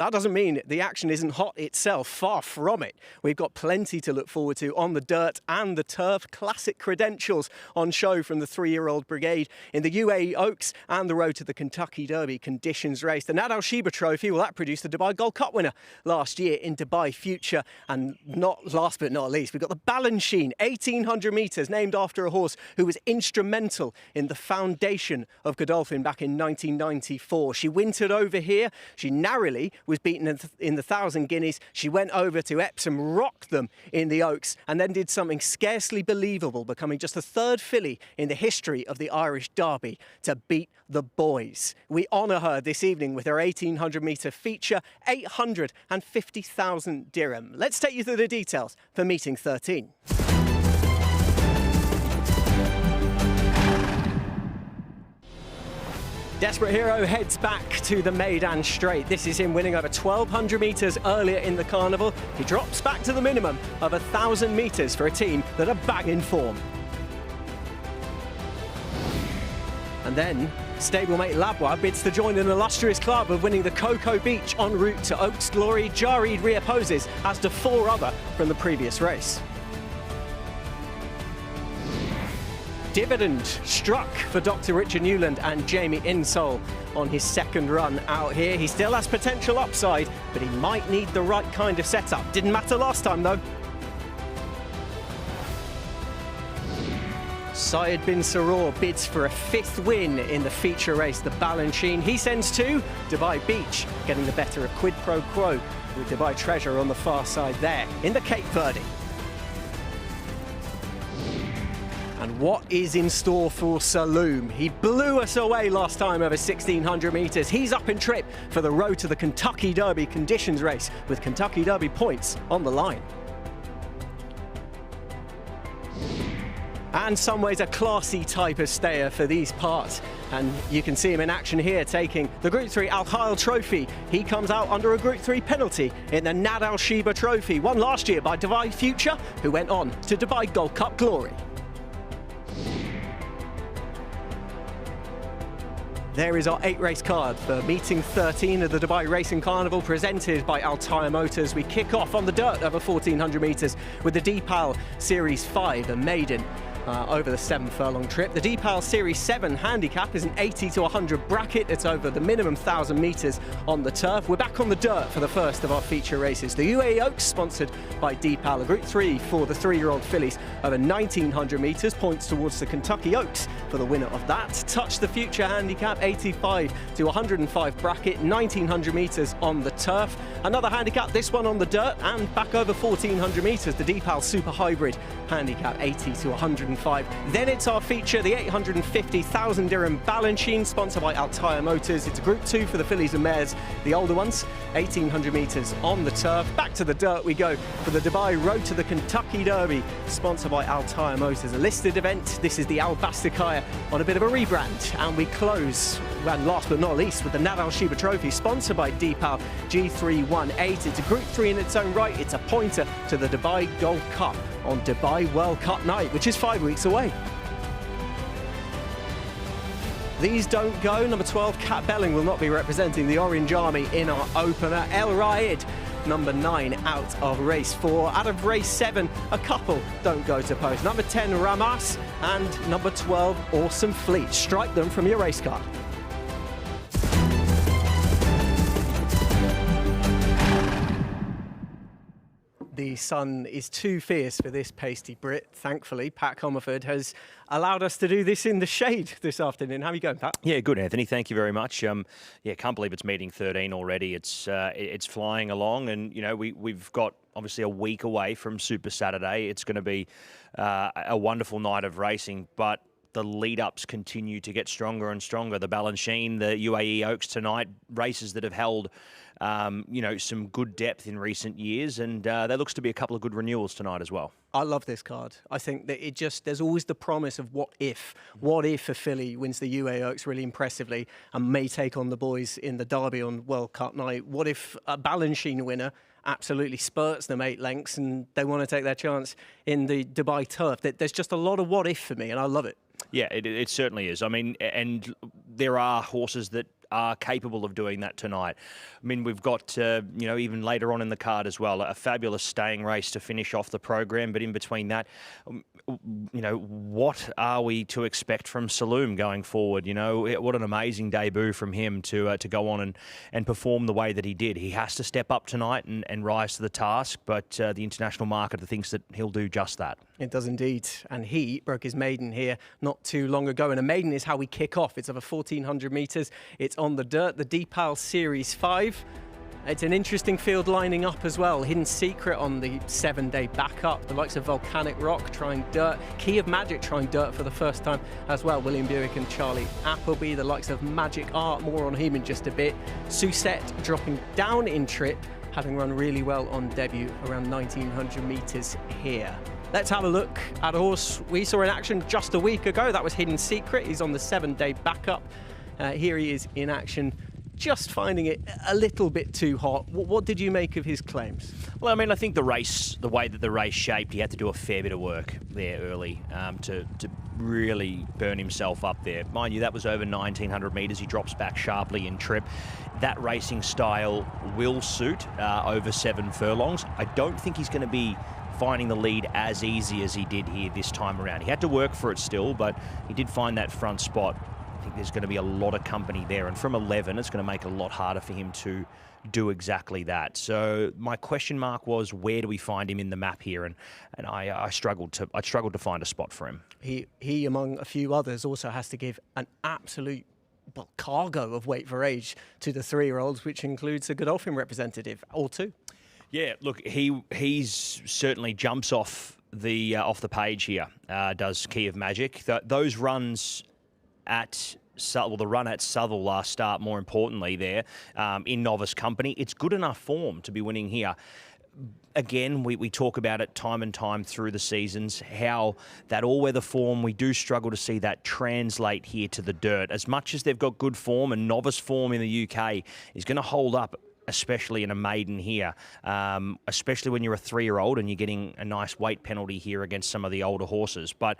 That doesn't mean the action isn't hot itself, far from it. We've got plenty to look forward to on the dirt and the turf. Classic credentials on show from the 3-year-old brigade in the UAE Oaks and the road to the Kentucky Derby conditions race. The Nad Al Sheba Trophy, well, that produced the Dubai Gold Cup winner last year in Dubai Future. And not last but not least, we've got the Balanchine, 1,800 metres, named after a horse who was instrumental in the foundation of Godolphin back in 1994. She wintered over here. She narrowly was beaten in the 1,000 guineas. She went over to Epsom, rocked them in the Oaks, and then did something scarcely believable, becoming just the 3rd filly in the history of the Irish Derby to beat the boys. We honour her this evening with her 1,800 metre feature, 850,000 dirham. Let's take you through the details for meeting 13. Desperate Hero heads back to the Meydan straight. This is him winning over 1,200 metres earlier in the Carnival. He drops back to the minimum of 1,000 metres for a team that are bang in form. And then stablemate Labwa bids to join an illustrious club of winning the Cocoa Beach en route to Oaks glory. Jareed reopposes, as do 4 other from the previous race. Dividend struck for Dr. Richard Newland and Jamie Insole on his 2nd run out here. He still has potential upside, but he might need the right kind of setup. Didn't matter last time, though. Syed bin Saror bids for a 5th win in the feature race, the Balanchine. He sends 2, Dubai Beach getting the better of quid pro quo with Dubai Treasure on the far side there in the Cape Verde. And what is in store for Saloom? He blew us away last time over 1,600 metres. He's up in trip for the road to the Kentucky Derby conditions race with Kentucky Derby points on the line. And some ways a classy type of stayer for these parts. And you can see him in action here taking the Group 3 Al Khail Trophy. He comes out under a Group 3 penalty in the Nad Al Sheba Trophy, won last year by Dubai Future, who went on to Dubai Gold Cup glory. There is our 8-race card for meeting 13 of the Dubai Racing Carnival, presented by Altair Motors. We kick off on the dirt over 1,400 metres with the DPAL Series 5, the Maiden, over the 7-furlong trip. The DPAL Series 7 Handicap is an 80 to 100 bracket. It's over the minimum 1,000 metres on the turf. We're back on the dirt for the first of our feature races. The UAE Oaks, sponsored by DPAL, a Group 3 for the 3-year-old fillies over 1,900 metres, points towards the Kentucky Oaks for the winner of that. Touch the Future Handicap, 85 to 105 bracket, 1,900 metres on the turf. Another handicap, this one on the dirt and back over 1,400 metres, the DPAL Super Hybrid Handicap, 80 to 105. Then it's our feature, the 850,000 dirham Balanchine, sponsored by Altair Motors. It's a Group 2 for the fillies and mares, the older ones, 1,800 metres on the turf. Back to the dirt we go for the Dubai Road to the Kentucky Derby, sponsored by Altair Motors. A listed event. This is the Al Bastakaya on a bit of a rebrand. And we close, and last but not least, with the Nad Al Sheba Trophy, sponsored by DPAL G318. It's a Group 3 in its own right. It's a pointer to the Dubai Gold Cup on Dubai World Cup night, which is 5 weeks away. These don't go. Number 12, Cat Belling, will not be representing the Orange Army in our opener. El Raid, number 9, out of race 4. Out of race 7, a couple don't go to post. Number 10, Ramas, and number 12, Awesome Fleet. Strike them from your race card. The sun is too fierce for this pasty Brit. Thankfully, Pat Comerford has allowed us to do this in the shade this afternoon. How are you going, Pat? Yeah, good, Anthony. Thank you very much. Yeah, can't believe it's meeting 13 already. It's flying along, and you know we've got obviously a week away from Super Saturday. It's going to be a wonderful night of racing, but the lead-ups continue to get stronger and stronger. The Balanchine, the UAE Oaks tonight, races that have held some good depth in recent years, and there looks to be a couple of good renewals tonight as well. I love this card. I think that there's always the promise of what if a filly wins the UAE Oaks really impressively and may take on the boys in the Derby on World Cup night? What if a Balanchine winner absolutely spurts them 8 lengths and they want to take their chance in the Dubai turf? There's just a lot of what if for me, and I love it. Yeah, it certainly is. I mean, and there are horses that are capable of doing that tonight. I mean, we've got, even later on in the card as well, a fabulous staying race to finish off the program. But in between that, what are we to expect from Saloom going forward? What an amazing debut from him to go on and perform the way that he did. He has to step up tonight and rise to the task, but the international market thinks that he'll do just that. It does indeed. And he broke his maiden here not too long ago. And a maiden is how we kick off. It's over 1,400 metres. It's on the dirt, the DPAL Series 5. It's an interesting field lining up as well. Hidden Secret on the 7-day backup. The likes of Volcanic Rock trying dirt. Key of Magic trying dirt for the first time as well. William Buick and Charlie Appleby. The likes of Magic Art, more on him in just a bit. Susette dropping down in trip, having run really well on debut around 1,900 metres here. Let's have a look at a horse we saw in action just a week ago. That was Hidden Secret. He's on the 7-day backup. Here he is in action, just finding it a little bit too hot. What did you make of his claims? Well, I mean, I think the way that the race shaped, he had to do a fair bit of work there early to really burn himself up there. Mind you, that was over 1,900 metres. He drops back sharply in trip. That racing style will suit over 7 furlongs. I don't think he's going to be finding the lead as easy as he did here this time around. He had to work for it still, but he did find that front spot. I think there's going to be a lot of company there, and from 11 it's going to make it a lot harder for him to do exactly that. So my question mark was, where do we find him in the map here? And I struggled to find a spot for him. He among a few others also has to give an absolute cargo of weight for age to the 3-year-olds, which includes a Godolphin representative or two. Yeah, look, he's certainly jumps off the page here. Does Key of Magic. Those runs at the run at Southall last start, more importantly there, in novice company, it's good enough form to be winning here. Again, we talk about it time and time through the seasons, how that all-weather form, we do struggle to see that translate here to the dirt. As much as they've got good form, and novice form in the UK is going to hold up, especially in a maiden here, especially when you're a 3-year-old and you're getting a nice weight penalty here against some of the older horses. But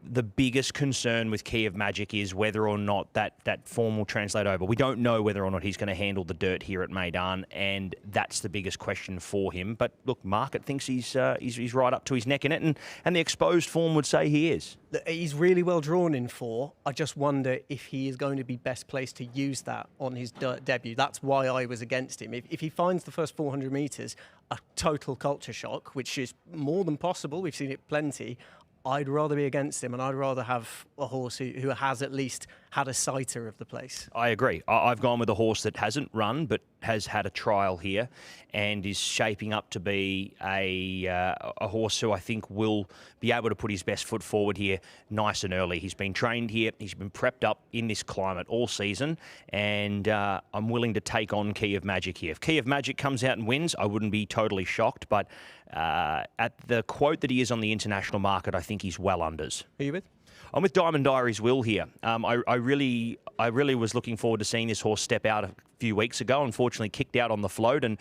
the biggest concern with Key of Magic is whether or not that form will translate over. We don't know whether or not he's going to handle the dirt here at Meydan, and that's the biggest question for him. But look, market thinks he's right up to his neck in it, and the exposed form would say he is. He's really well drawn in 4. I just wonder if he is going to be best placed to use that on his dirt debut. That's why I was against him. If he finds the first 400 metres a total culture shock, which is more than possible, we've seen it plenty, I'd rather be against him, and I'd rather have a horse who has at least had a sighter of the place. I agree. I've gone with a horse that hasn't run but has had a trial here and is shaping up to be a horse who I think will be able to put his best foot forward here nice and early. He's been trained here. He's been prepped up in this climate all season, and I'm willing to take on Key of Magic here. If Key of Magic comes out and wins, I wouldn't be totally shocked, but at the quote that he is on the international market, I think he's well unders. Who are you with? I'm with Diamond Diary's Will here. I really was looking forward to seeing this horse step out a few weeks ago. Unfortunately, kicked out on the float and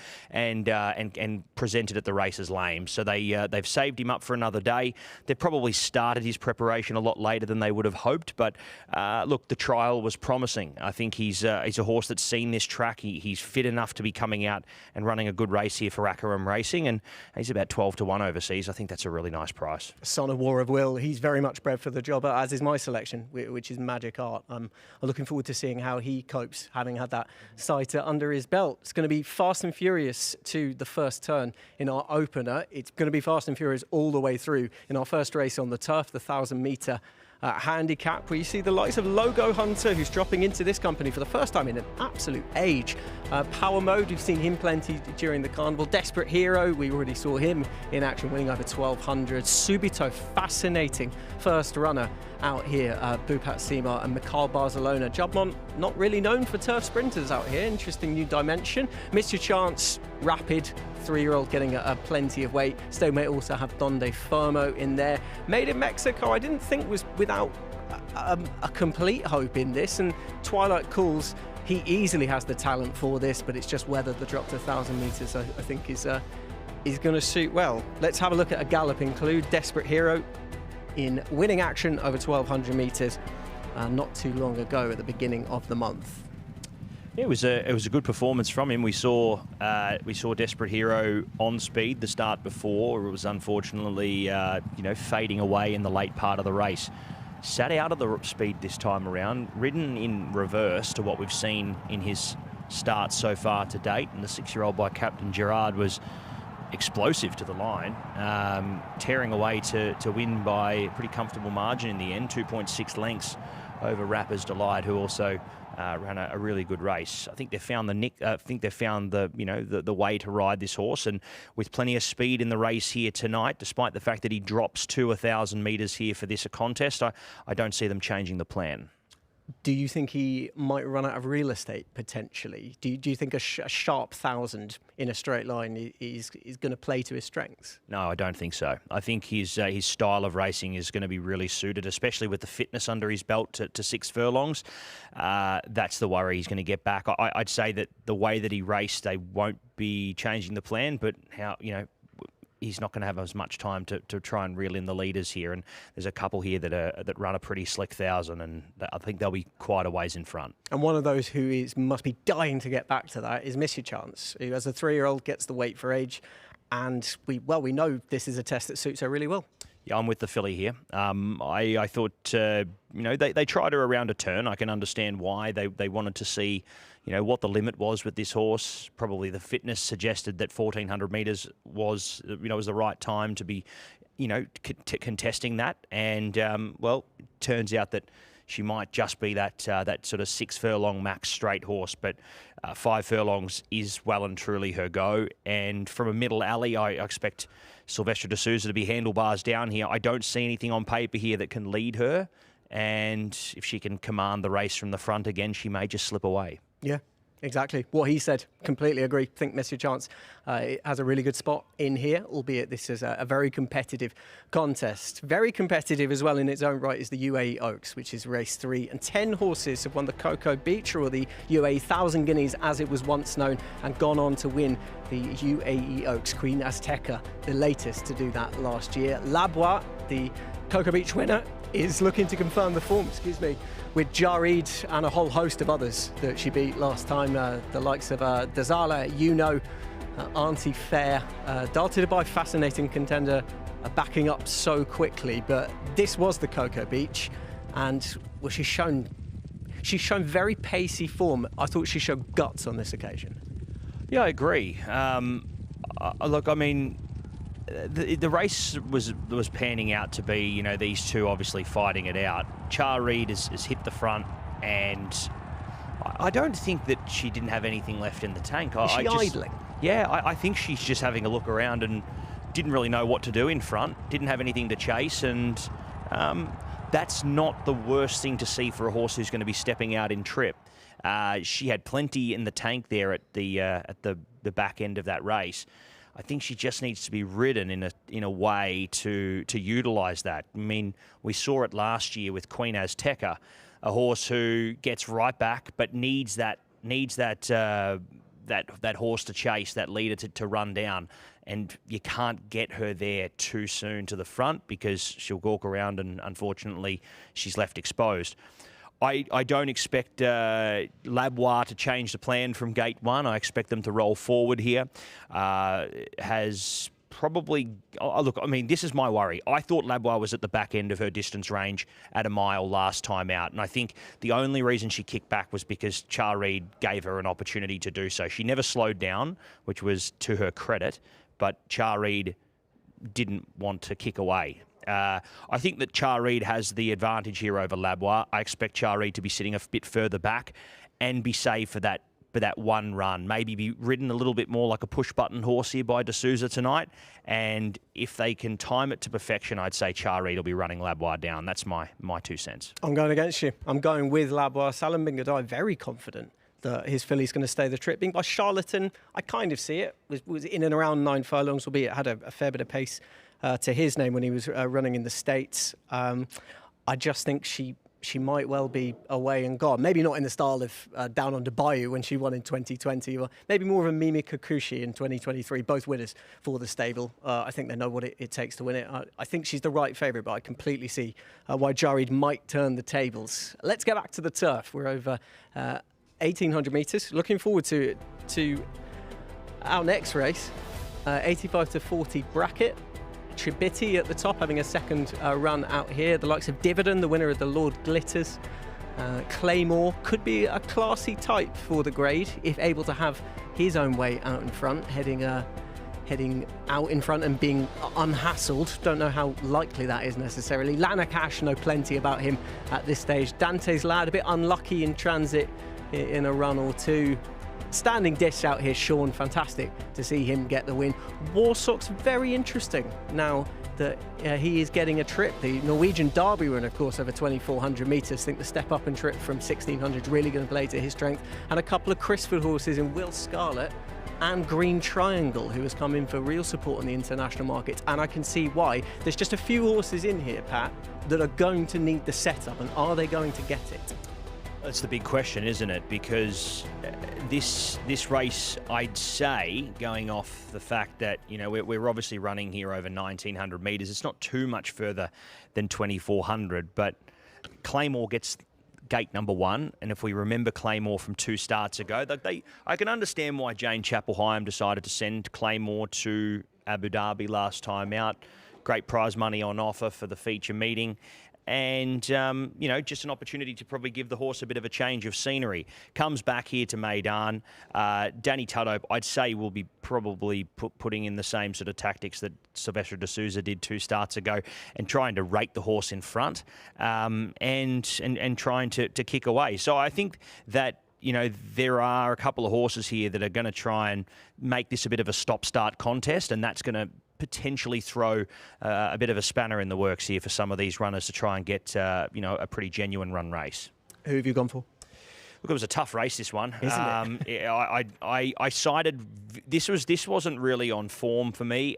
presented at the races lame. So they've saved him up for another day. They've probably started his preparation a lot later than they would have hoped. But look, the trial was promising. I think he's a horse that's seen this track. He's fit enough to be coming out and running a good race here for Acarum Racing, and he's about 12-1 overseas. I think that's a really nice price. Son of War of Will. He's very much bred for the job, as is my selection, which is Magic Art. I'm looking forward to seeing how he copes, having had that sighter under his belt. It's going to be fast and furious to the first turn in our opener. It's going to be fast and furious all the way through in our first race on the turf, the 1,000-metre handicap, where you see the likes of Logo Hunter, who's dropping into this company for the first time in an absolute age. Power Mode, we've seen him plenty during the Carnival. Desperate Hero, we already saw him in action, winning over 1,200. Subito, fascinating first runner out here. Bupat Sema and Mikhail Barcelona. Jubmont, not really known for turf sprinters out here. Interesting new dimension. Mr. Chance, rapid 3-year-old getting a plenty of weight. Stowe may also have Donde Fermo in there. Made in Mexico, I didn't think was without a complete hope in this, and Twilight Calls, he easily has the talent for this, but it's just whether the drop to 1,000 metres I think is going to suit well. Let's have a look at a gallop include. Desperate Hero in winning action over 1,200 metres not too long ago at the beginning of the month. Yeah, it was a good performance from him. We saw Desperate Hero on speed the start before. It was unfortunately fading away in the late part of the race. Sat out of the speed this time around, ridden in reverse to what we've seen in his start so far to date. And the 6-year-old by Captain Gerard was explosive to the line, tearing away to win by a pretty comfortable margin in the end, 2.6 lengths over Rapper's Delight, who also ran a really good race. I think they found the way to ride this horse, and with plenty of speed in the race here tonight, despite the fact that he drops to 1,000 metres here for this contest, I don't see them changing the plan. Do you think he might run out of real estate potentially? Do you think a sharp 1,000 in a straight line is going to play to his strengths? No, I don't think so. I think his style of racing is going to be really suited, especially with the fitness under his belt to 6 furlongs. That's the worry he's going to get back. I'd say that the way that he raced, they won't be changing the plan, but he's not going to have as much time to try and reel in the leaders here. And there's a couple here that run a pretty slick 1,000, and I think they'll be quite a ways in front. And one of those who must be dying to get back to that is Miss Your Chance, who as a 3-year-old gets the weight for age. And we know this is a test that suits her really well. Yeah, I'm with the filly here. I thought, they tried her around a turn. I can understand why they wanted to see, what the limit was with this horse. Probably the fitness suggested that 1,400 metres was the right time to be, contesting that. And, turns out that she might just be that sort of 6 furlong max straight horse, but 5 furlongs is well and truly her go. And from a middle alley, I expect Silvestre de Sousa to be handlebars down here. I don't see anything on paper here that can lead her, and if she can command the race from the front again, she may just slip away. Yeah, exactly. What he said, completely agree. Think Miss Your Chance has a really good spot in here, albeit this is a very competitive contest. Very competitive as well in its own right is the UAE Oaks, which is race 3. And 10 horses have won the Cocoa Beach, or the UAE 1,000 Guineas as it was once known, and gone on to win the UAE Oaks. Queen Azteca, the latest to do that last year. Labois, the Cocoa Beach winner, is looking to confirm the form, with Jarid and a whole host of others that she beat last time. The likes of Dazala, Auntie Fair, darted by fascinating contender, backing up so quickly. But this was the Cocoa Beach, and she's shown very pacey form. I thought she showed guts on this occasion. Yeah, I agree. Look, I mean, the race was panning out to be, these two obviously fighting it out. Char Reid has hit the front, and I don't think that she didn't have anything left in the tank. Is she idling? Yeah, I think she's just having a look around and didn't really know what to do in front, didn't have anything to chase, and that's not the worst thing to see for a horse who's going to be stepping out in trip. She had plenty in the tank there at the back end of that race. I think she just needs to be ridden in a way to utilise that. I mean, we saw it last year with Queen Azteca, a horse who gets right back but needs that horse to chase, that leader to run down, and you can't get her there too soon to the front because she'll gawk around and unfortunately she's left exposed. I don't expect Labois to change the plan from gate 1. I expect them to roll forward here. Has probably... look, I mean, this is my worry. I thought Labois was at the back end of her distance range at a mile last time out, and I think the only reason she kicked back was because Char Reid gave her an opportunity to do so. She never slowed down, which was to her credit, but Char Reid didn't want to kick away. I think that Char Reid has the advantage here over Labois. I expect Char Reid to be sitting a bit further back and be saved for that one run. Maybe be ridden a little bit more like a push-button horse here by de Sousa tonight. And if they can time it to perfection, I'd say Char Reid will be running Labois down. That's my 2 cents. I'm going against you. I'm going with Labois. Salim Bin Ghadai, very confident that his filly's going to stay the trip. Being by Charlatan, I kind of see it. Was in and around 9 furlongs, albeit had a fair bit of pace to his name when he was running in the States. I just think she might well be away and gone. Maybe not in the style of Down on Bayou when she won in 2020, or maybe more of a Mimi Kikuchi in 2023, both winners for the stable. I think they know what it takes to win it. I think she's the right favourite, but I completely see why Jarid might turn the tables. Let's get back to the turf. We're over 1,800 metres. Looking forward to our next race, 85 to 40 bracket. Tribiti at the top, having a second run out here. The likes of Dividend, the winner of the Lord Glitters. Claymore could be a classy type for the grade if able to have his own way out in front, heading out in front and being unhassled. Don't know how likely that is necessarily. Lanakash, know plenty about him at this stage. Dante's Lad, a bit unlucky in transit in a run or two. Standing dish out here, Sean, fantastic to see him get the win. Warsock's very interesting now that he is getting a trip. The Norwegian Derby run, of course, over 2,400 metres. I think the step up and trip from 1,600 is really going to play to his strength. And a couple of Crisford horses in Will Scarlett and Green Triangle, who has come in for real support on the international market. And I can see why. There's just a few horses in here, Pat, that are going to need the setup. And are they going to get it? That's the big question, isn't it? Because this race, I'd say, going off the fact that, you know, we're obviously running here over 1,900 metres. It's not too much further than 2,400, but Claymore gets gate number 1. And if we remember Claymore from 2 starts ago, I can understand why Jane Chappell-Hyam decided to send Claymore to Abu Dhabi last time out. Great prize money on offer for the feature meeting. And, you know, just an opportunity to probably give the horse a bit of a change of scenery. Comes back here to Meydan. Danny Tudhope, I'd say, will be probably putting in the same sort of tactics that Silvestre de Souza did 2 starts ago and trying to rate the horse in front and trying to kick away. So I think that, you know, there are a couple of horses here that are going to try and make this a bit of a stop-start contest, and that's going to potentially throw a bit of a spanner in the works here for some of these runners to try and get, you know, a pretty genuine run race. Who have you gone for? Look, it was a tough race, this one. Isn't it? I sided. This wasn't really on form for me.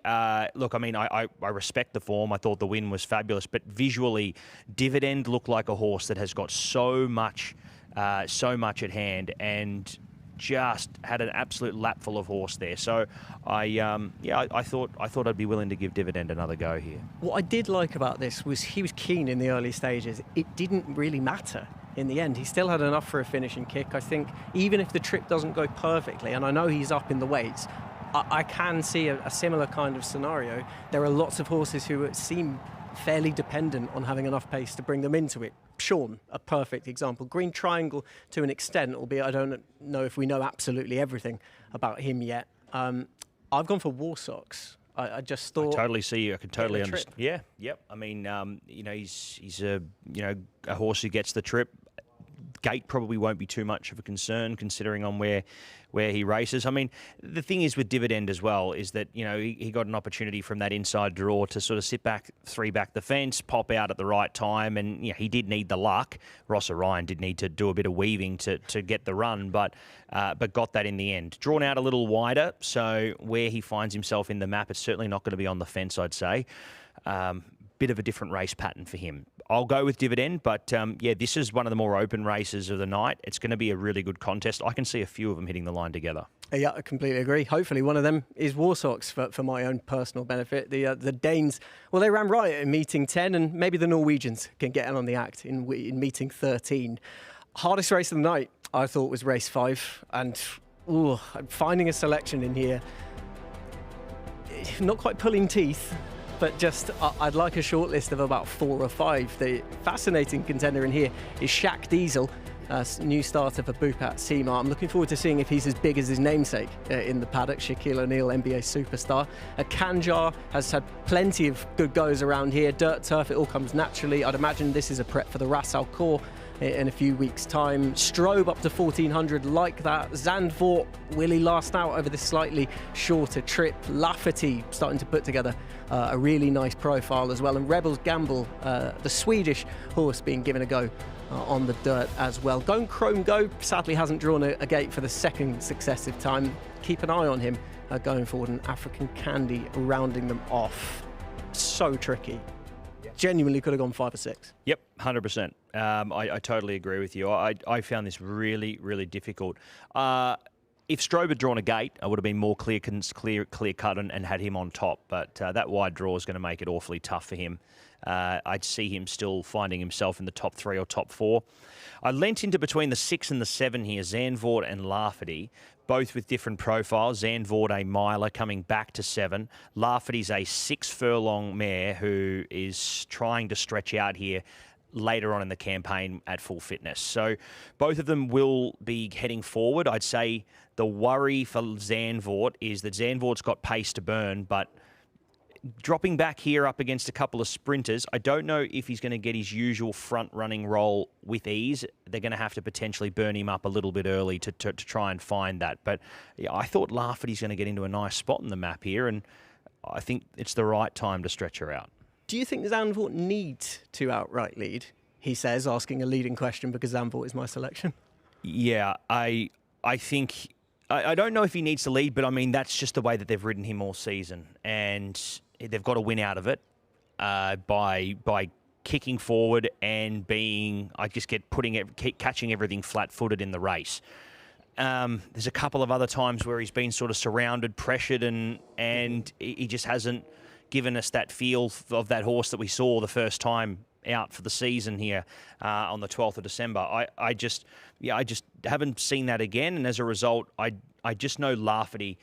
Look, I mean, I respect the form. I thought the win was fabulous, but visually, Dividend looked like a horse that has got so much at hand and just had an absolute lap full of horse there. So I thought I'd be willing to give Dividend another go here. What I did like about this was he was keen in the early stages. It didn't really matter in the end. He still had enough for a finishing kick. I think even if the trip doesn't go perfectly, and I know he's up in the weights, I can see a similar kind of scenario. There are lots of horses who seem fairly dependent on having enough pace to bring them into it. Sean, a perfect example. Green Triangle to an extent, albeit I don't know if we know absolutely everything about him yet. I've gone for Warsocks. I just thought... I totally see you. I can totally understand. Yeah, yep. I mean, you know, he's a horse who gets the trip. Gate probably won't be too much of a concern considering on where he races. I mean, the thing is with Dividend as well is that, you know, he got an opportunity from that inside draw to sort of sit back, 3 back the fence, pop out at the right time, and, you know, he did need the luck. Ross Orion did need to do a bit of weaving to get the run, but got that in the end. Drawn out a little wider, so where he finds himself in the map, it's certainly not going to be on the fence, I'd say. Bit of a different race pattern for him. I'll go with Dividend, but yeah, this is one of the more open races of the night. It's going to be a really good contest. I can see a few of them hitting the line together. Yeah, I completely agree. Hopefully one of them is Warsocks for my own personal benefit. The Danes, well, they ran right in meeting 10, and maybe the Norwegians can get in on the act in meeting 13. Hardest race of the night, I thought, was race 5, and I'm finding a selection in here. Not quite pulling teeth, but just I'd like a short list of about 4 or 5. The fascinating contender in here is Shaq Diesel, new starter for Bupat Seema. I'm looking forward to seeing if he's as big as his namesake in the paddock, Shaquille O'Neal, NBA superstar. Kanjar has had plenty of good goes around here. Dirt turf, it all comes naturally. I'd imagine this is a prep for the Ras Al Khor in a few weeks' time. Strobe up to 1,400 like that. Zandvoort, will he last out over this slightly shorter trip? Lafferty starting to put together a really nice profile as well. And Rebels Gamble, the Swedish horse, being given a go on the dirt as well. Going Chrome Go, sadly hasn't drawn a gate for the second successive time. Keep an eye on him going forward, and African Candy rounding them off. So tricky. Genuinely could have gone 5 or 6. Yep, 100%. I totally agree with you. I found this really, really difficult. if Strobe had drawn a gate, I would have been more clear cut and had him on top. But that wide draw is going to make it awfully tough for him. I'd see him still finding himself in the top 3 or top 4. I lent into between the 6 and the 7 here, Zandvoort and Lafferty, both with different profiles. Zandvoort, a miler coming back to 7. Lafferty's a 6-furlong mare who is trying to stretch out here later on in the campaign at full fitness. So both of them will be heading forward. I'd say the worry for Zandvoort is that Zandvoort's got pace to burn, but dropping back here up against a couple of sprinters, I don't know if he's going to get his usual front-running role with ease. They're going to have to potentially burn him up a little bit early to try and find that. But yeah, I thought Lafferty's going to get into a nice spot in the map here, and I think it's the right time to stretch her out. Do you think Zandvoort needs to outright lead? He says, asking a leading question because Zandvoort is my selection. Yeah, I think... I don't know if he needs to lead, but I mean, that's just the way that they've ridden him all season. And they've got to win out of it by kicking forward and catching everything flat-footed in the race. There's a couple of other times where he's been sort of surrounded, pressured, and he just hasn't given us that feel of that horse that we saw the first time out for the season here on the 12th of December. I just haven't seen that again, and as a result, I just know Lafferty,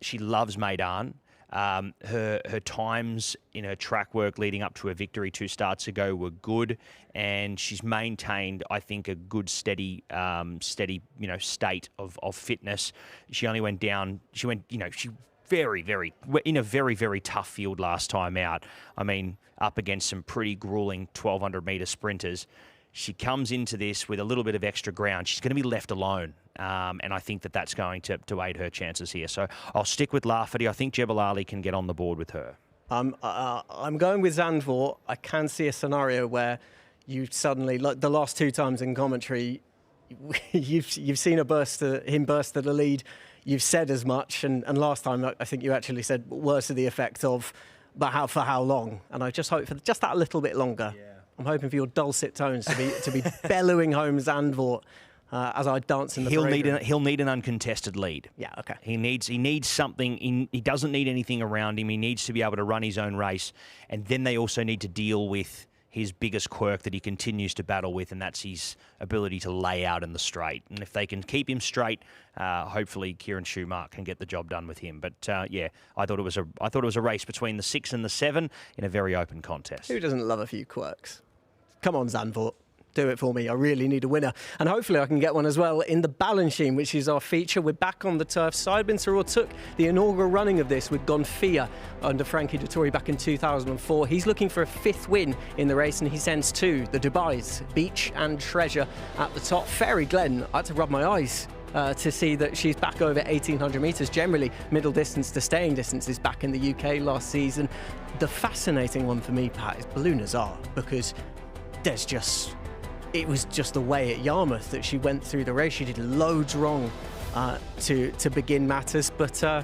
she loves Meydan. Her times in her track work leading up to her victory 2 starts ago were good, and she's maintained, I think, a good steady state of fitness. She only went down. She in a very, very tough field last time out. I mean, up against some pretty grueling 1,200-metre sprinters. She comes into this with a little bit of extra ground. She's going to be left alone, and I think that's going to aid her chances here. So I'll stick with Lafferty. I think Jebel Ali can get on the board with her. I'm going with Zandvoort. I can see a scenario where you suddenly, like the last 2 times in commentary, you've seen him burst to the lead. You've said as much, and last time I think you actually said words to the effect of, but for how long? And I just hope for just that little bit longer. Yeah. I'm hoping for your dulcet tones to be bellowing home Zandvoort as I dance in the parade. He'll need an uncontested lead. Yeah, okay. He needs something. He doesn't need anything around him. He needs to be able to run his own race, and then they also need to deal with his biggest quirk that he continues to battle with, and that's his ability to lay out in the straight. And if they can keep him straight, hopefully Kieran Schumacher can get the job done with him. But yeah, I thought it was a race between the 6 and the 7 in a very open contest. Who doesn't love a few quirks? Come on, Zandvoort. Do it for me. I really need a winner. And hopefully I can get one as well in the Balanchine, which is our feature. We're back on the turf. Saïd bin Suroor took the inaugural running of this with Gonfia under Frankie Dettori back in 2004. He's looking for a 5th win in the race, and he sends 2, the Dubai's Beach and Treasure at the top. Fairy Glen, I had to rub my eyes to see that she's back over 1,800 metres. Generally, middle distance to staying distance is back in the UK last season. The fascinating one for me, Pat, is Blue Nazar, because it was just the way at Yarmouth that she went through the race. She did loads wrong to begin matters, but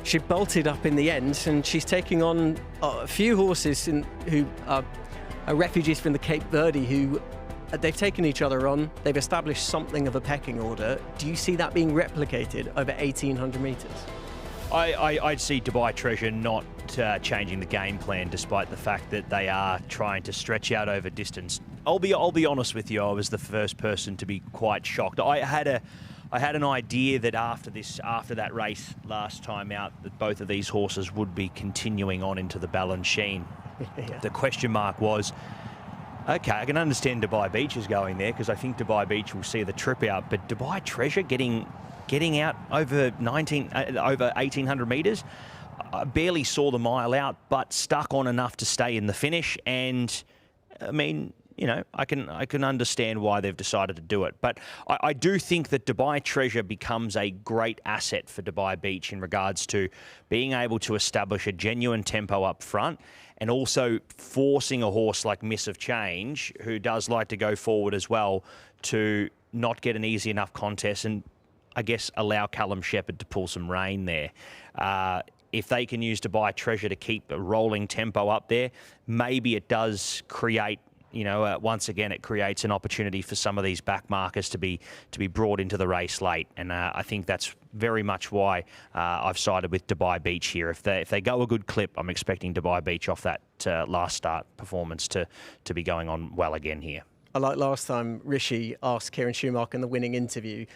she bolted up in the end, and she's taking on a few horses who are refugees from the Cape Verde who they've taken each other on. They've established something of a pecking order. Do you see that being replicated over 1,800 metres? I'd see Dubai Treasure not changing the game plan, despite the fact that they are trying to stretch out over distance. I'll be honest with you, I was the first person to be quite shocked. I had an idea that after that race last time out, that both of these horses would be continuing on into the Balanchine. Yeah. The question mark was, okay, I can understand Dubai Beach is going there because I think Dubai Beach will see the trip out, but Dubai Treasure getting out over 1,800 metres. I barely saw the mile out, but stuck on enough to stay in the finish. And I mean, you know, I can understand why they've decided to do it. But I do think that Dubai Treasure becomes a great asset for Dubai Beach in regards to being able to establish a genuine tempo up front, and also forcing a horse like Miss of Change, who does like to go forward as well, to not get an easy enough contest and, I guess, allow Callum Shepherd to pull some rein there. If they can use Dubai Treasure to keep a rolling tempo up there, maybe it does create, once again, it creates an opportunity for some of these back markers to be brought into the race late. And I think that's very much why I've sided with Dubai Beach here. If they go a good clip, I'm expecting Dubai Beach off that last start performance to be going on well again here. I like last time Rishi asked Kieran Schumacher in the winning interview,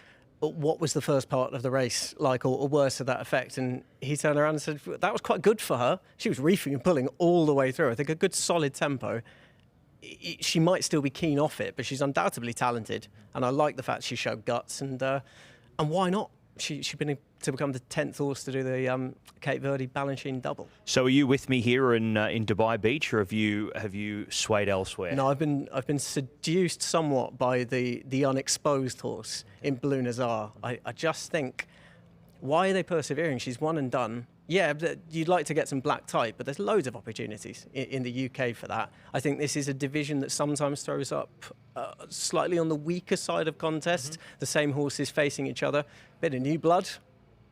what was the first part of the race like, or worse to that effect? And he turned around and said, that was quite good for her. She was reefing and pulling all the way through. I think a good solid tempo. She might still be keen off it, but she's undoubtedly talented. And I like the fact she showed guts, and why not? She's been to become the 10th horse to do the Cape Verde Balanchine double. So are you with me here in Dubai Beach, or have you swayed elsewhere? No, I've been seduced somewhat by the unexposed horse in Blue Nazar. I just think, why are they persevering? She's one and done. Yeah, you'd like to get some black type, but there's loads of opportunities in the UK for that. I think this is a division that sometimes throws up slightly on the weaker side of contest. Mm-hmm. The same horses facing each other. Bit of new blood.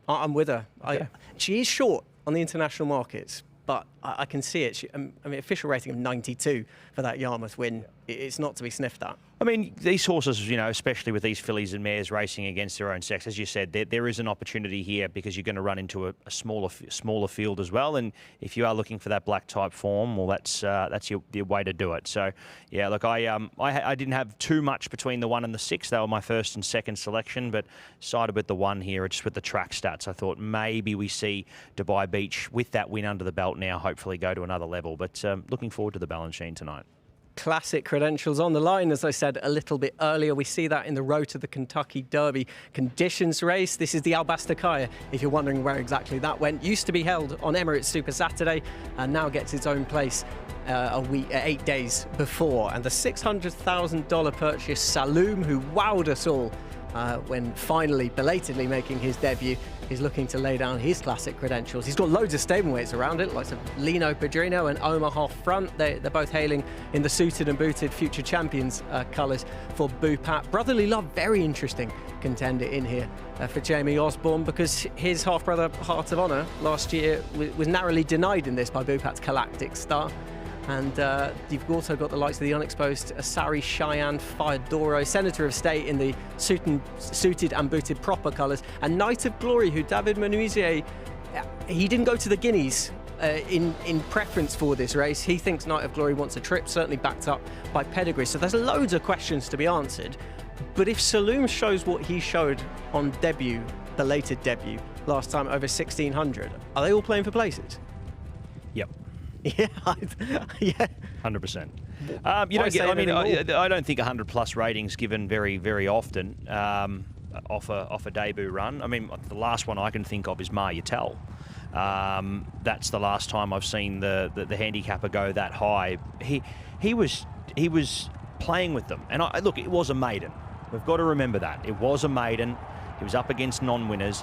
I'm with her. Okay. She is short on the international markets, but I can see it. I mean, official rating of 92 for that Yarmouth win. It's not to be sniffed at. I mean, these horses, you know, especially with these fillies and mares racing against their own sex, as you said, there is an opportunity here because you're going to run into a smaller field as well. And if you are looking for that black type form, well, that's your way to do it. So, yeah, look, I didn't have too much between the 1 and the 6. They were my first and second selection, but sided with the 1 here, just with the track stats. I thought maybe we see Dubai Beach with that win under the belt now, hopefully go to another level. But looking forward to the Balanchine tonight. Classic credentials on the line, as I said a little bit earlier. We see that in the road to the Kentucky Derby conditions race. This is the Albasta Kaya, if you're wondering where exactly that went. Used to be held on Emirates Super Saturday and now gets its own place 8 days before. And the $600,000 purchase, Saloom, who wowed us all when finally belatedly making his debut, is looking to lay down his classic credentials. He's got loads of stablemates around it, like Lino Pedrino and Omaha Front. They're both hailing in the suited and booted future champions colours for Bupat. Brotherly Love, very interesting contender in here for Jamie Osborne, because his half-brother Heart of Honour last year was narrowly denied in this by Bupat's Galactic Star. And you've also got the likes of the unexposed Asari Cheyenne Fiadoro, Senator of State in the suited and booted proper colours, and Knight of Glory, who David Menuisier, he didn't go to the Guineas in preference for this race. He thinks Knight of Glory wants a trip, certainly backed up by pedigree. So there's loads of questions to be answered. But if Saloom shows what he showed on debut, belated debut, last time over 1600, are they all playing for places? Yep. Yeah, yeah, 100%. I don't think 100+ ratings given very, very often off a debut run. I mean, the last one I can think of is Ma Yatel. That's the last time I've seen the handicapper go that high. He was playing with them, and look, it was a maiden. We've got to remember that it was a maiden. He was up against non-winners.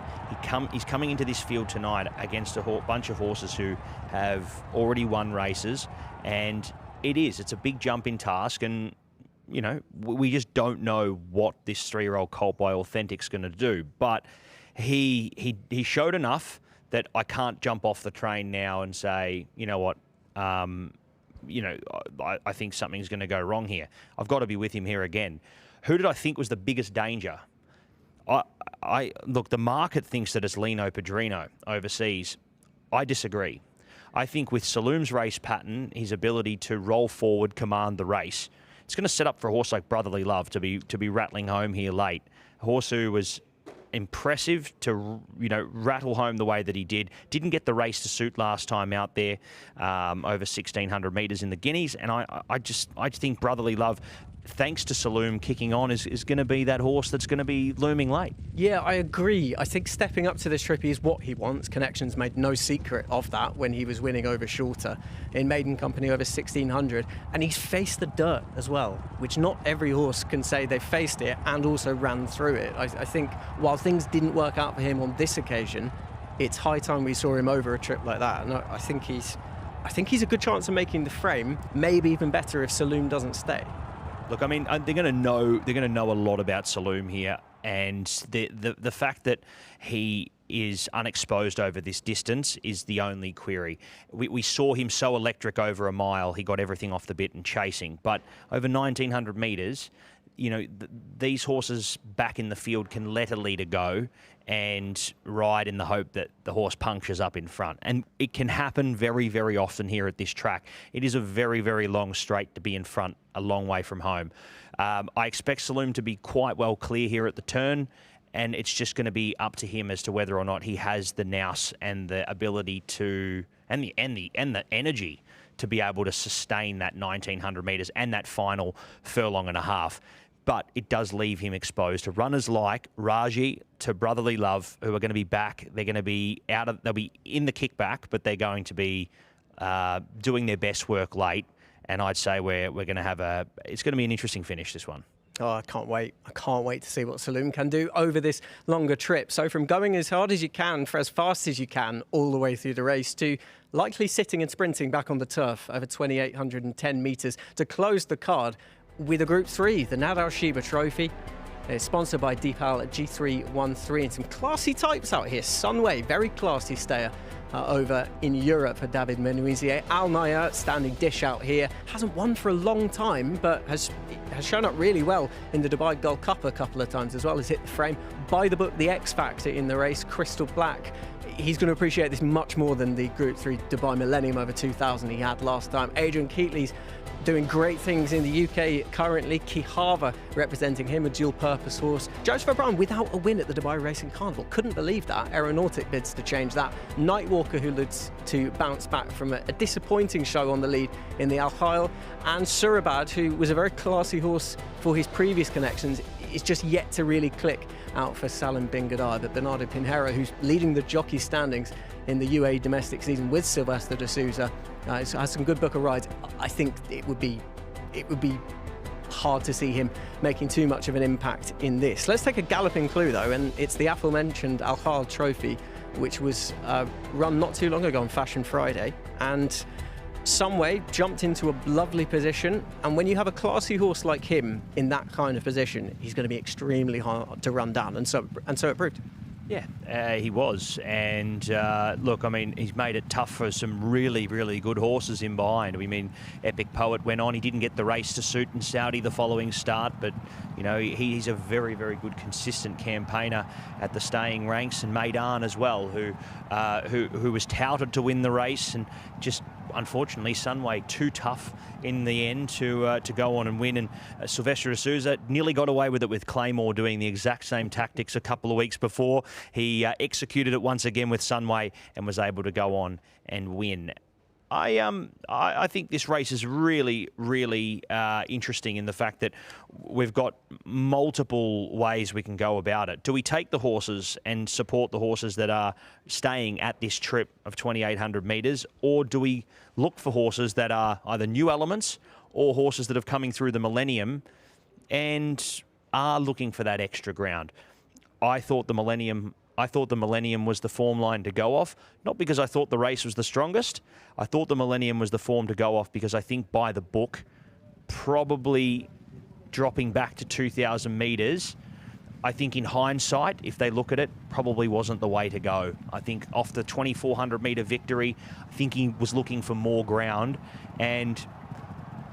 He's coming into this field tonight against a bunch of horses who have already won races, and it's a big jump in task, and you know, we just don't know what this 3-year-old colt by Authentic's going to do. But he showed enough that I can't jump off the train now and say, you know what, I think something's going to go wrong here. I've got to be with him here again. Who did I think was the biggest danger? Look, the market thinks that it's Lino Pedrino overseas. I disagree. I think with Saloom's race pattern, his ability to roll forward, command the race, it's going to set up for a horse like Brotherly Love to be rattling home here late. A horse who was impressive to rattle home the way that he did. Didn't get the race to suit last time out there over 1,600 metres in the Guineas, and I think Brotherly Love, thanks to Saloom kicking on, is going to be that horse that's going to be looming late. Yeah, I agree. I think stepping up to this trip is what he wants. Connections made no secret of that when he was winning over Shorter in Maiden Company over 1,600. And he's faced the dirt as well, which not every horse can say they faced it and also ran through it. I think while things didn't work out for him on this occasion, it's high time we saw him over a trip like that. And I think he's a good chance of making the frame, maybe even better if Saloom doesn't stay. Look, I mean, they're going to know a lot about Saloom here, and the fact that he is unexposed over this distance is the only query. We saw him so electric over a mile, he got everything off the bit and chasing, but over 1,900 metres, these horses back in the field can let a leader go and ride in the hope that the horse punctures up in front. And it can happen very, very often here at this track. It is a very, very long straight to be in front, a long way from home. I expect Saloom to be quite well clear here at the turn, and it's just going to be up to him as to whether or not he has the nous and the ability to, and the energy to be able to sustain that 1,900 metres and that final furlong and a half. But it does leave him exposed to runners like Raji, to Brotherly Love, who are going to be back. They're going to be they'll be in the kickback, but they're going to be doing their best work late. And I'd say we're going to have it's going to be an interesting finish, this one. Oh, I can't wait. I can't wait to see what Saloom can do over this longer trip. So from going as hard as you can for as fast as you can all the way through the race to likely sitting and sprinting back on the turf over 2,810 metres to close the card with a Group 3, the Nad Al Sheba Trophy. It's sponsored by Deepal at G313 and some classy types out here. Sunway, very classy stayer over in Europe for David Menuisier. Al Naya, standing dish out here. Hasn't won for a long time, but has shown up really well in the Dubai Gold Cup a couple of times as well. Has hit the frame. By the book, the X Factor in the race, Crystal Black. He's going to appreciate this much more than the Group 3 Dubai Millennium over 2,000 he had last time. Adrian Keatley's doing great things in the UK currently. Kihava representing him, a dual-purpose horse. Joseph O'Brien without a win at the Dubai Racing Carnival. Couldn't believe that. Aeronautic bids to change that. Nightwalker, who looks to bounce back from a disappointing show on the lead in the Al Khail. And Surabad, who was a very classy horse for his previous connections, is just yet to really click out for Salim Bin Gadar. But Bernardo Pinheiro, who's leading the jockey standings in the UAE domestic season with Sylvester de Souza, has some good book of rides. I think it would be hard to see him making too much of an impact in this. Let's take a galloping clue though, and it's the aforementioned Al Khail Trophy, which was run not too long ago on Fashion Friday, and Sunway jumped into a lovely position, and when you have a classy horse like him in that kind of position, he's going to be extremely hard to run down, and so it proved. Yeah, he was. And look, I mean, he's made it tough for some really, really good horses in behind. I mean, Epic Poet went on. He didn't get the race to suit in Saudi the following start, but, you know, he's a very, very good, consistent campaigner at the staying ranks. And Meydan as well, who was touted to win the race and just, unfortunately, Sunway too tough in the end to go on and win. And Sylvester de Souza nearly got away with it with Claymore doing the exact same tactics a couple of weeks before. He executed it once again with Sunway and was able to go on and win. I think this race is really, really interesting in the fact that we've got multiple ways we can go about it. Do we take the horses and support the horses that are staying at this trip of 2,800 metres, or do we look for horses that are either new elements or horses that have coming through the Millennium and are looking for that extra ground? I thought the Millennium was the form line to go off, not because I thought the race was the strongest. I thought the Millennium was the form to go off because I think by the book, probably dropping back to 2,000 metres, I think in hindsight, if they look at it, probably wasn't the way to go. I think off the 2,400 metre victory, I think he was looking for more ground, and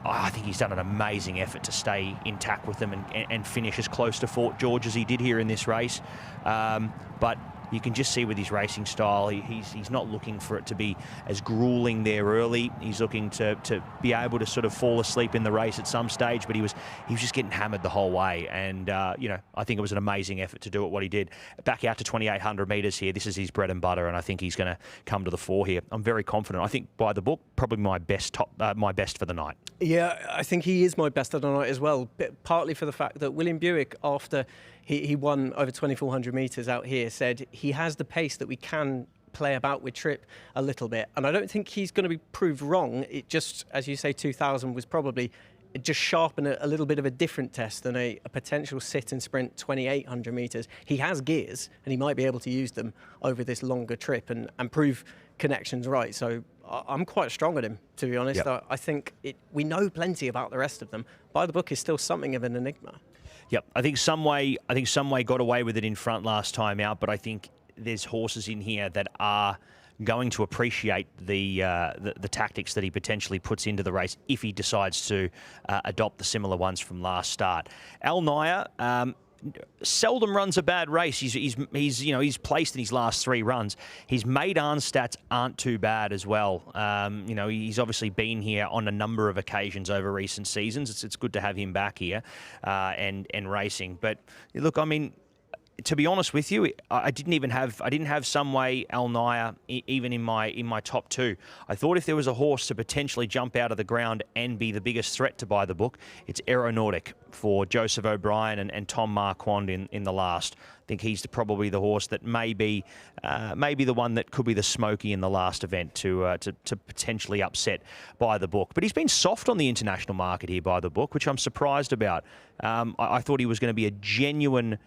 I think he's done an amazing effort to stay intact with them and finish as close to Fort George as he did here in this race. But you can just see with his racing style, he's not looking for it to be as grueling there early. He's looking to be able to sort of fall asleep in the race at some stage, but he was just getting hammered the whole way. And, you know, I think it was an amazing effort to do it, what he did. Back out to 2,800 metres here. This is his bread and butter, and I think he's going to come to the fore here. I'm very confident. I think by the book, probably my best for the night. Yeah, I think he is my best of the night as well, partly for the fact that William Buick, after he won over 2,400 metres out here, said he has the pace that we can play about with Trip a little bit. And I don't think he's going to be proved wrong. It just, as you say, 2,000 was probably just sharpen a little bit of a different test than a potential sit and sprint 2,800 metres. He has gears, and he might be able to use them over this longer trip and prove connections right. So I'm quite strong at him, to be honest. Yep. I think we know plenty about the rest of them. By the book is still something of an enigma. Yep, I think Sunway got away with it in front last time out, but I think there's horses in here that are going to appreciate the tactics that he potentially puts into the race if he decides to adopt the similar ones from last start. Al Naya, seldom runs a bad race. He's placed in his last 3 runs. His Meydan stats aren't too bad as well. He's obviously been here on a number of occasions over recent seasons. It's good to have him back here and racing. But look, I mean, to be honest with you, I didn't have some way Al Naya even in my top 2. I thought if there was a horse to potentially jump out of the ground and be the biggest threat to buy the book, it's Aeronautic for Joseph O'Brien and Tom Marquand in the last. I think he's probably the horse that may be the one that could be the smoky in the last event to potentially upset by the book. But he's been soft on the international market here by the book, which I'm surprised about. I thought he was going to be a genuine.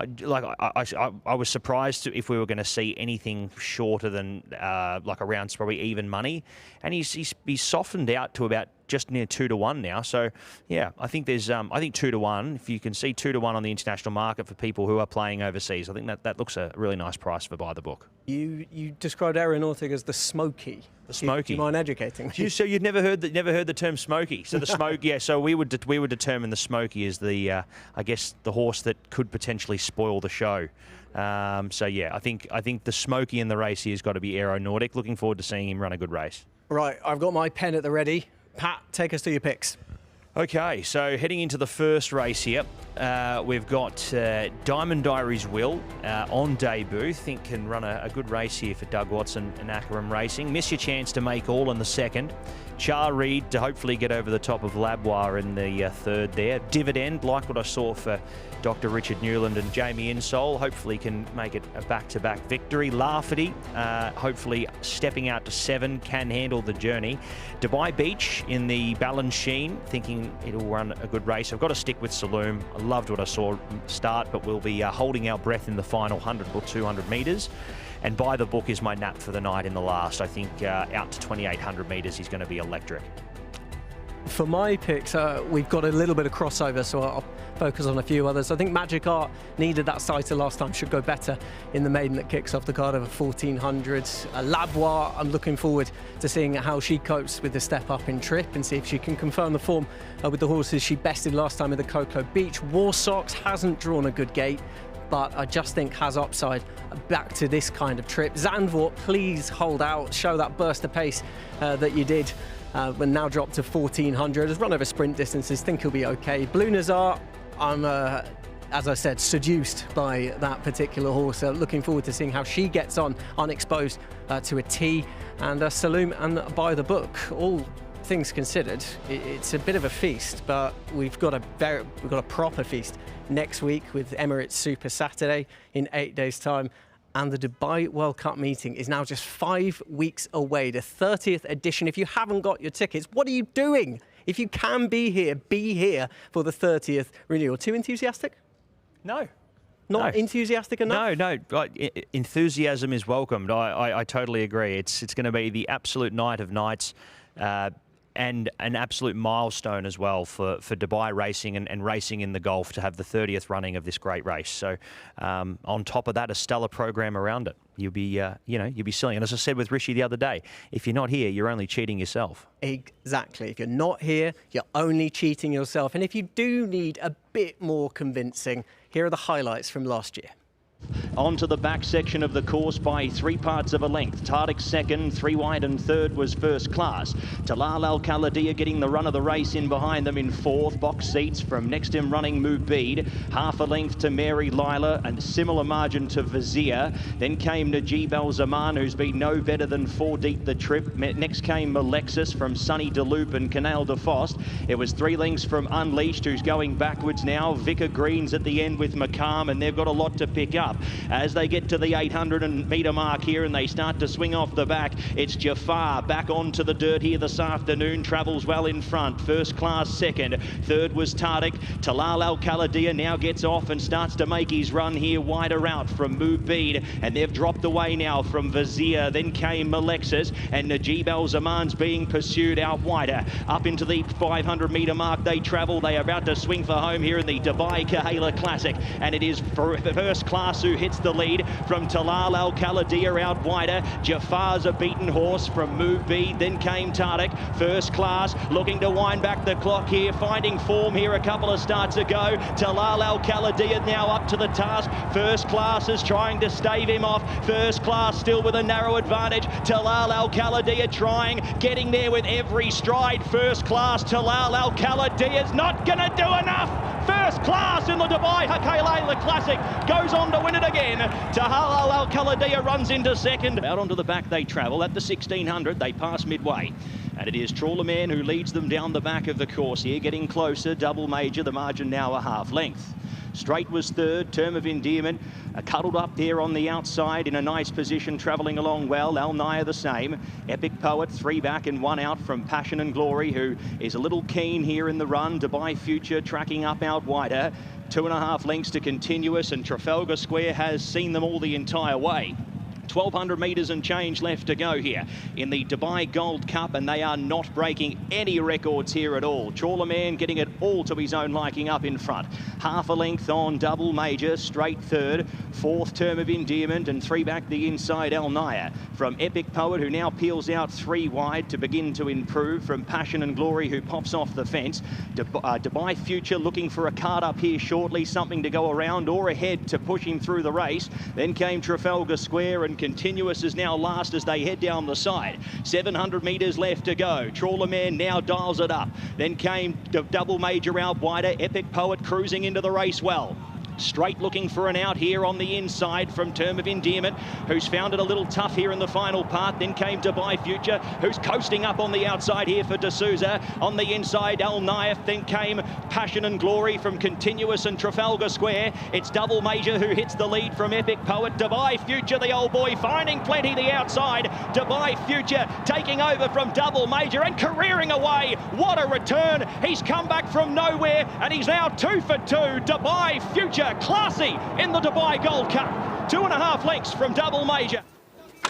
I was surprised if we were going to see anything shorter than around probably even money, and he's softened out to about just near 2-1 now. So yeah, I think there's 2-1. If you can see 2-1 on the international market for people who are playing overseas, I think that looks a really nice price for buy the book. You described Aeronautic as the smoky. The smoky. Do you mind educating me? So you'd never heard the term smoky. So the smoke, yeah. So we would determine the smoky as the I guess the horse that could potentially spoil the show. So yeah, I think the smoky in the race here has got to be Aeronautic. Looking forward to seeing him run a good race. Right, I've got my pen at the ready. Pat, take us to your picks. Okay, so heading into the first race here, we've got Diamond Diaries Will on debut. Think can run a good race here for Doug Watson and Acaram Racing. Miss your chance to make all in the second. Char Reed to hopefully get over the top of Labwar in the third there. Dividend, like what I saw for Dr. Richard Newland and Jamie Insole, hopefully can make it a back-to-back victory. Lafferty, hopefully stepping out to 7, can handle the journey. Dubai Beach in the Ballon Sheen, thinking it'll run a good race. I've got to stick with Saloom. I loved what I saw start, but we'll be holding our breath in the final 100 or 200 metres. And By the Book is my nap for the night in the last. I think out to 2,800 metres, he's going to be electric. For my picks, we've got a little bit of crossover, so I'll focus on a few others. I think Magic Art needed that sighter last time, should go better in the maiden that kicks off the card of 1,400. Labwar, I'm looking forward to seeing how she copes with the step up in trip and see if she can confirm the form with the horses she bested last time at the Cocoa Beach. Warsox hasn't drawn a good gate, but I just think has upside back to this kind of trip. Zandvoort, please hold out, show that burst of pace that you did when now dropped to 1,400. Has run over sprint distances, think he'll be okay. Blue Nazar, I'm, as I said, seduced by that particular horse. Looking forward to seeing how she gets on unexposed to a T. And Saloom and By the Book, all things considered, it's a bit of a feast, but we've got a proper feast next week with Emirates Super Saturday in 8 days' time. And the Dubai World Cup meeting is now just 5 weeks away, the 30th edition. If you haven't got your tickets, what are you doing? If you can be here for the 30th renewal. Too enthusiastic? No. Not enthusiastic enough? No. Enthusiasm is welcomed. I totally agree. It's going to be the absolute night of nights. And an absolute milestone as well for Dubai racing and racing in the Gulf to have the 30th running of this great race. So on top of that, a stellar program around it. You'll be silly. And as I said with Rishi the other day, if you're not here, you're only cheating yourself. Exactly. If you're not here, you're only cheating yourself. And if you do need a bit more convincing, here are the highlights from last year. Onto the back section of the course by 3 parts of a length. Paddock second, 3 wide and third was first class. Talal Al-Khaladia getting the run of the race in behind them in fourth. Box seats from next him running Mubid. Half a length to Mary Lila and similar margin to Vizier. Then came Najib Al-Zaman, who's been no better than 4 deep the trip. Next came Alexis from Sunny DeLoop and Canal de Fost. It was 3 lengths from Unleashed, who's going backwards now. Vicar Green's at the end with McCarm, and they've got a lot to pick up. As they get to the 800-metre mark here and they start to swing off the back, it's Jafar back onto the dirt here this afternoon, travels well in front. First class second, third was Tardik. Talal Al-Khaladia now gets off and starts to make his run here wider out from Mubid, and they've dropped away now from Vizier. Then came Alexis, and Najib Al-Zaman's being pursued out wider. Up into the 500-metre mark they travel. They are about to swing for home here in the Dubai Kahela Classic, and it is for first class Class, who hits the lead from Talal Al Khaladia out wider. Jafar's a beaten horse from Move B. Then came Paddock. First Class looking to wind back the clock here, finding form here a couple of starts ago. Talal Al Khaladia now up to the task. First Class is trying to stave him off. First Class still with a narrow advantage. Talal Al Khaladia trying, getting there with every stride. First Class, Talal Al Khaladia is not going to do enough. First Class in the Dubai Hakailayla Classic goes on to win it again. Talal Al Khaladia runs into second. Out onto the back they travel. At the 1600 they pass midway. And it is Trawler Man who leads them down the back of the course here, getting closer. Double Major, the margin now a half length. Straight was third, Term of Endearment, cuddled up there on the outside in a nice position, travelling along well. Al Naya the same. Epic Poet, 3 back and 1 out from Passion and Glory, who is a little keen here in the run. Dubai Future tracking up out wider. 2.5 lengths to Continuous, and Trafalgar Square has seen them all the entire way. 1,200 metres and change left to go here in the Dubai Gold Cup, and they are not breaking any records here at all. Trawler Man getting it all to his own liking up in front. Half a length on Double Major, straight third. Fourth, Term of Endearment, and 3 back the inside Al Naya. From Epic Poet, who now peels out 3 wide to begin to improve. From Passion and Glory, who pops off the fence. Dubai Future looking for a card up here shortly, something to go around or ahead to push him through the race. Then came Trafalgar Square, and Continuous is now last as they head down the side. 700 metres left to go. Trawler Man now dials it up. Then came Double Major out wider. Epic Poet cruising into the race well. Straight looking for an out here on the inside from Term of Endearment, who's found it a little tough here in the final part. Then came Dubai Future, who's coasting up on the outside here for D'Souza. On the inside, Al Naif. Then came Passion and Glory from Continuous and Trafalgar Square. It's Double Major who hits the lead from Epic Poet. Dubai Future, the old boy, finding plenty the outside. Dubai Future taking over from Double Major and careering away. What a return. He's come back from nowhere, and he's now 2 for 2. Dubai Future, classy in the Dubai Gold Cup. 2.5 lengths from Double Major.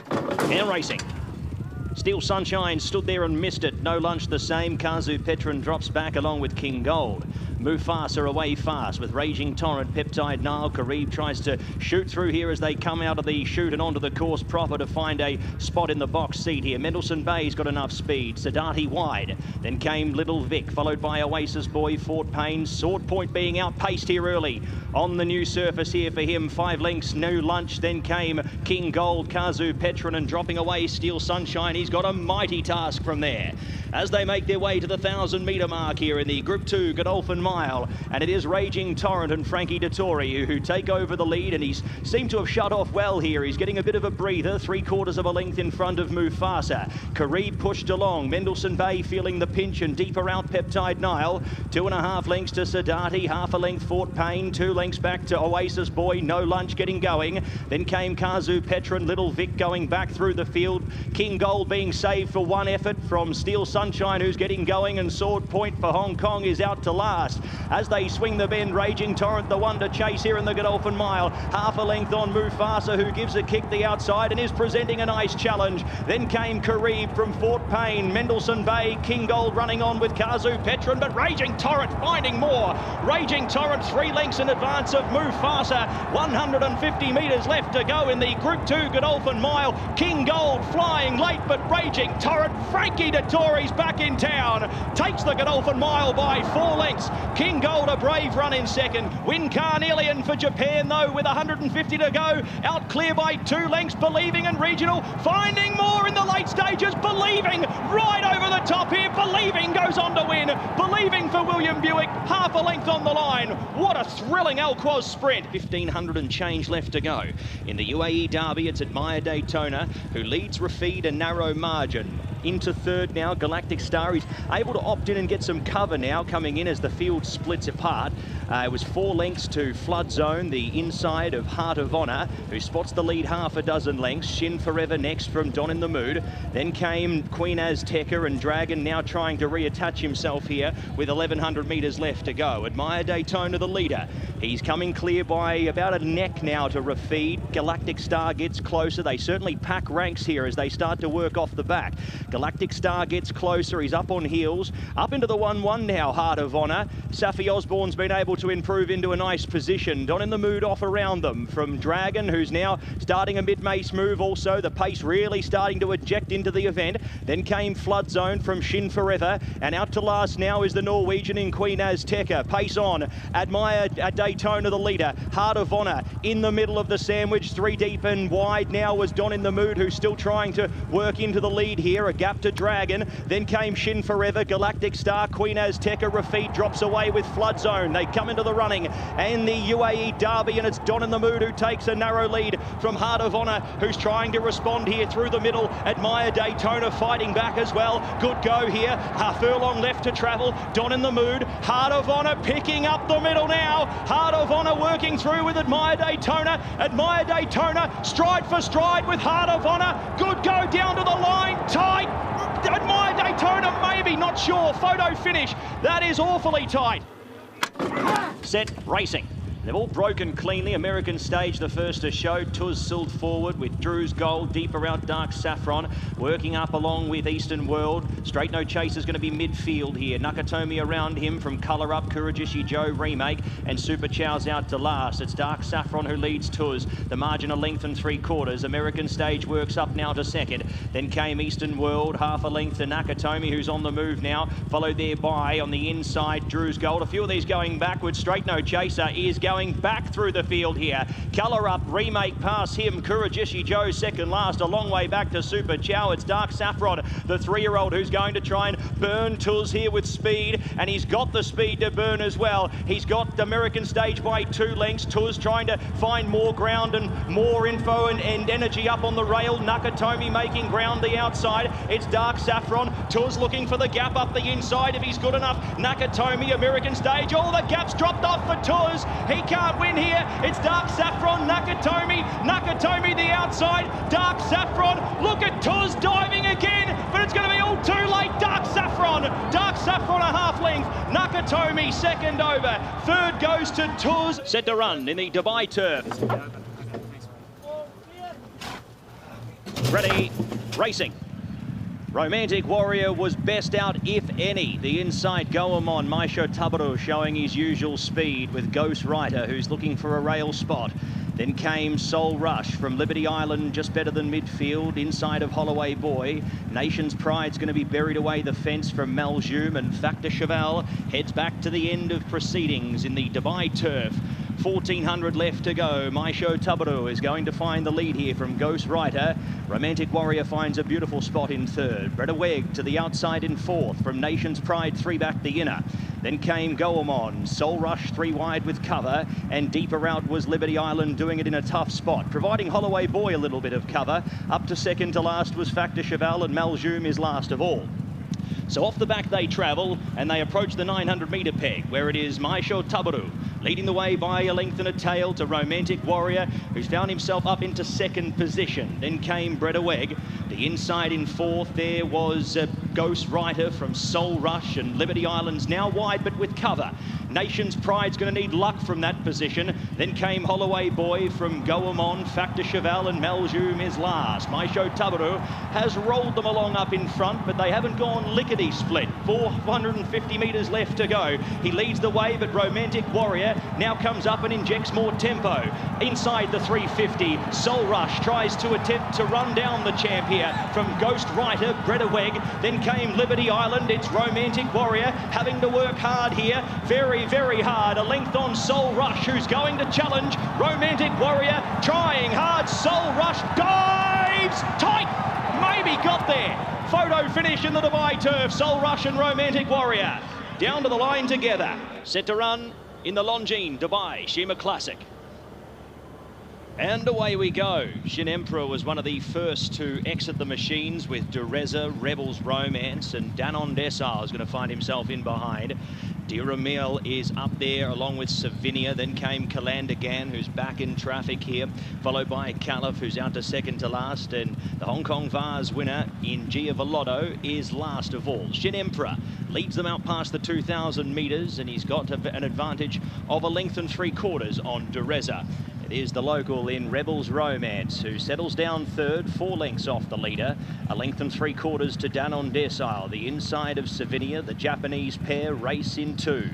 And racing. Steel Sunshine stood there and missed it. No Lunch the same. Kazu Petron drops back along with King Gold. Mufasa away fast with Raging Torrent. Peptide Nile. Karib tries to shoot through here as they come out of the chute and onto the course proper to find a spot in the box seat here. Mendelssohn Bay's got enough speed. Siddharthi wide. Then came Little Vic, followed by Oasis Boy, Fort Payne. Sword Point being outpaced here early on the new surface here for him. 5 lengths, No Lunch. Then came King Gold, Kazu Petron, and dropping away Steel Sunshine. He's got a mighty task from there as they make their way to the 1,000-metre mark here in the Group 2 Godolphin Mile. And it is Raging Torrent and Frankie Dettori who take over the lead, and he's seemed to have shut off well here. He's getting a bit of a breather, 3/4 of a length in front of Mufasa. Karib pushed along. Mendelssohn Bay feeling the pinch, and deeper out Peptide Nile. 2.5 lengths to Siddharthi, half a length Fort Payne, 2 lengths back to Oasis Boy. No Lunch getting going. Then came Kazu Petron, Little Vic going back through the field. King Gold being saved for 1 effort from Steel Sunshine, who's getting going, and Sword Point for Hong Kong is out to last. As they swing the bend, Raging Torrent, the one to chase here in the Godolphin Mile. Half a length on Mufasa, who gives a kick the outside and is presenting a nice challenge. Then came Karib from Fort Payne. Mendelssohn Bay, King Gold running on with Kazu Petron, but Raging Torrent finding more. Raging Torrent 3 lengths in advance of Mufasa. 150 metres left to go in the Group 2 Godolphin Mile. King Gold flying late, but Raging Torrent, Frankie Dettori's back in town. Takes the Godolphin Mile by 4 lengths. King Gold a brave run in second. Win Carnival for Japan though with 150 to go. Out clear by 2 lengths. Believing and Regional finding more in the late stages. Believing right over the top here. Believing goes on to win. Believing for William Buick. Half a length on the line. What a thrilling Alquoz sprint. 1,500 and change left to go. In the UAE Derby, it's Admire Daytona who leads Rafid a narrow margin. Into third now, Galactic Star. He's able to opt in and get some cover now coming in as the field splits apart. It was 4 lengths to Flood Zone, the inside of Heart of Honor, who spots the lead half a dozen lengths. Shin Forever next from Don in the Mood. Then came Queen Azteca, and Dragon now trying to reattach himself here with 1,100 metres left to go. Admire Daytona, the leader. He's coming clear by about a neck now to Rafid. Galactic Star gets closer. They certainly pack ranks here as they start to work off the back. Galactic Star gets closer. He's up on heels. Up into the 1-1 now, Heart of Honour. Safi Osborne's been able to improve into a nice position. Don in the Mood off around them from Dragon, who's now starting a mid-mace move also. The pace really starting to eject into the event. Then came Flood Zone from Shin Forever. And out to last now is the Norwegian in Queen Azteca. Pace on. Admire at Daytona, the leader. Heart of Honour in the middle of the sandwich. 3 deep and wide now was Don in the Mood, who's still trying to work into the lead here. A gap to Dragon. Then came Shin Forever, Galactic Star, Queen Azteca. Rafid drops away with Flood Zone. They come into the running. And the UAE Derby, and it's Don in the Mood who takes a narrow lead from Heart of Honour, who's trying to respond here through the middle. Admire Daytona fighting back as well. Good go here. Half furlong left to travel. Don in the Mood. Heart of Honour picking up the middle now. Heart of Honour working through with Admire Daytona. Admire Daytona stride for stride with Heart of Honour. Good go down to the line. Tight. Admire Daytona, maybe, not sure. Photo finish. That is awfully tight. Set racing. They've all broken cleanly. American Stage, the first to show. Tuz Silt forward with Drew's Gold, deeper out Dark Saffron, working up along with Eastern World. Straight No Chaser is going to be midfield here. Nakatomi around him from Colour Up, Kurijishi Joe Remake, and Super Chow's out to last. It's Dark Saffron who leads Tuz. The margin a length and 3/4. American Stage works up now to second. Then came Eastern World, half a length to Nakatomi, who's on the move now. Followed there by, on the inside, Drew's Gold. A few of these going backwards. Straight No Chaser is going back through the field here. Colour Up, Remake past him. Kurijishi Joe second last. A long way back to Super Chow. It's Dark Saffron, the 3-year-old, who's going to try and burn Tuz here with speed. And he's got the speed to burn as well. He's got the American Stage by 2 lengths. Tuz trying to find more ground and more info and energy up on the rail. Nakatomi making ground the outside. It's Dark Saffron. Tuz looking for the gap up the inside if he's good enough. Nakatomi, American Stage. All the gaps dropped off for Tuz. He can't win here. It's Dark Saffron, Nakatomi. Nakatomi the outside. Dark Saffron. Look at Tuz diving again, but it's going to be all too late. Dark Saffron. Dark Saffron a half length. Nakatomi second over. Third goes to Tuz. Set to run in the Dubai turf. Ready, racing. Romantic Warrior was best out, if any. The inside Goemon, Maisho Tabaru showing his usual speed with Ghost Rider, who's looking for a rail spot. Then came Soul Rush from Liberty Island, just better than midfield, inside of Holloway Boy. Nation's Pride's going to be buried away the fence from Maljoum, and Factor Cheval heads back to the end of proceedings in the Dubai turf. 1400 left to go. Maisho Tabaru is going to find the lead here from Ghost Rider. Romantic Warrior finds a beautiful spot in third. Breda Weg to the outside in fourth. From Nation's Pride, 3 back the inner. Then came Goemon. Soul Rush 3 wide with cover. And deeper out was Liberty Island doing it in a tough spot, providing Holloway Boy a little bit of cover. Up to second to last was Factor Cheval, and Maljoum is last of all. So off the back they travel, and they approach the 900-metre peg, where it is Maisho Tabaru leading the way by a length and a tail to Romantic Warrior, who's found himself up into second position. Then came Breda Weg. The inside in fourth, there was Ghost Rider from Soul Rush, and Liberty Island's now wide but with cover. Nation's Pride's going to need luck from that position. Then came Holloway Boy from Goemon, Factor Cheval, and Maljoum is last. Maisho Tabaru has rolled them along up in front, but they haven't gone lickety-split. 450 metres left to go. He leads the way, but Romantic Warrior now comes up and injects more tempo. Inside the 350, Soul Rush tries to attempt to run down the champ here from Ghost Rider, Breda Weg. Then came Liberty Island. It's Romantic Warrior having to work hard here. Very, very hard. A length on Soul Rush, who's going to challenge Romantic Warrior. Trying hard. Soul Rush dives tight. Maybe got there. Photo finish in the Dubai turf. Soul Rush and Romantic Warrior down to the line together. Set to run in the Longines Dubai Shima Classic. And away we go. Shin Emperor was one of the first to exit the machines with Dureza, Rebels Romance, and Danon Desar is going to find himself in behind. Diramil is up there along with Savinia. Then came Kalandagan, who's back in traffic here, followed by Caliph, who's out to second to last, and the Hong Kong Vars winner in Gia Veloto is last of all. Shin Emperor leads them out past the 2,000 metres, and he's got an advantage of a length and 3/4 on Dureza. It is the local in Rebels Romance who settles down third, 4 lengths off the leader. A length and 3/4 to Danon Decile. The inside of Savinia, the Japanese pair race in 2.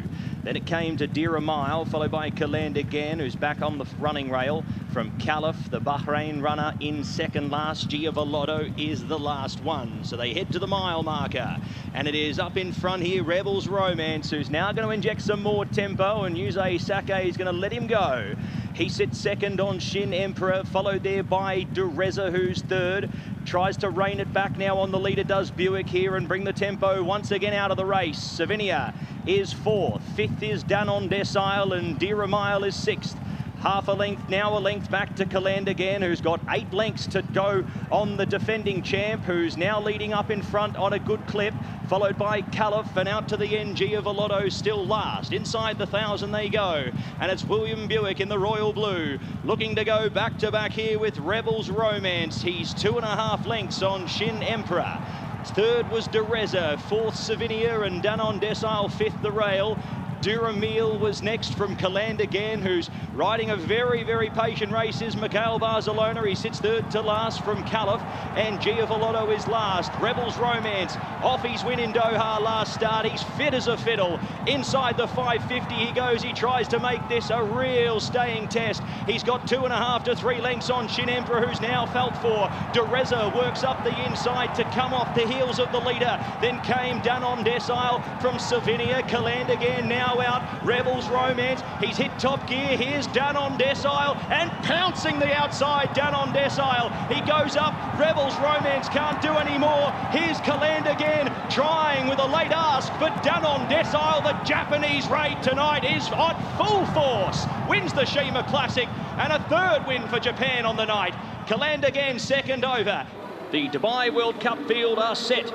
Then it came to Dear a Mile, followed by Kaland again, who's back on the running rail. From Caliph, the Bahrain runner in second last. Giavolotto is the last one. So they head to the mile marker. And it is up in front here, Rebels Romance, who's now going to inject some more tempo, and Yusei Sake is going to let him go. He sits second on Shin Emperor, followed there by Dureza, who's third. Tries to rein it back now on the leader, does Buick here, and bring the tempo once again out of the race. Savinia is fourth. Fifth is Danon Decile, and Dear a Mile is sixth. Half a length, now a length back to Kaland again, who's got 8 lengths to go on the defending champ, who's now leading up in front on a good clip, followed by Caliph, and out to the end, Giavolotto still last. Inside the 1,000 they go, and it's William Buick in the royal blue, looking to go back to back here with Rebels Romance. He's 2.5 lengths on Shin Emperor. Third was Dureza, fourth Savinia, and Danon Decile fifth the rail. Duramil was next from Kaland again, who's riding a very, very patient race, is Mikhail Barcelona. He sits third to last from Caliph, and Giavolotto is last. Rebels Romance off his win in Doha last start. He's fit as a fiddle. Inside the 550 he goes. He tries to make this a real staying test. He's got 2.5 to 3 lengths on Shin Emperor, who's now felt for. Dureza works up the inside to come off the heels of the leader. Then came Danon Decile from Savinia. Kaland again now out. Rebels Romance, he's hit top gear. Here's Danon Decile, and pouncing the outside, Danon Decile. He goes up. Rebels Romance can't do any more. Here's Kaland again, trying with a late ask, but Danon Decile, the Japanese raid tonight, is on full force. Wins the Shima Classic, and a third win for Japan on the night. Kaland again, second over. The Dubai World Cup field are set.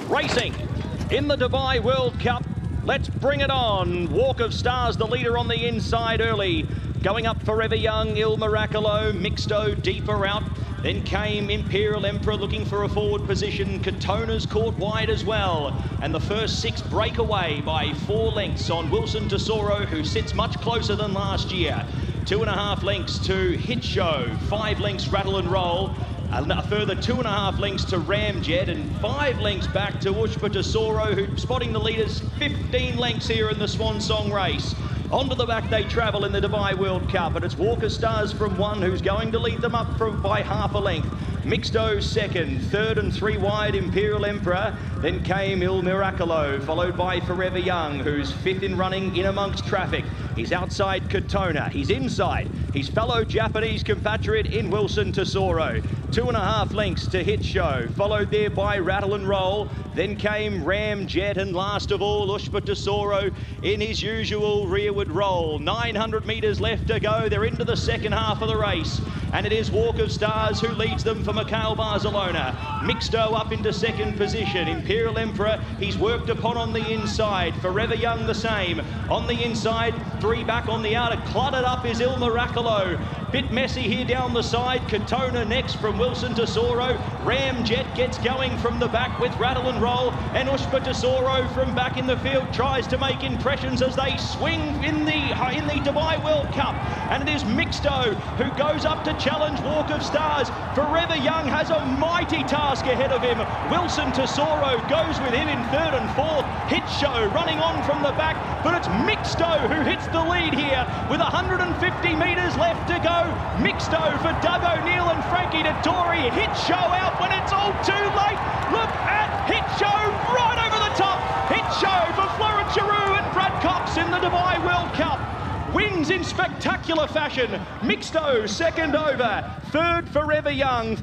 Racing in the Dubai World Cup. Let's bring it on. Walk of Stars, the leader on the inside early. Going up Forever Young, Il Miracolo, Mixto deeper out. Then came Imperial Emperor looking for a forward position. Katona's caught wide as well. And the first 6 break away by 4 lengths on Wilson Tesoro, who sits much closer than last year. 2.5 lengths to Hit Show, 5 lengths Rattle and Roll. A further 2.5 lengths to Ramjet, and 5 lengths back to Ushpa Tesoro, who's spotting the leaders 15 lengths here in the Swan Song race. Onto the back they travel in the Dubai World Cup, and it's Walker Stars from 1 who's going to lead them up by half a length. Mixto second, third and 3 wide Imperial Emperor. Then came Il Miracolo, followed by Forever Young, who's 5th in running in amongst traffic. He's outside Katona, he's inside his fellow Japanese compatriot in Wilson Tesoro. 2.5 lengths to Hit Show, followed there by Rattle and Roll. Then came Ramjet, and last of all, Ushpa Tesoro in his usual rearward roll. 900 metres left to go. They're into the second half of the race, and it is Walk of Stars who leads them for Mikhail Barcelona. Mixto up into second position. Imperial Emperor, he's worked upon on the inside. Forever Young the same. On the inside, 3 back on the outer. Cluttered up is Il Miracolo. Bit messy here down the side. Katona next from Wilson Tesoro. Ramjet gets going from the back with Rattle and Roll, and Ushpa Tesoro from back in the field tries to make impressions as they swing in the Dubai World Cup. And it is Mixto who goes up to challenge Walk of Stars. Forever Young has a mighty task ahead of him. Wilson Tesoro goes with him in third and fourth. Hit Show running on from the back, but it's Mixto who hits the lead here with 150 metres left to go. Mixto for Doug O'Neill and Frankie Dettori. Hit Show out when it's all too late. Look at Hit Show right over the top. Hit Show for Florent Giroux and Brad Cox in the Dubai World Cup. Wins in spectacular fashion. Mixto second over. Third Forever Young.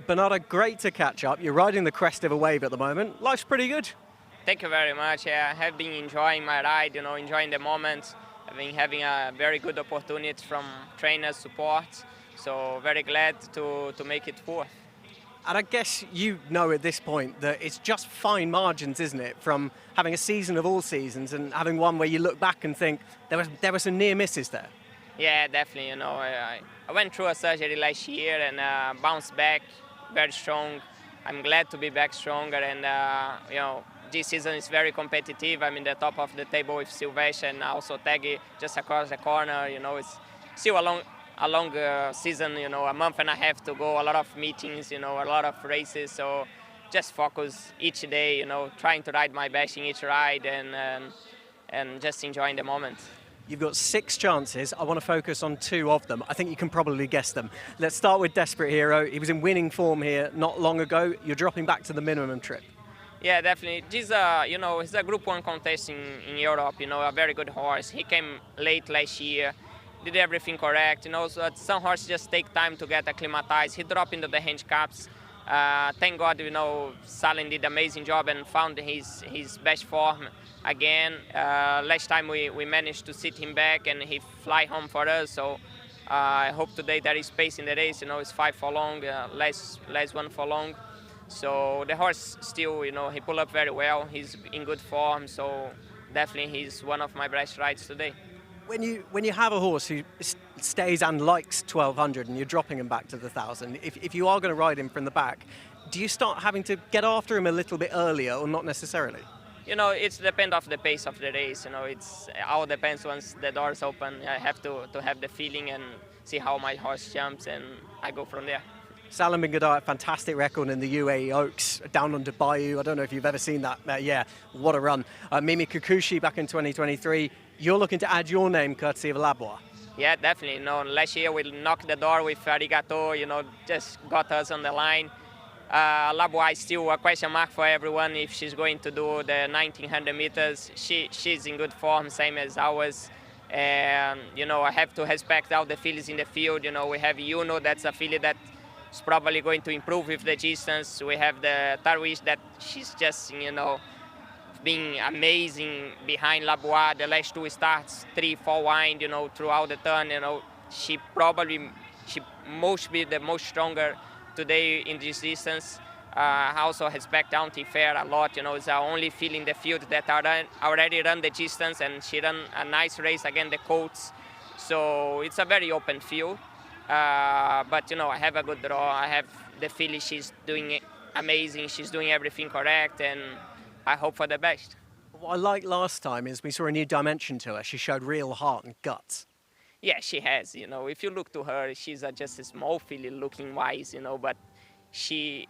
Bernardo, great to catch up. You're riding the crest of a wave at the moment. Life's pretty good. Thank you very much. Yeah, I have been enjoying my ride, enjoying the moments. I've been having a very good opportunity from trainers, support. So very glad to make it fourth. And I guess you know at this point that it's just fine margins, isn't it, from having a season of all seasons and having one where you look back and think there were some near misses there. Yeah, definitely. I went through a surgery last year and bounced back very strong. I'm glad to be back stronger, and this season is very competitive. I'm in the top of the table with Silvestre and also Taggy just across the corner. It's still a long season. A month and a half to go. A lot of meetings. A lot of races. So just focus each day. Trying to ride my best in each ride and just enjoying the moment. You've got 6 chances. I want to focus on 2 of them. I think you can probably guess them. Let's start with Desperate Hero. He was in winning form here not long ago. You're dropping back to the minimum trip. Yeah, definitely. This, he's a Group 1 contest in Europe. A very good horse. He came late last year, did everything correct. So some horses just take time to get acclimatized. He dropped into the handicaps. Thank God, Salin did an amazing job and found his best form again. Last time we managed to sit him back and he fly home for us. So I hope today there is space in the race. It's 5 furlong, less 1 furlong. So the horse still, he pulled up very well. He's in good form. So definitely he's one of my best rides today. When you have a horse who stays and likes 1200 and you're dropping him back to the 1000, if you are going to ride him from the back, do you start having to get after him a little bit earlier or not necessarily? It's depend of the pace of the race. It's all depends once the doors open. I have to have the feeling and see how my horse jumps, and I go from there. Salim bin Gadai, fantastic record in the UAE Oaks down on Dubai. I don't know if you've ever seen that. Yeah, what a run. Mimi Kukushi back in 2023. You're looking to add your name courtesy of Labois. Yeah, definitely. Last year we knocked the door with Arigato. Just got us on the line. Labois is still a question mark for everyone if she's going to do the 1900 meters. She's in good form, same as ours. And, I have to respect all the fillies in the field. We have that's a filly that's probably going to improve with the distance. We have the Tarwish that she's just, being amazing behind Labois. The last 2 starts, 3-4 wind, throughout the turn. She must be the most stronger today in this distance. Also respect Auntie Fair a lot. It's the only field in the field that already run the distance, and she ran a nice race against the Colts. So it's a very open field. But I have a good draw. I have the filly. She's doing amazing. She's doing everything correct, and I hope for the best. What I liked last time is we saw a new dimension to her. She showed real heart and guts. Yeah, she has. If you look to her, she's just a small filly looking wise. But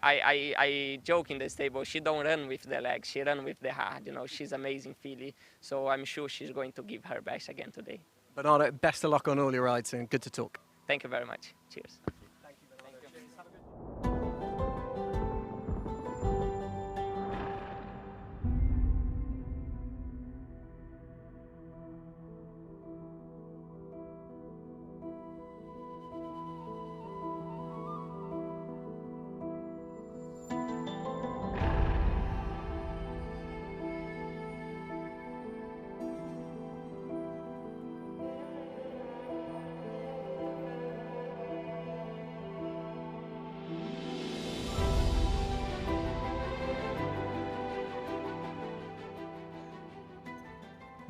I joke in the stable. She don't run with the legs. She run with the heart. She's amazing filly. So I'm sure she's going to give her best again today. Bernardo, best of luck on all your rides, and good to talk. Thank you very much. Cheers. Thank you, Bernardo. Cheers. Have a good...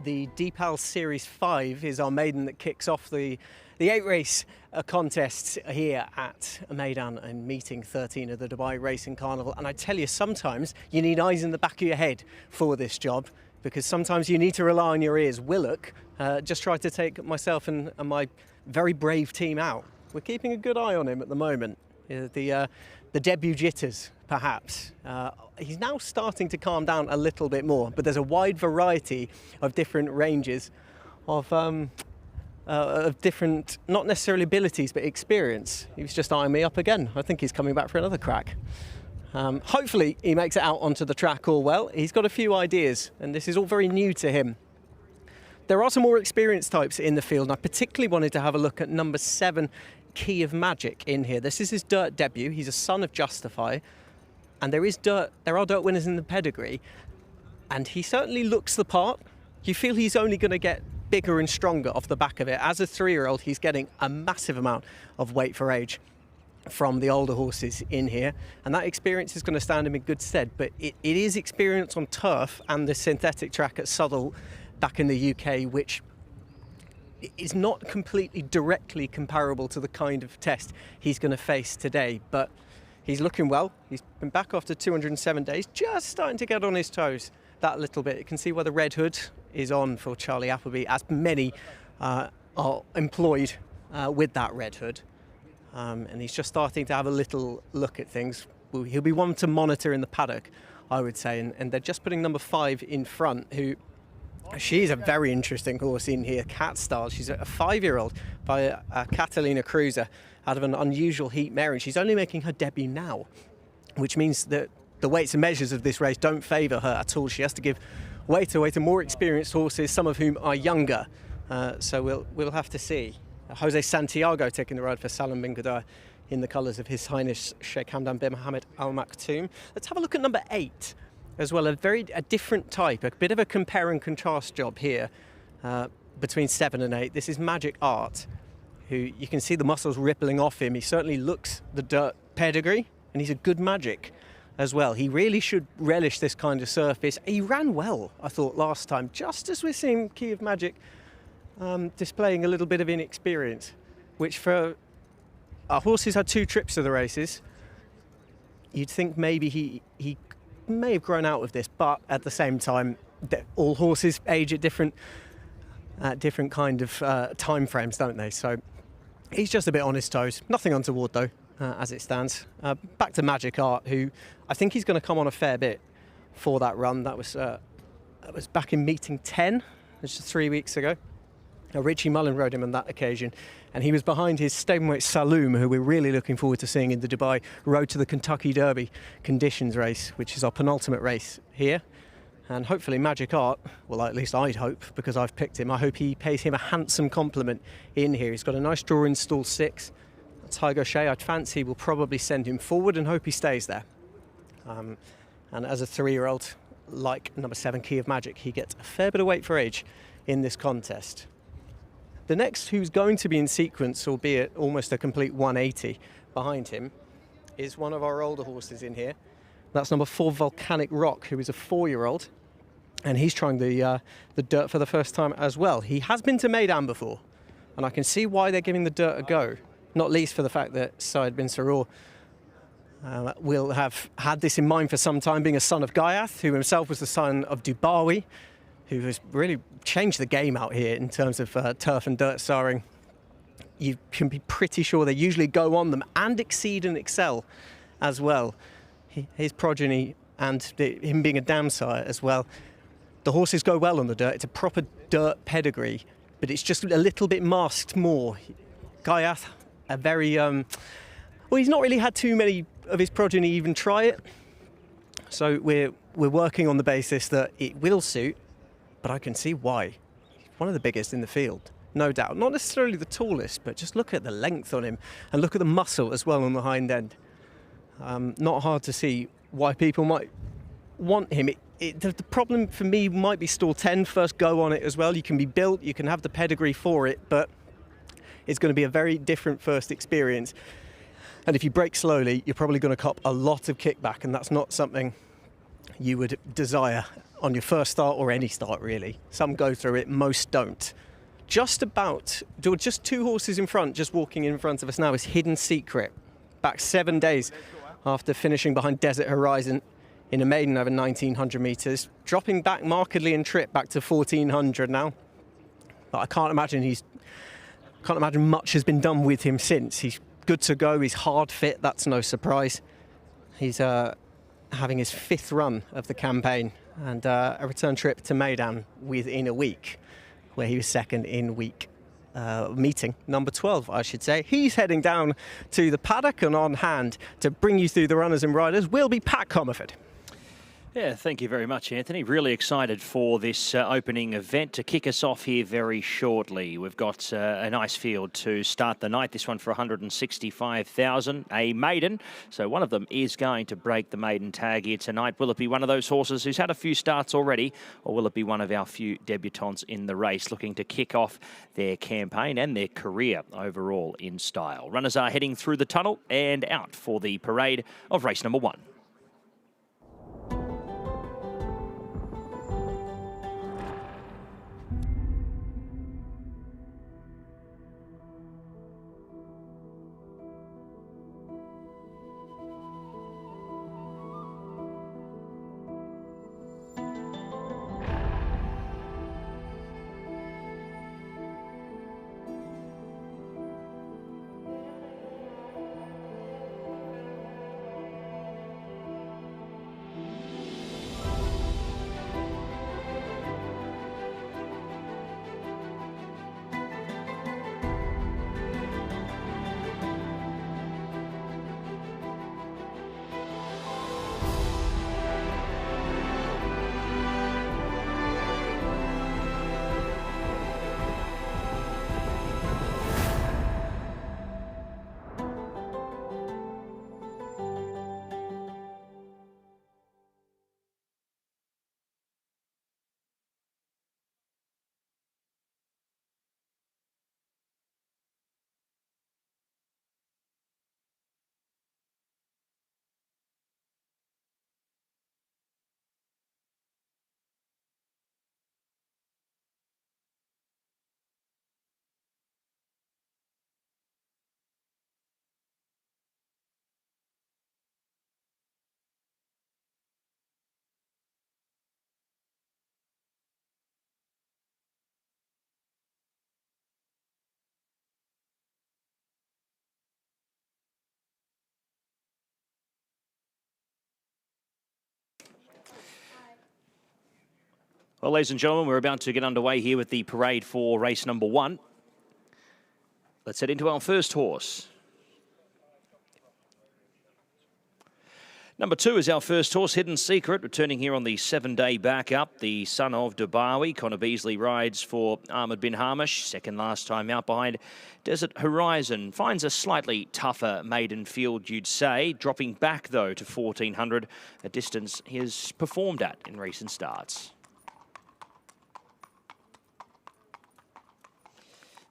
The Deepal Series 5 is our maiden that kicks off the 8-race contest here at Meydan and meeting 13 of the Dubai Racing Carnival. And I tell you, sometimes you need eyes in the back of your head for this job, because sometimes you need to rely on your ears. Willock just tried to take myself and my very brave team out. We're keeping a good eye on him at the moment. The debut jitters, perhaps. He's now starting to calm down a little bit more, but there's a wide variety of different ranges of different, not necessarily abilities, but experience. He was just eyeing me up again. I think he's coming back for another crack. Hopefully he makes it out onto the track all well. He's got a few ideas, and this is all very new to him. There are some more experienced types in the field, and I particularly wanted to have a look at number 7 Key of Magic in here. This is his dirt debut. He's a son of Justify, and there are dirt winners in the pedigree, and he certainly looks the part. You feel he's only going to get bigger and stronger off the back of it. As a 3-year-old, he's getting a massive amount of weight for age from the older horses in here, and that experience is going to stand him in good stead. But it is experience on turf and the synthetic track at Southall back in the UK, which is not completely directly comparable to the kind of test he's going to face today. But he's looking well. He's been back after 207 days, just starting to get on his toes that little bit. You can see where the red hood is on for Charlie Appleby, as many are employed with that red hood. And he's just starting to have a little look at things. He'll be one to monitor in the paddock, I would say. And they're just putting number 5 in front, who, she's a very interesting horse in here, Cat Style. She's a 5-year-old by Catalina Cruiser out of an unusual heat mare, and she's only making her debut now, which means that the weights and measures of this race don't favour her at all. She has to give way to more experienced horses, some of whom are younger. So we'll have to see. Jose Santiago taking the ride for Salam bin Qadar in the colours of His Highness Sheikh Hamdan bin Mohammed Al Maktoum. Let's have a look at number 8 as well. A different type, a bit of a compare and contrast job here between 7 and 8. This is Magic Art, who you can see the muscles rippling off him. He certainly looks the dirt pedigree, and he's a good Magic as well. He really should relish this kind of surface. He ran well, I thought, last time, just as we're seeing Key of Magic displaying a little bit of inexperience, which for our horse who's had 2 trips to the races, you'd think maybe he may have grown out of this, but at the same time, all horses age at different kind of time frames, don't they? So he's just a bit on his toes. Nothing untoward though, as it stands. Back to Magic Art, who I think he's going to come on a fair bit for that run. That was back in meeting 10, just 3 weeks ago. Richie Mullen rode him on that occasion, and he was behind his stablemate Saloom, who we're really looking forward to seeing in the Dubai Road to the Kentucky Derby conditions race, which is our penultimate race here. And hopefully Magic Art, well, at least I'd hope, because I've picked him, I hope he pays him a handsome compliment in here. He's got a nice draw in stall 6. Tiger Shea, I'd fancy, will probably send him forward and hope he stays there. And as a 3-year-old, like number 7, Key of Magic, he gets a fair bit of weight for age in this contest. The next who's going to be in sequence, albeit almost a complete 180 behind him, is one of our older horses in here. That's number 4, Volcanic Rock, who is a 4-year-old, and he's trying the dirt for the first time as well. He has been to Meydan before, and I can see why they're giving the dirt a go, not least for the fact that Syed bin Saror will have had this in mind for some time, being a son of Ghayath, who himself was the son of Dubawi, who has really changed the game out here in terms of turf and dirt starring. You can be pretty sure they usually go on them and exceed and excel as well. His progeny and him being a dam sire as well. The horses go well on the dirt. It's a proper dirt pedigree, but it's just a little bit masked more. Ghayath, a very... well, he's not really had too many of his progeny even try it. So we're working on the basis that it will suit, but I can see why. He's one of the biggest in the field, no doubt. Not necessarily the tallest, but just look at the length on him and look at the muscle as well on the hind end. Not hard to see why people might want him. The problem for me might be stall 10, first go on it as well. You can be built, you can have the pedigree for it, but it's going to be a very different first experience. And if you break slowly, you're probably going to cop a lot of kickback, and that's not something you would desire on your first start or any start, really. Some go through it, most don't. Just 2 horses in front, just walking in front of us now, is Hidden Secret. Back 7 days after finishing behind Desert Horizon in a maiden over 1,900 metres, dropping back markedly in trip, back to 1,400 now. But I can't imagine much has been done with him since. He's good to go, he's hard fit, that's no surprise. He's having his 5th run of the campaign, and a return trip to Meydan within a week, where he was second in meeting number 12, I should say. He's heading down to the paddock, and on hand to bring you through the runners and riders will be Pat Comerford. Yeah, thank you very much, Anthony. Really excited for this opening event to kick us off here very shortly. We've got a nice field to start the night. This one for 165,000, a maiden. So one of them is going to break the maiden tag here tonight. Will it be one of those horses who's had a few starts already, or will it be one of our few debutants in the race looking to kick off their campaign and their career overall in style? Runners are heading through the tunnel and out for the parade of race number 1. Well, ladies and gentlemen, we're about to get underway here with the parade for race number 1. Let's head into our first horse. Number 2 is our first horse, Hidden Secret, returning here on the 7-day backup. The son of Dubawi. Connor Beasley rides for Ahmed bin Hamish, second last time out behind Desert Horizon. Finds a slightly tougher maiden field, you'd say. Dropping back, though, to 1,400, a distance he has performed at in recent starts.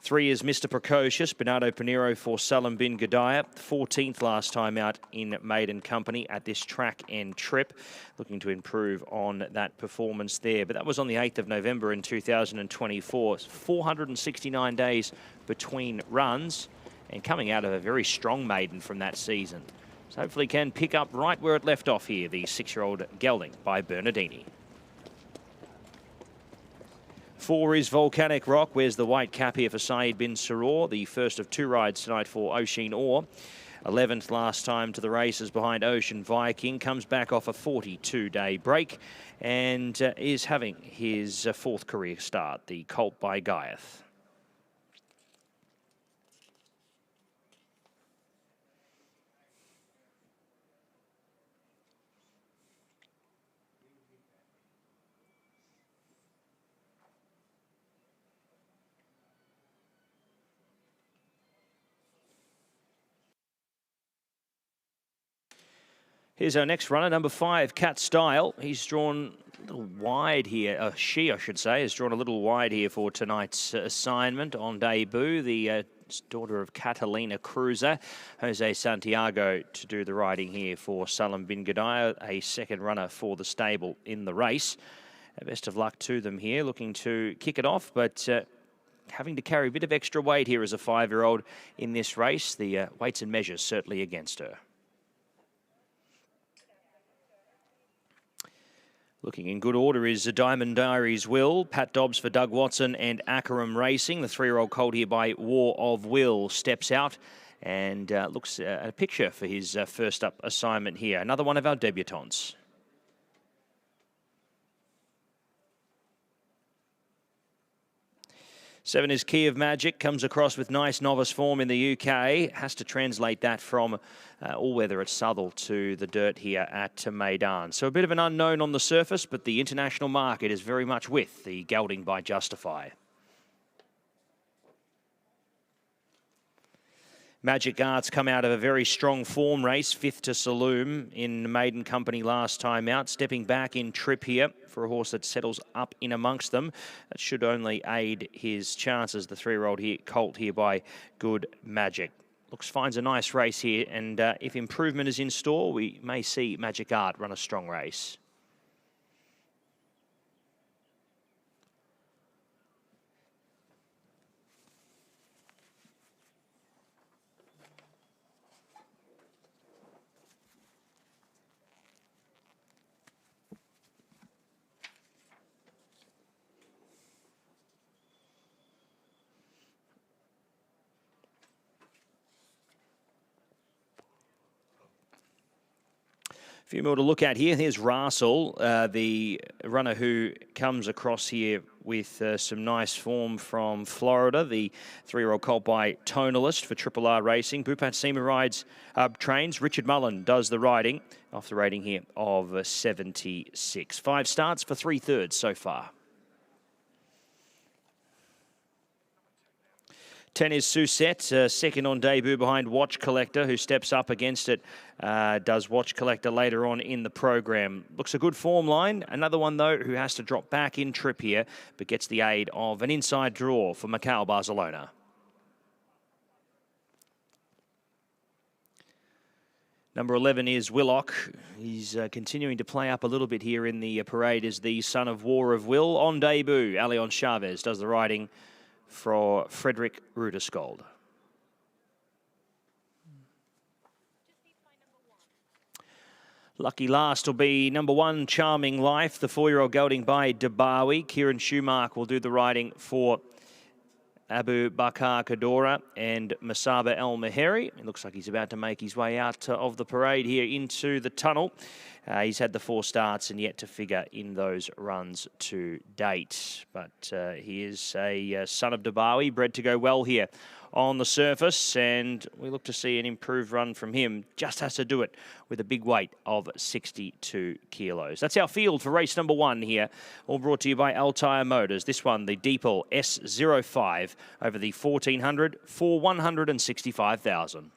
3 is Mr. Precocious, Bernardo Pinheiro for Salim bin Gadaya. 14th last time out in Maiden company at this track and trip. Looking to improve on that performance there. But that was on the 8th of November in 2024. 469 days between runs and coming out of a very strong maiden from that season. So hopefully can pick up right where it left off here, the 6-year-old Gelding by Bernardini. 4 is Volcanic Rock. Where's the white cap here for Saeed bin Saror, the first of 2 rides tonight for Oisin Orr. 11th last time to the races behind Ocean Viking. Comes back off a 42-day break and is having his 4th career start, the Colt by Gaiath. Here's our next runner, number 5, Cat Style. He's drawn a little wide here. She, I should say, has drawn a little wide here for tonight's assignment on debut. The daughter of Catalina Cruiser, Jose Santiago, to do the riding here for Salim bin Gadaya, a second runner for the stable in the race. Best of luck to them here, looking to kick it off, but having to carry a bit of extra weight here as a 5-year-old in this race. The weights and measures certainly against her. Looking in good order is Diamond Diaries Will, Pat Dobbs for Doug Watson and Akaram Racing. The 3-year-old colt here by War of Will steps out and looks at a picture for his first up assignment here. Another one of our debutants. 7 is Key of Magic, comes across with nice novice form in the UK. Has to translate that from all-weather at Southall to the dirt here at Meydan. So a bit of an unknown on the surface, but the international market is very much with the gelding by Justify. Magic Arts come out of a very strong form race, 5th to Saloom in Maiden company last time out. Stepping back in trip here for a horse that settles up in amongst them. That should only aid his chances, the 3-year-old here, colt here by Good Magic. Finds a nice race here, and if improvement is in store, we may see Magic Art run a strong race. A few more to look at here. Here's Russell, the runner who comes across here with some nice form from Florida. The 3-year-old colt by Tonalist for Triple R Racing. Bupat Seema rides, trains. Richard Mullen does the riding off the rating here of 76. 5 starts for 3/3 so far. 10 is Susette, second on debut behind Watch Collector, who steps up against it. Does Watch Collector later on in the program. Looks a good form line. Another one, though, who has to drop back in trip here, but gets the aid of an inside draw for Macau Barcelona. Number 11 is Willock. He's continuing to play up a little bit here in the parade as the son of War of Will. On debut, Allianz Chavez does the riding for Frederick Ruderskold. Lucky last will be number 1, Charming Life, the 4-year-old gelding by Dabawi. Kieran Schumark will do the riding for Abu Bakar Kadora and Masaba El Meheri. It looks like he's about to make his way out of the parade here into the tunnel. He's had the 4 starts and yet to figure in those runs to date. But he is a son of Dabawi, bred to go well here on the surface, and we look to see an improved run from him. Just has to do it with a big weight of 62 kilos. That's our field for race number 1 here, all brought to you by Altyre Motors. This one, the Deepal S05 over the 1400 for 165,000.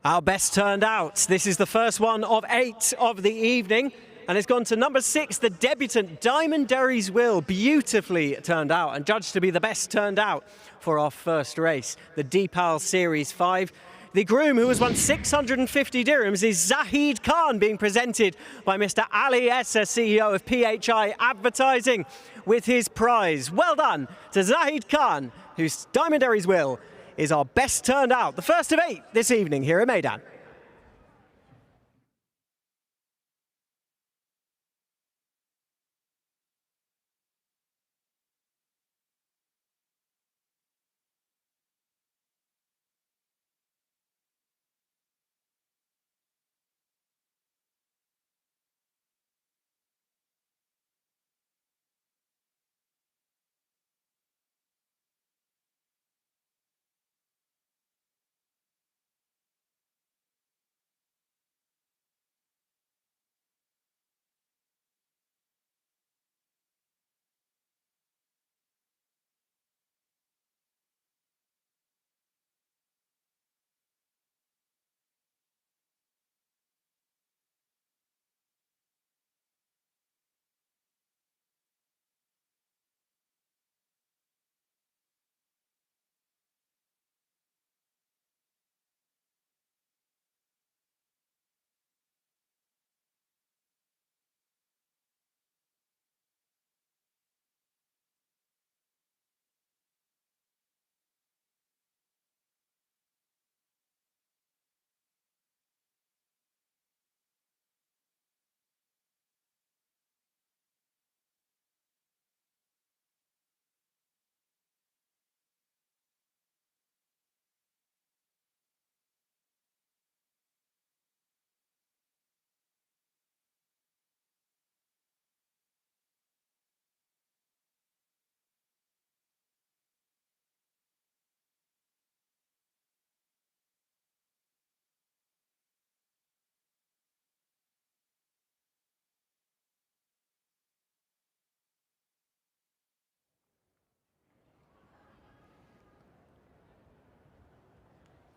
Our best turned out. This is the first one of 8 of the evening, and it's gone to number 6, the debutant Diamond Derry's Will. Beautifully turned out and judged to be the best turned out for our first race, the DPAL Series 5. The groom who has won 650 dirhams is Zahid Khan, being presented by Mr. Ali Essa, CEO of PHI Advertising, with his prize. Well done to Zahid Khan, whose Diamond Derry's Will is our best turned out, the first of 8 this evening here at Meydan.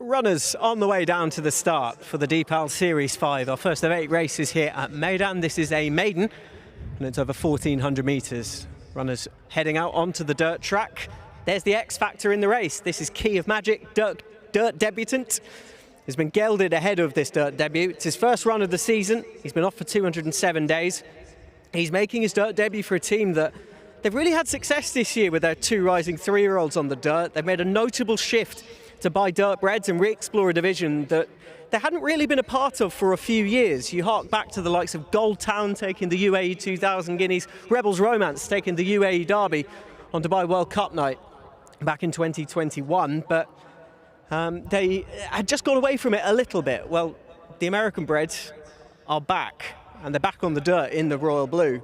Runners on the way down to the start for the DPAL Series 5, our first of 8 races here at Meydan. This is a maiden, and it's over 1,400 metres. Runners heading out onto the dirt track. There's the X factor in the race. This is Key of Magic, dirt debutant. He's been gelded ahead of this dirt debut. It's his first run of the season. He's been off for 207 days. He's making his dirt debut for a team that they've really had success this year with their 2 rising 3-year-olds on the dirt. They've made a notable shift to buy dirt breds and re-explore a division that they hadn't really been a part of for a few years. You hark back to the likes of Gold Town taking the UAE 2000 Guineas, Rebels Romance taking the UAE Derby on Dubai World Cup night back in 2021, but they had just gone away from it a little bit. Well, the American breds are back, and they're back on the dirt in the Royal Blue.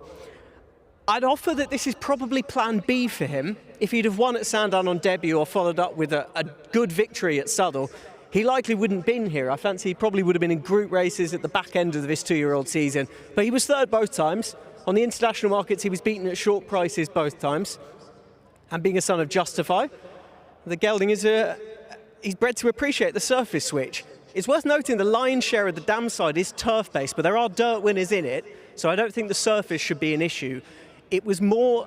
I'd offer that this is probably plan B for him. If he'd have won at Sandown on debut or followed up with a good victory at Southall, he likely wouldn't have been here. I fancy he probably would have been in group races at the back end of this 2-year-old season. But he was third both times. On the international markets, he was beaten at short prices both times. And being a son of Justify, the gelding is he's bred to appreciate the surface switch. It's worth noting the lion's share of the dam side is turf-based, but there are dirt winners in it, so I don't think the surface should be an issue. It was more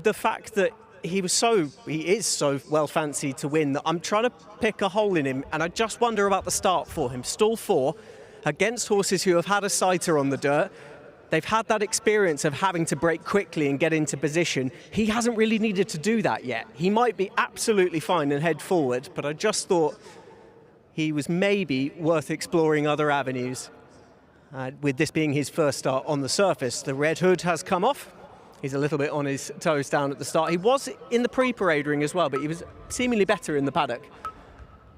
the fact that he is so well fancied to win that I'm trying to pick a hole in him, and I just wonder about the start for him. Stall 4 against horses who have had a sighter on the dirt. They've had that experience of having to break quickly and get into position. He hasn't really needed to do that yet. He might be absolutely fine and head forward, but I just thought he was maybe worth exploring other avenues. With this being his first start on the surface, the red hood has come off. He's a little bit on his toes down at the start. He was in the pre-parade ring as well, but he was seemingly better in the paddock.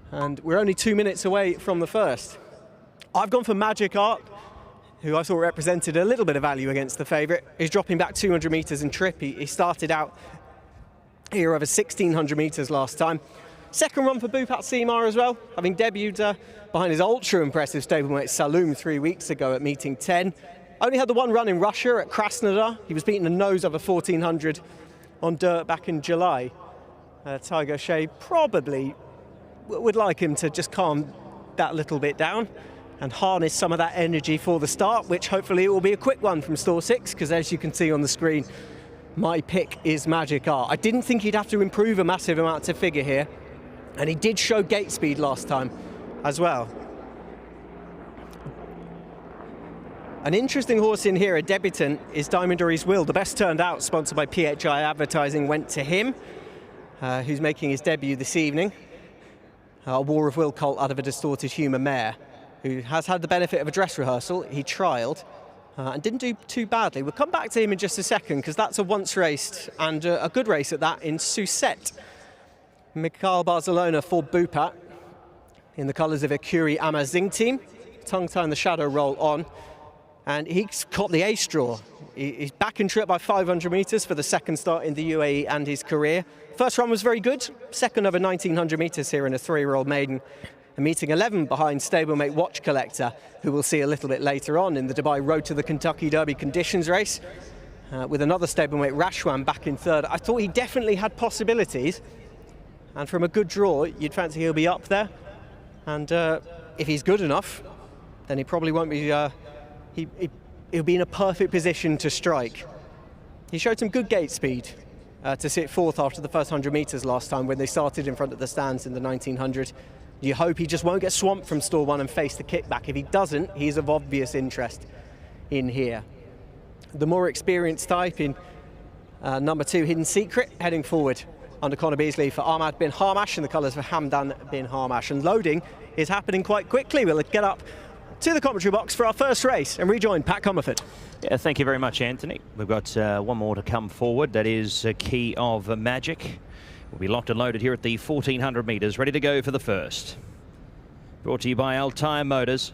And we're only 2 minutes away from the first. I've gone for Magic Art, who I thought represented a little bit of value against the favourite. He's dropping back 200 metres in trip. He started out here over 1,600 metres last time. Second run for Bhupat Seemar as well, having debuted behind his ultra-impressive stablemate Saloom 3 weeks ago at meeting 10. Only had the one run in Russia at Krasnodar. He was beaten a nose over 1,400 on dirt back in July. Tiger Shea probably would like him to just calm that little bit down and harness some of that energy for the start, which hopefully it will be a quick one from stall 6, because as you can see on the screen, my pick is Magic Art. I didn't think he'd have to improve a massive amount to figure here, and he did show gate speed last time as well. An interesting horse in here, a debutant, is Diamond Dory's Will. The best turned out, sponsored by PHI Advertising, went to him, who's making his debut this evening. A War of Will colt out of a Distorted Humour mare, who has had the benefit of a dress rehearsal. He trialled and didn't do too badly. We'll come back to him in just a second, because that's a once raced and a good race at that in Susette. Mikhail Barcelona for Bupat in the colours of a Curie Amazing team. Tongue tie and the shadow roll on. And he's caught the ace draw. He's back in trip by 500 metres for the second start in the UAE and his career. First run was very good. Second over 1900 metres here in a 3-year-old maiden. And meeting 11 behind stablemate Watch Collector, who we'll see a little bit later on in the Dubai Road to the Kentucky Derby conditions race. With another stablemate, Rashwan, back in third. I thought he definitely had possibilities. And from a good draw, you'd fancy he'll be up there. And if he's good enough, then he probably won't be... he'll be in a perfect position to strike. He showed some good gate speed to sit fourth after the first 100 metres last time when they started in front of the stands in the 1900. You hope he just won't get swamped from stall 1 and face the kickback. If he doesn't, he's of obvious interest in here. The more experienced type in number 2, Hidden Secret, heading forward under Connor Beasley for Ahmad bin Harmash in the colours for Hamdan bin Harmash. And loading is happening quite quickly. We'll get up to the commentary box for our first race and rejoin Pat Comerford. Yeah, thank you very much, Anthony. We've got one more to come forward. That is Key of Magic. We'll be locked and loaded here at the 1400 metres, ready to go for the first. Brought to you by Altyre Motors.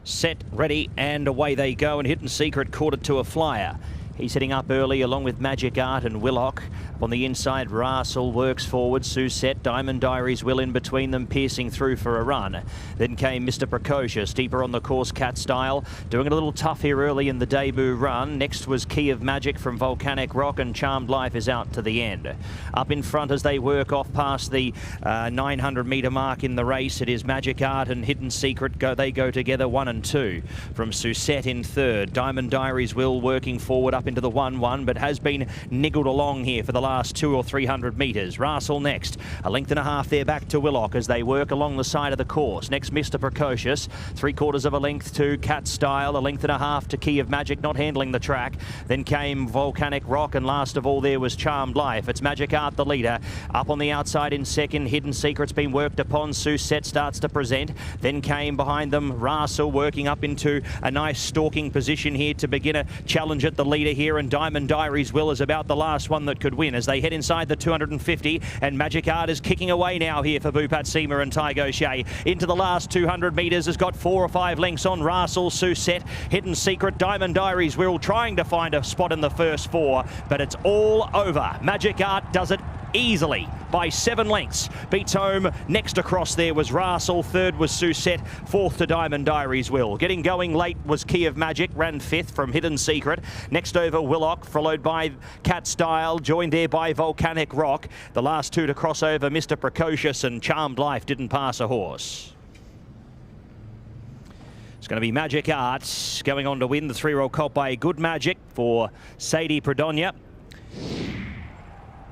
Set, ready, and away they go. And Hidden Secret caught it to a flyer. He's heading up early along with Magic Art and Willock. On the inside, Russell works forward. Susette, Diamond Diaries Will in between them, piercing through for a run. Then came Mr. Precocious, deeper on the course, Cat Style. Doing it a little tough here early in the debut run. Next was Key of Magic from Volcanic Rock, and Charmed Life is out to the end. Up in front as they work off past the 900 metre mark in the race, it is Magic Art and Hidden Secret. They go together 1 and 2. From Susette in third. Diamond Diaries Will working forward up into the 1-1, but has been niggled along here for the last 200 or 300 metres. Russell next, a length and a half there back to Willock as they work along the side of the course. Next, Mr. Precocious, 3/4 of a length to Cat Style, a length and a half to Key of Magic, not handling the track. Then came Volcanic Rock, and last of all there was Charmed Life. It's Magic Art the leader. Up on the outside in second, Hidden Secret's been worked upon. Susette starts to present. Then came behind them Russell, working up into a nice stalking position here to begin a challenge at the leader here, and Diamond Diaries Will is about the last one that could win as they head inside the 250, and Magic Art is kicking away now here for Bupat Seema and Tygo Shea. Into the last 200 metres, has got 4 or 5 lengths on Russell, Susette, Hidden Secret, Diamond Diaries Will trying to find a spot in the first 4, but it's all over. Magic Art does it easily by 7 lengths. Beats home. Next across there was Russell. Third was Susette. Fourth to Diamond Diaries Will. Getting going late was Key of Magic. Ran 5th from Hidden Secret. Next over Willock, followed by Cat Style. Joined there by Volcanic Rock. The last 2 to cross over, Mr. Precocious, and Charmed Life didn't pass a horse. It's going to be Magic Art going on to win the 3-year-old colt by Good Magic for Sadie Predonia.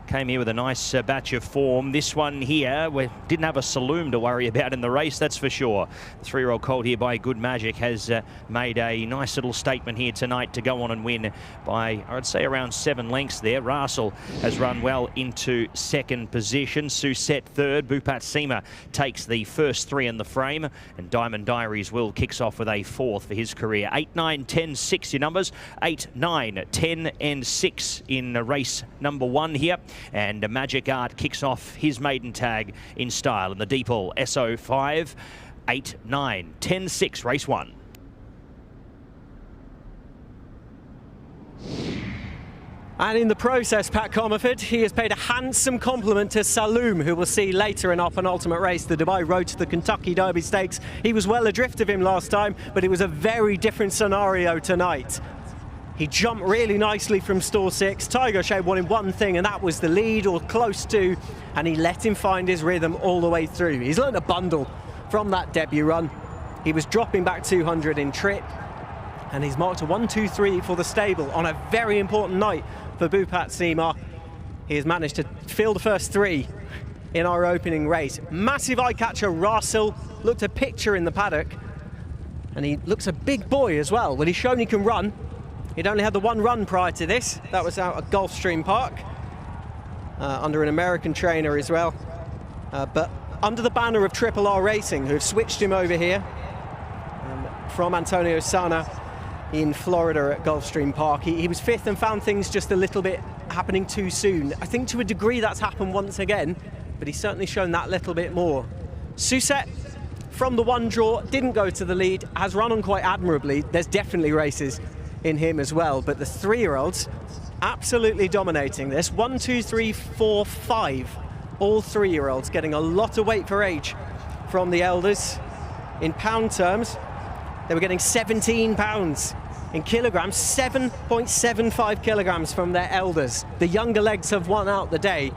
Came here with a nice batch of form. This one here, we didn't have a saloon to worry about in the race, that's for sure. The 3-year-old colt here by Good Magic has made a nice little statement here tonight to go on and win by, I'd say, around 7 lengths there. Russell has run well into second position. Susette third. Bupat Seema takes the first 3 in the frame. And Diamond Diaries Will kicks off with a 4th for his career. 8, 9, 10, 6 your numbers. 8, 9, 10 and 6 in race number 1 here. And Magic Art kicks off his maiden tag in style in the Deepal SO5. 8, 9, 10, 6, race 1. And in the process, Pat Comerford, he has paid a handsome compliment to Saloom, who we'll see later in our penultimate race, the Dubai Road to the Kentucky Derby Stakes. He was well adrift of him last time, but it was a very different scenario tonight. He jumped really nicely from stall 6. Tygo Shea wanted one thing, and that was the lead or close to, and he let him find his rhythm all the way through. He's learned a bundle from that debut run. He was dropping back 200 in trip, and he's marked a 1-2-3 for the stable on a very important night for Bhupat Seema. He has managed to fill the first 3 in our opening race. Massive eye-catcher, Rasul, looked a picture in the paddock, and he looks a big boy as well. Well, he's shown he can run. He'd only had the 1 run prior to this. That was out at Gulfstream Park, under an American trainer as well. But under the banner of Triple R Racing, who have switched him over here from Antonio Sana in Florida at Gulfstream Park. He was 5th and found things just a little bit happening too soon. I think to a degree that's happened once again, but he's certainly shown that little bit more. Suset, from the 1 draw, didn't go to the lead, has run on quite admirably. There's definitely races in him as well, but the 3-year-olds absolutely dominating this. 1, 2, 3, 4, 5. All 3-year-olds getting a lot of weight for age from the elders. In pound terms, they were getting 17 pounds. In kilograms, 7.75 kilograms from their elders. The younger legs have won out the day.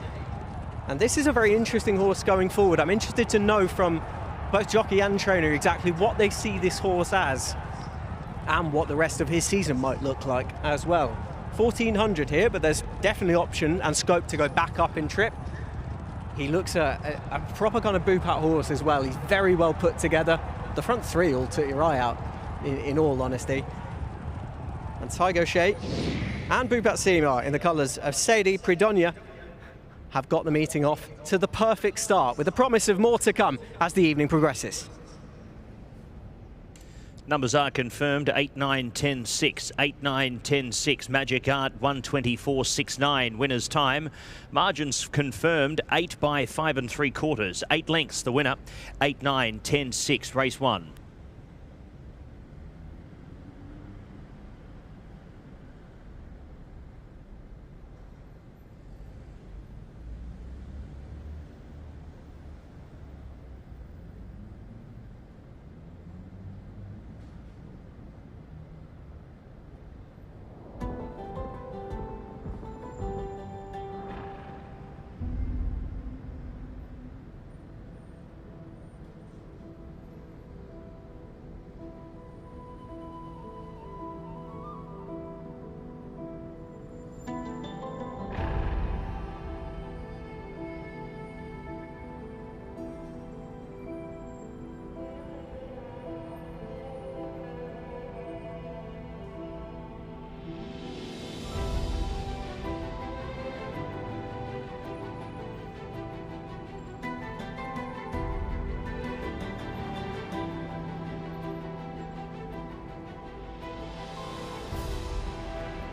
And this is a very interesting horse going forward. I'm interested to know from both jockey and trainer exactly what they see this horse as and what the rest of his season might look like as well. 1400 here, but there's definitely option and scope to go back up in trip. He looks a proper kind of Bhupat horse as well. He's very well put together. The front 3 all took your eye out, in all honesty. And Tygo Shea and Bhupat Seema in the colours of Sadie Pridonia have got the meeting off to the perfect start, with the promise of more to come as the evening progresses. Numbers are confirmed: 8, 9, 10, 6, 8, 9, 10, 6. Magic Art 1:24.69. Winner's time. Margins confirmed: 8 by 5 3/4. 8 lengths the winner. 8, 9, 10, 6. Race 1.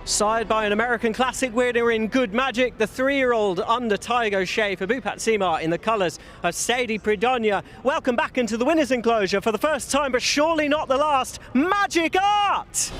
Sired by an American Classic winner in Good Magic, the 3-year-old under Tygo Shea for Bhupat Seema in the colours of Sadie Pridonia. Welcome back into the winner's enclosure for the first time, but surely not the last, Magic Art!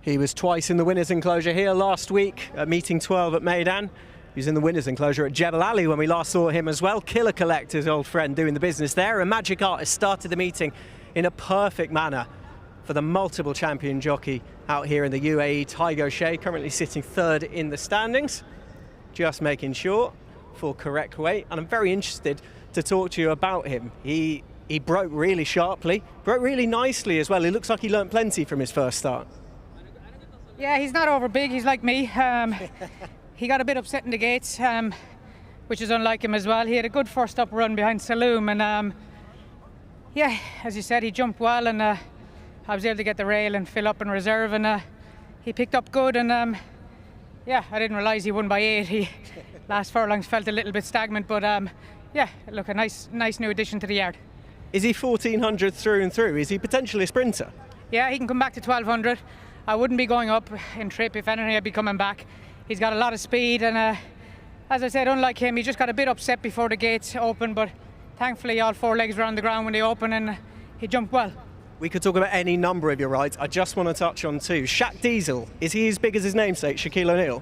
He was twice in the winner's enclosure here last week at meeting 12 at Meydan. He was in the winner's enclosure at Jebel Ali when we last saw him as well. Killer Collect, his old friend, doing the business there. And Magic Art has started the meeting in a perfect manner for the multiple champion jockey out here in the UAE, Tygo Shea, currently sitting 3rd in the standings. Just making sure for correct weight. And I'm very interested to talk to you about him. He broke really sharply, broke really nicely as well. He looks like he learnt plenty from his first start. Yeah, he's not over big. He's like me. He got a bit upset in the gates, which is unlike him as well. He had a good first up run behind Saloom, and yeah, as you said, he jumped well, and I was able to get the rail and fill up in reserve, and he picked up good, and yeah, I didn't realise he won by 8. Last furlongs felt a little bit stagnant, but yeah, look, a nice new addition to the yard. Is he 1400 through and through? Is he potentially a sprinter? Yeah, he can come back to 1200. I wouldn't be going up in trip. If anything, I'd be coming back. He's got a lot of speed, and as I said, unlike him, he just got a bit upset before the gates opened, but thankfully all 4 legs were on the ground when they opened, and he jumped well. We could talk about any number of your rides. I just want to touch on 2. Shaq Diesel, is he as big as his namesake, Shaquille O'Neal?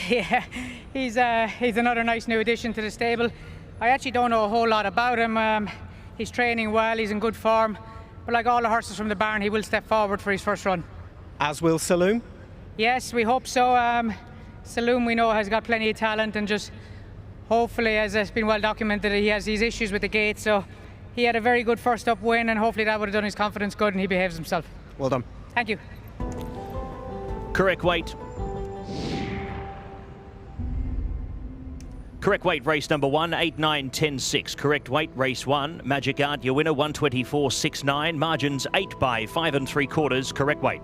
Yeah, he's another nice new addition to the stable. I actually don't know a whole lot about him. He's training well, he's in good form, but like all the horses from the barn, he will step forward for his first run. As will Saloom? Yes, we hope so. Saloom, we know, has got plenty of talent, and just hopefully, as it's been well documented, he has these issues with the gate, so he had a very good first up win, and hopefully that would have done his confidence good and he behaves himself. Well done. Thank you. Correct weight. Correct weight, race number 1, 8, 9, 10, 6. Correct weight, race 1. Magic Art, your winner, 124.69. Margins 8 by 5 3/4. Correct weight.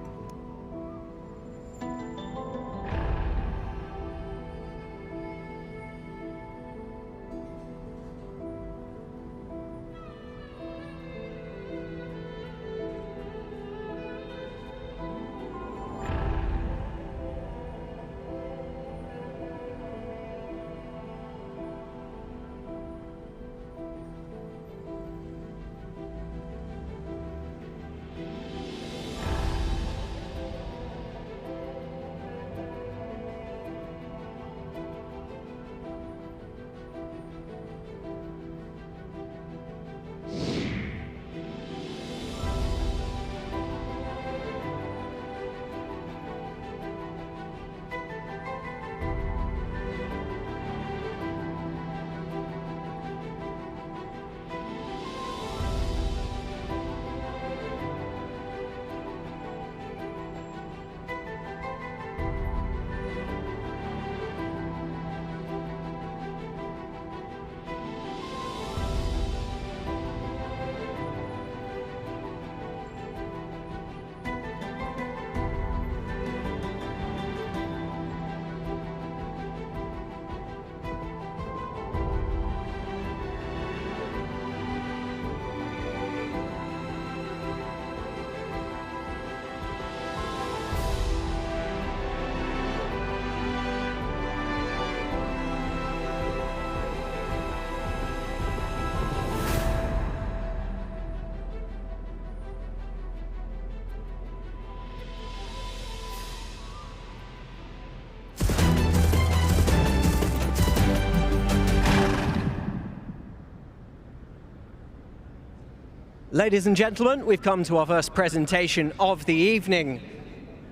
Ladies and gentlemen, we've come to our first presentation of the evening.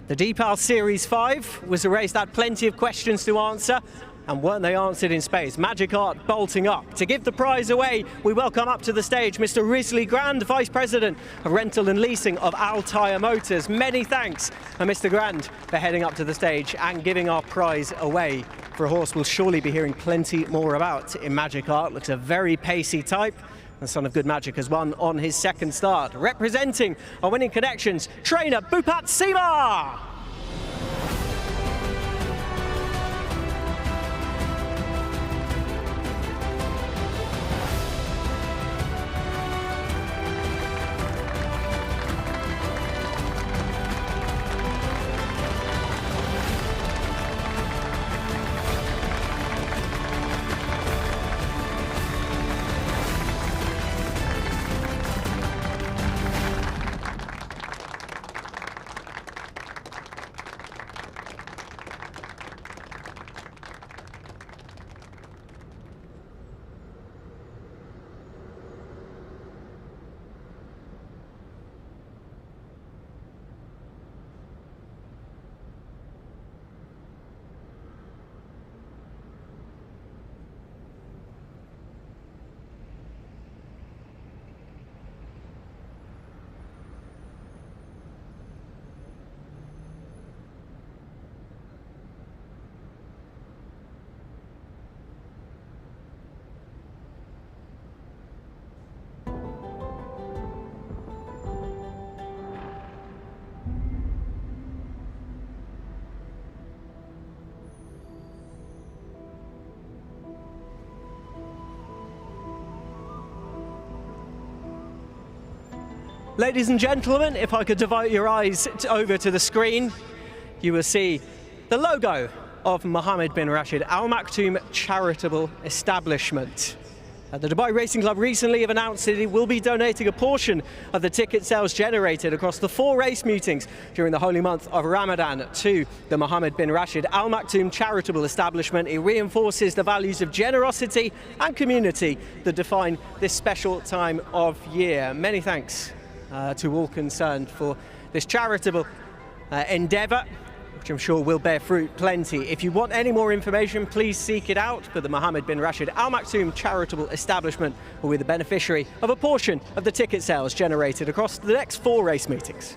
The DPAL Series 5 was a race that had plenty of questions to answer, and weren't they answered in space? Magic Art bolting up. To give the prize away, we welcome up to the stage Mr. Risley Grand, Vice President of Rental and Leasing of Altyre Motors. Many thanks, Mr. Grand, for heading up to the stage and giving our prize away for a horse we'll surely be hearing plenty more about in Magic Art. Looks a very pacey type. The son of good magic has won on his second start. Representing our winning connections, trainer Bhupat Seema. Ladies and gentlemen, if I could divert your eyes over to the screen, you will see the logo of Mohammed bin Rashid Al Maktoum Charitable Establishment. The Dubai Racing Club recently have announced that it will be donating a portion of the ticket sales generated across the 4 race meetings during the holy month of Ramadan to the Mohammed bin Rashid Al Maktoum Charitable Establishment. It reinforces the values of generosity and community that define this special time of year. Many thanks to all concerned for this charitable endeavour, which I'm sure will bear fruit plenty. If you want any more information, please seek it out. But the Mohammed bin Rashid Al Maktoum Charitable Establishment will be the beneficiary of a portion of the ticket sales generated across the next 4 race meetings.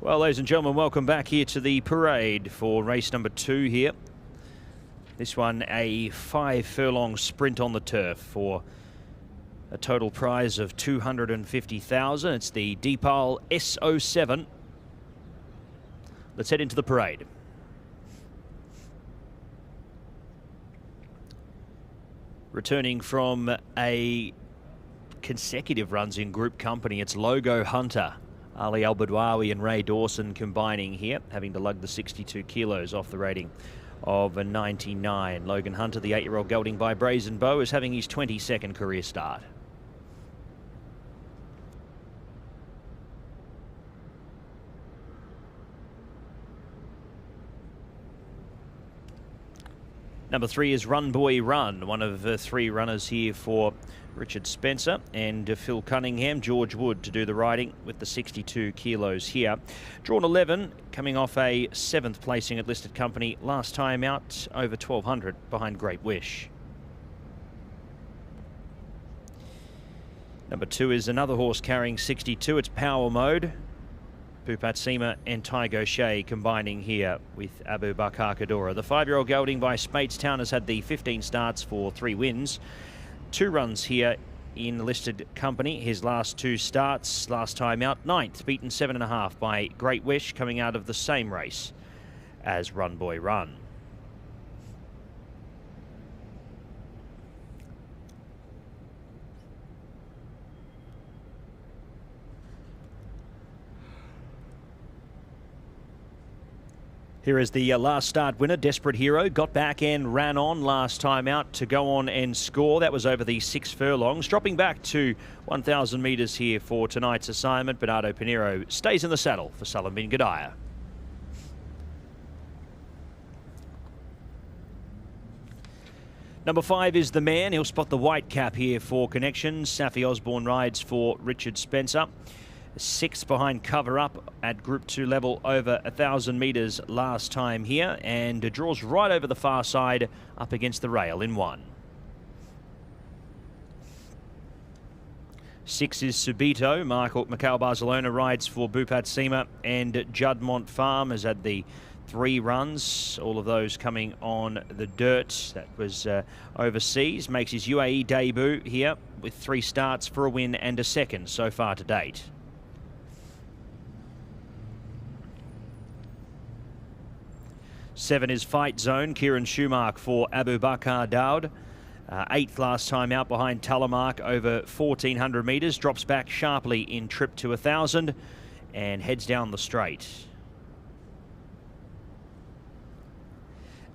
Well, ladies and gentlemen, welcome back here to the parade for race number 2 here. This one a 5 furlong sprint on the turf for a total prize of $250,000. It's the Deepal S07. Let's head into the parade. Returning from a consecutive runs in group company, it's Logo Hunter. Ali Al-Badwawi and Ray Dawson combining here, having to lug the 62 kilos off the rating of a 99. Logan Hunter, the 8-year-old gelding by Brazen Bow, is having his 22nd career start. Number 3 is Run Boy Run, one of 3 runners here for Richard Spencer and Phil Cunningham. George Wood to do the riding with the 62 kilos here. Drawn 11, coming off a 7th placing at listed company last time out, over 1,200 behind Great Wish. Number 2 is another horse carrying 62. It's Power Mode. Bhupat Seema and Tygo Shea combining here with Abu Bakar Kadora. The 5-year-old gelding by Speightstown has had the 15 starts for 3 wins. 2 runs here in listed company. His last 2 starts, last time out, 9th, beaten 7.5 by Great Wish, coming out of the same race as Run Boy Run. Here is the last start winner, Desperate Hero. Got back and ran on last time out to go on and score. That was over the 6 furlongs. Dropping back to 1,000 metres here for tonight's assignment. Bernardo Pinheiro stays in the saddle for Salim bin Gadaya. Number 5 is The Man. He'll spot the white cap here for Connections. Safi Osborne rides for Richard Spencer. 6th behind Cover Up at Group 2 level over 1,000 metres last time here, and draws right over the far side up against the rail in 1. 6 is Subito. Mikhail Barcelona rides for Bhupat Seema, and Juddmont Farm has had the 3 runs, all of those coming on the dirt. That was overseas. Makes his UAE debut here with 3 starts for a win and a 2nd so far to date. 7 is Fight Zone. Kieran Schumark for Abu Bakar Daud. 8th last time out behind Talamark over 1,400 metres. Drops back sharply in trip to 1,000 and heads down the straight.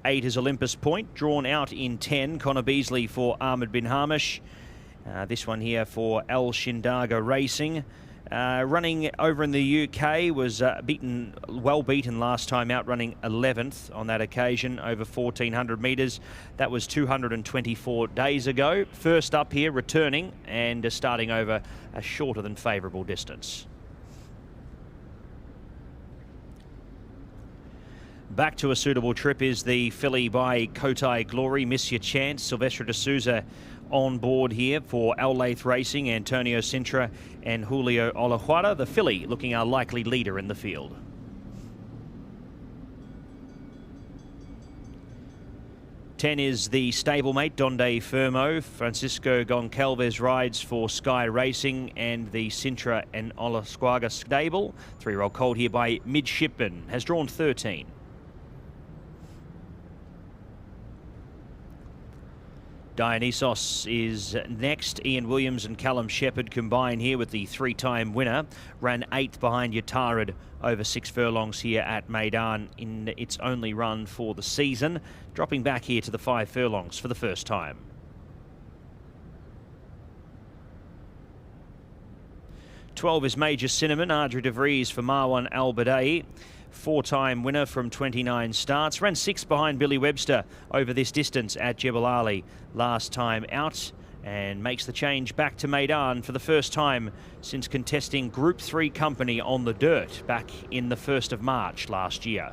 8 is Olympus Point. Drawn out in 10. Connor Beasley for Ahmed bin Hamish. This one here for Al Shindaga Racing. Running over in the UK, was well beaten last time out, running 11th on that occasion over 1,400 metres. That was 224 days ago. First up here, returning and starting over a shorter than favourable distance. Back to a suitable trip is the filly by Kotai Glory, Miss Your Chance. Silvestre de Souza on board here for Al Lath Racing, Antonio Sintra and Julio Olajuara. The filly looking our likely leader in the field. Ten is the stablemate, Donde Fermo. Francisco Goncalves rides for Sky Racing and the Sintra and Olasquaga stable. 3-year-old colt here by Midshipman, has drawn 13. Dionysos is next. Ian Williams and Callum Shepherd combine here with the 3-time winner. Ran 8th behind Yatarid over 6 furlongs here at Meydan in its only run for the season. Dropping back here to the 5 furlongs for the first time. Twelve is Major Cinnamon. Ardri de Vries for Marwan Al-Badai. 4-time winner from 29 starts. Ran 6th behind Billy Webster over this distance at Jebel Ali last time out, and makes the change back to Meydan for the first time since contesting Group 3 company on the dirt back in the 1st of March last year.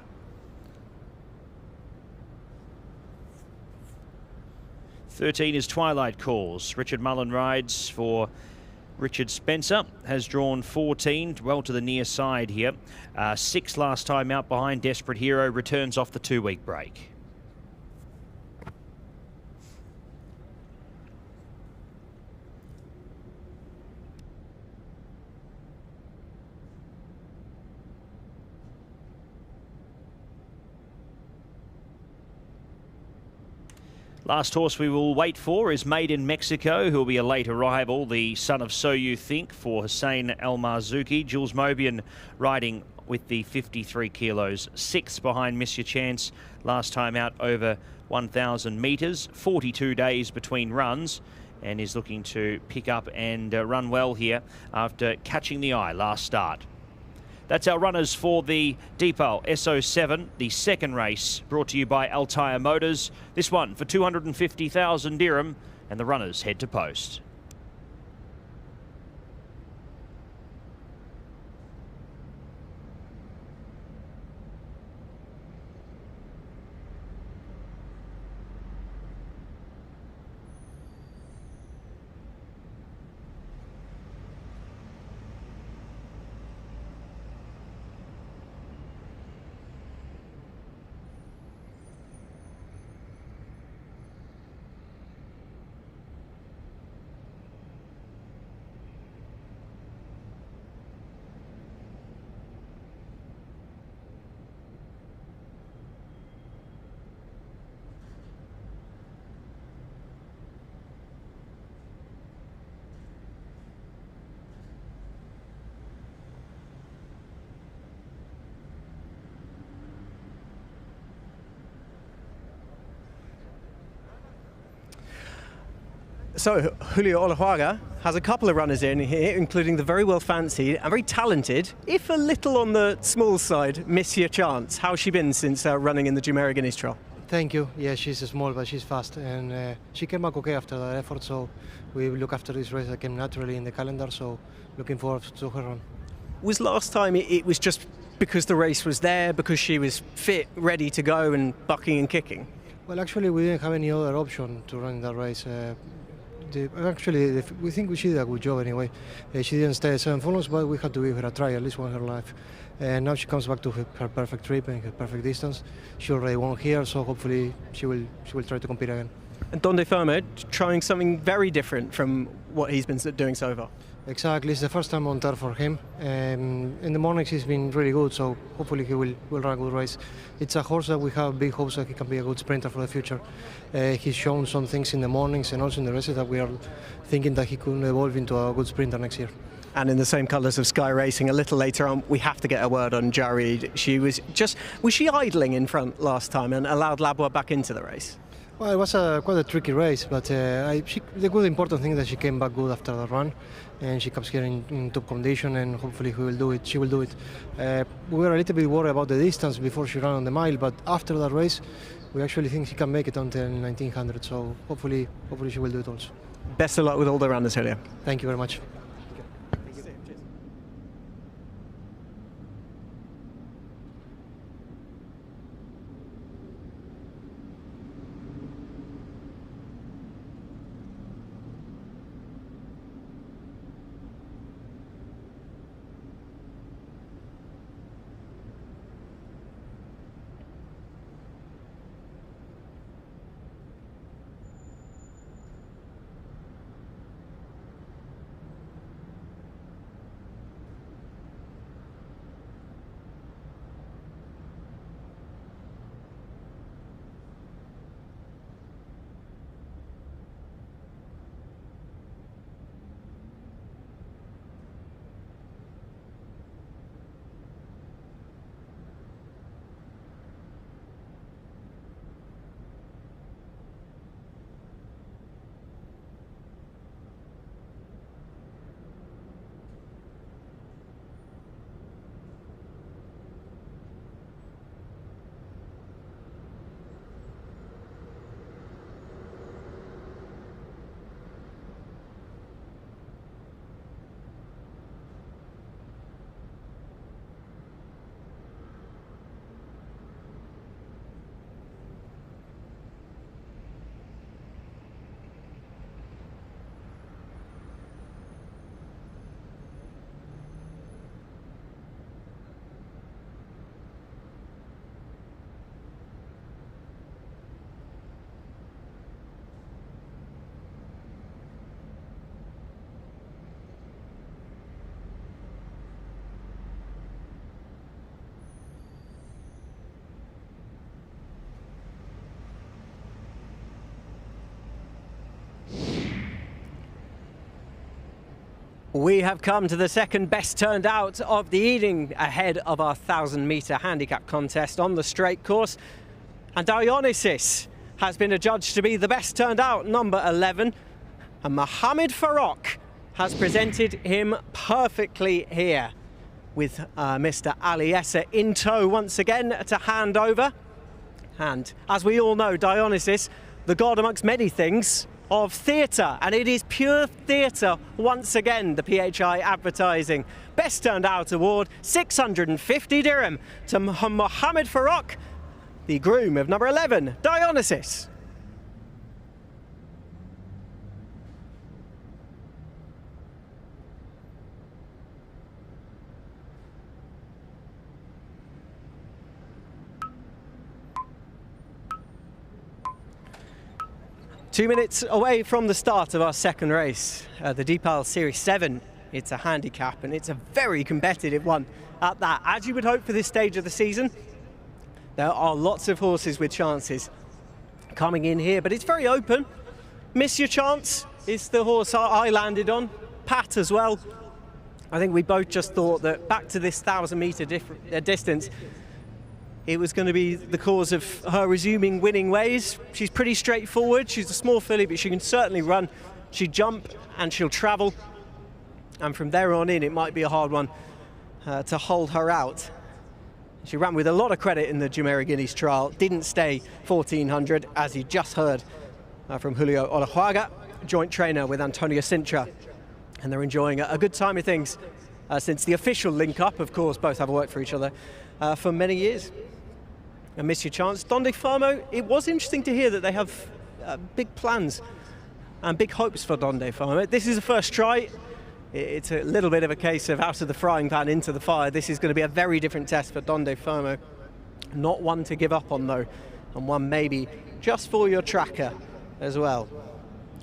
"13 is Twilight Calls. Richard Mullen rides for Richard Spencer has drawn 14, well to the near side here. 6 last time out behind. Desperate Hero returns off the 2-week break. Last horse we will wait for is Maiden Mexico, who will be a late arrival, the son of So You Think for Hussein El Marzuki. Jules Mobian riding with the 53 kilos, 6th behind Miss Your Chance last time out over 1,000 metres, 42 days between runs, and is looking to pick up and run well here after catching the eye last start. That's our runners for the Deepal SO7, the second race, brought to you by Altair Motors. This one for 250,000 dirham, and the runners head to post. So Julio Olajuaga has a couple of runners in here, including the very well fancied and very talented, if a little on the small side, Miss Your Chance. How's she been since running in the Jumeirah Guineas Trial? Thank you. Yeah, she's small, but she's fast, and she came back okay after that effort. So we look after this race that came naturally in the calendar. So looking forward to her run. Was last time it was just because the race was there, because she was fit, ready to go, and bucking and kicking? Well, actually, we didn't have any other option to run that race. We think she did a good job anyway. She didn't stay at 7 furlongs, but we had to give her a try, at least one in her life. And now she comes back to her perfect trip and her perfect distance. She already won here, so hopefully she will try to compete again. And Donde Firma trying something very different from what he's been doing so far. Exactly, it's the first time on turf for him. In the mornings he's been really good, so hopefully he will run a good race. It's a horse that we have big hopes that he can be a good sprinter for the future. He's shown some things in the mornings and also in the races that we are thinking that he could evolve into a good sprinter next year. And in the same colours of Sky Racing, a little later on, we have to get a word on Jareed. Was she idling in front last time and allowed Labua back into the race? Well, it was quite a tricky race, but the good important thing is that she came back good after the run, and she comes here in top condition, and hopefully she will do it. We were a little bit worried about the distance before she ran on the mile, but after that race, we actually think she can make it until 1900, so hopefully she will do it also. Best of luck with all the runners, Julio. Thank you very much. We have come to the second best turned out of the evening ahead of our 1,000-metre handicap contest on the straight course. And Dionysus has been adjudged to be the best turned out, number 11. And Mohamed Farokh has presented him perfectly here with Mr. Aliesa in tow once again to hand over. And as we all know, Dionysus, the god amongst many things, of theatre, and it is pure theatre once again. The PHI advertising best turned out award, 650 dirham to Mohamed Farokh, the groom of number 11, Dionysus. Two minutes away from the start of our second race, the Deepal Series 7. It's a handicap, and it's a very competitive one at that. As you would hope for this stage of the season, there are lots of horses with chances coming in here, but it's very open. Miss Your Chance is the horse I landed on, Pat as well. I think we both just thought that back to this 1,000-metre distance, it was going to be the cause of her resuming winning ways. She's pretty straightforward. She's a small filly, but she can certainly run. She'll jump and she'll travel. And from there on in, it might be a hard one to hold her out. She ran with a lot of credit in the Jumeirah Guineas trial. Didn't stay 1,400, as you just heard from Julio Olajuaga, joint trainer with Antonio Sintra. And they're enjoying a good time of things since the official link-up. Of course, both have worked for each other for many years. And Miss Your Chance, Donde Famo, it was interesting to hear that they have big plans and big hopes for Donde Famo. This is the first try. It's a little bit of a case of out of the frying pan into the fire. This is going to be a very different test for Donde Famo. Not one to give up on, though, and one maybe just for your tracker as well.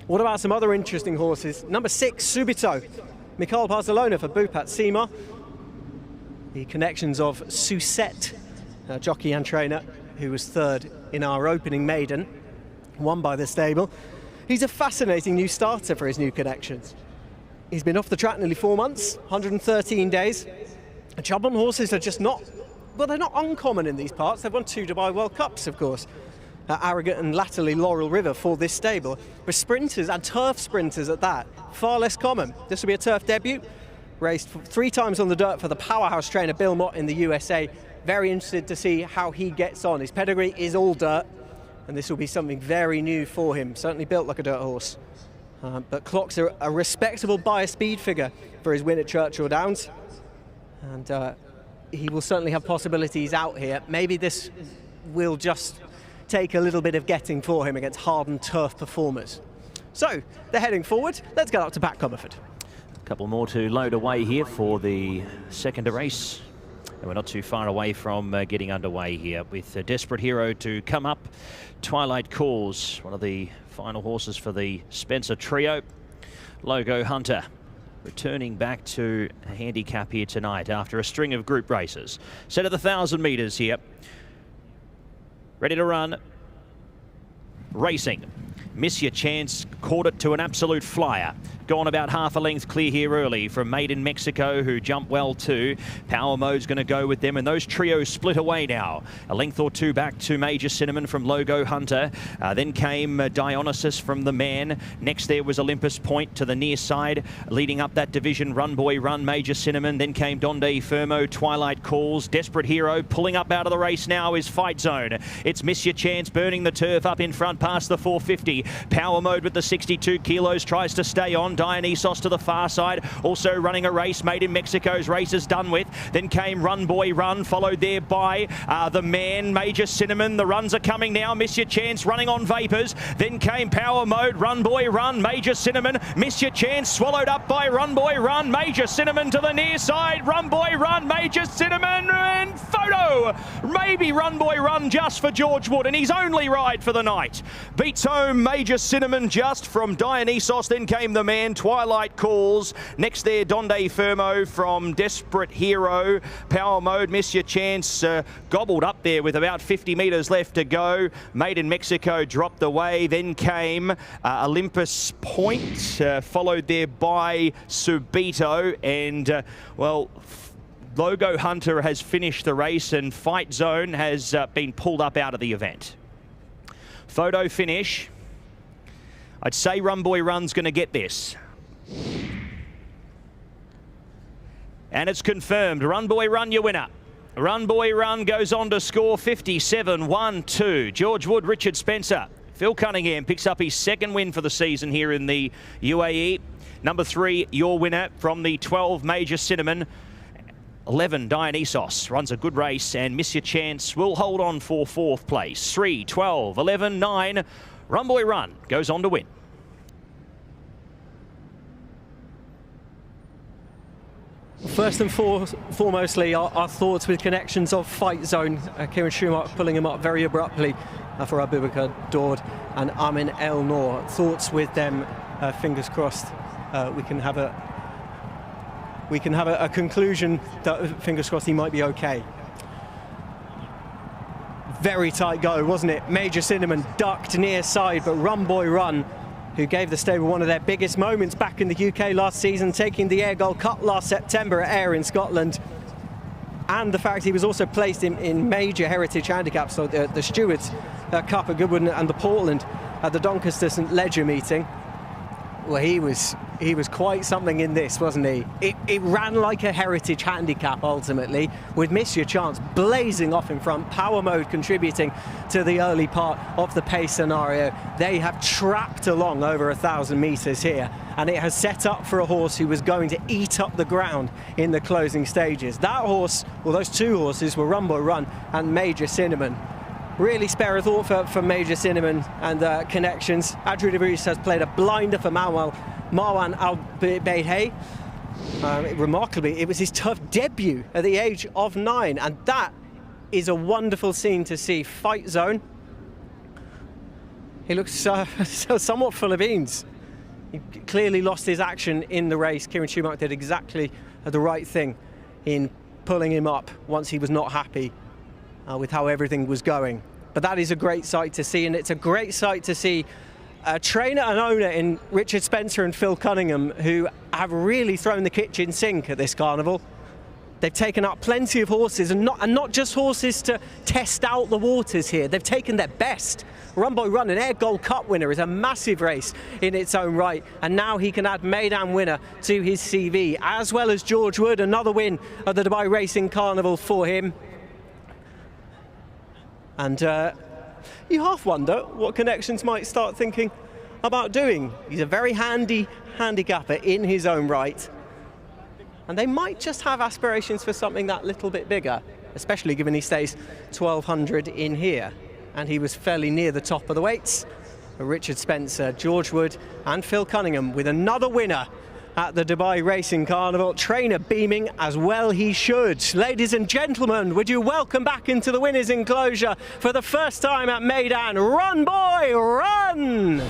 What about some other interesting horses? Number 6, Subito. Mikhail Barcelona for Bupat Sima. The connections of Susette, jockey and trainer, who was third in our opening maiden, won by the stable. He's a fascinating new starter for his new connections. He's been off the track nearly 4 months, 113 days. And Chabon horses are just not, well, they're not uncommon in these parts. They've won 2 Dubai World Cups, of course. Arrogant and latterly Laurel River for this stable. But sprinters, and turf sprinters at that, far less common. This will be a turf debut. Raced 3 times on the dirt for the powerhouse trainer Bill Mott in the USA. Very interested to see how he gets on. His pedigree is all dirt, and this will be something very new for him. Certainly built like a dirt horse. But clocks are a respectable buyer speed figure for his win at Churchill Downs. And he will certainly have possibilities out here. Maybe this will just take a little bit of getting for him against hardened turf performers. So they're heading forward. Let's get up to Pat Comerford. A couple more to load away here for the second race. And we're not too far away from getting underway here with Desperate Hero to come up. Twilight Calls, one of the final horses for the Spencer trio. Logo Hunter returning back to a handicap here tonight after a string of group races. Set at the 1,000 metres here. Ready to run. Racing. Miss Your Chance caught it to an absolute flyer. Gone about half a length clear here early from Maiden Mexico, who jumped well too. Power Mode's going to go with them, and those trios split away now. A length or two back to Major Cinnamon from Logo Hunter. Then came Dionysus from The Man. Next there was Olympus Point to the near side. Leading up that division, Run Boy Run, Major Cinnamon. Then came Donde Fermo, Twilight Calls. Desperate Hero pulling up out of the race now is Fight Zone. It's Miss Your Chance burning the turf up in front past the 450. Power Mode with the 62 kilos tries to stay on. Dionysos to the far side, also running a race. Made in Mexico's race is done with. Then came Run Boy Run, followed there by The Man, Major Cinnamon. The runs are coming now. Miss Your Chance running on vapours. Then came Power Mode, Run Boy Run, Major Cinnamon. Miss Your Chance swallowed up by Run Boy Run. Major Cinnamon to the near side. Run Boy Run, Major Cinnamon, and photo. Maybe Run Boy Run just for George Wood, and his only ride for the night. Beats home Major Cinnamon just from Dionysos. Then came The Man. stand. Twilight calls. Next there, Donde Fermo from Desperate Hero. Power Mode, Miss Your Chance, gobbled up there with about 50 metres left to go. Maiden Mexico dropped away. Then came Olympus Point, followed there by Subito. And, well, Logo Hunter has finished the race and Fight Zone has been pulled up out of the event. Photo finish. I'd say Run Boy Run's going to get this. And it's confirmed. Run Boy Run, your winner. Run Boy Run goes on to score 57-1-2. George Wood, Richard Spencer. Phil Cunningham picks up his second win for the season here in the UAE. Number 3, your winner from the 12 Major Cinnamon. 11, Dionysos runs a good race, and Miss Your Chance will hold on for 4th place. 3, 12, 11, 9. Run Boy Run goes on to win. First and foremostly, our thoughts with connections of Fight Zone. Kieran Schumacher pulling him up very abruptly for Abubakar Daud and Amin El Noor. Thoughts with them, fingers crossed, we can have a conclusion that, fingers crossed, he might be okay. Very tight go, wasn't it? Major Cinnamon ducked near side, but Run Boy Run, who gave the stable one of their biggest moments back in the UK last season, taking the Air Gold Cup last September at Ayr in Scotland. And the fact he was also placed in major heritage handicaps, so the Stewards Cup at Goodwood and the Portland at the Doncaster St Ledger meeting. Well, he was quite something in this, wasn't he? It ran like a heritage handicap ultimately, with Miss Your Chance blazing off in front, Power Mode contributing to the early part of the pace scenario. They have trapped along over 1,000 metres here, and it has set up for a horse who was going to eat up the ground in the closing stages. That horse, well, those two horses were Run Boy Run and Major Cinnamon. Really spare a thought for Major Cinnamon and connections. Adrian de Vries has played a blinder for Marwan Al-Bayhey. Remarkably, it was his tough debut at the age of 9, and that is a wonderful scene to see. Fight Zone. He looks somewhat full of beans. He clearly lost his action in the race. Kieran Schumacher did exactly the right thing in pulling him up once he was not happy with how everything was going. But that is a great sight to see, and it's a great sight to see a trainer and owner in Richard Spencer and Phil Cunningham, who have really thrown the kitchen sink at this carnival. They've taken up plenty of horses, and not just horses to test out the waters here. They've taken their best. Run Boy Run, an Air Gold Cup winner, is a massive race in its own right, and now he can add Meydan winner to his CV, as well as George Wood, another win at the Dubai Racing Carnival for him. And you half wonder what connections might start thinking about doing. He's a very handy handicapper in his own right, and they might just have aspirations for something that little bit bigger, especially given he stays 1,200 in here, and he was fairly near the top of the weights. Richard Spencer, George Wood and Phil Cunningham with another winner at the Dubai Racing Carnival. Trainer beaming as well he should. Ladies and gentlemen, would you welcome back into the winners' enclosure for the first time at Meydan, Run Boy Run!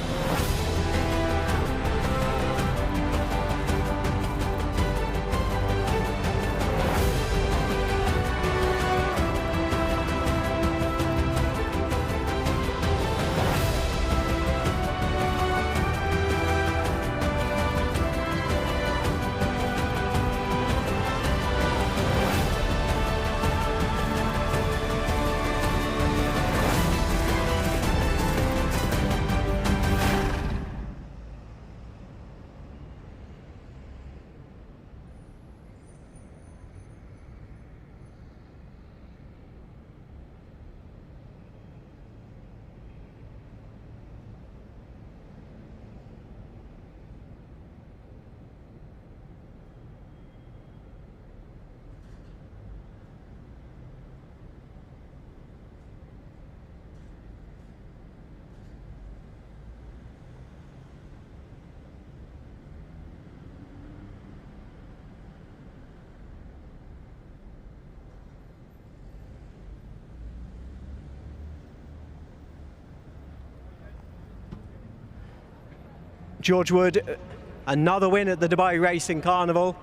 George Wood Another win at the Dubai Racing Carnival,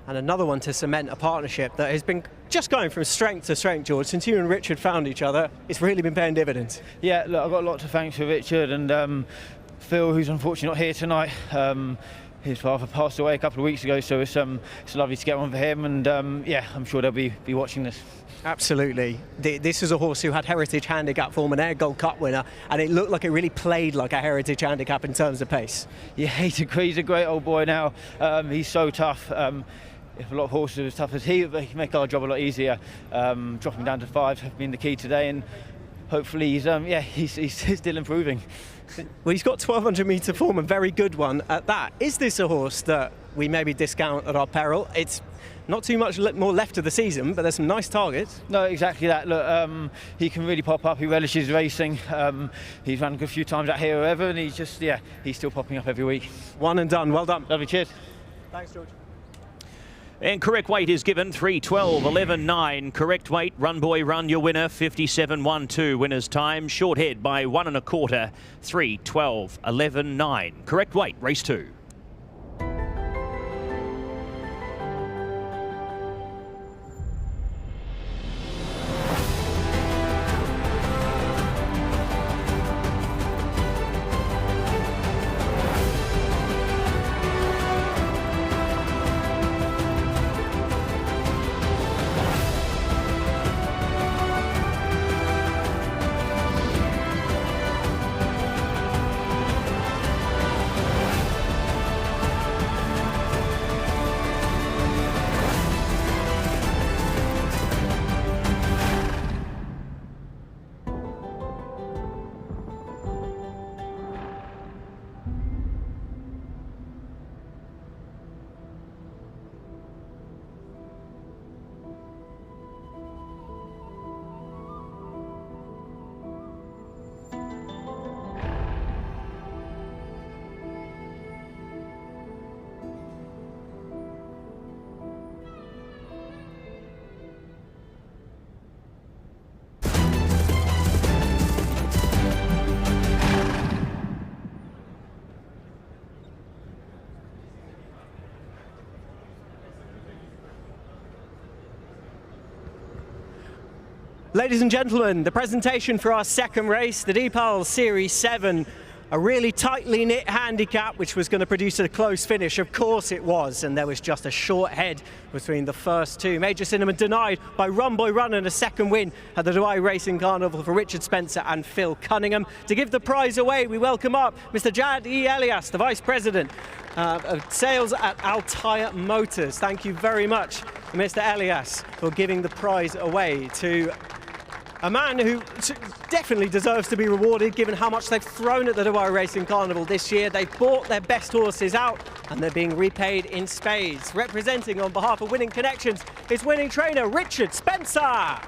and another one to cement a partnership that has been just going from strength to strength, George. Since you and Richard found each other, it's really been paying dividends. Yeah, look, I've got a lot to thank for Richard and Phil, who's unfortunately not here tonight. His father passed away a couple of weeks ago, so it's lovely to get one for him, and yeah, I'm sure they'll be watching this. Absolutely. This is a horse who had Heritage Handicap form, an Air Gold Cup winner, and it looked like it really played like a Heritage Handicap in terms of pace. Yeah, he's a great old boy now. He's so tough. If a lot of horses are as tough as he can make our job a lot easier. Dropping down to 5 have been the key today, and hopefully he's still improving. Well, he's got 1200 metre form, a very good one at that. Is this a horse that we maybe discount at our peril? It's not too much more left of the season, but there's some nice targets. No, exactly that. Look, he can really pop up. He relishes racing. He's run a good few times out here or ever, and he's still popping up every week. One and done. Well done. Lovely. Cheers. Thanks, George. And correct weight is given 3:12.11.9. Correct weight, Run Boy Run, your winner, 57.12. Winner's time, short head by 1 1/4, 3:12.11.9. Correct weight, race 2. Ladies and gentlemen, the presentation for our second race, the DPAL Series 7, a really tightly knit handicap which was going to produce a close finish. Of course it was, and there was just a short head between the first two. Major Cinnamon denied by Run Boy Run, and a second win at the Dubai Racing Carnival for Richard Spencer and Phil Cunningham. To give the prize away, we welcome up Mr. Jad E. Elias, the Vice President of Sales at Altaya Motors. Thank you very much, Mr. Elias, for giving the prize away to a man who definitely deserves to be rewarded given how much they've thrown at the Dubai Racing Carnival this year. They've bought their best horses out and they're being repaid in spades. Representing on behalf of Winning Connections is winning trainer Richard Spencer.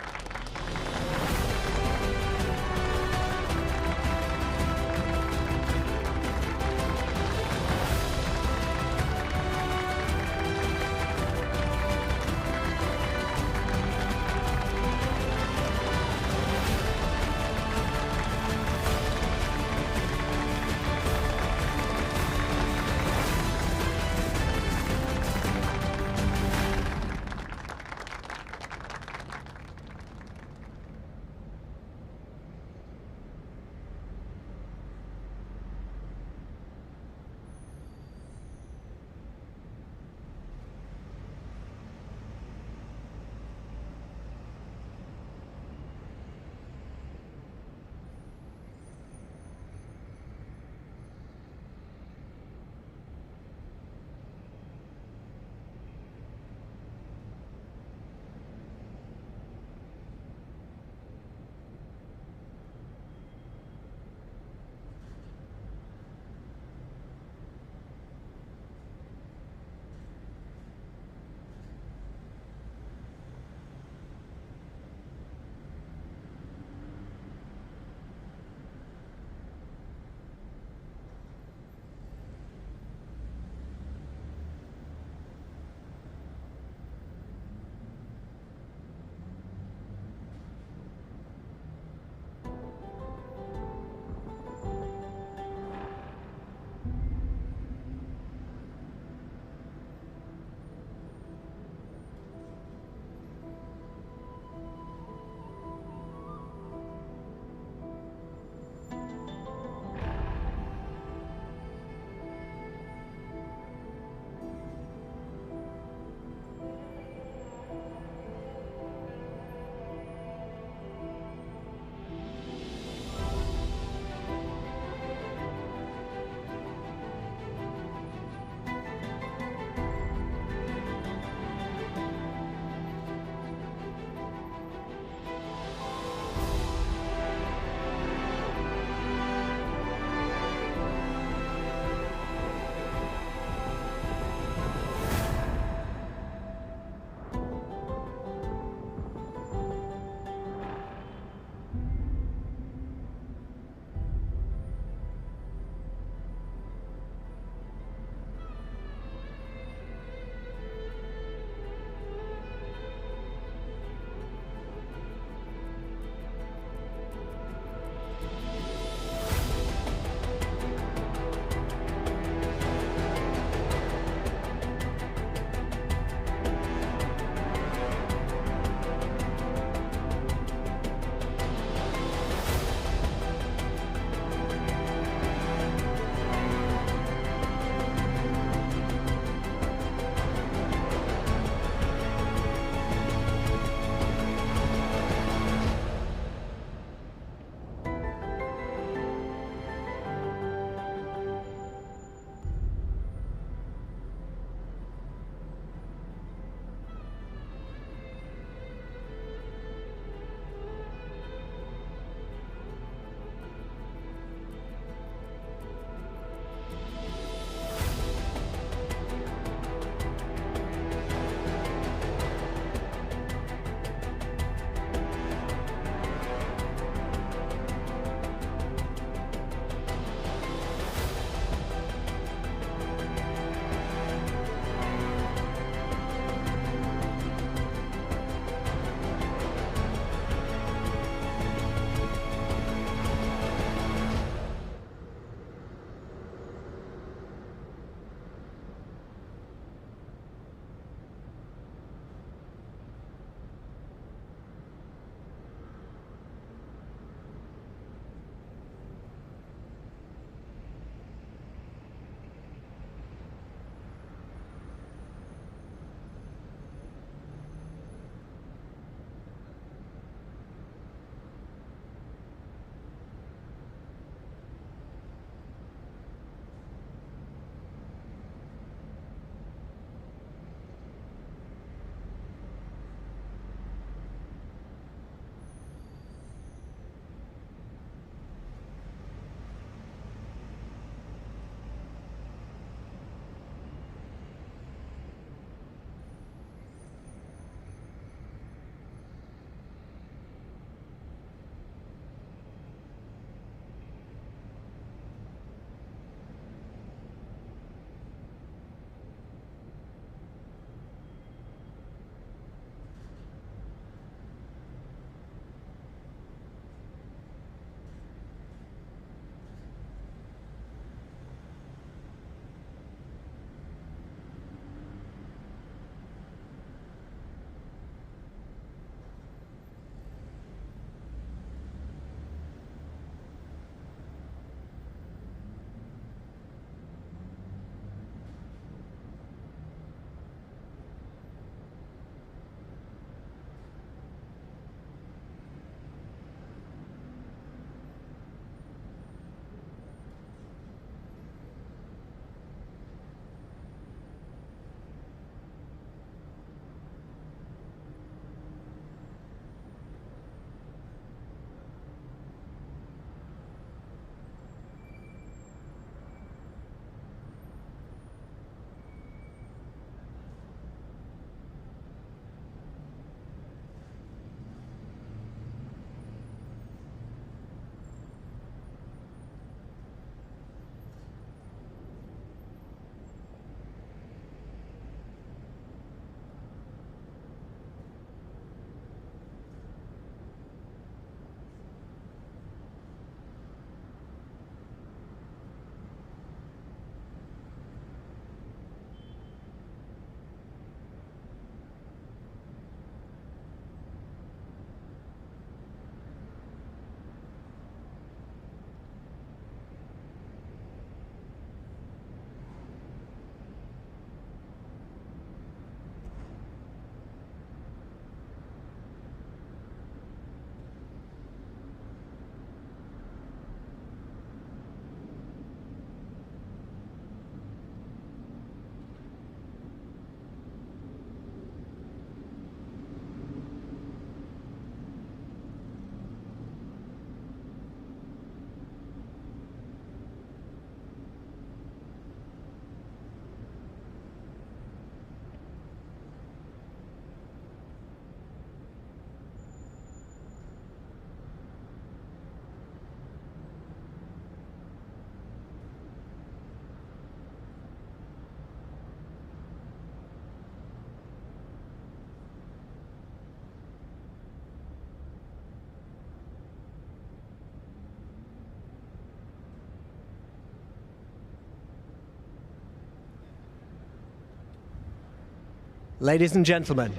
Ladies and gentlemen,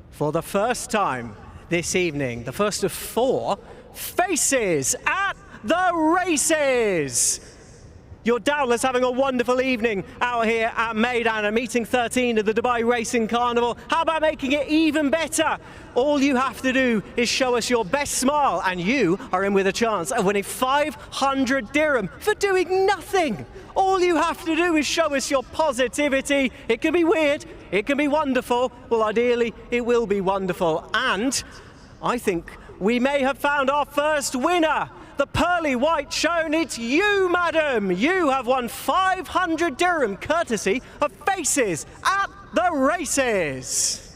for the first time this evening, the first of 4 faces at the races. You're doubtless having a wonderful evening out here at Meydan at meeting 13 of the Dubai Racing Carnival. How about making it even better? All you have to do is show us your best smile and you are in with a chance of winning 500 dirham for doing nothing. All you have to do is show us your positivity. It can be weird, it can be wonderful. Well, ideally, it will be wonderful. And I think we may have found our first winner. The pearly white shown, it's you, madam. You have won 500 dirham courtesy of Faces at the Races.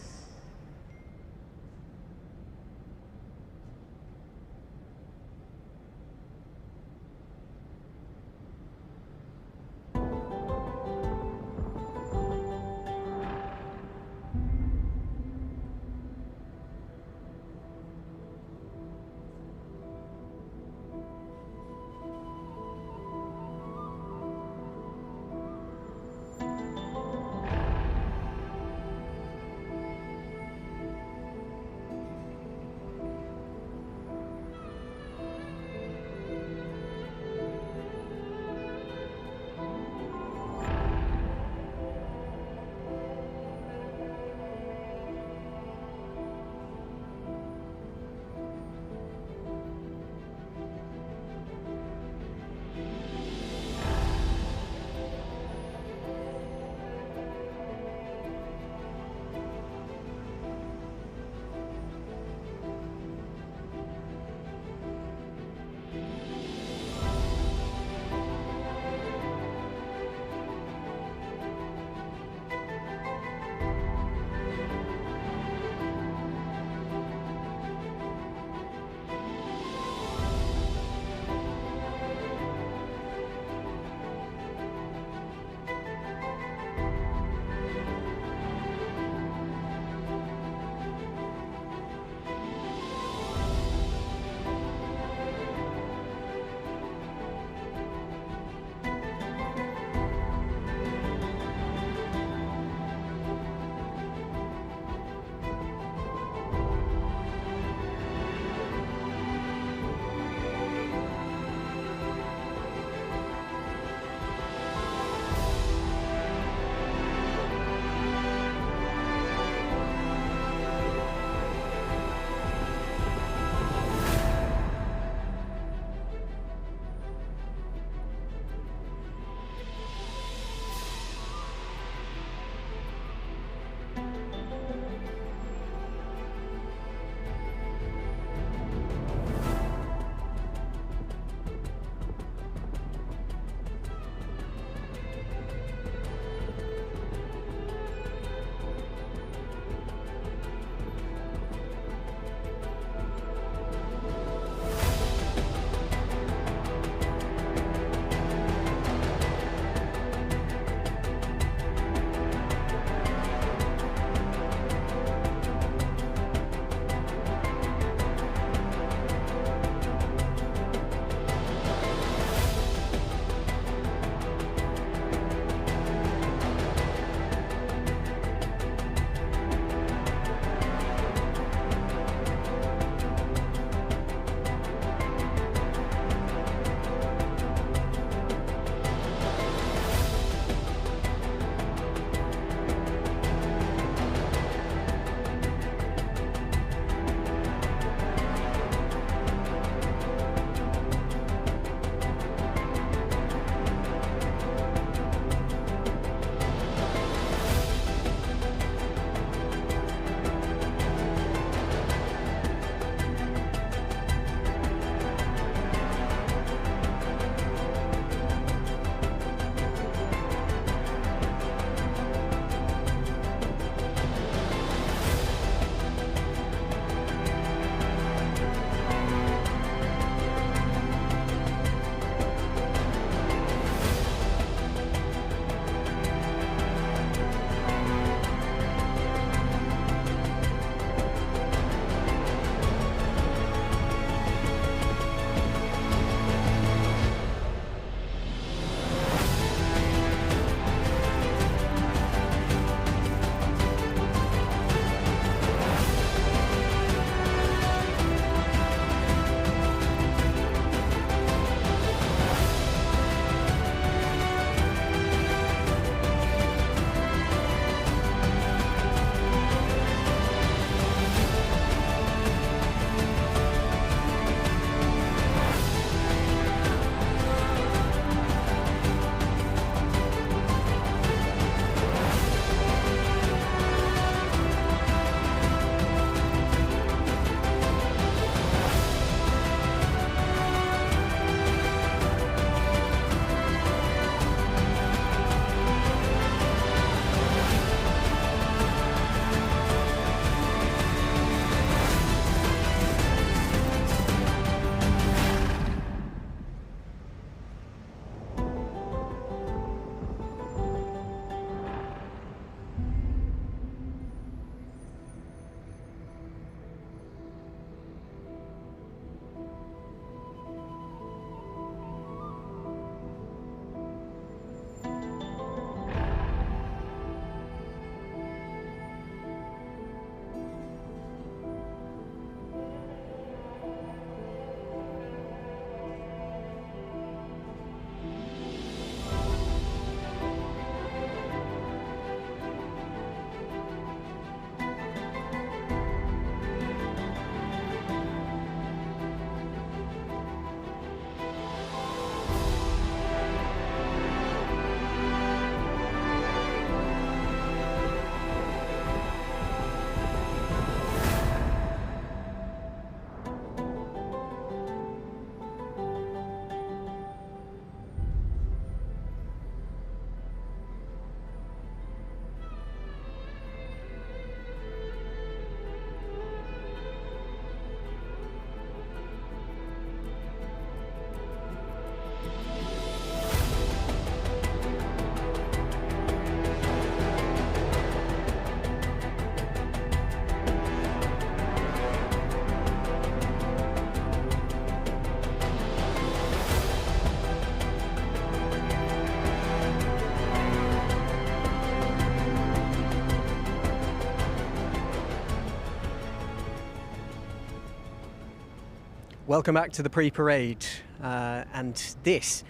welcome back to the pre-parade. And this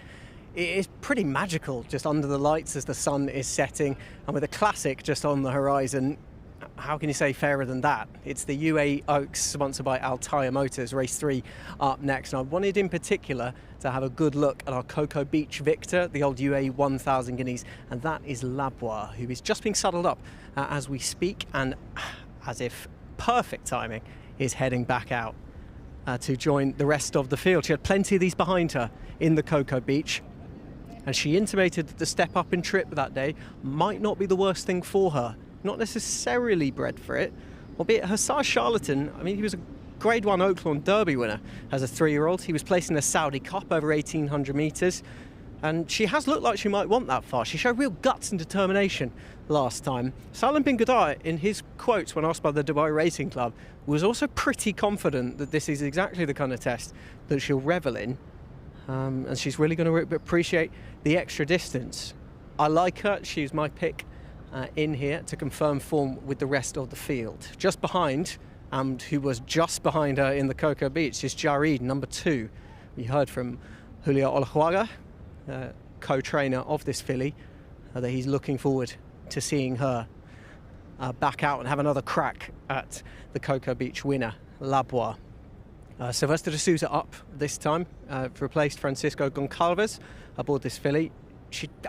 is pretty magical, just under the lights as the sun is setting, and with a classic just on the horizon. How can you say fairer than that? It's the UAE Oaks, sponsored by Altair Motors, race 3 up next. And I wanted in particular to have a good look at our Cocoa Beach victor, the old UAE 1000 guineas, and that is Labois, who is just being saddled up as we speak, and as if perfect timing, is heading back out to join the rest of the field. She had plenty of these behind her in the Cocoa Beach, and she intimated that the step up in trip that day might not be the worst thing for her. Not necessarily bred for it, albeit Hussar Charlatan, I mean, he was a Grade 1 Oaklawn Derby winner as a 3-year-old. He was placed in the Saudi Cup over 1,800 metres, and she has looked like she might want that far. She showed real guts and determination last time. Salim bin Ghadai, in his quotes when asked by the Dubai Racing Club, was also pretty confident that this is exactly the kind of test that she'll revel in, and she's really going to appreciate the extra distance. I like her. She's my pick in here to confirm form with the rest of the field. Just behind, and who was just behind her in the Cocoa Beach, is Jareed, number 2. We heard from Julio Olajuaga, co-trainer of this filly, that he's looking forward to seeing her back out and have another crack at the Cocoa Beach winner, Labois. Sylvester de Souza up this time, replaced Francisco Goncalves aboard this filly.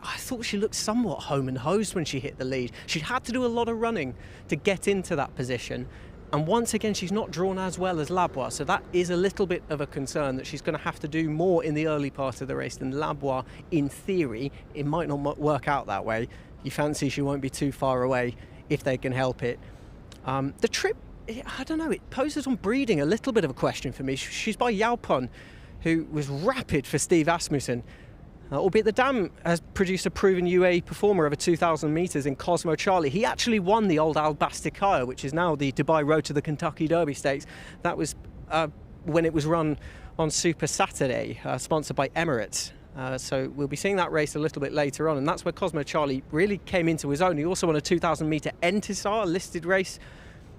I thought she looked somewhat home and hosed when she hit the lead. She had to do a lot of running to get into that position. And once again, she's not drawn as well as Labois, so that is a little bit of a concern that she's going to have to do more in the early part of the race than Labois. In theory, it might not work out that way. You fancy she won't be too far away if they can help it. The trip, I don't know, it poses on breeding a little bit of a question for me. She's by Yalpon, who was rapid for Steve Asmussen. Albeit the dam has produced a proven UAE performer over 2,000 metres in Cosmo Charlie. He actually won the old Al Bastikaya, which is now the Dubai Road to the Kentucky Derby Stakes. That was when it was run on Super Saturday, sponsored by Emirates. So we'll be seeing that race a little bit later on, and that's where Cosmo Charlie really came into his own. He also won a 2,000 metre Entisar, a listed race,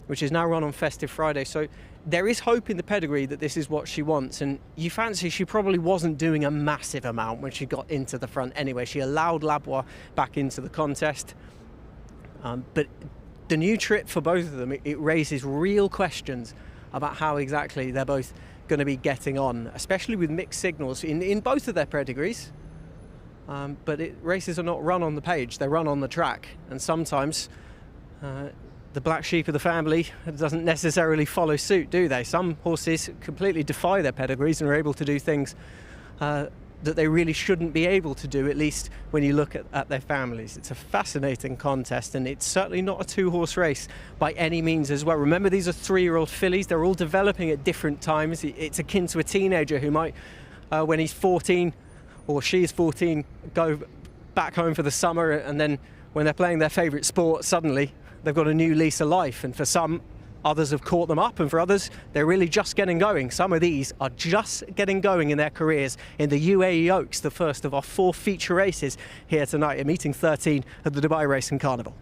which is now run on Festive Friday. So there is hope in the pedigree that this is what she wants, and you fancy she probably wasn't doing a massive amount when she got into the front anyway. She allowed Labois back into the contest, but the new trip for both of them, it raises real questions about how exactly they're both going to be getting on, especially with mixed signals in both of their pedigrees. But races are not run on the page, they're run on the track, and sometimes the black sheep of the family doesn't necessarily follow suit, do they? Some horses completely defy their pedigrees and are able to do things that they really shouldn't be able to do, at least when you look at their families. It's a fascinating contest, and it's certainly not a 2-horse race by any means as well. Remember, these are 3-year-old fillies. They're all developing at different times. It's akin to a teenager who might, when he's 14 or she's 14, go back home for the summer, and then when they're playing their favourite sport, suddenly they've got a new lease of life. And for some, others have caught them up, and for others, they're really just getting going. Some of these are just getting going in their careers in the UAE Oaks, the first of our 4 feature races here tonight at meeting 13 at the Dubai Racing Carnival.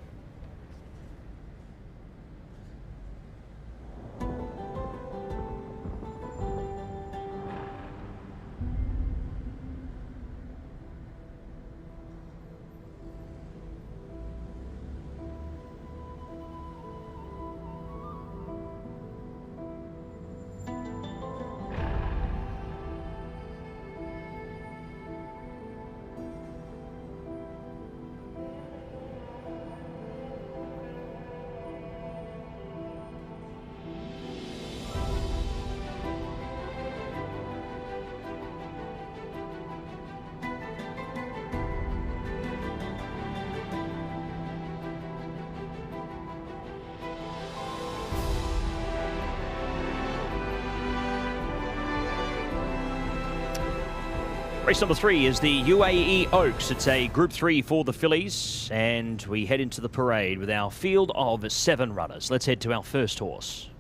Race number 3 is the UAE Oaks. It's a Group 3 for the fillies, and we head into the parade with our field of 7 runners. Let's head to our first horse.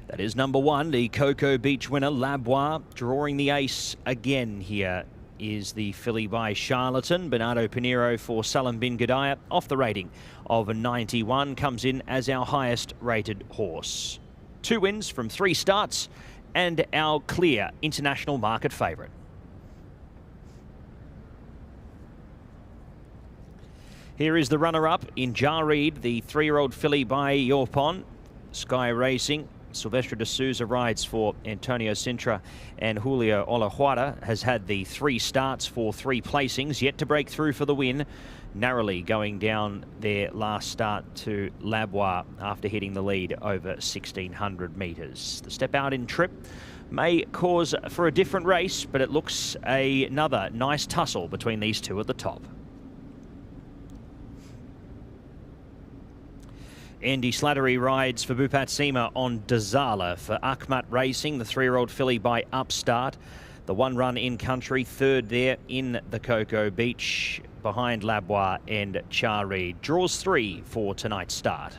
That is number 1, the Cocoa Beach winner, Labois, drawing the ace again here is the filly by Charlatan. Bernardo Pinheiro for Salam bin Gadaya, off the rating of 91, comes in as our highest rated horse. 2 wins from 3 starts and our clear international market favourite. Here is the runner-up in Jareed, the 3-year-old filly by Yorpon. Sky Racing. Silvestre de Souza rides for Antonio Sintra, and Julio Olajuara has had the 3 starts for 3 placings, yet to break through for the win. Narrowly going down their last start to Labois after hitting the lead over 1,600 metres. The step out in trip may cause for a different race, but it looks another nice tussle between these two at the top. Andy Slattery rides for Bupat Sema on Dazala for Akhmat Racing, the 3-year-old filly by Upstart. The 1 run in country, 3rd there in the Cocoa Beach, behind Labois and Chareed. Draws 3 for tonight's start.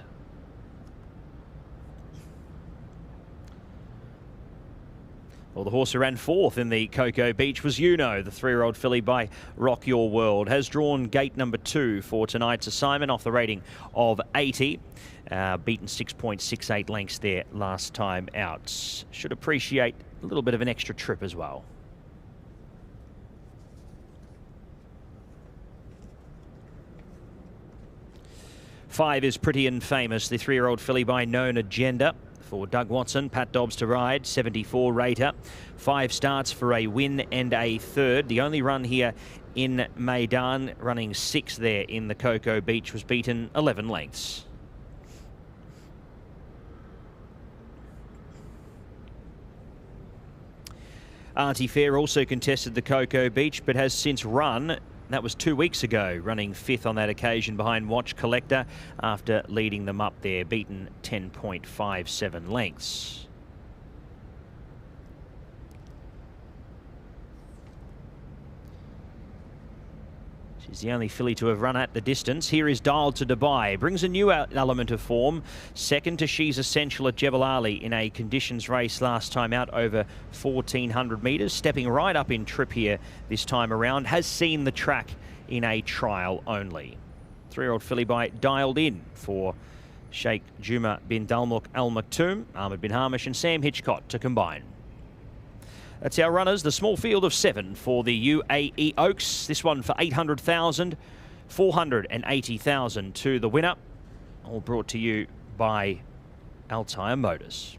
Well, the horse who ran 4th in the Cocoa Beach was Uno, the 3-year-old filly by Rock Your World. Has drawn gate number 2 for tonight's assignment, off the rating of 80. Beaten 6.68 lengths there last time out. Should appreciate a little bit of an extra trip as well. Five is Pretty and Famous, the 3-year-old filly by Known Agenda. For Doug Watson, Pat Dobbs to ride, 74 rater. 5 starts for a win and a 3rd. The only run here in Meydan, running 6th there in the Cocoa Beach, was beaten 11 lengths. Auntie Fair also contested the Cocoa Beach, but has since run. That was 2 weeks ago, running 5th on that occasion behind Watch Collector after leading them up there, beaten 10.57 lengths. She's the only filly to have run at the distance. Here is Dialed to Dubai. Brings a new element of form. 2nd to She's Essential at Jebel Ali in a conditions race last time out over 1,400 metres. Stepping right up in trip here this time around. Has seen the track in a trial only. 3-year-old filly by Dialed In for Sheikh Juma bin Dalmuk Al Maktoum, Ahmed bin Hamish and Sam Hitchcott to combine. That's our runners, the small field of 7 for the UAE Oaks. This one for 800,000, 480,000 to the winner. All brought to you by Altyre Motors.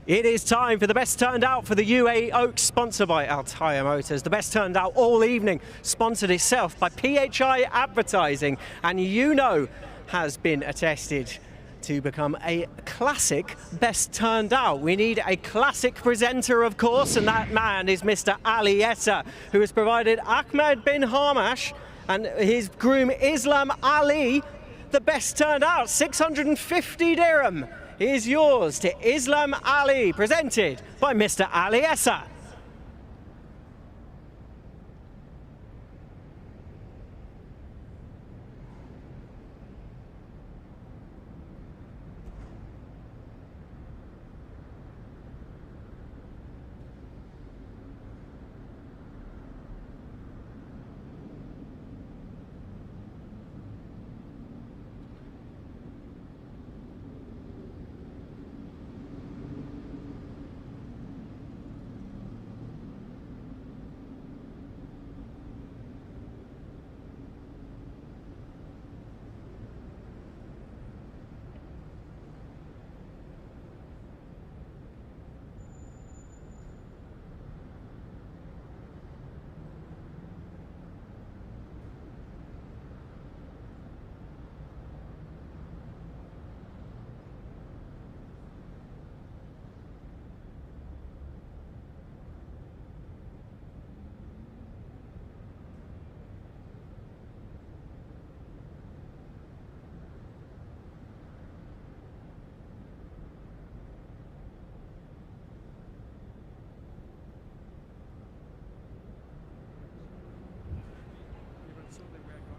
It is time for the best turned out for the UAE Oaks, sponsored by Altair Motors. The best turned out all evening, sponsored itself by PHI Advertising, and has been attested to become a classic best turned out. We need a classic presenter, of course, and that man is Mr. Ali Essa, who has provided Ahmed bin Hamash and his groom Islam Ali the best turned out. 650 dirham is yours to Islam Ali, presented by Mr. Ali Essa.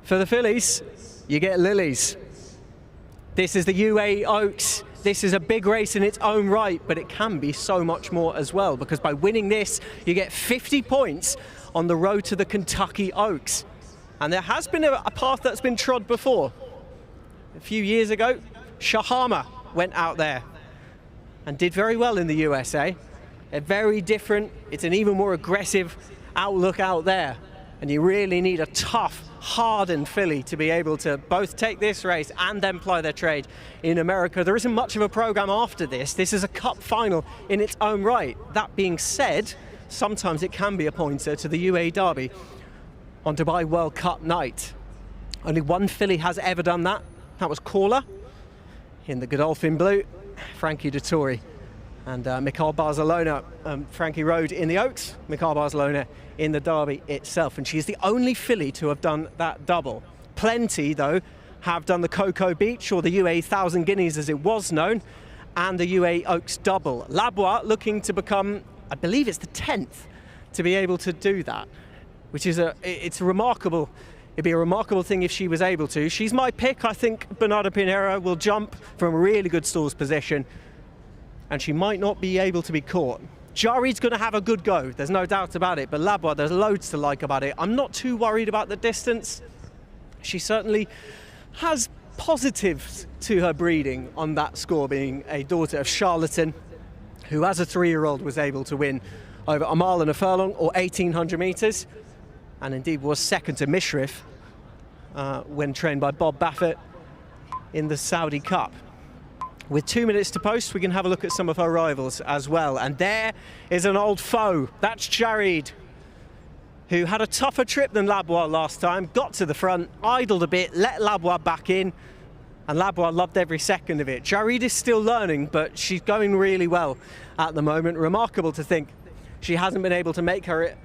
For the fillies, you get lilies. This is the UAE Oaks. This is a big race in its own right, but it can be so much more as well, because by winning this, you get 50 points on the road to the Kentucky Oaks. And there has been a path that's been trod before. A few years ago, Shahama went out there and did very well in the USA. They're very different. It's an even more aggressive outlook out there. And you really need a tough, hardened filly to be able to both take this race and then ply their trade in America. There isn't much of a program after this. This is a cup final in its own right. That being said, sometimes it can be a pointer to the UAE Derby on Dubai World Cup night. Only one filly has ever done that. That was Caller in the Godolphin Blue, Frankie Dettori. And Mikhail Barcelona, Frankie rode in the Oaks, Mikhail Barcelona in the Derby itself. And she's the only filly to have done that double. Plenty, though, have done the Cocoa Beach, or the UAE 1000 Guineas as it was known, and the UAE Oaks double. Labois looking to become, I believe it's the 10th, to be able to do that, which is it's remarkable. It'd be a remarkable thing if she was able to. She's my pick. I think Bernardo Pinheiro will jump from a really good stalls position, and she might not be able to be caught. Jari's going to have a good go, there's no doubt about it, but Labois, there's loads to like about it. I'm not too worried about the distance. She certainly has positives to her breeding on that score, being a daughter of Charlatan, who as a 3-year-old was able to win over a mile and a furlong, or 1,800 metres, and indeed was second to Mishrif when trained by Bob Baffett in the Saudi Cup. With 2 minutes to post, we can have a look at some of her rivals as well. And there is an old foe. That's Jarid, who had a tougher trip than Labois last time, got to the front, idled a bit, let Labois back in, and Labois loved every second of it. Jarid is still learning, but she's going really well at the moment. Remarkable to think she hasn't been able to make her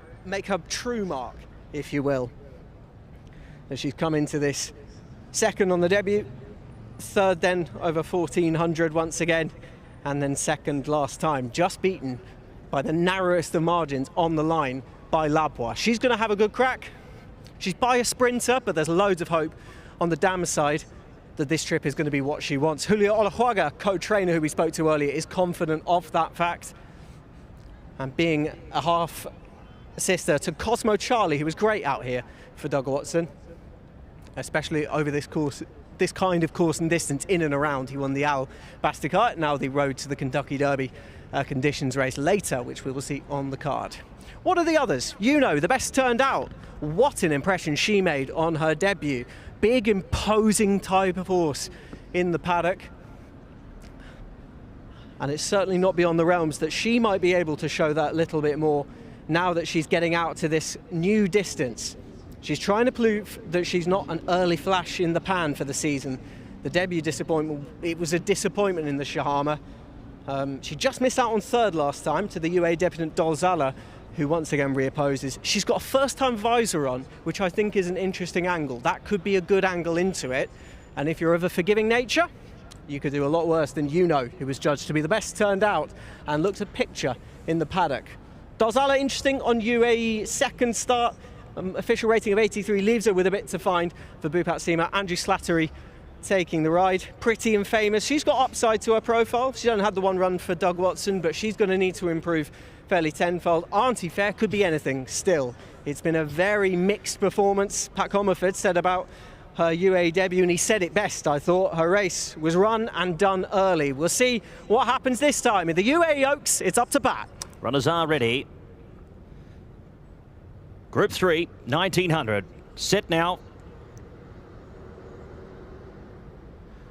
true mark, if you will. As she's come into this second on the debut, third then over 1,400 once again, and then second last time, just beaten by the narrowest of margins on the line by Labois. She's going to have a good crack. She's by a sprinter, but there's loads of hope on the dam side that this trip is going to be what she wants. Julio Olajuaga, co-trainer who we spoke to earlier, is confident of that fact, and being a half sister to Cosmo Charlie, who was great out here for Doug Watson, especially over this course, this kind of course and distance in and around. He won the Al Bastica, now the road to the Kentucky Derby conditions race later, which we will see on the card. What are the others? The best turned out. What an impression she made on her debut. Big, imposing type of horse in the paddock. And it's certainly not beyond the realms that she might be able to show that little bit more now that she's getting out to this new distance. She's trying to prove that she's not an early flash in the pan for the season. The debut disappointment, it was a disappointment in the Shahama. She just missed out on third last time to the UAE debutant Dolzala, who once again reopposes. She's got a first-time visor on, which I think is an interesting angle. That could be a good angle into it. And if you're of a forgiving nature, you could do a lot worse than Yuno, who was judged to be the best turned out and looked a picture in the paddock. Dolzala, interesting on UAE second start. Official rating of 83 leaves her with a bit to find for Bhupat Seema. Andrew Slattery taking the ride. Pretty and Famous. She's got upside to her profile. She hasn't had the one run for Doug Watson, but she's going to need to improve fairly tenfold. Auntie Fair could be anything still. It's been a very mixed performance. Pat Comerford said about her UAE debut, and he said it best, I thought. Her race was run and done early. We'll see what happens this time. In the UAE Oaks, it's up to Pat. Runners are ready. Group 3, 1900. Set now.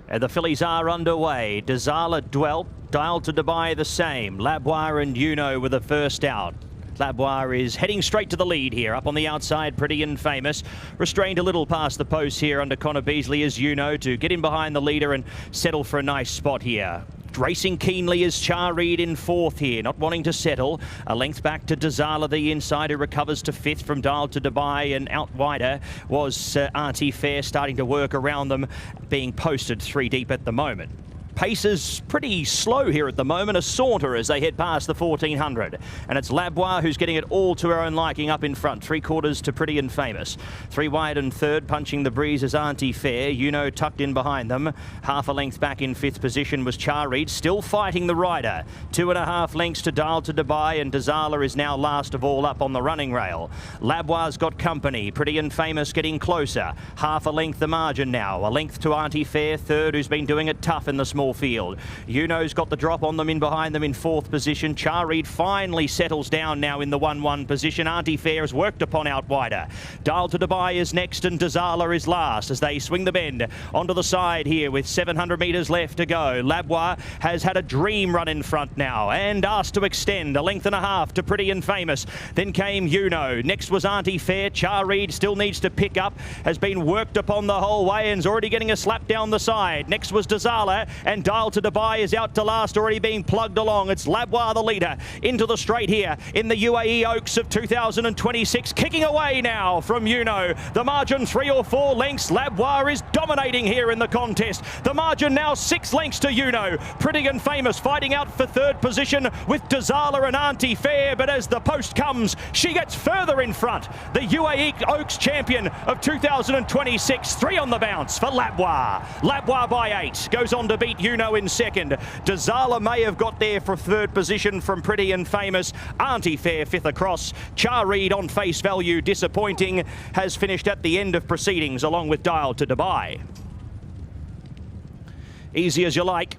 And the fillies are underway. Dolzala, Dwell, Dial to Dubai the same. Laboire and Yuno with the first out. Laboire is heading straight to the lead here. Up on the outside, Pretty and Famous. Restrained a little past the post here under Connor Beasley as Yuno to get in behind the leader and settle for a nice spot here. Racing keenly is Char Reed in fourth here, not wanting to settle. A length back to Dolzala, the inside, who recovers to fifth from Dial to Dubai, and out wider was Auntie Fair, starting to work around them, being posted 3 deep at the moment. Pace is pretty slow here at the moment, a saunter as they head past the 1400. And it's Laboire who's getting it all to her own liking up in front. 3/4 to Pretty and Famous. 3 wide and third, punching the breeze is Auntie Fair. Yuno tucked in behind them. Half a length back in fifth position was Char Reed, still fighting the rider. 2.5 lengths to Dial to Dubai, and Dolzala is now last of all up on the running rail. Laboire's got company. Pretty and Famous getting closer. Half a length the margin now. A length to Auntie Fair, third, who's been doing it tough in the small field. Yuno's got the drop on them in behind them in fourth position. Char Reed finally settles down now in the 1-1 position. Auntie Fair has worked upon out wider. Dial to Dubai is next and Dolzala is last as they swing the bend onto the side here with 700 metres left to go. Laboire has had a dream run in front now and asked to extend 1.5 lengths to Pretty and Famous. Then came Yuno. Next was Auntie Fair. Char Reed still needs to pick up, has been worked upon the whole way and is already getting a slap down the side. Next was Dolzala, and Dial to Dubai is out to last, already being plugged along. It's Laboire the leader into the straight here in the UAE Oaks of 2026, kicking away now from Yuno. The margin 3 or 4 lengths. Laboire is dominating here in the contest. The margin now 6 lengths to Yuno. Pretty and Famous fighting out for third position with Dolzala and Auntie Fair, but as the post comes, she gets further in front. The UAE Oaks champion of 2026, 3 on the bounce for Laboire. Laboire by 8, goes on to beat Yuno in second. Dolzala may have got there for third position from Pretty and Famous. Auntie Fair 5th across. Char Reed on face value disappointing, has finished at the end of proceedings along with Dial to Dubai. Easy as you like,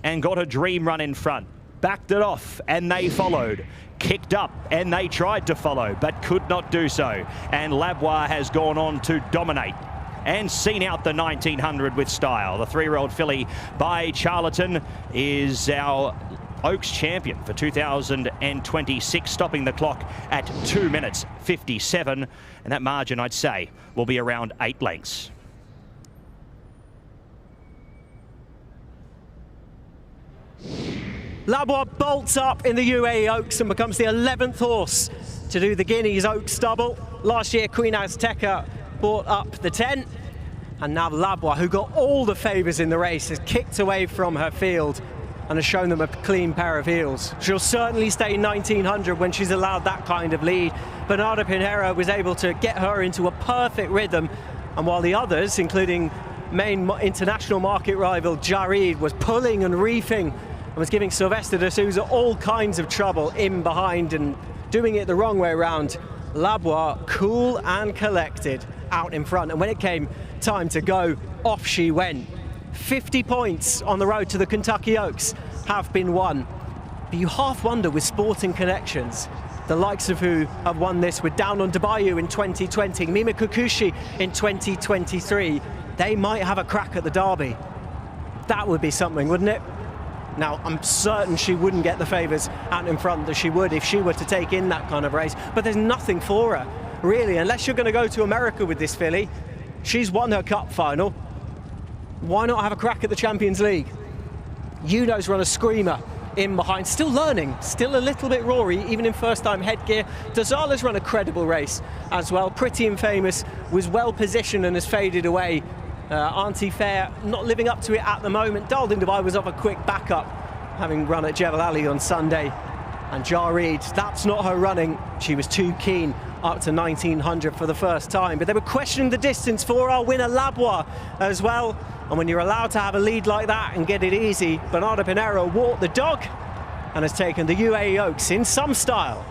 and got a dream run in front. Backed it off and they followed. Kicked up and they tried to follow but could not do so. And Laboire has gone on to dominate and seen out the 1900 with style. The 3-year-old filly by Charlatan is our Oaks champion for 2026, stopping the clock at 2 minutes 57. And that margin, I'd say, will be around 8 lengths. Laboire bolts up in the UAE Oaks and becomes the 11th horse to do the Guineas Oaks double. Last year, Queen Azteca brought up the 10, and now Laboire, who got all the favours in the race, has kicked away from her field and has shown them a clean pair of heels. She'll certainly stay 1900 when she's allowed that kind of lead. Bernardo Pinheiro was able to get her into a perfect rhythm, and while the others, including main international market rival Jarid, was pulling and reefing and was giving Sylvester de Sousa all kinds of trouble in behind and doing it the wrong way around, Laboire, cool and collected, out in front. And when it came time to go, off she went. 50 points on the road to the Kentucky Oaks have been won. But you half wonder with sporting connections, the likes of who have won this with Down on Dubai in 2020, Mima Kukushi in 2023, they might have a crack at the Derby. That would be something, wouldn't it? Now, I'm certain she wouldn't get the favours out in front that she would if she were to take in that kind of race, but there's nothing for her, really, unless you're going to go to America with this filly. She's won her cup final. Why not have a crack at the Champions League? Uno's run a screamer in behind, still learning, still a little bit Rory, even in first-time headgear. Dozala's run a credible race as well. Pretty and Famous was well positioned and has faded away. Auntie Fair not living up to it at the moment. Darling Dubai was off a quick backup, having run at Jebel Ali on Sunday. And Jareed, that's not her running. She was too keen up to 1900 for the first time. But they were questioning the distance for our winner, Labois, as well. And when you're allowed to have a lead like that and get it easy, Bernardo Pinheiro walked the dog and has taken the UAE Oaks in some style.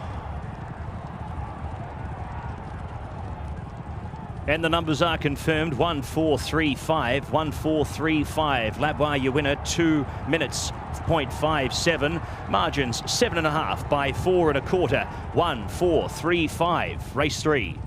And the numbers are confirmed, 1435, 1435. Labois, your winner, 2 minutes, 0.57. Margins, 7.5 by 4 1/4. 1435, race 3.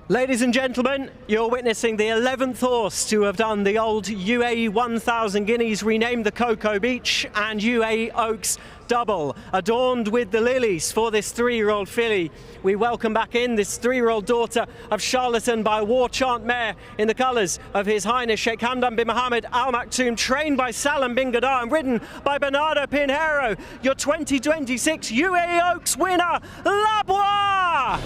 Ladies and gentlemen, you're witnessing the 11th horse to have done the old UAE 1000 Guineas, renamed the Cocoa Beach, and UAE Oaks double, adorned with the lilies for this 3-year-old filly. We welcome back in this 3-year-old daughter of Charlatan by War Chant Mare in the colours of His Highness Sheikh Hamdan bin Mohammed Al Maktoum, trained by Salam bin Gadar and ridden by Bernardo Pinheiro. Your 2026 UAE Oaks winner, Labois!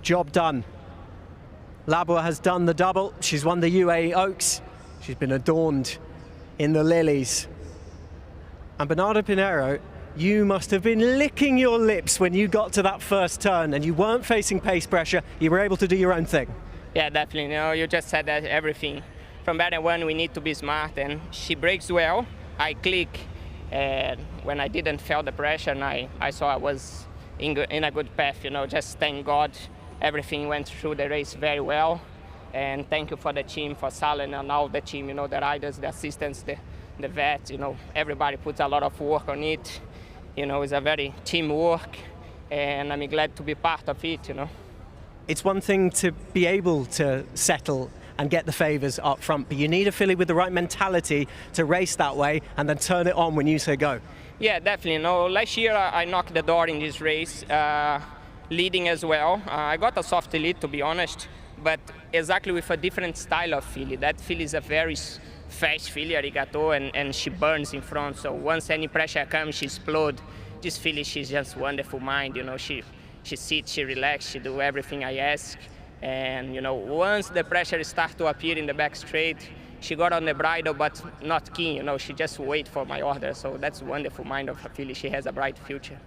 Job done. Labua has done the double. She's won the UAE Oaks. She's been adorned in the lilies. And Bernardo Pinheiro, you must have been licking your lips when you got to that first turn and you weren't facing pace pressure. You were able to do your own thing. Yeah, definitely. You know, you just said that everything. From Maiden 1, we need to be smart, and she breaks well. I click, and when I didn't feel the pressure, and I saw I was in a good path. You know, just thank God everything went through the race very well. And thank you for the team, for Salen and all the team, you know, the riders, the assistants, the vets, you know, everybody puts a lot of work on it. You know, it's a very teamwork, and I'm glad to be part of it, you know. It's one thing to be able to settle and get the favours up front, but you need a filly with the right mentality to race that way and then turn it on when you say go. Yeah, definitely. No, last year I knocked the door in this race, leading as well. I got a soft lead, to be honest, but exactly with a different style of filly. That filly is a very fast filly, Arigato, and she burns in front. So once any pressure comes, she explodes. This filly, she's just wonderful mind. You know, she sits, she relaxes, she do everything I ask. And you know, once the pressure starts to appear in the back straight, she got on the bridle, but not keen. You know, she just wait for my order. So that's wonderful mind of a filly. She has a bright future.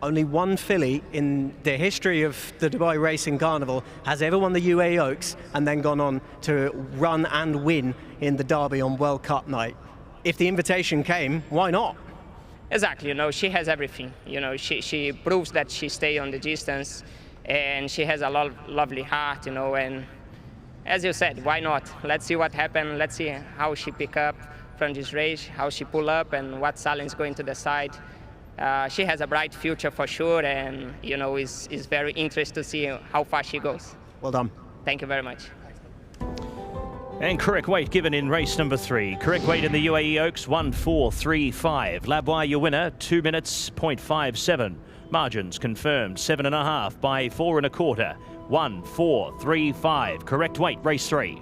Only one filly in the history of the Dubai Racing Carnival has ever won the UAE Oaks and then gone on to run and win in the Derby on World Cup night. If the invitation came, why not? Exactly, you know, she has everything. You know, she proves that she stays on the distance, and she has a lovely heart, you know, and as you said, why not? Let's see what happens. Let's see how she pick up from this race, how she pull up, and what Salen's going to decide. She has a bright future for sure, and you know, it's very interesting to see how far she goes. Well done. Thank you very much. And correct weight given in race number 3. Correct weight in the UAE Oaks, 1:4.35. Labua, your winner, 2 minutes, 0.57. Margins confirmed, 7.5 by 4 1/4. 1:4.35. Correct weight, race 3.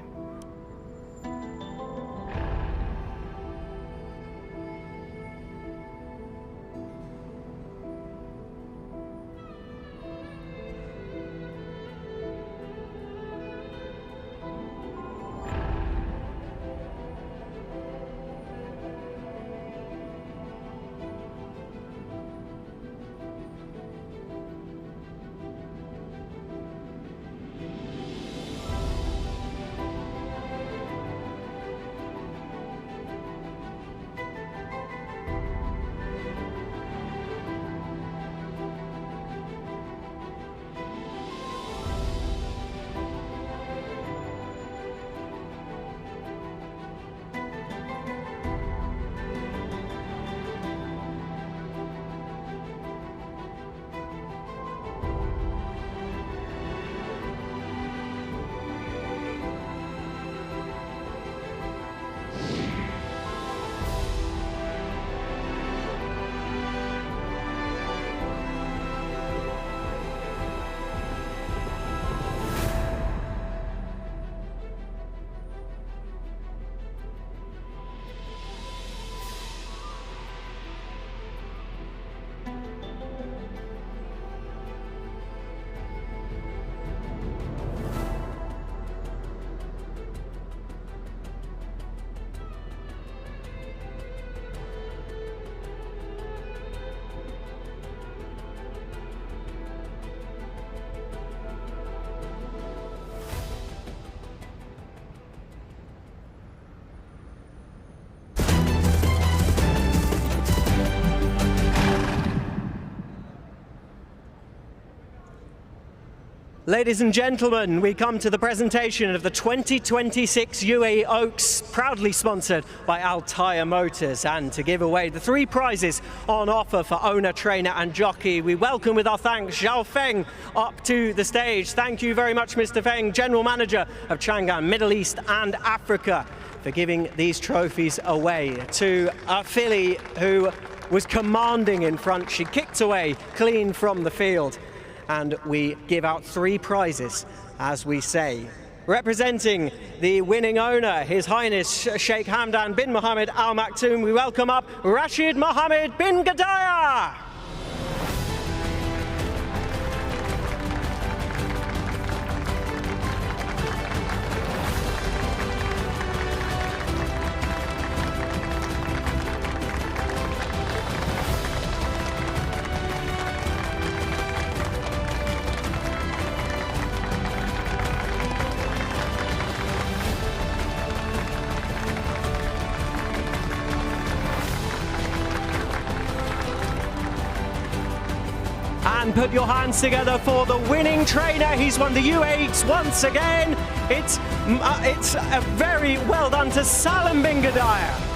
Ladies and gentlemen, we come to the presentation of the 2026 UAE Oaks, proudly sponsored by Altair Motors. And to give away the 3 prizes on offer for owner, trainer and jockey, we welcome with our thanks Zhao Feng up to the stage. Thank you very much, Mr. Feng, General Manager of Chang'an, Middle East and Africa, for giving these trophies away to a filly who was commanding in front. She kicked away clean from the field. And we give out 3 prizes, as we say. Representing the winning owner, His Highness Sheikh Hamdan bin Mohammed Al Maktoum, we welcome up Rashid Mohammed bin Gadaya. on, put your hands together for the winning trainer. He's won the UAE Oaks once again. It's a very well done to Salim Bingadaya.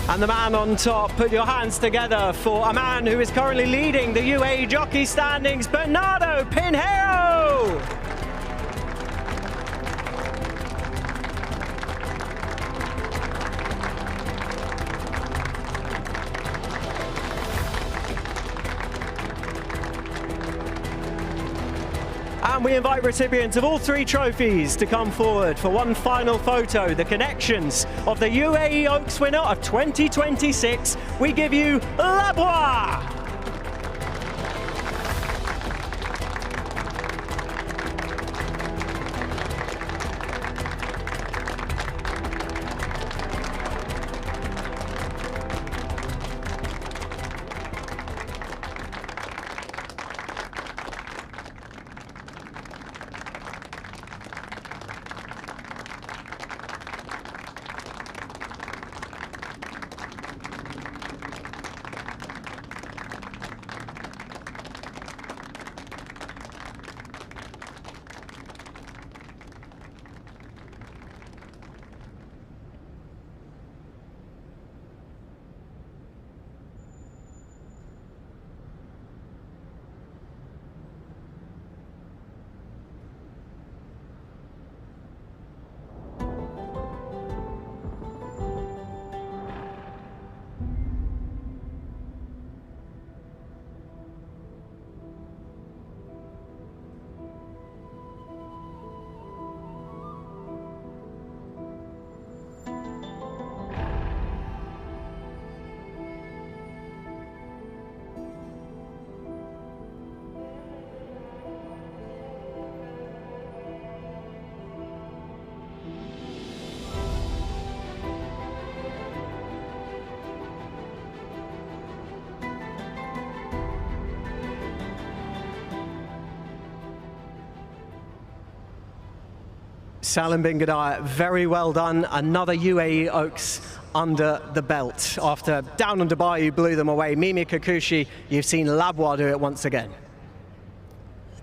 And the man on top, put your hands together for a man who is currently leading the UAE jockey standings, Bernardo Pinheiro. And we invite recipients of all three trophies to come forward for one final photo. The connections of the UAE Oaks winner of 2026. We give you Labois. Salim Bingadaya, very well done. Another UAE Oaks under the belt. After down in Dubai, you blew them away. Mimi Kikuchi, you've seen Labois do it once again.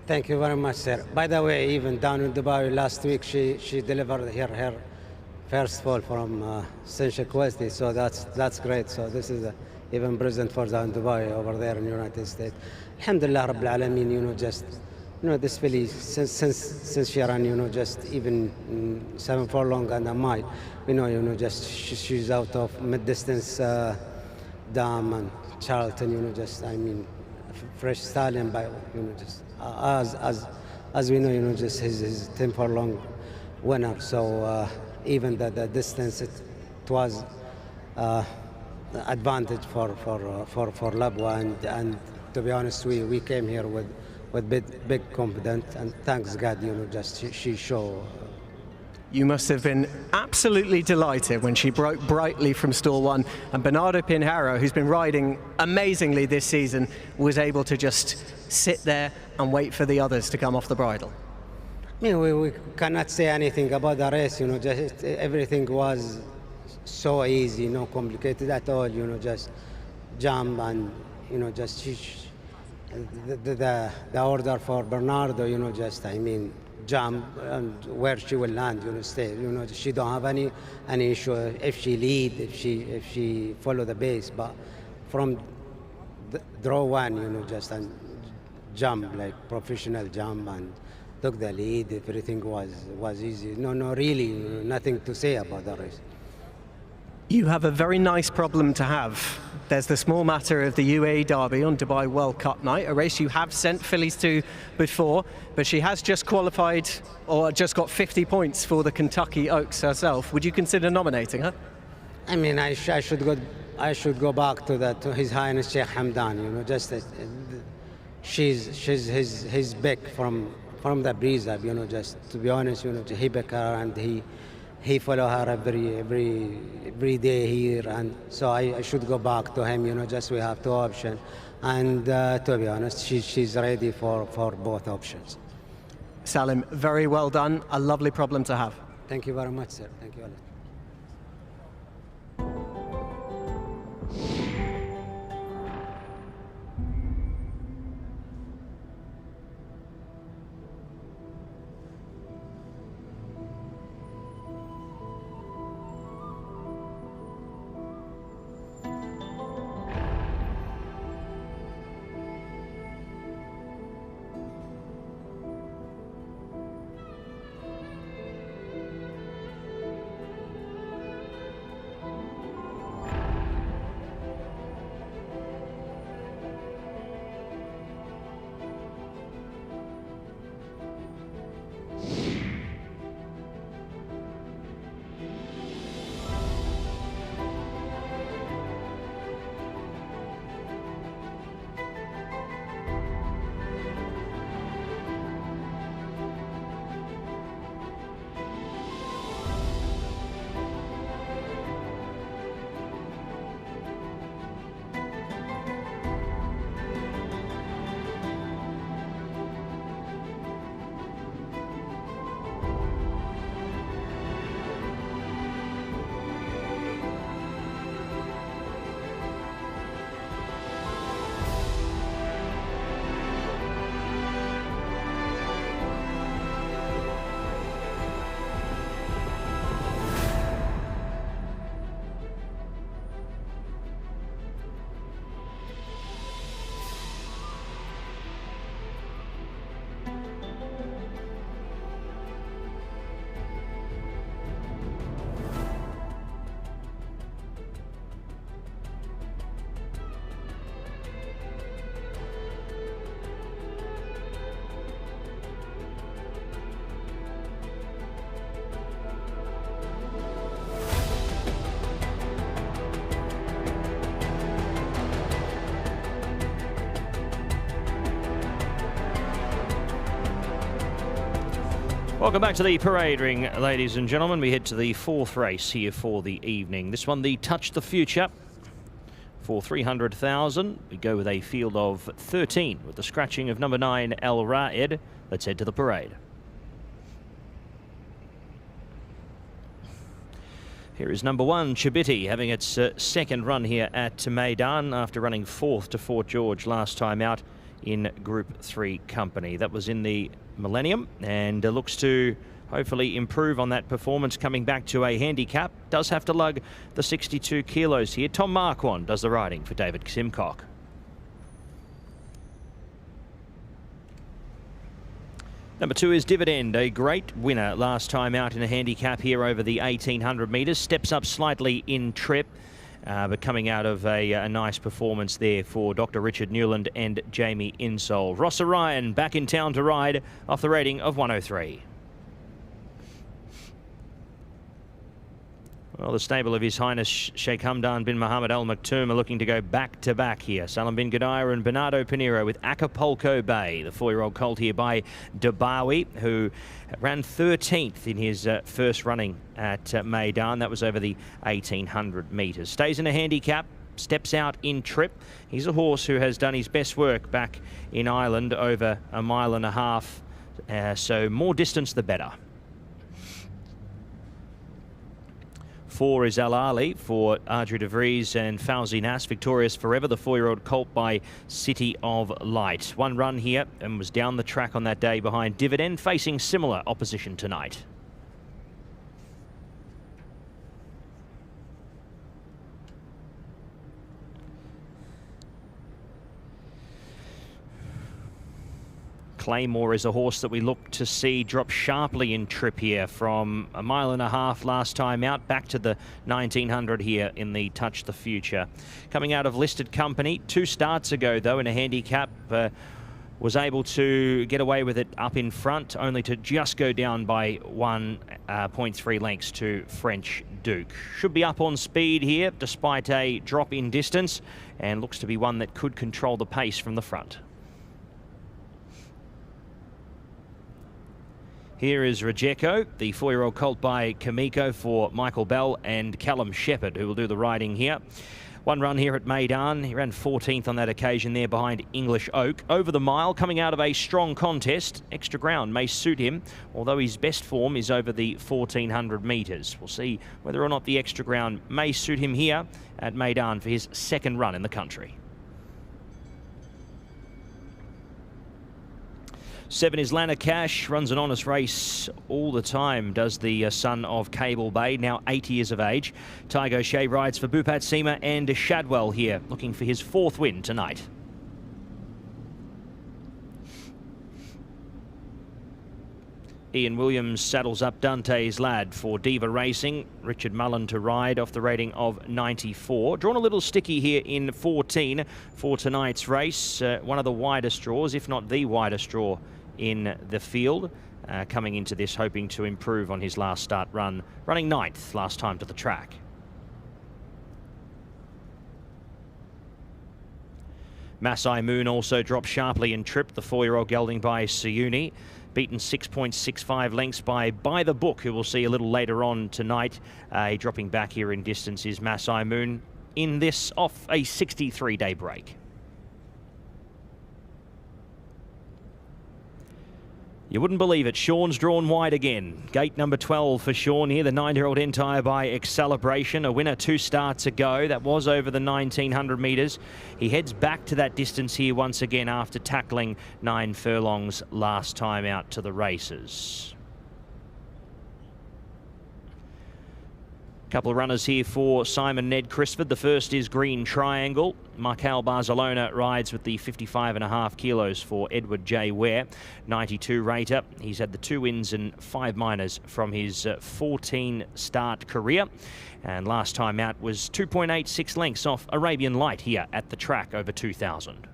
Thank you very much, sir. By the way, even down in Dubai last week, she delivered her first fall from Sensual Questi, so that's great. So this is even present for down Dubai over there in the United States. Alhamdulillah Rabbil Alameen, just this filly since she ran, just even 7 furlong and a mile, just she's out of mid-distance Dam and Charlton, fresh stallion by, just as we know, just his 10 furlong winner. So even the distance, it was advantage for Labois, and to be honest, we came here with big confidence, and thanks God, just she showed. You must have been absolutely delighted when she broke brightly from stall one, and Bernardo Pinheiro, who's been riding amazingly this season, was able to just sit there and wait for the others to come off the bridle. We cannot say anything about the race, just everything was so easy, no complicated at all, just jump and, just the order for Bernardo, just, jump and where she will land, stay. She don't have any issue if she lead, if she follow the base, but from draw one, just and jump like professional jump and took the lead. Everything was easy. No, really, nothing to say about the race. You have a very nice problem to have. There's the small matter of the UAE Derby on Dubai World Cup night, a race you have sent fillies to before, but she has just qualified or just got 50 points for the Kentucky Oaks herself. Would you consider nominating her? I should go back to His Highness Sheikh Hamdan. Just she's his pick from the breeze up. Just to be honest, he picked her and he he follow her every day here, and so I should go back to him. You know, just we have two options, and to be honest, she's ready for both options. Salim, very well done. A lovely problem to have. Thank you very much, sir. Thank you, Alex. Welcome back to the parade ring, ladies and gentlemen. We head to the fourth race here for the evening. This one, the Touch the Future. For 300,000, we go with a field of 13 with the scratching of number 9, El Raed. Let's head to the parade. Here is number 1, Chibiti, having its second run here at Meydan after running 4th to Fort George last time out in Group 3 company. That was in the Millennium, and looks to hopefully improve on that performance coming back to a handicap. Does have to lug the 62 kilos here. Tom Marquand does the riding for David Simcock. Number 2 is Dividend, a great winner last time out in a handicap here over the 1800 metres. Steps up slightly in trip, but coming out of a nice performance there for Dr. Richard Newland and Jamie Insole. Ross Orion back in town to ride off the rating of 103. Well, the stable of His Highness Sheikh Hamdan bin Mohammed Al Maktoum are looking to go back-to-back here. Salim bin Gudaya and Bernardo Pinheiro with Acapulco Bay, the 4-year-old colt here by Dabawi, who ran 13th in his first running at Meydan. That was over the 1800 metres. Stays in a handicap, steps out in trip. He's a horse who has done his best work back in Ireland over 1.5 miles, so more distance the better. 4 is Al Ali for Adri de Vries and Fauzi Nas, victorious forever, the 4-year-old colt by City of Light. One run here and was down the track on that day behind Dividend, facing similar opposition tonight. Claymore is a horse that we look to see drop sharply in trip here from 1.5 miles last time out, back to the 1900 here in the Touch the Future. Coming out of listed company 2 starts ago, though, in a handicap, was able to get away with it up in front, only to just go down by 1.3 lengths to French Duke. Should be up on speed here, despite a drop in distance, and looks to be one that could control the pace from the front. Here is Rajeko, the 4-year-old colt by Kamiko for Michael Bell and Callum Shepherd, who will do the riding here. One run here at Meydan. He ran 14th on that occasion there behind English Oak. Over the mile, coming out of a strong contest. Extra ground may suit him, although his best form is over the 1400 metres. We'll see whether or not the extra ground may suit him here at Meydan for his second run in the country. 7 is Lana Cash, runs an honest race all the time, does the son of Cable Bay, now 8 years of age. Tiger O'Shea rides for Bupat Seema and Shadwell here, looking for his 4th win tonight. Ian Williams saddles up Dante's Lad for Diva Racing. Richard Mullen to ride off the rating of 94. Drawn a little sticky here in 14 for tonight's race. One of the widest draws, if not the widest draw in the field, coming into this hoping to improve on his last start run, running 9th last time to the track. Masai Moon also dropped sharply in trip, the 4-year-old gelding by Sayuni, beaten 6.65 lengths by the Book, who we'll see a little later on tonight. Dropping back here in distance is Masai Moon in this off a 63-day break. You wouldn't believe it, Sean's drawn wide again. Gate number 12 for Sean here, the 9-year-old Entire by Acceleration. A winner 2 starts ago. That was over the 1900 metres. He heads back to that distance here once again after tackling 9 furlongs last time out to the races. Couple of runners here for Simon Ned Crisford. The first is Green Triangle. Markel Barcelona rides with the 55.5 kilos for Edward J. Ware. 92 rater. He's had the 2 wins and 5 minors from his 14 start career. And last time out was 2.86 lengths off Arabian Light here at the track over 2000.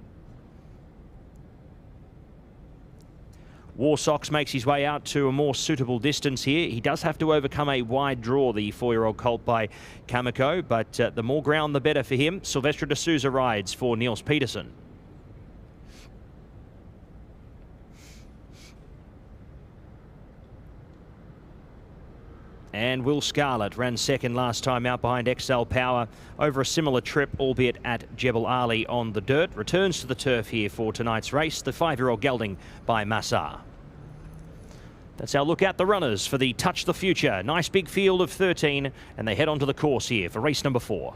Warsox makes his way out to a more suitable distance here. He does have to overcome a wide draw, the 4-year-old colt by Kamiko, but the more ground the better for him. Silvestre de Souza rides for Niels Peterson. And Will Scarlett ran second last time out behind XL Power over a similar trip, albeit at Jebel Ali on the dirt. Returns to the turf here for tonight's race, the 5-year-old gelding by Massar. That's our look at the runners for the Touch the Future. Nice big field of 13, and they head onto the course here for race number 4.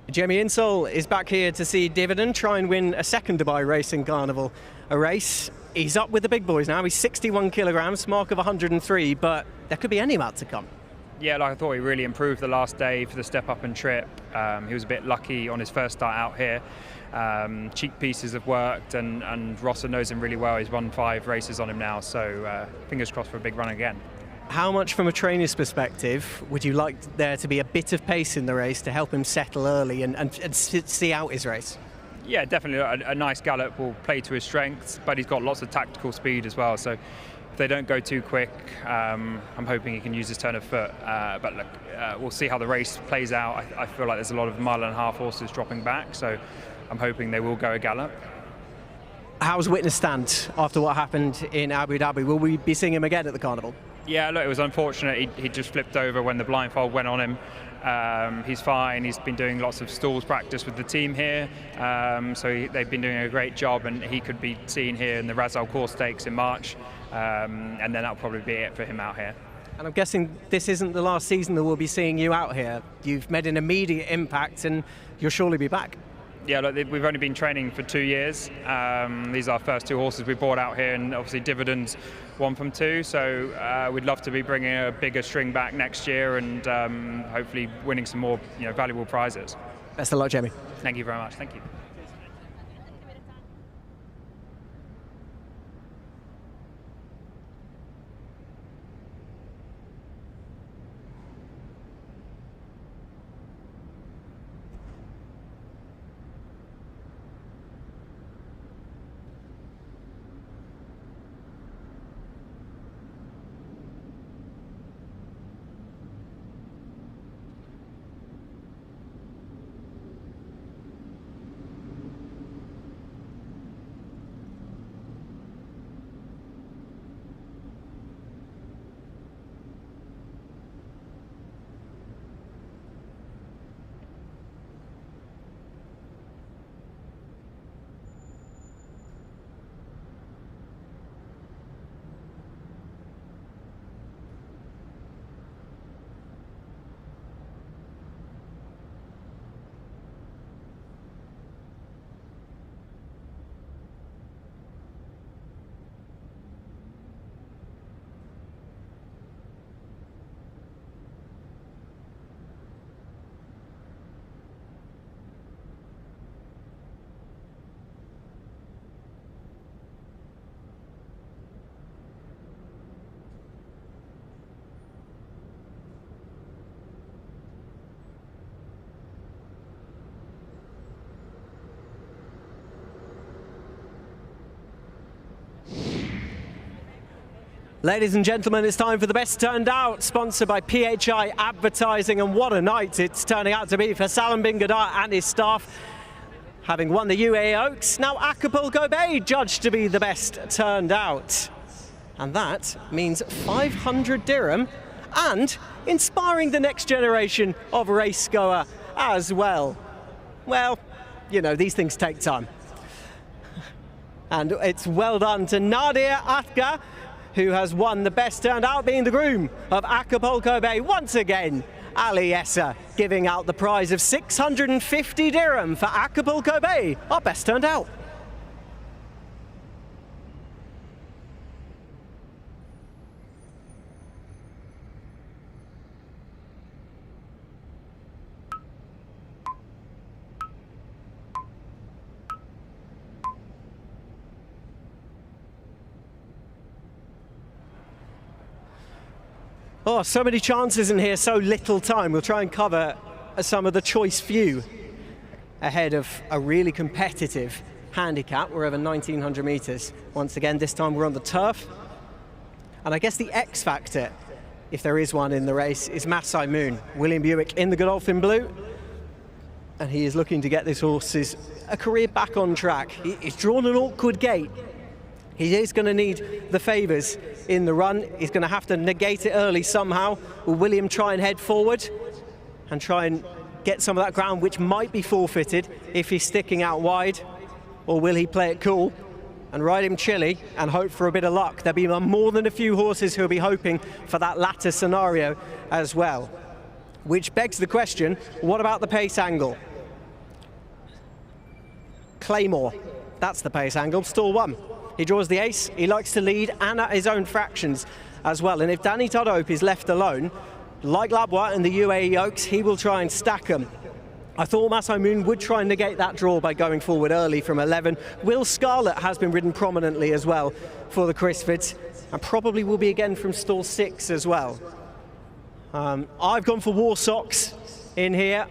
Jamie Insole is back here to see Dividend try and win a second Dubai Racing Carnival a race. He's up with the big boys now. He's 61 kilograms, mark of 103, but there could be any amount to come. Yeah, like I thought he really improved the last day for the step up and trip. He was a bit lucky on his first start out here. Cheek pieces have worked, and Rosser knows him really well. He's won 5 races on him now, so fingers crossed for a big run again. How much from a trainer's perspective would you like there to be a bit of pace in the race to help him settle early and see out his race? Yeah, definitely a nice gallop will play to his strengths, but he's got lots of tactical speed as well, so if they don't go too quick, I'm hoping he can use his turn of foot. But look, we'll see how the race plays out. I feel like there's a lot of 1.5 mile horses dropping back, so I'm hoping they will go a gallop. How's Witness stand after what happened in Abu Dhabi? Will we be seeing him again at the Carnival? Yeah, look, it was unfortunate. He just flipped over when the blindfold went on him. He's fine. He's been doing lots of stalls practice with the team here. So they've been doing a great job, and he could be seen here in the Ras Al Khor Stakes in March. And then that'll probably be it for him out here. And I'm guessing this isn't the last season that we'll be seeing you out here. You've made an immediate impact, and you'll surely be back. Yeah, look, we've only been training for 2 years. These are our first 2 horses we brought out here, and obviously Dividends 1 from 2. So we'd love to be bringing a bigger string back next year, and hopefully winning some more, valuable prizes. Best of luck, Jamie. Thank you very much. Thank you. Ladies and gentlemen, it's time for the best turned out, sponsored by PHI Advertising, and what a night it's turning out to be for Salim bin Gadar and his staff. Having won the UAE Oaks, now Acapulco Bay judged to be the best turned out. And that means 500 dirham and inspiring the next generation of race goer as well. Well, you know, these things take time. And it's well done to Nadia Atka, who has won the best turned out, being the groom of Acapulco Bay. Once again, Ali Essa giving out the prize of 650 dirham for Acapulco Bay, our best turned out. Oh, so many chances in here, so little time. We'll try and cover some of the choice few ahead of a really competitive handicap. We're over 1,900 meters. Once again, this time we're on the turf. And I guess the X factor, if there is one in the race, is Masai Moon. William Buick in the Godolphin Blue. And he is looking to get this horse's a career back on track. He's drawn an awkward gate. He is going to need the favours in the run. He's going to have to negate it early somehow. Will William try and head forward and try and get some of that ground, which might be forfeited if he's sticking out wide? Or will he play it cool and ride him chilly and hope for a bit of luck? There'll be more than a few horses who'll be hoping for that latter scenario as well. Which begs the question, what about the pace angle? Claymore, that's the pace angle, stall one. He draws the ace, he likes to lead and at his own fractions as well. And if Danny Tudhope is left alone, like Labois in the UAE Oaks, he will try and stack them. I thought Masai Moon would try and negate that draw by going forward early from 11. Will Scarlett has been ridden prominently as well for the Crisfords, and probably will be again from stall 6 as well. I've gone for War Socks in here.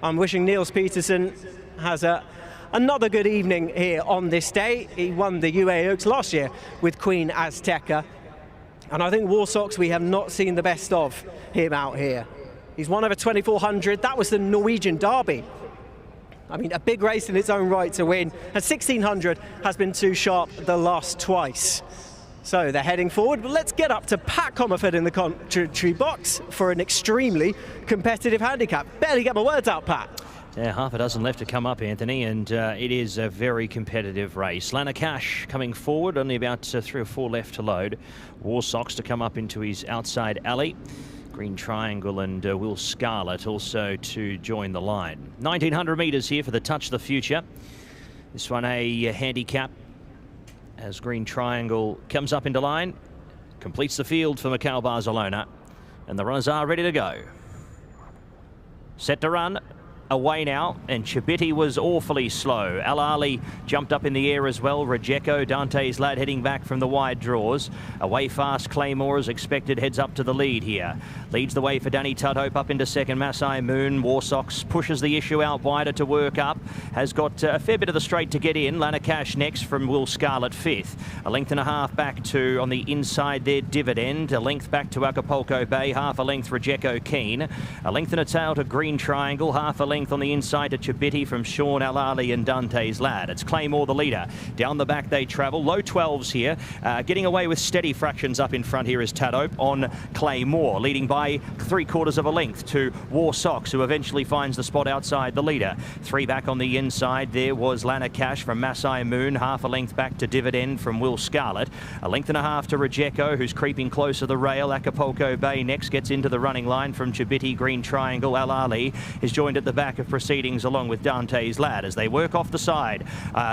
I'm wishing Niels Peterson has another good evening here on this day. He won the UAE Oaks last year with Queen Azteca. And I think War Socks, we have not seen the best of him out here. He's won over 2,400. That was the Norwegian Derby. I mean, a big race in its own right to win. And 1,600 has been too sharp the last twice. So they're heading forward, but let's get up to Pat Comerford in the commentary box for an extremely competitive handicap. Barely get my words out, Pat. Yeah, half a dozen left to come up, Anthony, and it is a very competitive race. Lana Cash coming forward, only about 3 or 4 left to load. War Socks to come up into his outside alley. Green Triangle and Will Scarlett also to join the line. 1,900 metres here for the Touch the Future. This one a handicap as Green Triangle comes up into line, completes the field for Mikhail Barcelona, and the runners are ready to go. Set to run. Away now, and Chibiti was awfully slow. Al Ali jumped up in the air as well. Rejeko, Dante's Lad heading back from the wide draws. Away fast, Claymore as expected heads up to the lead here. Leads the way for Danny Tudhope up into second. Masai Moon. War Socks pushes the issue out wider to work up. Has got a fair bit of the straight to get in. Lana Cash next from Will Scarlett 5th. A length and a half back to, on the inside there, Dividend. A length back to Acapulco Bay. Half a length Rejeko Keen. A length and a tail to Green Triangle. Half a length on the inside to Chibiti from Sean Al-Ali and Dante's Lad. It's Claymore the leader. Down the back they travel. Low 12s here. Getting away with steady fractions up in front here is Tudhope on Claymore. Leading by 3/4 of a length to War Socks, who eventually finds the spot outside the leader. 3 back on the inside there was Lana Cash from Masai Moon. Half a length back to Dividend from Will Scarlett. A length and a half to Rejeko, who's creeping close to the rail. Acapulco Bay next gets into the running line from Chibiti. Green Triangle. Al-Ali is joined at the back of proceedings along with Dante's Lad as they work off the side.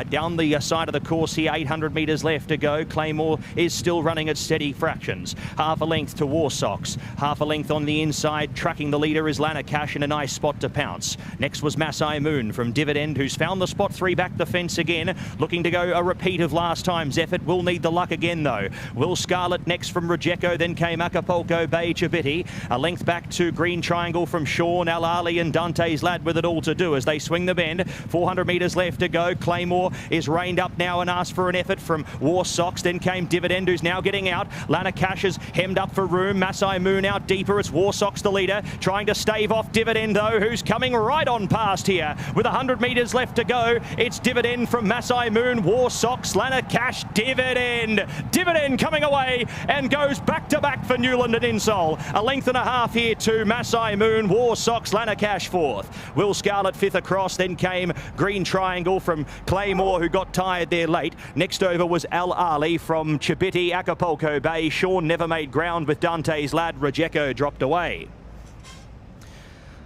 Down the side of the course here, 800 metres left to go. Claymore is still running at steady fractions. Half a length to War Socks. Half a length on the inside. Tracking the leader is Lana Cash in a nice spot to pounce. Next was Masai Moon from Dividend, who's found the spot 3 back the fence again. Looking to go a repeat of last time's effort. Will need the luck again though. Will Scarlett next from Rejeko, then came Acapulco Bay Chibiti. A length back to Green Triangle from Sean Al-Ali and Dante's Lad had with it all to do as they swing the bend. 400 metres left to go. Claymore is reined up now and asked for an effort from War Sox. Then came Dividend, who's now getting out. Lana Cash is hemmed up for room. Masai Moon out deeper. It's War Sox the leader, trying to stave off Dividend though, who's coming right on past here. With 100 metres left to go, it's Dividend from Masai Moon, War Sox, Lana Cash, Dividend. Dividend coming away and goes back to back for Newland and Insole. A length and a half here to Masai Moon, War Sox, Lana Cash fourth. Will Scarlett fifth across, then came Green Triangle from Claymore, who got tired there late. Next over was Al Ali from Chibiti, Acapulco Bay. Sean never made ground with Dante's Lad. Rejeko dropped away.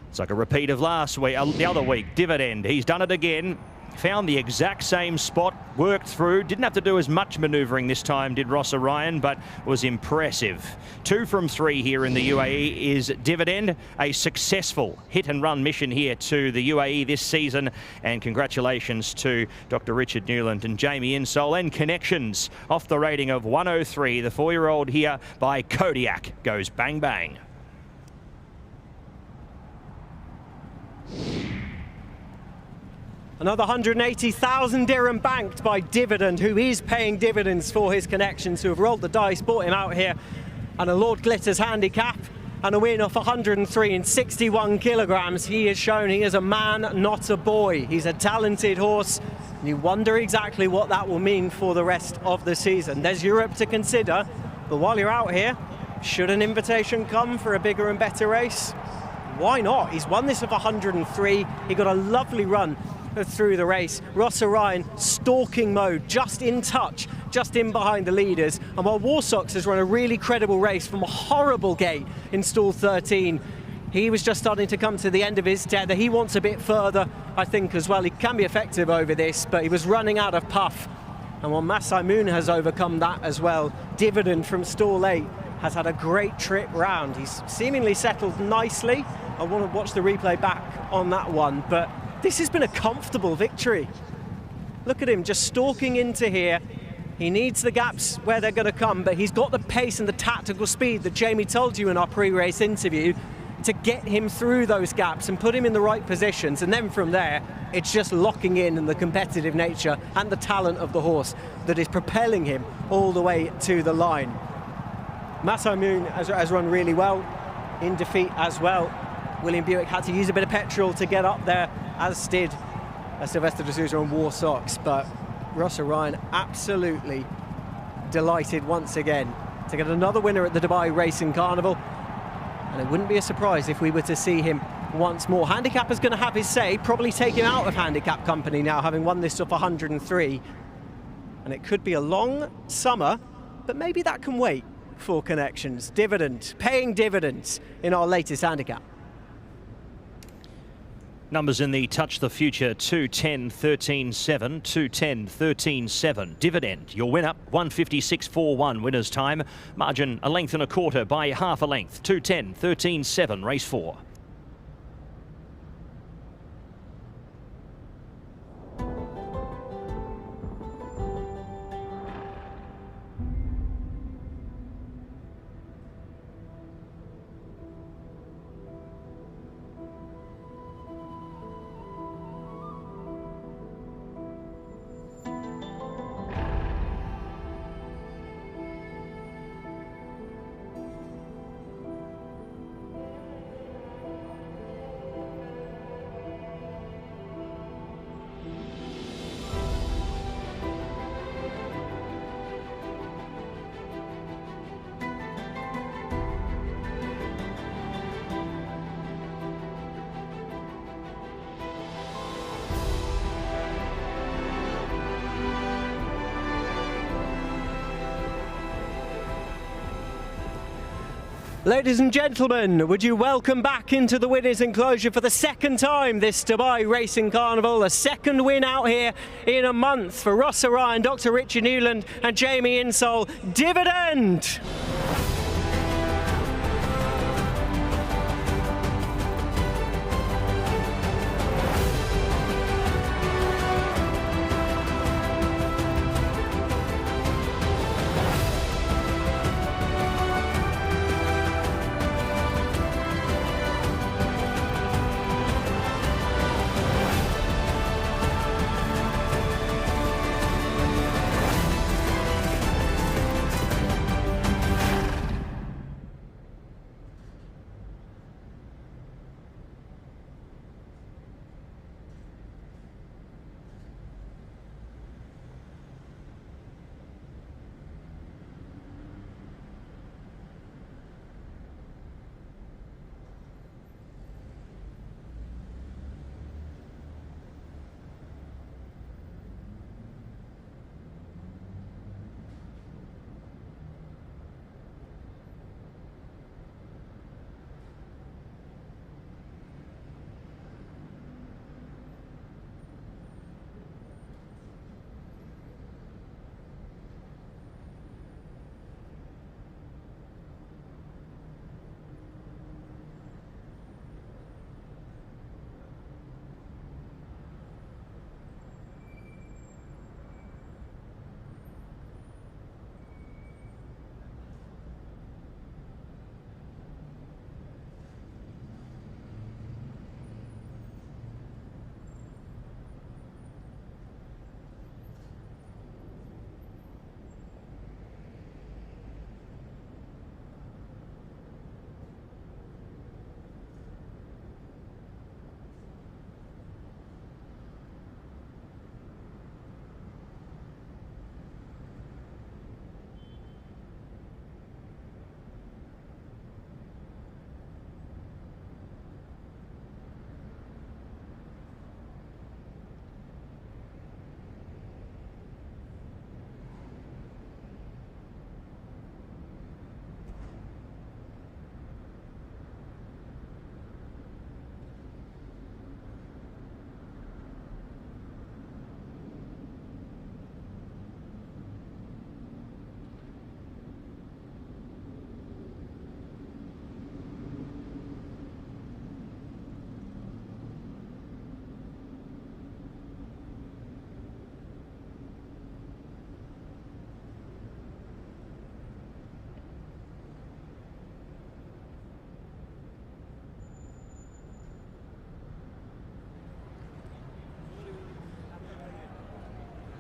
It's like a repeat of last week, the other week. Dividend, he's done it again. Found the exact same spot, worked through, didn't have to do as much manoeuvring this time, did Ross Orion, but was impressive. 2 from 3 here in the UAE is Dividend. A successful hit and run mission here to the UAE this season, and congratulations to Dr. Richard Newland and Jamie Insole. And Connections off the rating of 103. The 4-year-old here by Kodiak goes bang bang. Another 180,000 dirham banked by Dividend, who is paying dividends for his Connections, who have rolled the dice, brought him out here. And a Lord Glitters handicap and a win off 103 and 61 kilograms. He has shown he is a man, not a boy. He's a talented horse. And you wonder exactly what that will mean for the rest of the season. There's Europe to consider, but while you're out here, should an invitation come for a bigger and better race? Why not? He's won this of 103. He got a lovely run through the race. Ross Orion, stalking mode, just in touch, just in behind the leaders. And while War Sox has run a really credible race from a horrible gate in stall 13, he was just starting to come to the end of his tether. He wants a bit further, I think, as well. He can be effective over this, but he was running out of puff. And while Masai Moon has overcome that as well, Dividend from stall 8 has had a great trip round. He's seemingly settled nicely. I want to watch the replay back on that one, but this has been a comfortable victory. Look at him just stalking into here. He needs the gaps where they're going to come, but he's got the pace and the tactical speed that Jamie told you in our pre-race interview to get him through those gaps and put him in the right positions. And then from there, it's just locking in and the competitive nature and the talent of the horse that is propelling him all the way to the line. Masai Moon has run really well in defeat as well. William Buick had to use a bit of petrol to get up there, as did Sylvester D'Souza and War Sox, but Ross Orion absolutely delighted once again to get another winner at the Dubai Racing Carnival, and it wouldn't be a surprise if we were to see him once more. Handicap is going to have his say, probably take him out of Handicap Company now, having won this off 103, and it could be a long summer, but maybe that can wait for Connections. Dividend, paying dividends in our latest handicap. Numbers in the Touch the Future: 210, 13-7, 210, 13-7. Dividend, your winner, 156.41 winner's time. Margin a length and a quarter by half a length. 210, 13-7, race 4. Ladies and gentlemen, would you welcome back into the winners' enclosure for the second time this Dubai Racing Carnival, a second win out here in a month for Ross Orion, Dr. Richard Newland and Jamie Insole. Dividend!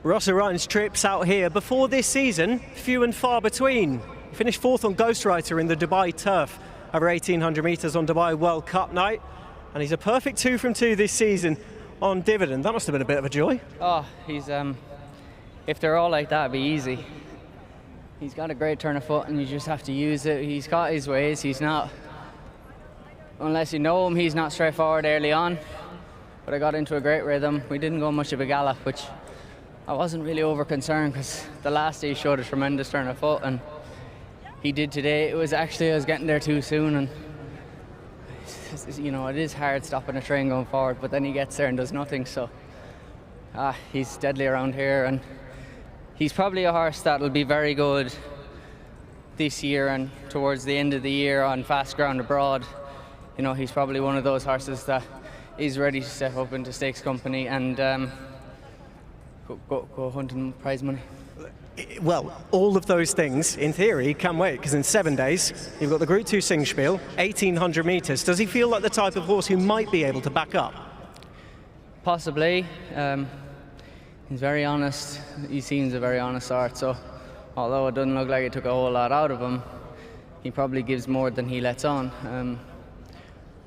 Ross Orion's trips out here before this season, few and far between. He finished 4th on Ghostwriter in the Dubai turf over 1,800 metres on Dubai World Cup night. And he's a perfect 2 from 2 this season on Dividend. That must have been a bit of a joy. Oh, he's if they're all like that, it'd be easy. He's got a great turn of foot and you just have to use it. He's got his ways. He's not, unless you know him, he's not straightforward early on. But I got into a great rhythm. We didn't go much of a gallop, which I wasn't really over concerned because the last day he showed a tremendous turn of foot and he did today. It was actually, I was getting there too soon, and you know, it is hard stopping a train going forward, but then he gets there and does nothing. So he's deadly around here, and he's probably a horse that'll be very good this year and towards the end of the year on fast ground abroad. You know, he's probably one of those horses that is ready to step up into stakes company and go hunting prize money. Well, all of those things, in theory, can wait, because in 7 days, you've got the Group 2 Singspiel, 1,800 metres. Does he feel like the type of horse who might be able to back up? Possibly. He's very honest. He seems a very honest sort, so although it doesn't look like it took a whole lot out of him, he probably gives more than he lets on.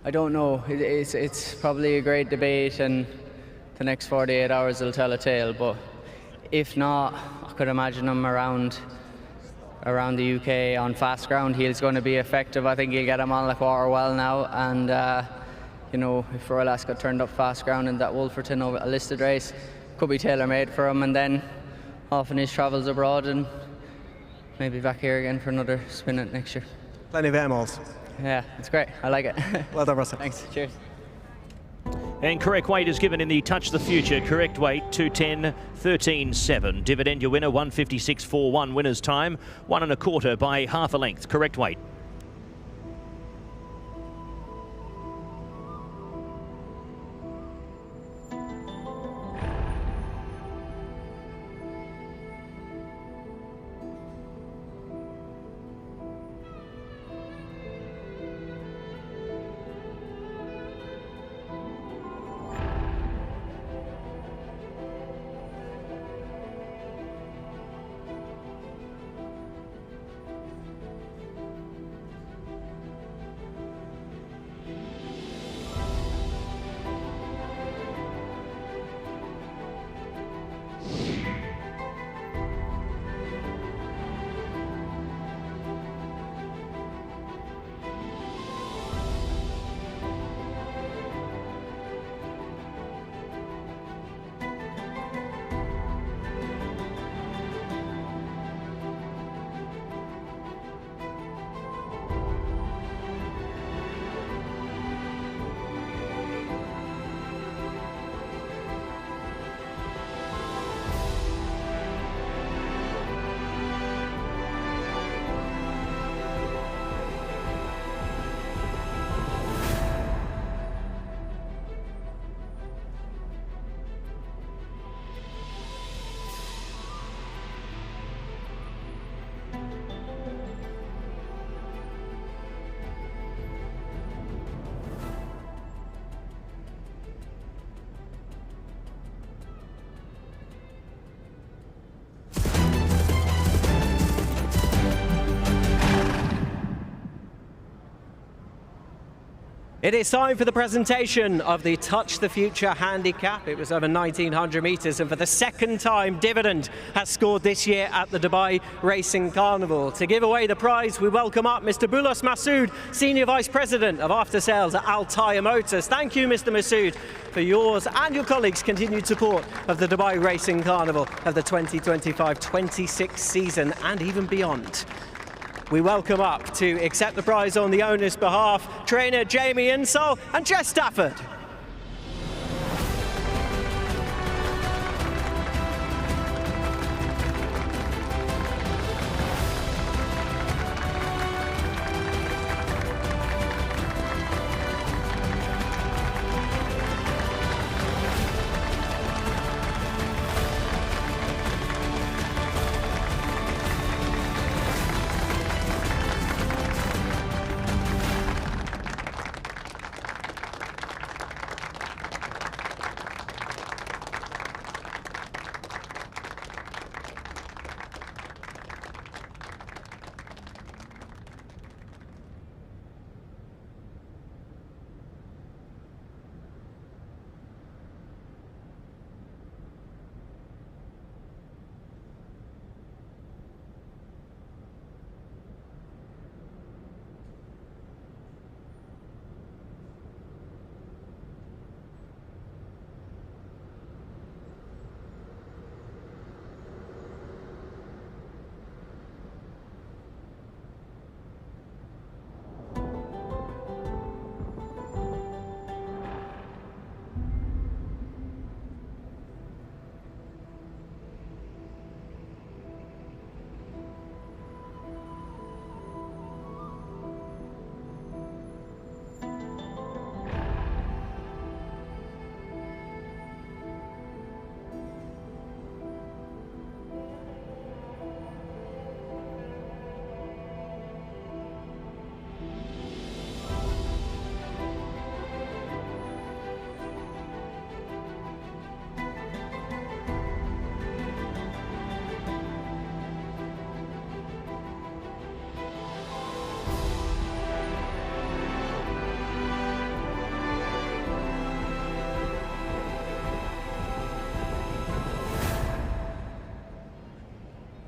I don't know. It's probably a great debate, and the next 48 hours will tell a tale, but if not, I could imagine him around the UK on fast ground. He's going to be effective. I think he'll get him on the quarter well now, and you know, if Royal Ascot turned up fast ground in that Wolverton over a listed race, could be tailor-made for him, and then off in his travels abroad and maybe back here again for another spin at next year. Plenty of air miles. Yeah, it's great. I like it. Well done, Russell. Thanks. Cheers. And correct weight is given in the Touch the Future. Correct weight 210.13.7. Dividend your winner 156.41. Winner's time 1 1/4 by half a length. Correct weight. It is time for the presentation of the Touch the Future Handicap. It was over 1,900 metres, and for the second time, Dividend has scored this year at the Dubai Racing Carnival. To give away the prize, we welcome up Mr. Boulos Masoud, Senior Vice President of After Sales at Al Tayer Motors. Thank you, Mr. Masoud, for yours and your colleagues' continued support of the Dubai Racing Carnival of the 2025-26 season and even beyond. We welcome up to accept the prize on the owner's behalf, trainer Jamie Insall and Jess Stafford.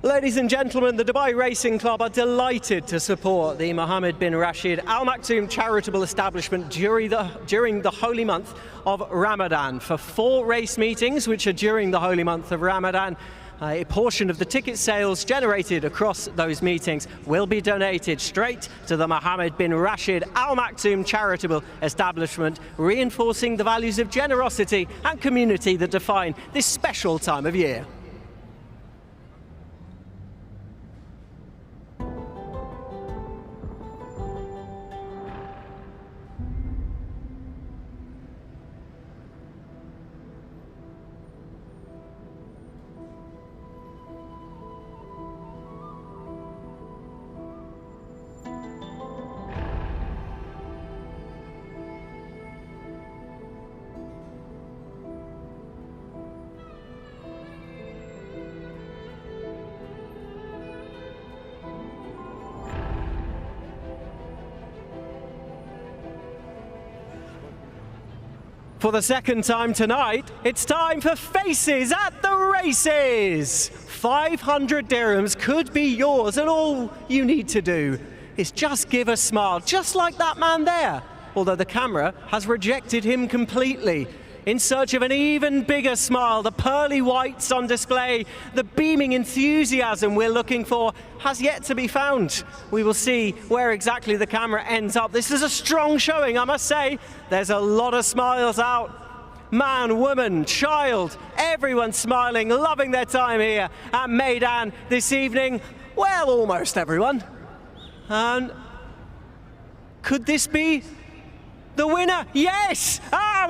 Ladies and gentlemen, the Dubai Racing Club are delighted to support the Mohammed bin Rashid Al Maktoum charitable establishment during the holy month of Ramadan. For 4 race meetings, which are during the holy month of Ramadan, a portion of the ticket sales generated across those meetings will be donated straight to the Mohammed bin Rashid Al Maktoum charitable establishment, reinforcing the values of generosity and community that define this special time of year. For the second time tonight, it's time for Faces at the Races. 500 dirhams could be yours, and all you need to do is just give a smile, just like that man there, although the camera has rejected him completely. In search of an even bigger smile, the pearly whites on display, the beaming enthusiasm we're looking for has yet to be found. We will see where exactly the camera ends up. This is a strong showing, I must say. There's a lot of smiles out. Man, woman, child, everyone smiling, loving their time here at Meydan this evening. Well, almost everyone. And could this be the winner? Yes!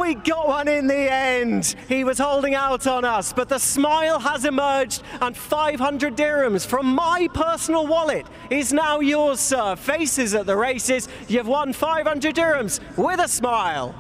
We got one in the end. He was holding out on us, but the smile has emerged, and 500 dirhams from my personal wallet is now yours, sir. Faces at the Races. You've won 500 dirhams with a smile.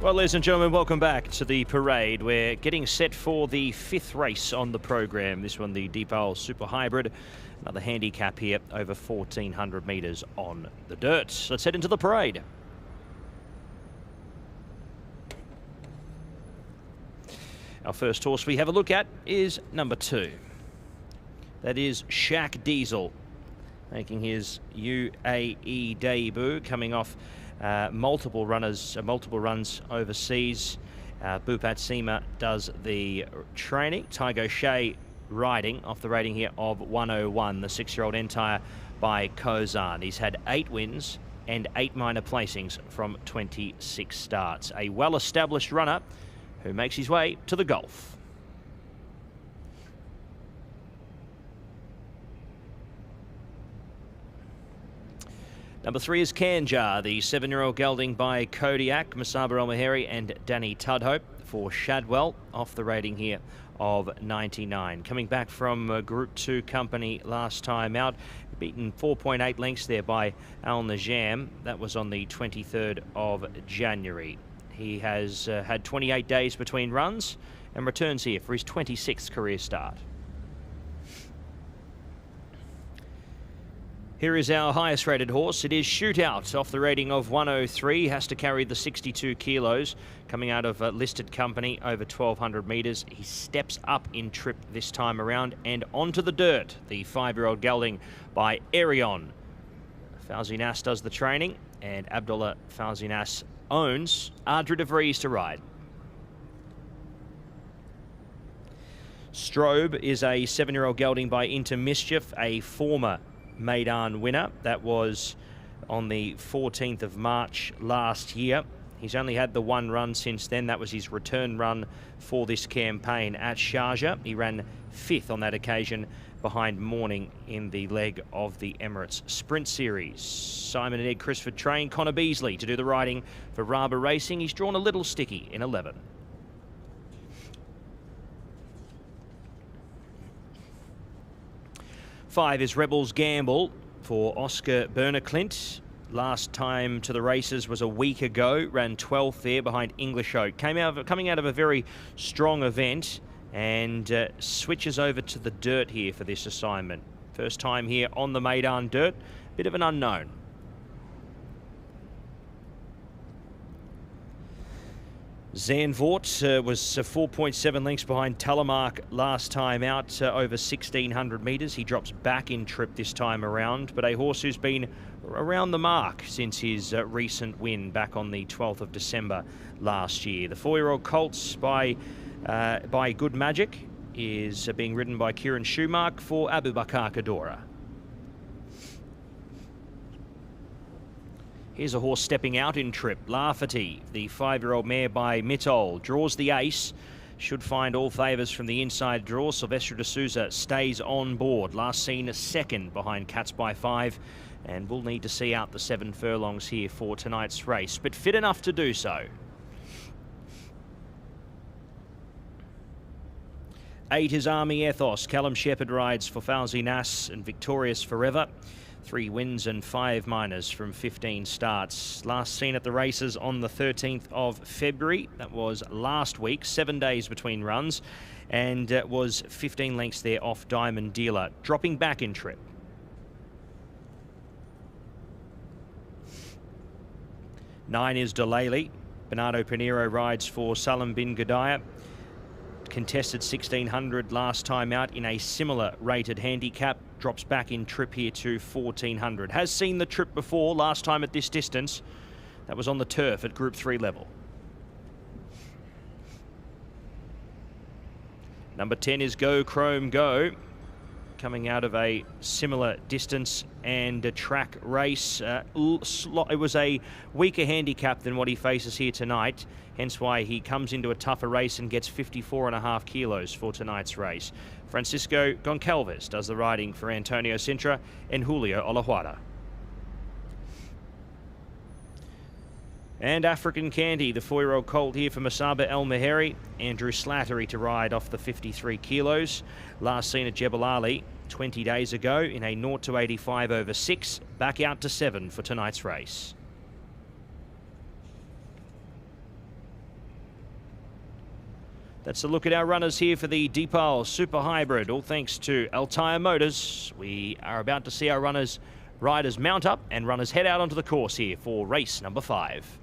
Well, ladies and gentlemen, welcome back to the parade. We're getting set for the 5th race on the program. This one, the Deepal Super Hybrid. Another handicap here, over 1,400 metres on the dirt. Let's head into the parade. Our first horse we have a look at is number 2. That is Shaq Diesel, making his UAE debut, coming off multiple runs overseas. Bupat Seema does the training. Tygo Shea riding off the rating here of 101, the 6-year-old Entire by Kozan. He's had 8 wins and 8 minor placings from 26 starts. A well-established runner who makes his way to the Gulf. Number 3 is Kanjar, the 7-year-old gelding by Kodiak, Masaba El Maheri and Danny Tudhope. for Shadwell, off the rating here of 99. Coming back from Group 2 company last time out, beaten 4.8 lengths there by Al Najam. That was on the 23rd of January. He has had 28 days between runs and returns here for his 26th career start. Here is our highest rated horse. It is Shootout, off the rating of 103. Has to carry the 62 kilos. Coming out of listed company over 1,200 metres. He steps up in trip this time around and onto the dirt. The 5-year-old gelding by Arion. Fauzi Nas does the training and Abdullah Fauzi Nas owns Ardra de Vries to ride. Strobe is a 7-year-old gelding by Into Mischief, a former Meydan winner. That was on the 14th of March last year. He's only had the one run since then. That was his return run for this campaign at Sharjah. He ran 5th on that occasion behind Morning in the leg of the Emirates Sprint Series. Simon and Ed Crisford train Connor Beasley to do the riding for Raba Racing. He's drawn a little sticky in 11. Five is Rebels Gamble for Oscar Bernaclint. Last time to the races was a week ago. Ran 12th there behind English Oak. Coming out of a very strong event and switches over to the dirt here for this assignment. First time here on the Meydan dirt. Bit of an unknown. Zandvoort was 4.7 lengths behind Telemark last time out, over 1,600 metres. He drops back in trip this time around, but a horse who's been around the mark since his recent win back on the 12th of December last year. The 4-year-old Colts by Good Magic is being ridden by Kieran Schumark for Abubakar Kadora. Here's a horse stepping out in trip. Lafferty, the 5-year-old mare by Mitol, draws the ace. Should find all favours from the inside draw. Silvestre de Souza stays on board. Last seen a second behind Cats by 5. And we'll need to see out the 7 furlongs here for tonight's race. But fit enough to do so. 8 is Army Ethos. Callum Shepherd rides for Fauzi Nas and Victorious Forever. 3 wins and 5 minors from 15 starts. Last seen at the races on the 13th of February. That was last week. 7 days between runs. And was 15 lengths there off Diamond Dealer. Dropping back in trip. 9 is Delali. Bernardo Pinheiro rides for Salam bin Gadaya. Contested 1,600 last time out in a similar rated handicap. Drops back in trip here to 1,400. Has seen the trip before, last time at this distance. That was on the turf at Group 3 level. Number 10 is Go Chrome Go. Coming out of a similar distance and a track race. It was a weaker handicap than what he faces here tonight. Hence why he comes into a tougher race and gets 54.5 kilos for tonight's race. Francisco Goncalves does the riding for Antonio Sintra and Julio Olajuada. And African Candy, the 4-year-old colt here for Masaba El Meheri. Andrew Slattery to ride off the 53 kilos. Last seen at Jebel Ali 20 days ago in a 0-85 over 6. Back out to 7 for tonight's race. That's a look at our runners here for the Deepal Super Hybrid. All thanks to Altair Motors. We are about to see our riders mount up and runners head out onto the course here for race number 5.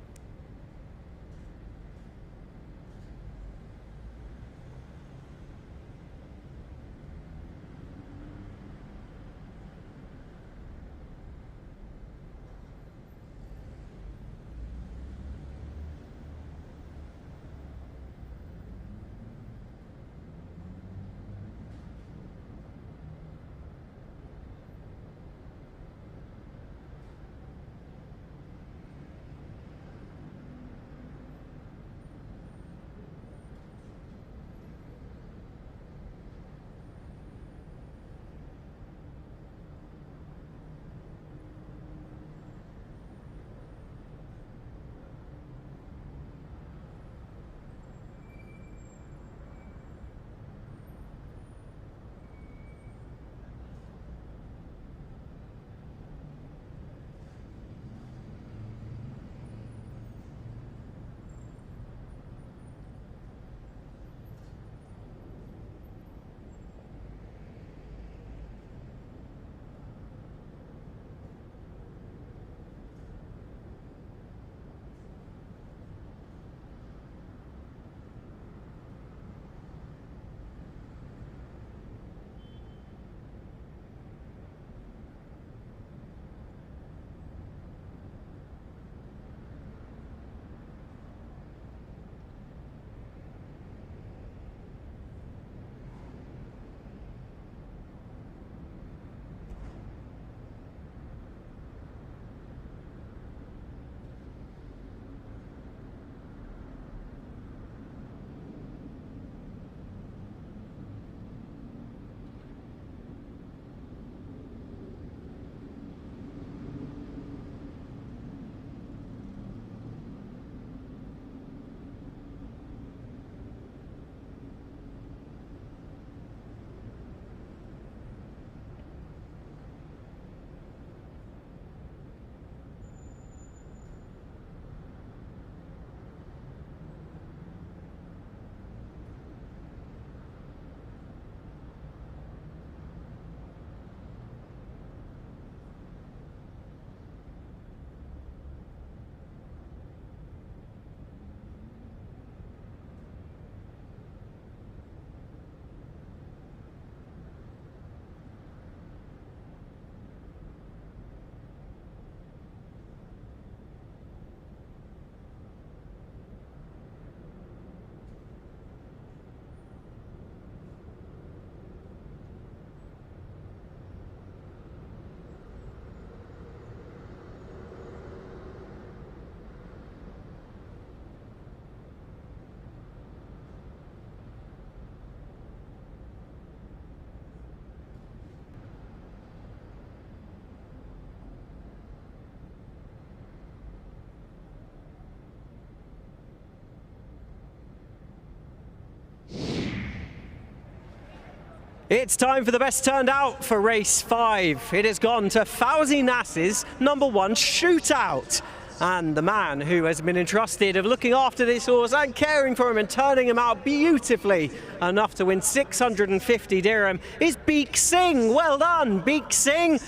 It's time for the best turned out for race 5. It has gone to Fauzi Nass's #1 shootout. And the man who has been entrusted of looking after this horse and caring for him and turning him out beautifully enough to win 650 dirham is Beek Singh. Well done, Beek Singh.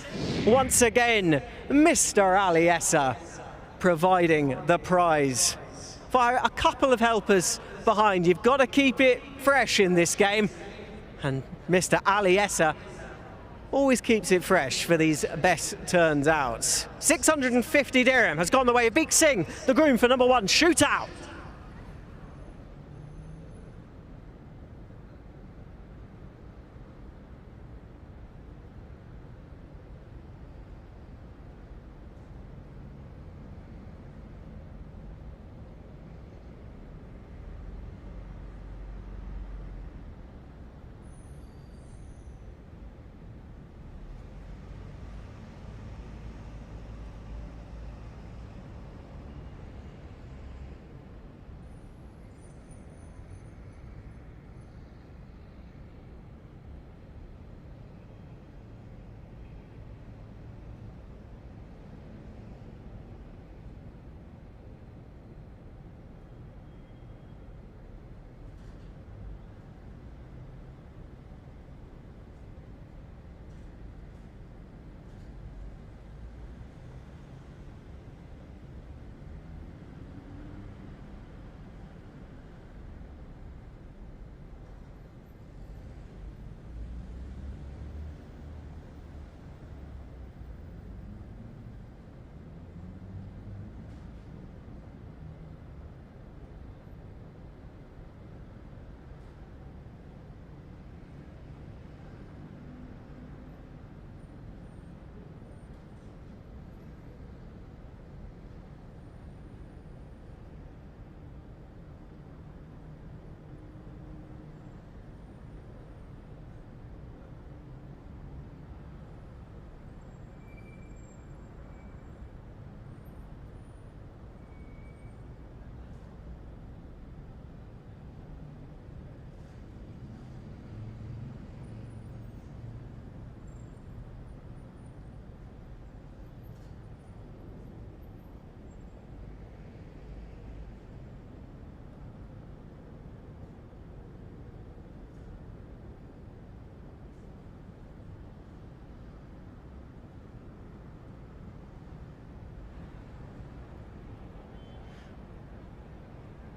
Once again, Mr. Ali Essa providing the prize. For a couple of helpers behind, you've got to keep it fresh in this game. And Mr. Ali Essa always keeps it fresh for these best turns outs. 650 dirham has gone the way of Beek Singh, the groom for #1 shootout.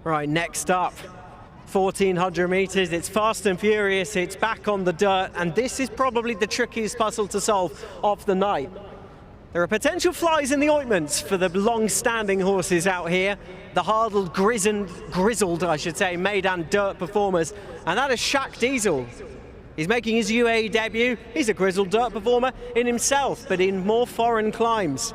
Right, next up, 1400 metres. It's fast and furious, it's back on the dirt, and this is probably the trickiest puzzle to solve of the night. There are potential flies in the ointments for the long-standing horses out here, the hardened, grizzled, I should say, Meydan dirt performers, and that is Shaq Diesel. He's making his UAE debut. He's a grizzled dirt performer in himself, but in more foreign climes.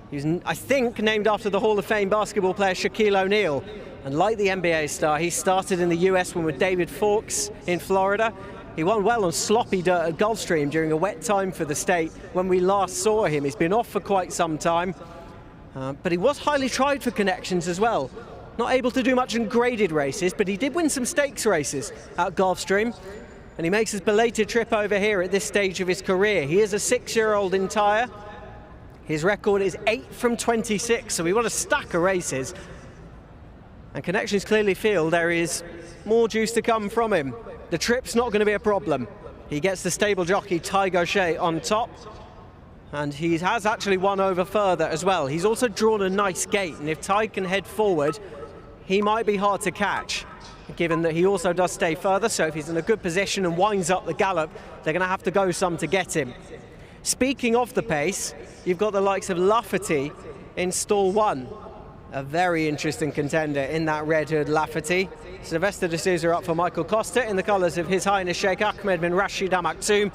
He's, I think, named after the Hall of Fame basketball player Shaquille O'Neal. And like the NBA star, he started in the US when with David Fawkes in Florida. He won well on sloppy dirt at Gulfstream during a wet time for the state when we last saw him. He's been off for quite some time, but he was highly tried for connections as well. Not able to do much in graded races, but he did win some stakes races at Gulfstream. And he makes his belated trip over here at this stage of his career. He is a 6-year-old in tyre. His record is 8 from 26, so we want a stack of races. And connections clearly feel there is more juice to come from him. The trip's not going to be a problem. He gets the stable jockey Ty Gaucher on top, and he has actually won over further as well. He's also drawn a nice gate, and if Ty can head forward, he might be hard to catch, given that he also does stay further, so if he's in a good position and winds up the gallop, they're going to have to go some to get him. Speaking of the pace, you've got the likes of Lafferty in stall 1. A very interesting contender in that Red Hood Lafferty. Sylvester de Souza up for Michael Costa in the colours of His Highness Sheikh Ahmed bin Rashid Al Maktoum,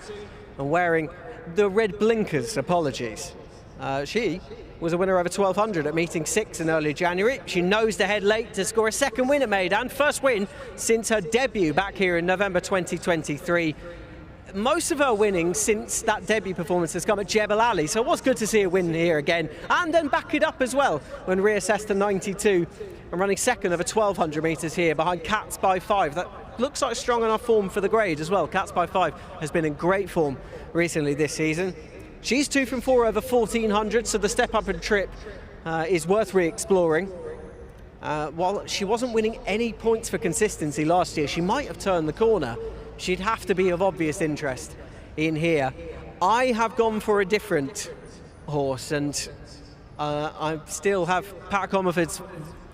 and wearing the red blinkers, apologies. She was a winner over 1200 at meeting 6 in early January. She nosed ahead late to score a second win at Meydan, first win since her debut back here in November 2023. Most of her winning since that debut performance has come at Jebel Ali, so it was good to see her win here again, and then back it up as well when reassessed to 92 and running second over 1200 metres here behind Cats by 5. That looks like strong enough form for the grade as well. Cats by 5 has been in great form recently this season. She's 2 from 4 over 1400, so the step up and trip is worth re-exploring. While she wasn't winning any points for consistency last year, she might have turned the corner. She'd have to be of obvious interest in here. I have gone for a different horse, and I still have Pat Comerford's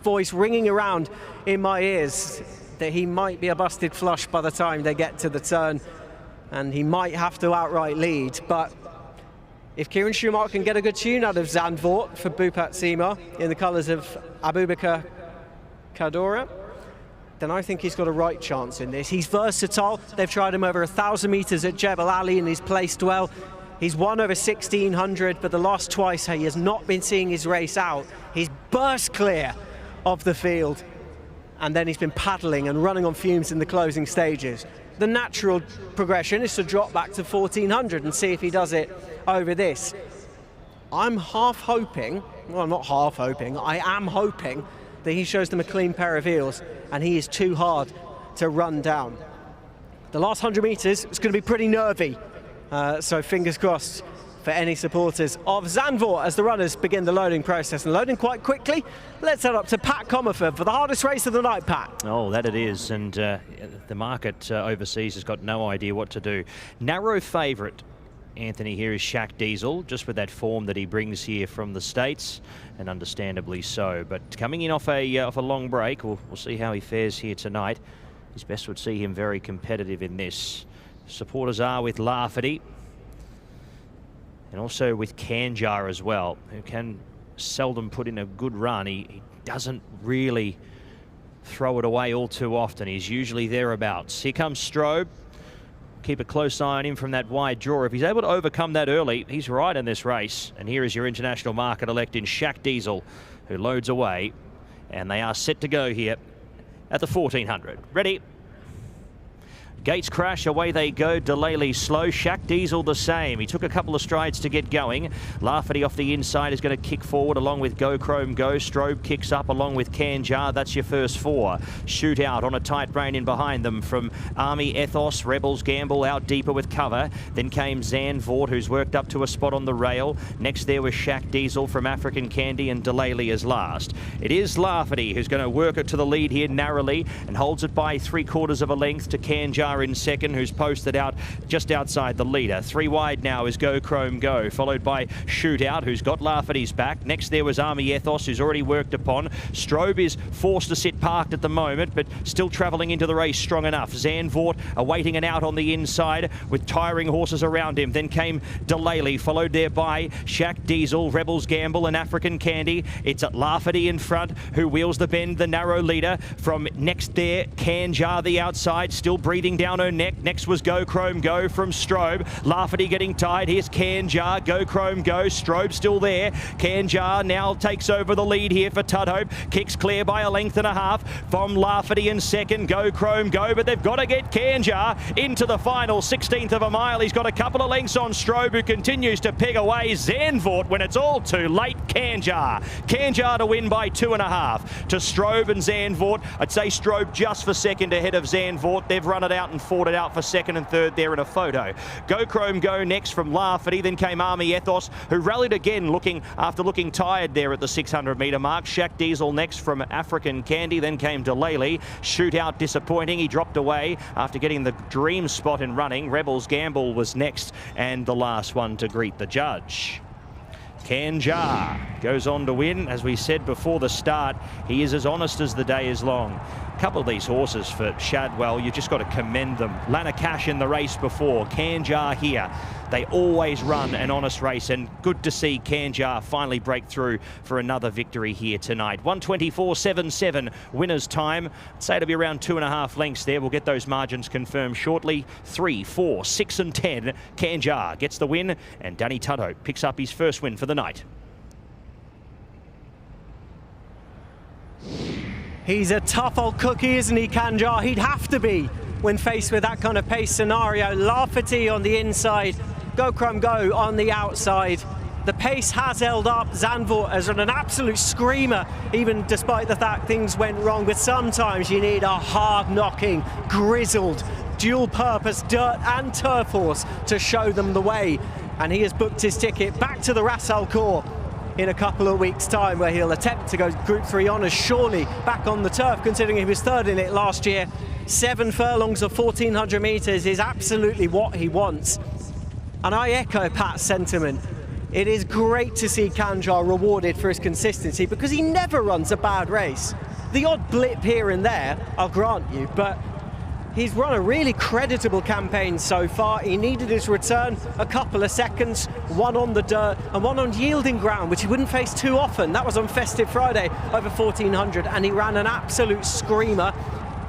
voice ringing around in my ears that he might be a busted flush by the time they get to the turn, and he might have to outright lead. But if Kieran Schumacher can get a good tune out of Zandvoort for Bupat Sima in the colours of Abubakar Kadora, then I think he's got a right chance in this. He's versatile. They've tried him over 1,000 metres at Jebel Ali and he's placed well. He's won over 1,600, but the last twice he has not been seeing his race out. He's burst clear of the field, and then he's been paddling and running on fumes in the closing stages. The natural progression is to drop back to 1,400 and see if he does it over this. I'm half hoping, well, not half hoping, I am hoping that he shows them a clean pair of heels and he is too hard to run down. The last 100 metres is going to be pretty nervy, so fingers crossed for any supporters of Zandvoort as the runners begin the loading process, and loading quite quickly. Let's head up to Pat Comerford for the hardest race of the night, Pat. Oh, that it is, and the market overseas has got no idea what to do. Narrow favourite, Anthony, here is Shaq Diesel, just with that form that he brings here from the States, and understandably so. But coming in off a long break, we'll see how he fares here tonight. His best would see him very competitive in this. Supporters are with Lafferty, and also with Kanjar as well, who can seldom put in a good run. He doesn't really throw it away all too often. He's usually thereabouts. Here comes Strobe. Keep a close eye on him from that wide draw. If he's able to overcome that early, he's right in this race. And here is your international market elect in Shaq Diesel, who loads away. And they are set to go here at the 1400. Ready? Gates crash, away they go. Delaney slow, Shaq Diesel the same. He took a couple of strides to get going. Lafferty off the inside is going to kick forward along with Go Chrome Go. Strobe kicks up along with Kanjar. That's your first 4. Shootout on a tight rein in behind them from Army Ethos. Rebels Gamble out deeper with cover. Then came Zandvoort, who's worked up to a spot on the rail. Next there was Shaq Diesel from African Candy, and Delaney as last. It is Lafferty who's going to work it to the lead here narrowly and holds it by 3/4 of a length to Kanjar in second, who's posted out just outside the leader. 3 wide now is Go Chrome Go, followed by Shootout, who's got Lafferty's back. Next there was Army Ethos, who's already worked upon. Strobe is forced to sit parked at the moment, but still travelling into the race strong enough. Zandvoort awaiting an out on the inside with tiring horses around him. Then came Delaney, followed there by Shaq Diesel, Rebels Gamble and African Candy. It's at Lafferty in front, who wheels the bend, the narrow leader. From next there, Kanjar the outside, still breathing down her neck. Next was Go Chrome Go from Strobe. Lafferty getting tied. Here's Kanjar. Go Chrome Go. Strobe still there. Kanjar now takes over the lead here for Tudhope. Kicks clear by a length and a half from Lafferty in second. Go Chrome Go, but they've got to get Kanjar into the final 16th of a mile. He's got a couple of lengths on Strobe, who continues to peg away Zandvoort when it's all too late. Kanjar to win by 2.5 to Strobe and Zandvoort. I'd say Strobe just for second ahead of Zandvoort. They've run it out and fought it out for second and third there in a photo. Go Chrome Go next from Lafferty. Then came Army Ethos, who rallied again after looking tired there at the 600 metre mark. Shaq Diesel next from African Candy. Then came Delaney. Shootout disappointing. He dropped away after getting the dream spot in running. Rebels Gamble was next and the last one to greet the judge. Kanjar goes on to win. As we said before the start, he is as honest as the day is long. A couple of these horses for Shadwell, you just got to commend them. Lana Cash in the race before, Kanjar here. They always run an honest race, and good to see Kanjar finally break through for another victory here tonight. 124.77 winner's time. I'd say it'll be around 2.5 lengths there. We'll get those margins confirmed shortly. 3, 4, 6 and 10. Kanjar gets the win, and Danny Tudhope picks up his first win for the night. He's a tough old cookie, isn't he, Kanjar? He'd have to be when faced with that kind of pace scenario. Lafferty on the inside, Go Chrome Go on the outside. The pace has held up. Zandvoort has run an absolute screamer, even despite the fact things went wrong. But sometimes you need a hard-knocking, grizzled, dual-purpose dirt and turf horse to show them the way. And he has booked his ticket back to the Ras Al Khor in a couple of weeks' time, where he'll attempt to go Group 3 honours, surely back on the turf, considering he was third in it last year. 7 furlongs of 1,400 metres is absolutely what he wants. And I echo Pat's sentiment. It is great to see Kanjar rewarded for his consistency, because he never runs a bad race. The odd blip here and there, I'll grant you, but he's run a really creditable campaign so far. He needed his return, a couple of seconds, one on the dirt and one on yielding ground, which he wouldn't face too often. That was on Festive Friday over 1,400, and he ran an absolute screamer.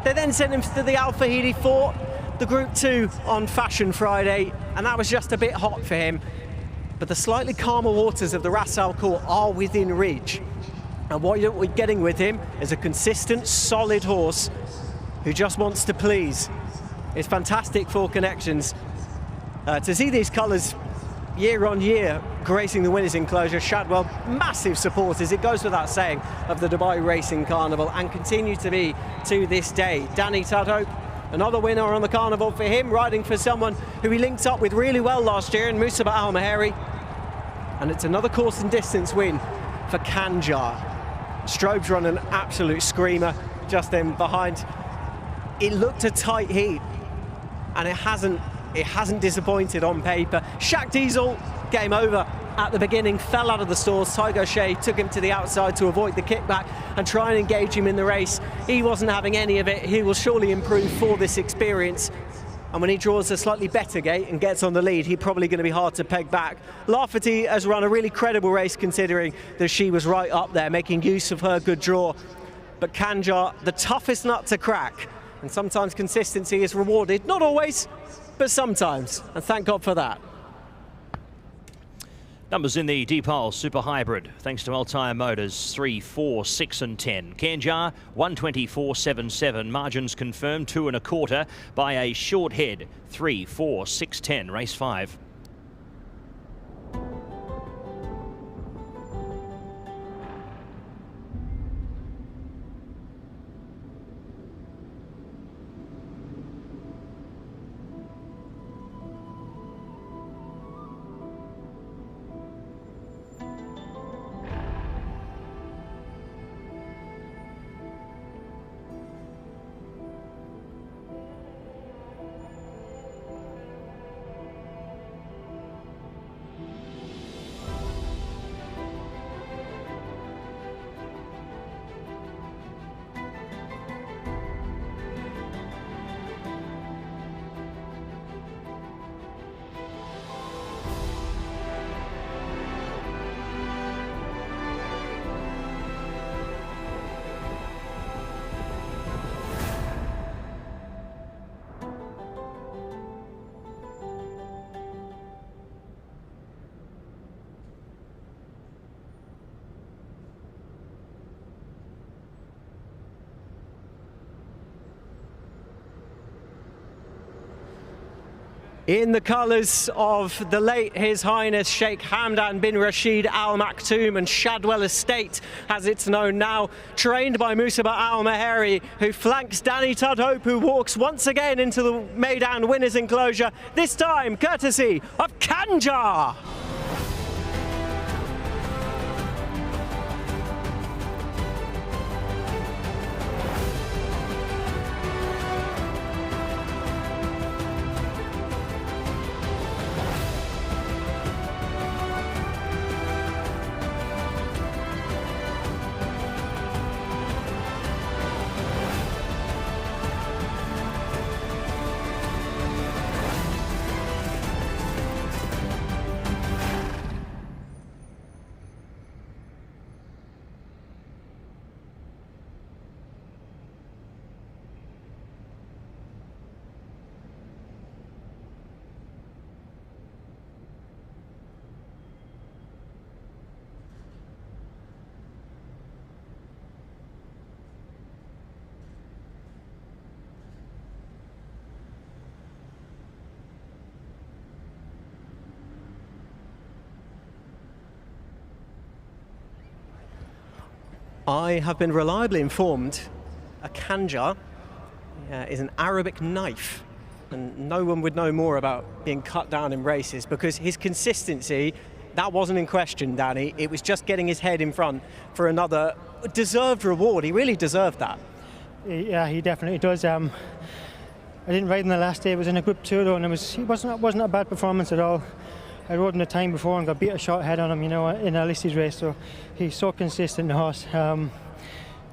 They then sent him to the Alpha Heat. He fought the Group 2 on Fashion Friday, and that was just a bit hot for him. But the slightly calmer waters of the Ras Al Khor are within reach. And what we're getting with him is a consistent, solid horse who just wants to please. It's fantastic for connections. To see these colours year on year gracing the winners' enclosure, Shadwell, massive supporters, it goes without saying, of the Dubai Racing Carnival, and continue to be to this day. Danny Tudhope, another winner on the Carnival for him, riding for someone who he linked up with really well last year in Musaba Al Maheri. And it's another course and distance win for Kanjar. Strobe's run an absolute screamer just then behind. It looked a tight heat, and it hasn't disappointed on paper. Shaq Diesel, game over at the beginning, fell out of the stalls. Tiger Shea took him to the outside to avoid the kickback and try and engage him in the race. He wasn't having any of it. He will surely improve for this experience. And when he draws a slightly better gate and gets on the lead, he's probably going to be hard to peg back. Lafferty has run a really credible race, considering that she was right up there, making use of her good draw. But Kanjar, the toughest nut to crack. And sometimes consistency is rewarded. Not always, but sometimes. And thank God for that. Numbers in the Deepal Super Hybrid, thanks to Altyre Motors, 3, 4, 6 and 10. Kanjar, 124.77. Margins confirmed, 2 1/4 by a short head. 3, 4, 6, 10. Race 5. In the colours of the late His Highness Sheikh Hamdan bin Rashid Al Maktoum and Shadwell Estate, as it's known now, trained by Musaba Al Maheri, who flanks Danny Tudhope, who walks once again into the Meydan winners' enclosure, this time courtesy of Kanjar. I have been reliably informed a khanjar is an Arabic knife, and no one would know more about being cut down in races because his consistency, that wasn't in question, Danny. It was just getting his head in front for another deserved reward. He really deserved that. Yeah, he definitely does. I didn't ride in the last day. It was in a Group 2 though, and it wasn't a bad performance at all. I rode in the time before and got beat a short head on him, you know, in Alici's race. So he's so consistent, the horse.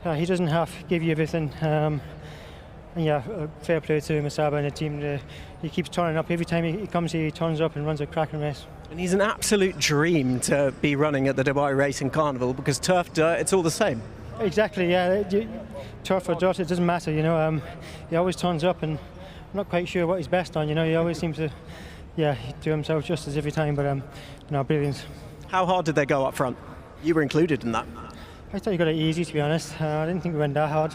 He doesn't have to give you everything. And yeah, fair play to Masaba and the team. He keeps turning up. Every time he comes here, he turns up and runs a cracking race. And he's an absolute dream to be running at the Dubai Racing Carnival because turf, dirt, it's all the same. Exactly, yeah. Turf or dirt, it doesn't matter, you know. He always turns up, and I'm not quite sure what he's best on, you know. He always seems to, do himself justice every time, but brilliant. How hard did they go up front? You were included in that. I thought he got it easy, to be honest. I didn't think we went that hard.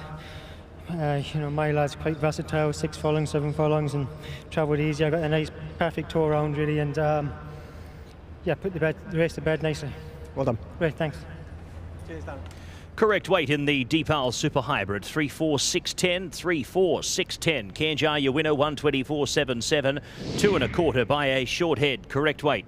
My lad's quite versatile, 6 furlongs, 7 furlongs, and travelled easy. I got a nice, perfect tour round, really, and put the race to bed nicely. Well done. Great, thanks. Cheers, Dan. Correct weight in the Deepal Super Hybrid, 34610, 34610. Khanjar, your winner, 124.77, 2 1/4 by a short head. Correct weight.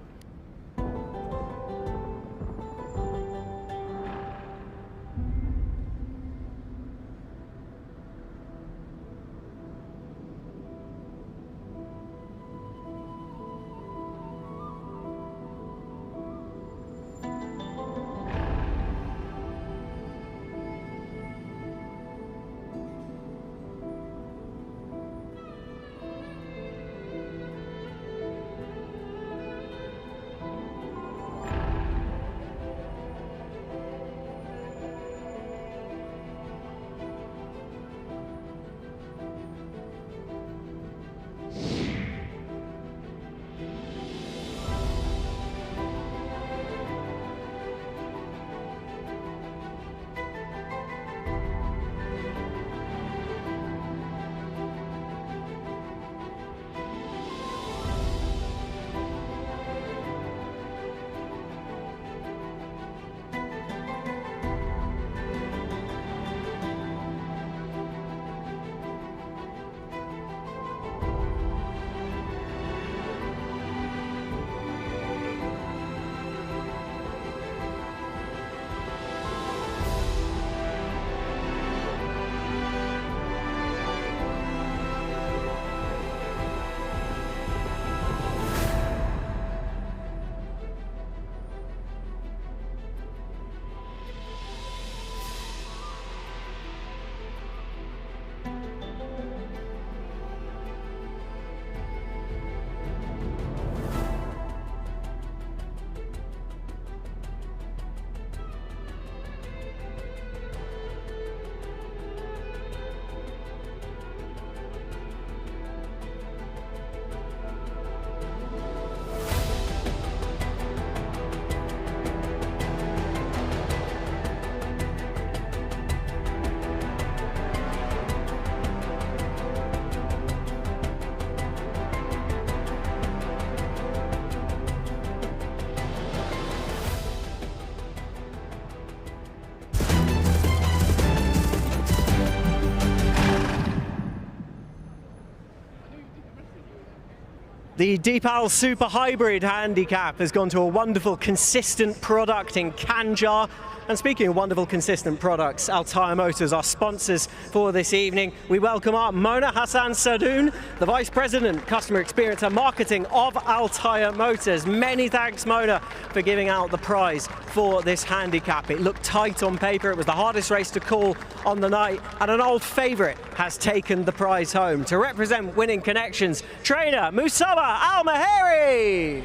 The Deepal Super Hybrid Handicap has gone to a wonderful, consistent product in Khanjar. And speaking of wonderful, consistent products, Altair Motors, our sponsors for this evening. We welcome our Mona Hassan Sadoun, the Vice President, Customer Experience and Marketing of Altair Motors. Many thanks, Mona, for giving out the prize for this handicap. It looked tight on paper. It was the hardest race to call on the night, and an old favourite has taken the prize home. To represent Winning Connections, trainer Musaba Al-Maheri.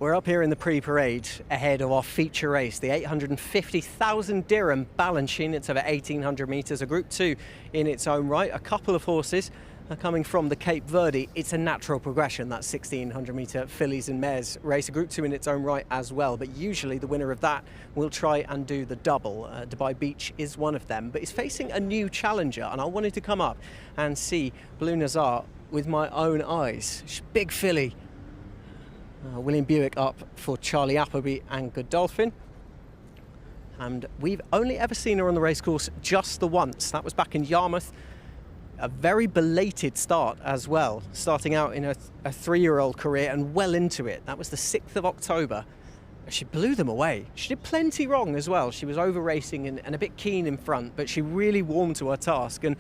We're up here in the pre-parade ahead of our feature race, the 850,000 dirham Balanchine. It's over 1,800 metres, a Group 2 in its own right. A couple of horses are coming from the Cape Verde. It's a natural progression, that 1,600 metre fillies and mares race, a Group 2 in its own right as well. But usually the winner of that will try and do the double. Dubai Beach is one of them, but it's facing a new challenger, and I wanted to come up and see Blue Nazar with my own eyes. She's a big filly. William Buick up for Charlie Appleby and Godolphin. And we've only ever seen her on the racecourse just the once. That was back in Yarmouth. A very belated start as well, starting out in a 3-year-old career and well into it. That was the 6th of October. She blew them away. She did plenty wrong as well. She was over racing and a bit keen in front, but she really warmed to her task. And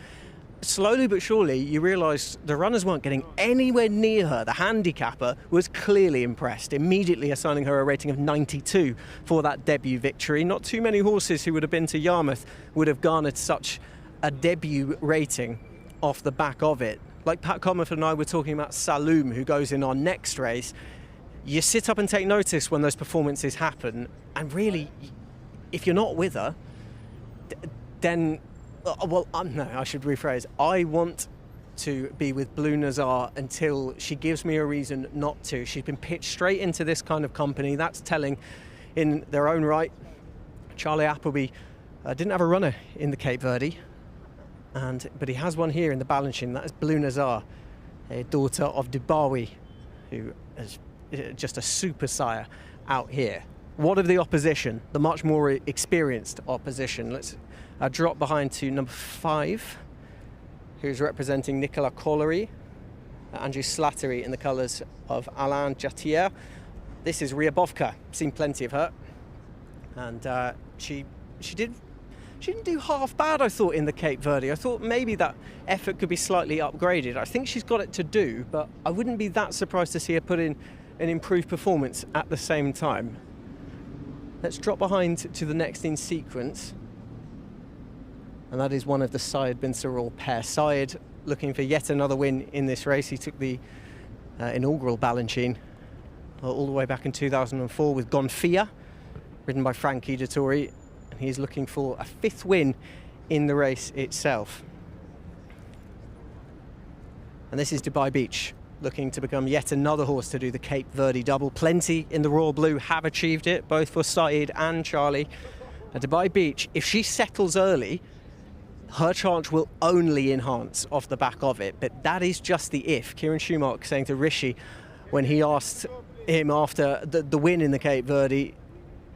slowly but surely, you realise the runners weren't getting anywhere near her. The handicapper was clearly impressed, immediately assigning her a rating of 92 for that debut victory. Not too many horses who would have been to Yarmouth would have garnered such a debut rating off the back of it. Like Pat Commoff and I were talking about Saloom, who goes in our next race. You sit up and take notice when those performances happen, and really, if you're not with her, then... Well, no, I should rephrase. I want to be with Blue Nazar until she gives me a reason not to. She's been pitched straight into this kind of company. That's telling in their own right. Charlie Appleby didn't have a runner in the Cape Verde, but he has one here in the Balanchine. That is Blue Nazar, a daughter of Dubawi, who is just a super sire out here. What of the opposition, the much more experienced opposition? Let's drop behind to number 5, who's representing Nicolas Collery, Andrew Slattery in the colours of Alain Jatier. This is Ria Bovka, seen plenty of her, and she didn't do half bad, I thought, in the Cape Verde. I thought maybe that effort could be slightly upgraded. I think she's got it to do, but I wouldn't be that surprised to see her put in an improved performance at the same time. Let's drop behind to the next in sequence. And that is one of the Syed bin Sarol pair. Syed looking for yet another win in this race. He took the inaugural Balanchine all the way back in 2004 with Gonfia, ridden by Frankie Dettori. And he's looking for a 5th win in the race itself. And this is Dubai Beach, looking to become yet another horse to do the Cape Verde double. Plenty in the Royal Blue have achieved it, both for Syed and Charlie. At Dubai Beach, if she settles early, her chance will only enhance off the back of it, but that is just the if. Kieran Schumacher saying to Rishi when he asked him after the win in the Cape Verde,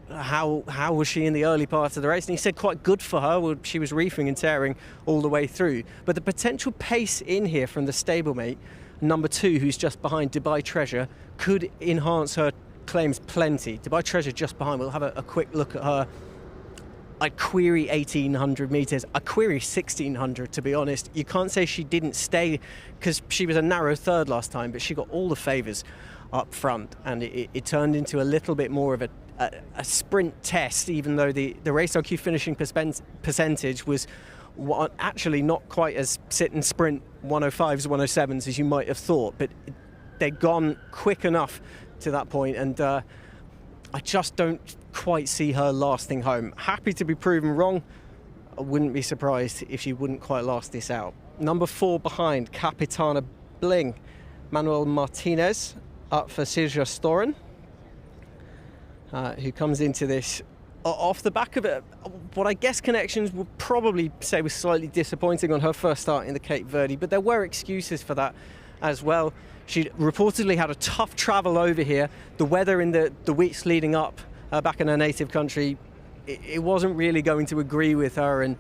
how was she in the early part of the race? And he said quite good for her. Well, she was reefing and tearing all the way through. But the potential pace in here from the stablemate, number 2, who's just behind Dubai Treasure, could enhance her claims plenty. Dubai Treasure just behind. We'll have a quick look at her. I'd query 1,800 metres. I query 1,600, to be honest. You can't say she didn't stay, because she was a narrow third last time, but she got all the favours up front, and it turned into a little bit more of a sprint test, even though the race IQ finishing percentage was actually not quite as sit and sprint 105s, 107s as you might have thought, but they'd gone quick enough to that point, and I just don't quite see her lasting home. Happy to be proven wrong. I wouldn't be surprised if she wouldn't quite last this out. Number 4 behind, Capitana Bling. Manuel Martinez up for Sirja Storen, who comes into this off the back of it. What I guess connections would probably say was slightly disappointing on her first start in the Cape Verde, but there were excuses for that as well. She reportedly had a tough travel over here. The weather in the weeks leading up back in her native country, it wasn't really going to agree with her, and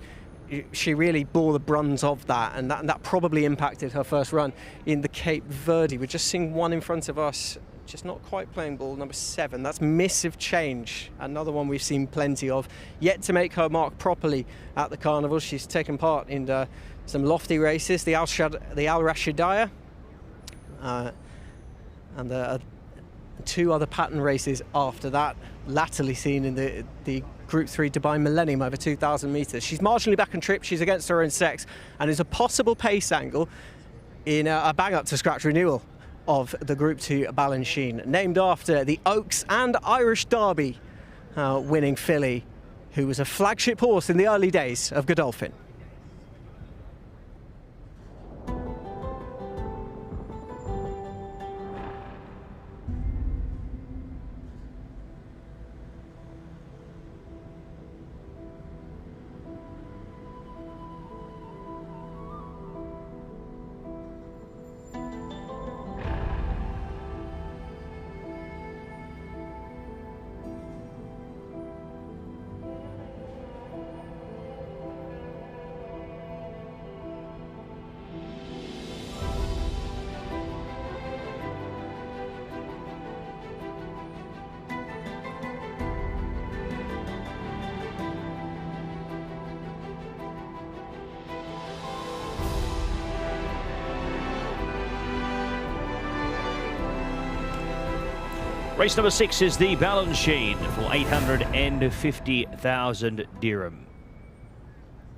she really bore the brunt of that, and that probably impacted her first run in the Cape Verde. We're just seeing one in front of us, just not quite playing ball, number 7. That's Missive Change, another one we've seen plenty of. Yet to make her mark properly at the Carnival. She's taken part in some lofty races, the Al Rashidiyah, and the 2 other pattern races after that, latterly seen in the Group 3 Dubai Millennium over 2,000 metres. She's marginally back on trip, she's against her own sex, and is a possible pace angle in a bang-up to scratch renewal of the Group 2 Balanchine, named after the Oaks and Irish Derby winning filly, who was a flagship horse in the early days of Godolphin. Race number 6 is the Balanchine for 850,000 dirham.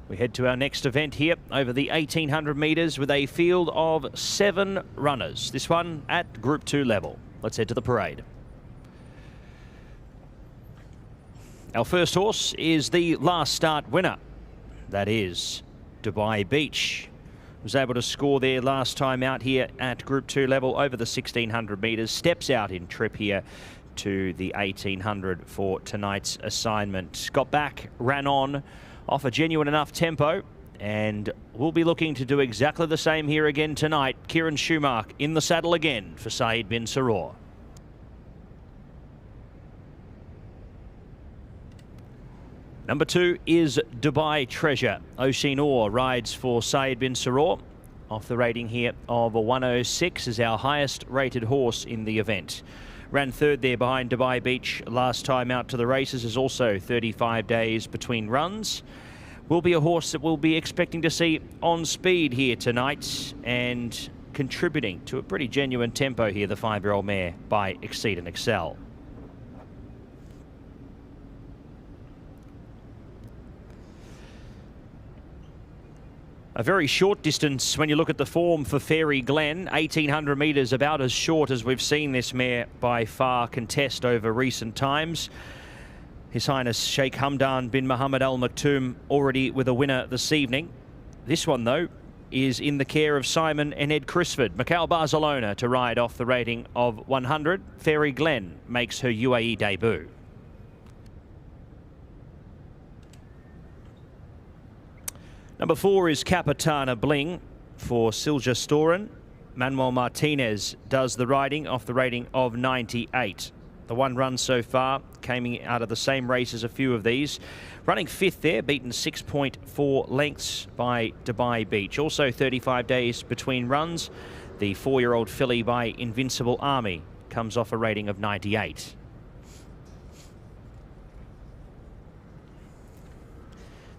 We head to our next event here over the 1800 metres with a field of 7 runners. This one at Group 2 level. Let's head to the parade. Our first horse is the last start winner. That is Dubai Beach. Was able to score there last time out here at Group 2 level over the 1600 metres. Steps out in trip here to the 1800 for tonight's assignment. Got back, ran on, off a genuine enough tempo, and we'll be looking to do exactly the same here again tonight. Kieran Schumacher in the saddle again for Saeed bin Saror. Number 2 is Dubai Treasure. Oisin Orr rides for Saeed bin Saror. Off the rating here of a 106 is our highest rated horse in the event. Ran third there behind Dubai Beach last time out to the races. Is also 35 days between runs. Will be a horse that we'll be expecting to see on speed here tonight and contributing to a pretty genuine tempo here, the 5-year-old mare by Exceed and Excel. A very short distance when you look at the form for Fairy Glen. 1800 metres, about as short as we've seen this mare by far contest over recent times. His Highness Sheikh Hamdan bin Mohammed Al Maktoum already with a winner this evening. This one, though, is in the care of Simon and Ed Crisford. Macau Barcelona to ride off the rating of 100. Fairy Glen makes her UAE debut. Number 4 is Capitana Bling for Silja Storen. Manuel Martinez does the riding off the rating of 98. The one run so far came out of the same race as a few of these. Running 5th there, beaten 6.4 lengths by Dubai Beach. Also 35 days between runs. The 4-year-old filly by Invincible Army comes off a rating of 98.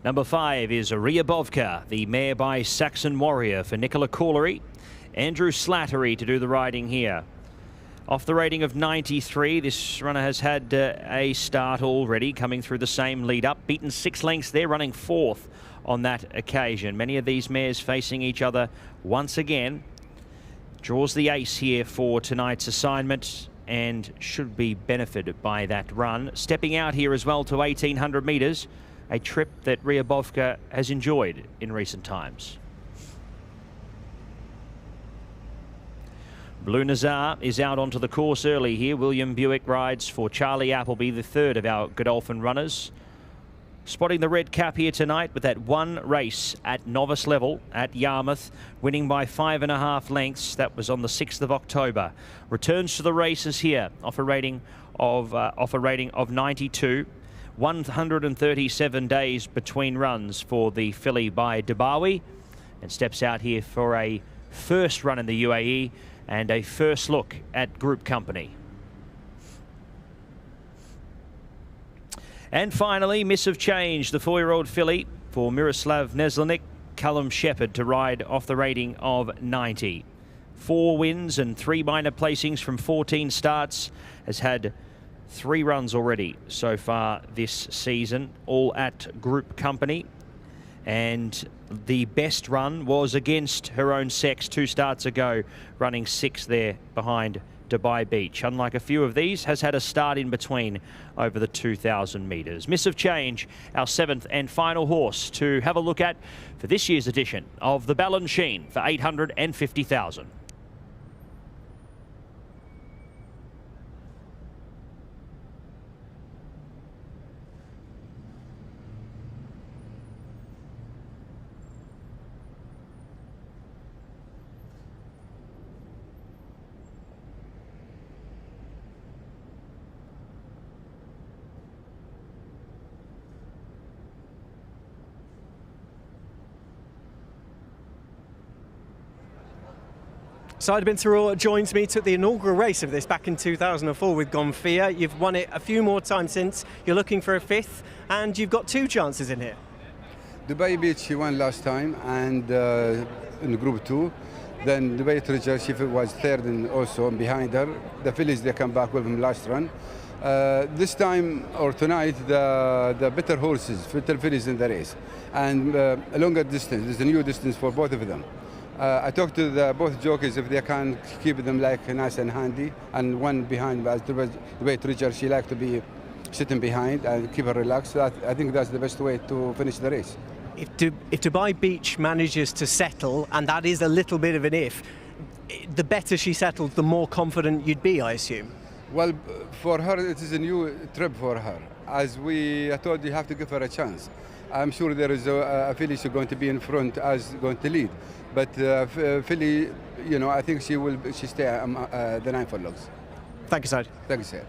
Number 5 is Ryabovka, the mare by Saxon Warrior for Nicola Corlery. Andrew Slattery to do the riding here. Off the rating of 93, this runner has had a start already, coming through the same lead-up. Beaten 6 lengths there, running 4th on that occasion. Many of these mares facing each other once again. Draws the ace here for tonight's assignment and should be benefited by that run. Stepping out here as well to 1800 metres. A trip that Ryabovka has enjoyed in recent times. Blue Nazar is out onto the course early here. William Buick rides for Charlie Appleby, the 3rd of our Godolphin runners. Spotting the red cap here tonight with that one race at novice level at Yarmouth, winning by 5.5 lengths. That was on the 6th of October. Returns to the races here off a rating of 92. 137 days between runs for the filly by Dubawi, and steps out here for a first run in the UAE and a first look at group company. And finally, Miss of Change, the 4-year-old filly for Miroslav Neslenik, Callum Shepherd to ride off the rating of 90. 4 wins and 3 minor placings from 14 starts. Has had 3 runs already so far this season, all at group company. and the best run was against her own sex 2 starts ago, running 6th there behind Dubai Beach. Unlike a few of these, has had a start in between over the 2,000 metres. Miss of Change, our 7th and final horse to have a look at for this year's edition of the Balanchine for 850,000. Saida Bint Sarour joins me, took the inaugural race of this back in 2004 with Gonfia. You've won it a few more times since. You're looking for a 5th, and you've got 2 chances in here. Dubai Beach, she won last time, and in Group 2. Then Dubai Treasure, she was 3rd and also behind her. The fillies, they come back with him last run. This time, or tonight, the better horses, better fillies in the race. And a longer distance, there's a new distance for both of them. I talked to both jockeys if they can keep them like nice and handy, and one behind. As Dubai Treasure, she like to be sitting behind and keep her relaxed. I think that's the best way to finish the race. If Dubai Beach manages to settle, and that is a little bit of an if, the better she settles, the more confident you'd be, I assume. Well, for her, it is a new trip for her. As I told you, have to give her a chance. I'm sure there is a filly she's going to be in front as going to lead. But filly, you know, I think she stay the 9 furlongs. Thank you, Said. Thank you, sir.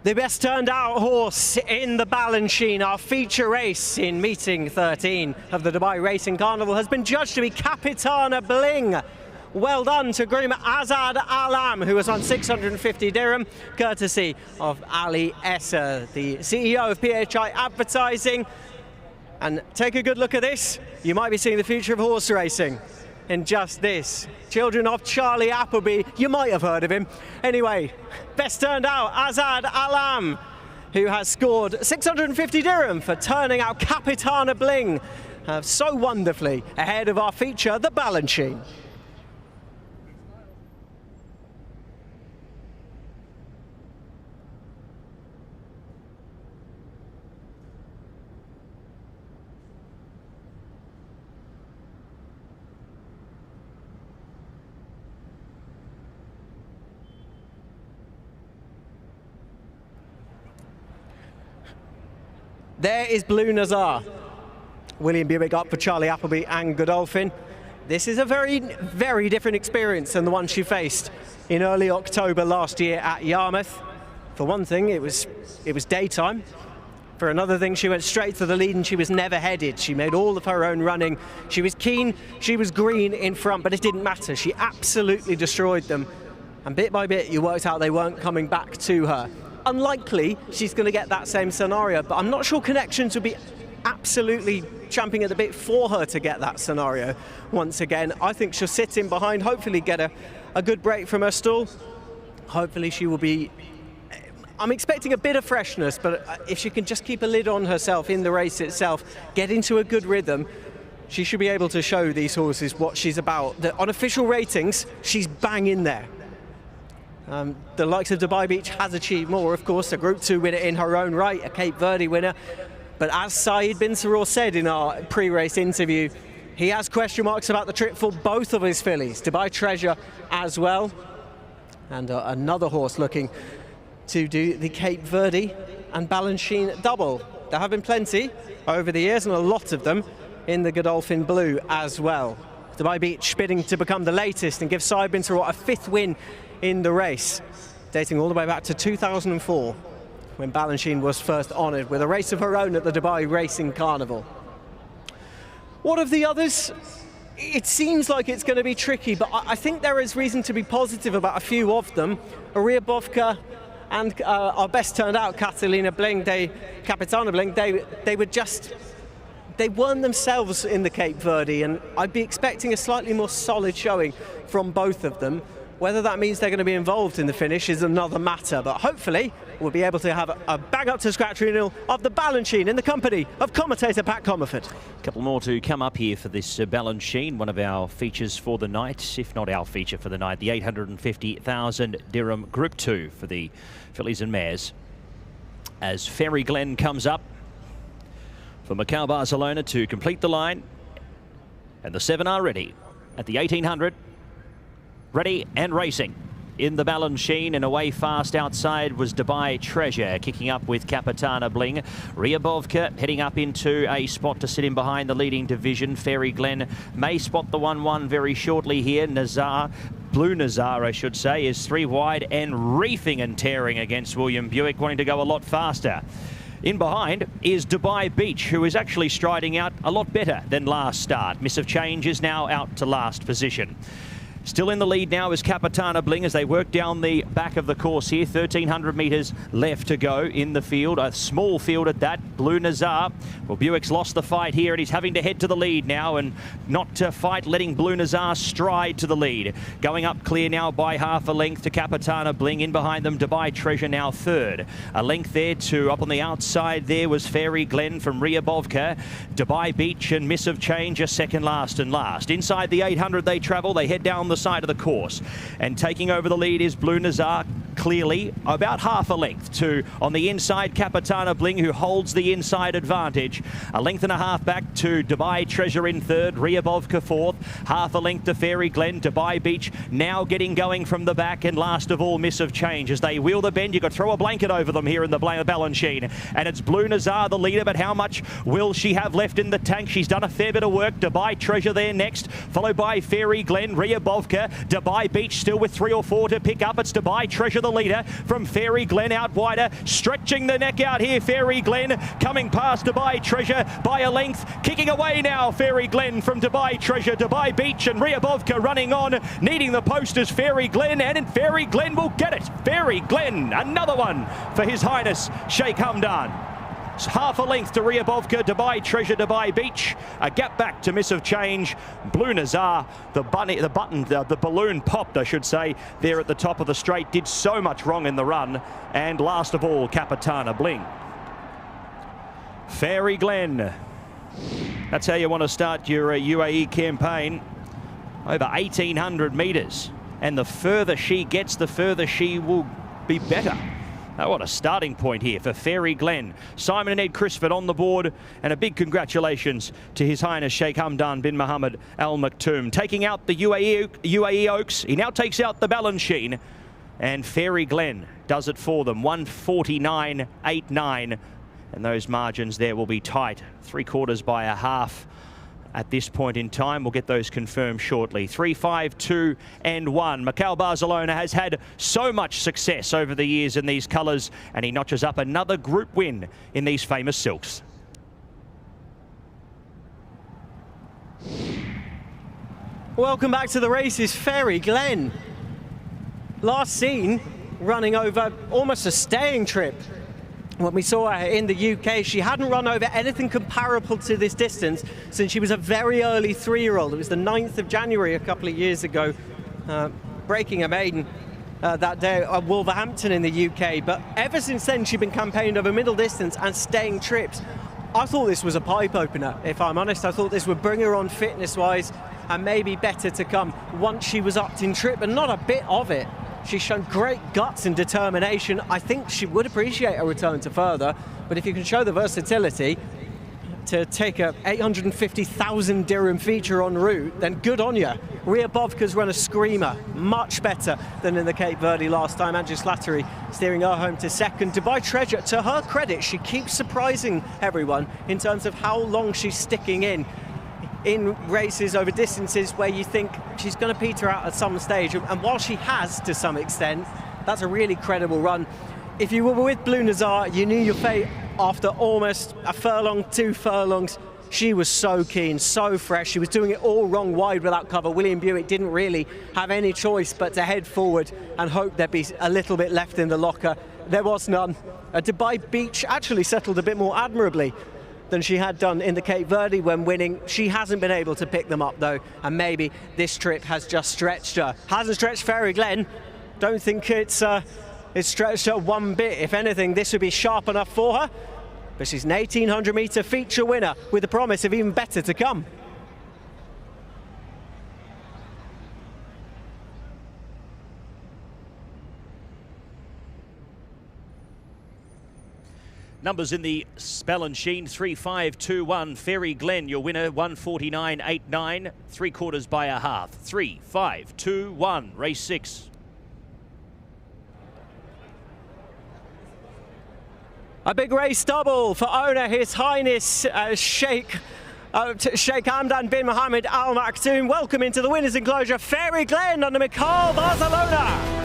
The best turned out horse in the Balanchine, our feature race in meeting 13 of the Dubai Racing Carnival, has been judged to be Capitana Bling. Well done to groom Azad Alam, who was on 650 dirham, courtesy of Ali Esser, the CEO of PHI Advertising. And take a good look at this. You might be seeing the future of horse racing in just this. Children of Charlie Appleby, you might have heard of him. Anyway, best turned out, Azad Alam, who has scored 650 dirham for turning out Capitana Bling so wonderfully ahead of our feature, the Balanchine. There is Blue Nazar. William Buick up for Charlie Appleby and Godolphin. This is a very, very different experience than the one she faced in early October last year at Yarmouth. For one thing, it was daytime. For another thing, she went straight to the lead and she was never headed. She made all of her own running. She was keen, she was green in front, but it didn't matter. She absolutely destroyed them. And bit by bit, you worked out they weren't coming back to her. Unlikely she's going to get that same scenario, but I'm not sure Connections would be absolutely champing at the bit for her to get that scenario once again. I think she'll sit in behind, hopefully get a good break from her stall. Hopefully she will be... I'm expecting a bit of freshness, but if she can just keep a lid on herself in the race itself, get into a good rhythm, she should be able to show these horses what she's about. On official ratings, she's bang in there. The likes of Dubai Beach has achieved more, of course, a Group 2 winner in her own right, a Cape Verde winner. But as Saeed bin Saror said in our pre-race interview, he has question marks about the trip for both of his fillies, Dubai Treasure as well. And another horse looking to do the Cape Verde and Balanchine double. There have been plenty over the years, and a lot of them in the Godolphin Blue as well. Dubai Beach bidding to become the latest and give Saeed bin Saror a 5th win in the race, dating all the way back to 2004, when Balanchine was first honoured with a race of her own at the Dubai Racing Carnival. What of the others? It seems like it's going to be tricky, but I think there is reason to be positive about a few of them. Aria Bovka and our best turned out, Capitana Bling, they weren't themselves in the Cape Verde, and I'd be expecting a slightly more solid showing from both of them. Whether that means they're going to be involved in the finish is another matter, but hopefully we'll be able to have a bang up to scratch renewal of the Balanchine in the company of commentator Pat Comerford. A couple more to come up here for this Balanchine, one of our features for the night, if not our feature for the night, the 850,000 dirham Group 2 for the fillies and mares. As Fairy Glen comes up for Macau Barcelona to complete the line, and the 7 are ready at the 1800. Ready and racing in the Balanchine, and away fast outside was Dubai Treasure, kicking up with Capitana Bling. Ryabovka heading up into a spot to sit in behind the leading division. Fairy Glen may spot the 1-1 very shortly here. Nazar, Blue Nazar I should say, is 3 wide and reefing and tearing against William Buick, wanting to go a lot faster. In behind is Dubai Beach, who is actually striding out a lot better than last start. Miss of Change is now out to last position. Still in the lead now is Capitana Bling as they work down the back of the course here. 1,300 metres left to go in the field. A small field at that. Blue Nazar. Well, Buick's lost the fight here and he's having to head to the lead now and not to fight, letting Blue Nazar stride to the lead. Going up clear now by half a length to Capitana Bling. In behind them, Dubai Treasure now 3rd. A length there to up on the outside there was Fairy Glen from Ryabovka. Dubai Beach and Miss of Change are second last and last. Inside the 800 they travel. They head down the side of the course, and taking over the lead is Blue Nazar, clearly about half a length to on the inside Capitana Bling, who holds the inside advantage. A length and a half back to Dubai Treasure in 3rd, Ryabovka 4th, half a length to Fairy Glen. Dubai Beach now getting going from the back, and last of all Miss of Change as they wheel the bend. You could throw a blanket over them here in the Balanchine, and it's Blue Nazar the leader, but how much will she have left in the tank? She's done a fair bit of work. Dubai Treasure there next, followed by Fairy Glen, Ryabovka. Dubai Beach still with 3 or 4 to pick up. It's Dubai Treasure the the leader from Fairy Glen out wider, stretching the neck out here. Fairy Glen coming past Dubai Treasure by a length, kicking away now. Fairy Glen from Dubai Treasure, Dubai Beach and Ryabovka running on, needing the posters. Fairy Glen, and Fairy Glen will get it. Fairy Glen, another one for His Highness Sheikh Hamdan. It's half a length to Ryabovka, Dubai Treasure, Dubai Beach. A gap back to Miss of Change. Blue Nazar, the balloon popped, I should say, there at the top of the straight. Did so much wrong in the run. And last of all, Capitana Bling. Fairy Glen. That's how you want to start your UAE campaign. Over 1,800 metres. And the further she gets, the further she will be better. Oh, what a starting point here for Fairy Glen. Simon and Ed Crisford on the board, and a big congratulations to His Highness Sheikh Hamdan bin Mohammed Al Maktoum. Taking out the UAE Oaks, he now takes out the Balanchine, and Fairy Glen does it for them. 149.89, and those margins there will be tight. 3/4 by a half. At this point in time, we'll get those confirmed shortly. 3, 5, 2 and 1. Mikhail Barcelona has had so much success over the years in these colours, and he notches up another group win in these famous silks. Welcome back to the races. Fairy Glen, last seen running over almost a staying trip. When we saw her in the UK, she hadn't run over anything comparable to this distance since she was a very early 3-year-old. It was the 9th of January a couple of years ago, breaking a maiden that day at Wolverhampton in the UK. But ever since then, she'd been campaigning over middle distance and staying trips. I thought this was a pipe opener, if I'm honest. I thought this would bring her on fitness-wise and maybe better to come once she was upped in trip, and not a bit of it. She's shown great guts and determination. I think she would appreciate a return to further, but if you can show the versatility to take a 850,000 dirham feature en route, then good on you. Ryabovka's run a screamer, much better than in the Cape Verde last time. Andrew Slattery steering her home to second. Dubai Treasure, to her credit, she keeps surprising everyone in terms of how long she's sticking in races over distances where you think she's going to peter out at some stage, and while she has to some extent, that's a really credible run. If you were with Blue Nazar, you knew your fate after almost a furlong, 2 furlongs. She was so keen, so fresh. She was doing it all wrong wide without cover. William Buick didn't really have any choice but to head forward and hope there'd be a little bit left in the locker. There was none. Dubai Beach actually settled a bit more admirably than she had done in the Cape Verde when winning. She hasn't been able to pick them up though, and maybe this trip has just stretched her. Hasn't stretched Fairy Glen. Don't think it's stretched her one bit. If anything, this would be sharp enough for her, but she's an 1,800 metre feature winner with the promise of even better to come. Numbers in the Balanchine, 3, 5, 2, 1. Fairy Glen, your winner, 149.89, 3/4 by a half. 3, 5, 2, 1. Race 6. A big race double for owner His Highness Sheikh Hamdan bin Mohammed Al Maktoum. Welcome into the winner's enclosure, Fairy Glen under Mikhail Barcelona.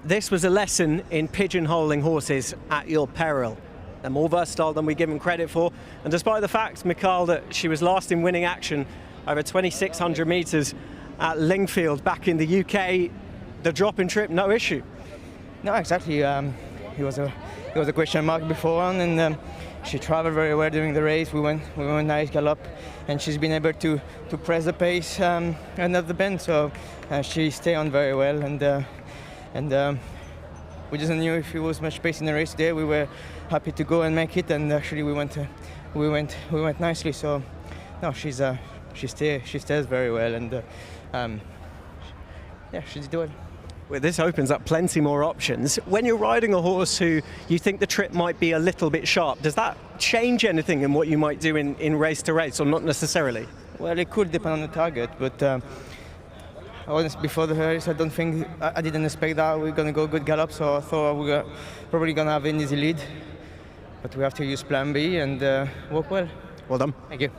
This was a lesson in pigeonholing horses at your peril. They're more versatile than we give them credit for, and despite the fact, Mikhail, that she was last in winning action over 2,600 metres at Lingfield back in the UK, the drop in trip, no issue. No, exactly. It was a question mark before on, and she travelled very well during the race. We went nice gallop, and she's been able to press the pace under the bend. So she stayed on very well, and we just knew if it was much pace in the race today, we were happy to go and make it. And actually, we went nicely. So no, she stays very well, and yeah, she did well. Well, this opens up plenty more options. When you're riding a horse who you think the trip might be a little bit sharp, does that change anything in what you might do in race to race, or not necessarily? Well, it could depend on the target, but before the race, I didn't expect that we're going to go good gallop, so I thought we were probably going to have an easy lead. But we have to use plan B and work well. Well done. Thank you.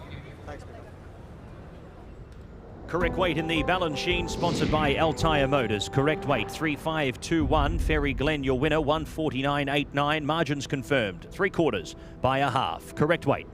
Correct weight in the Balanchine, sponsored by Altair Motors. Correct weight 3521. Ferry Glen, your winner, 149.89. Margins confirmed. 3/4 by a half. Correct weight.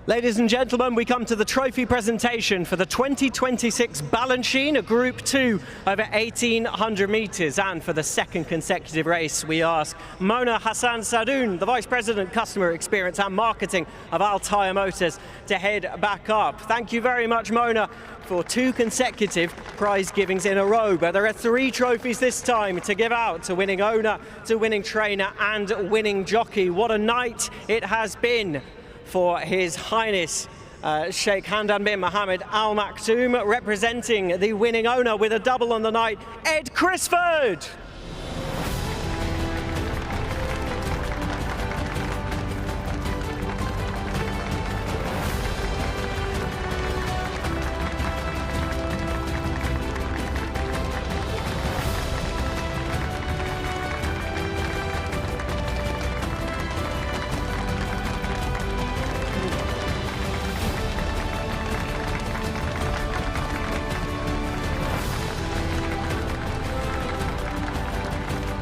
Ladies and gentlemen, we come to the trophy presentation for the 2026 Balanchine, a Group 2 over 1,800 metres. And for the second consecutive race, we ask Mona Hassan Sadoun, the Vice President, Customer Experience and Marketing of Altair Motors, to head back up. Thank you very much, Mona, for 2 consecutive prize givings in a row. But there are 3 trophies this time to give out to winning owner, to winning trainer and winning jockey. What a night it has been for His Highness Sheikh Hamdan bin Mohammed Al Maktoum, representing the winning owner with a double on the night, Ed Crisford.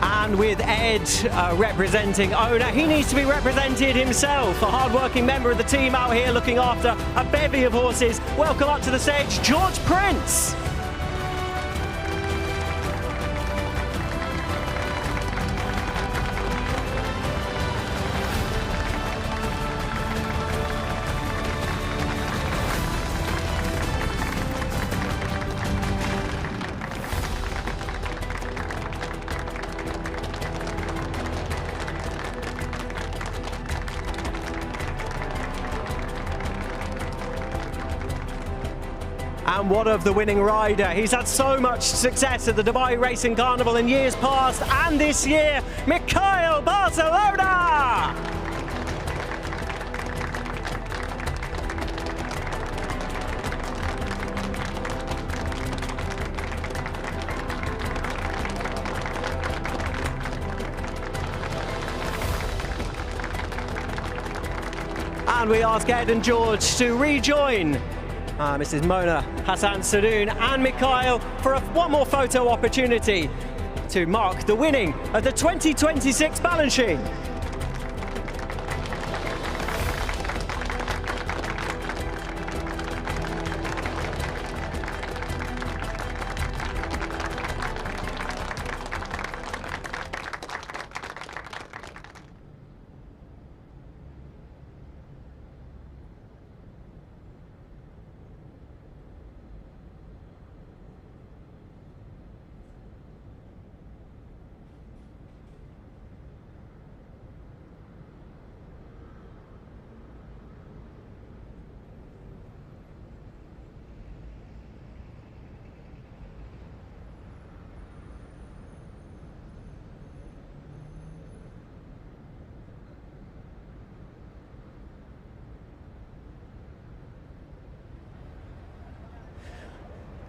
And with Ed representing owner, he needs to be represented himself. A hard-working member of the team out here looking after a bevy of horses. Welcome up to the stage, George Prince. And what of the winning rider? He's had so much success at the Dubai Racing Carnival in years past and this year, Mikhail Barcelona! And we ask Ed and George to rejoin Mrs. Mona Hassan Sadoun and Mikhail for one more photo opportunity to mark the winning of the 2026 Balanchine.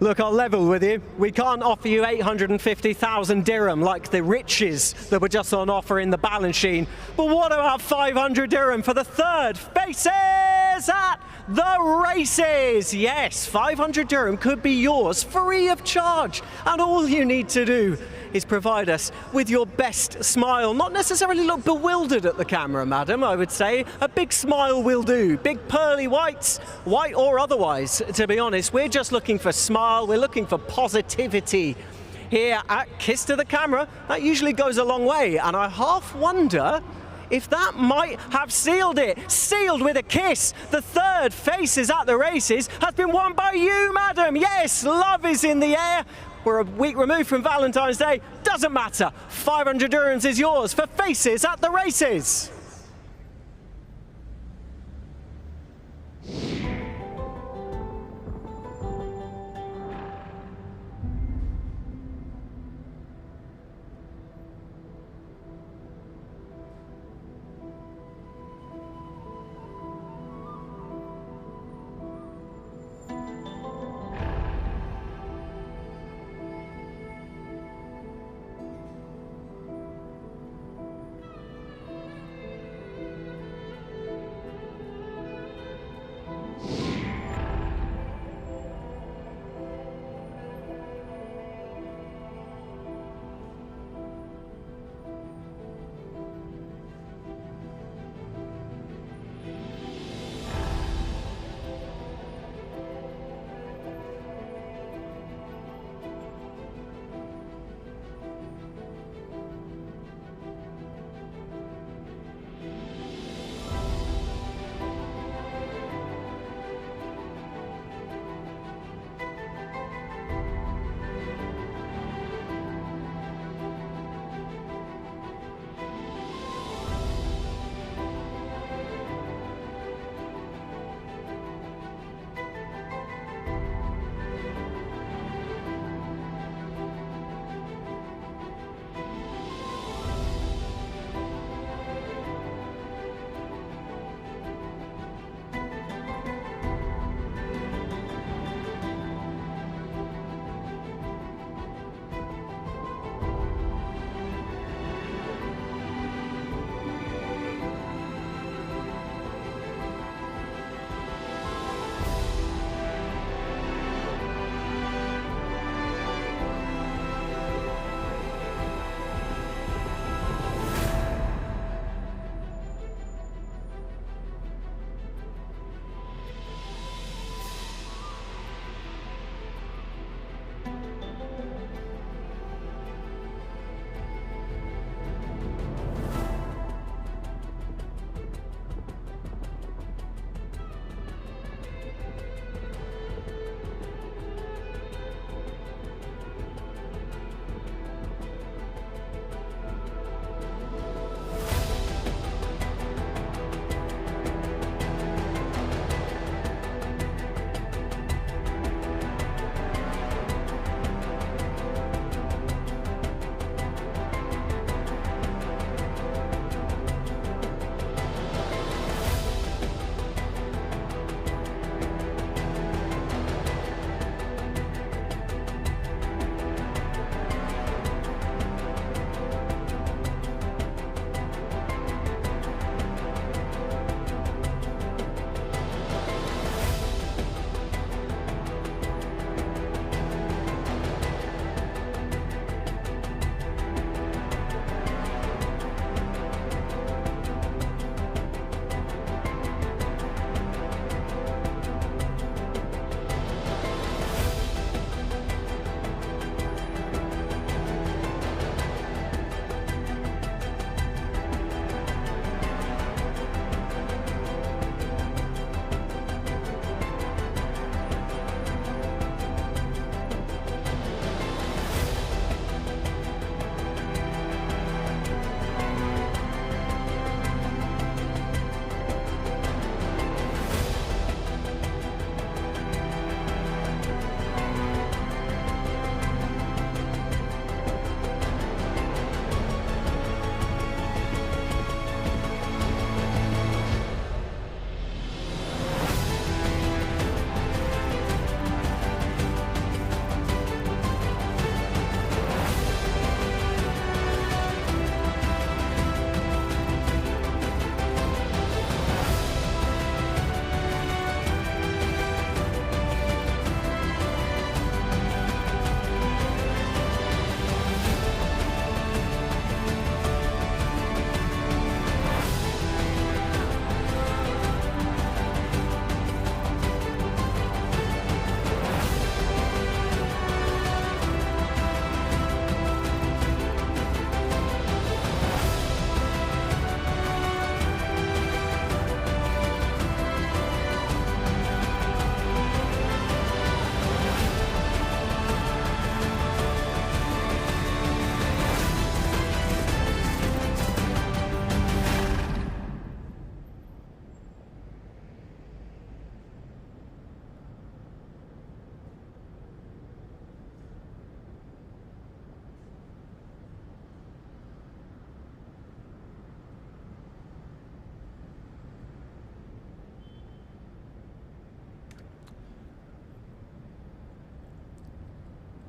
Look, I'll level with you. We can't offer you 850,000 dirham like the riches that were just on offer in the Balanchine. But what about 500 dirham for the third Faces at the Races? Yes, 500 dirham could be yours free of charge. And all you need to do is provide us with your best smile. Not necessarily look bewildered at the camera, madam, I would say. A big smile will do. Big pearly whites, white or otherwise, to be honest. We're just looking for smile. We're looking for positivity here at Kiss to the Camera. That usually goes a long way, and I half wonder if that might have sealed it. Sealed with a kiss. The third Faces at the Races has been won by you, madam. Yes, love is in the air. We're a week removed from Valentine's Day. Doesn't matter. 500 dirhams is yours for Faces at the Races.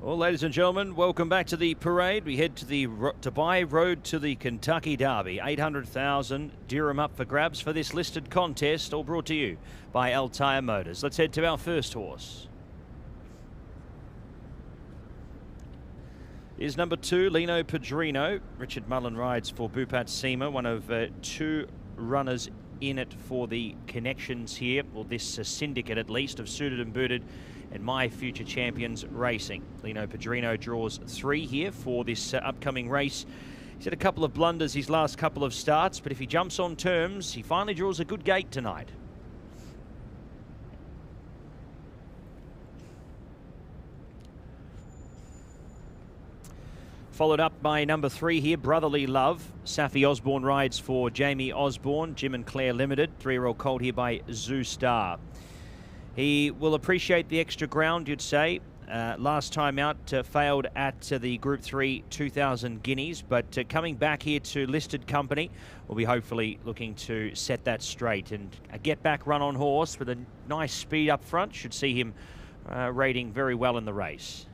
Well, ladies and gentlemen, welcome back to the parade. We head to the Dubai Road to the Kentucky Derby. 800,000 dirham up for grabs for this listed contest, all brought to you by Altair Motors. Let's head to our first horse. Is number 2, Lino Padrino. Richard Mullen rides for Bupat Sema, one of 2 runners in it for the connections here, or this syndicate at least, of Suited and Booted and My Future Champions Racing. Lino Padrino draws 3 here for this upcoming race. He's had a couple of blunders his last couple of starts, but if he jumps on terms, he finally draws a good gate tonight. Followed up by number 3 here, Brotherly Love. Safi Osborne rides for Jamie Osborne, Jim and Claire Limited. 3-year-old colt here by Zoo Star. He will appreciate the extra ground, you'd say. Last time out, failed at the Group 3 2,000 guineas, but coming back here to listed company, will be hopefully looking to set that straight. And a get-back run on horse with a nice speed up front should see him rating very well in the race.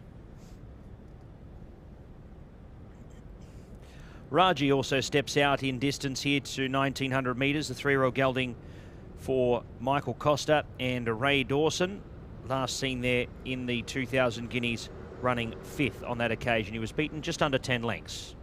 Raji also steps out in distance here to 1,900 metres. The 3-year-old gelding for Michael Costa and Ray Dawson. Last seen there in the 2,000 guineas, running 5th on that occasion. He was beaten just under 10 lengths.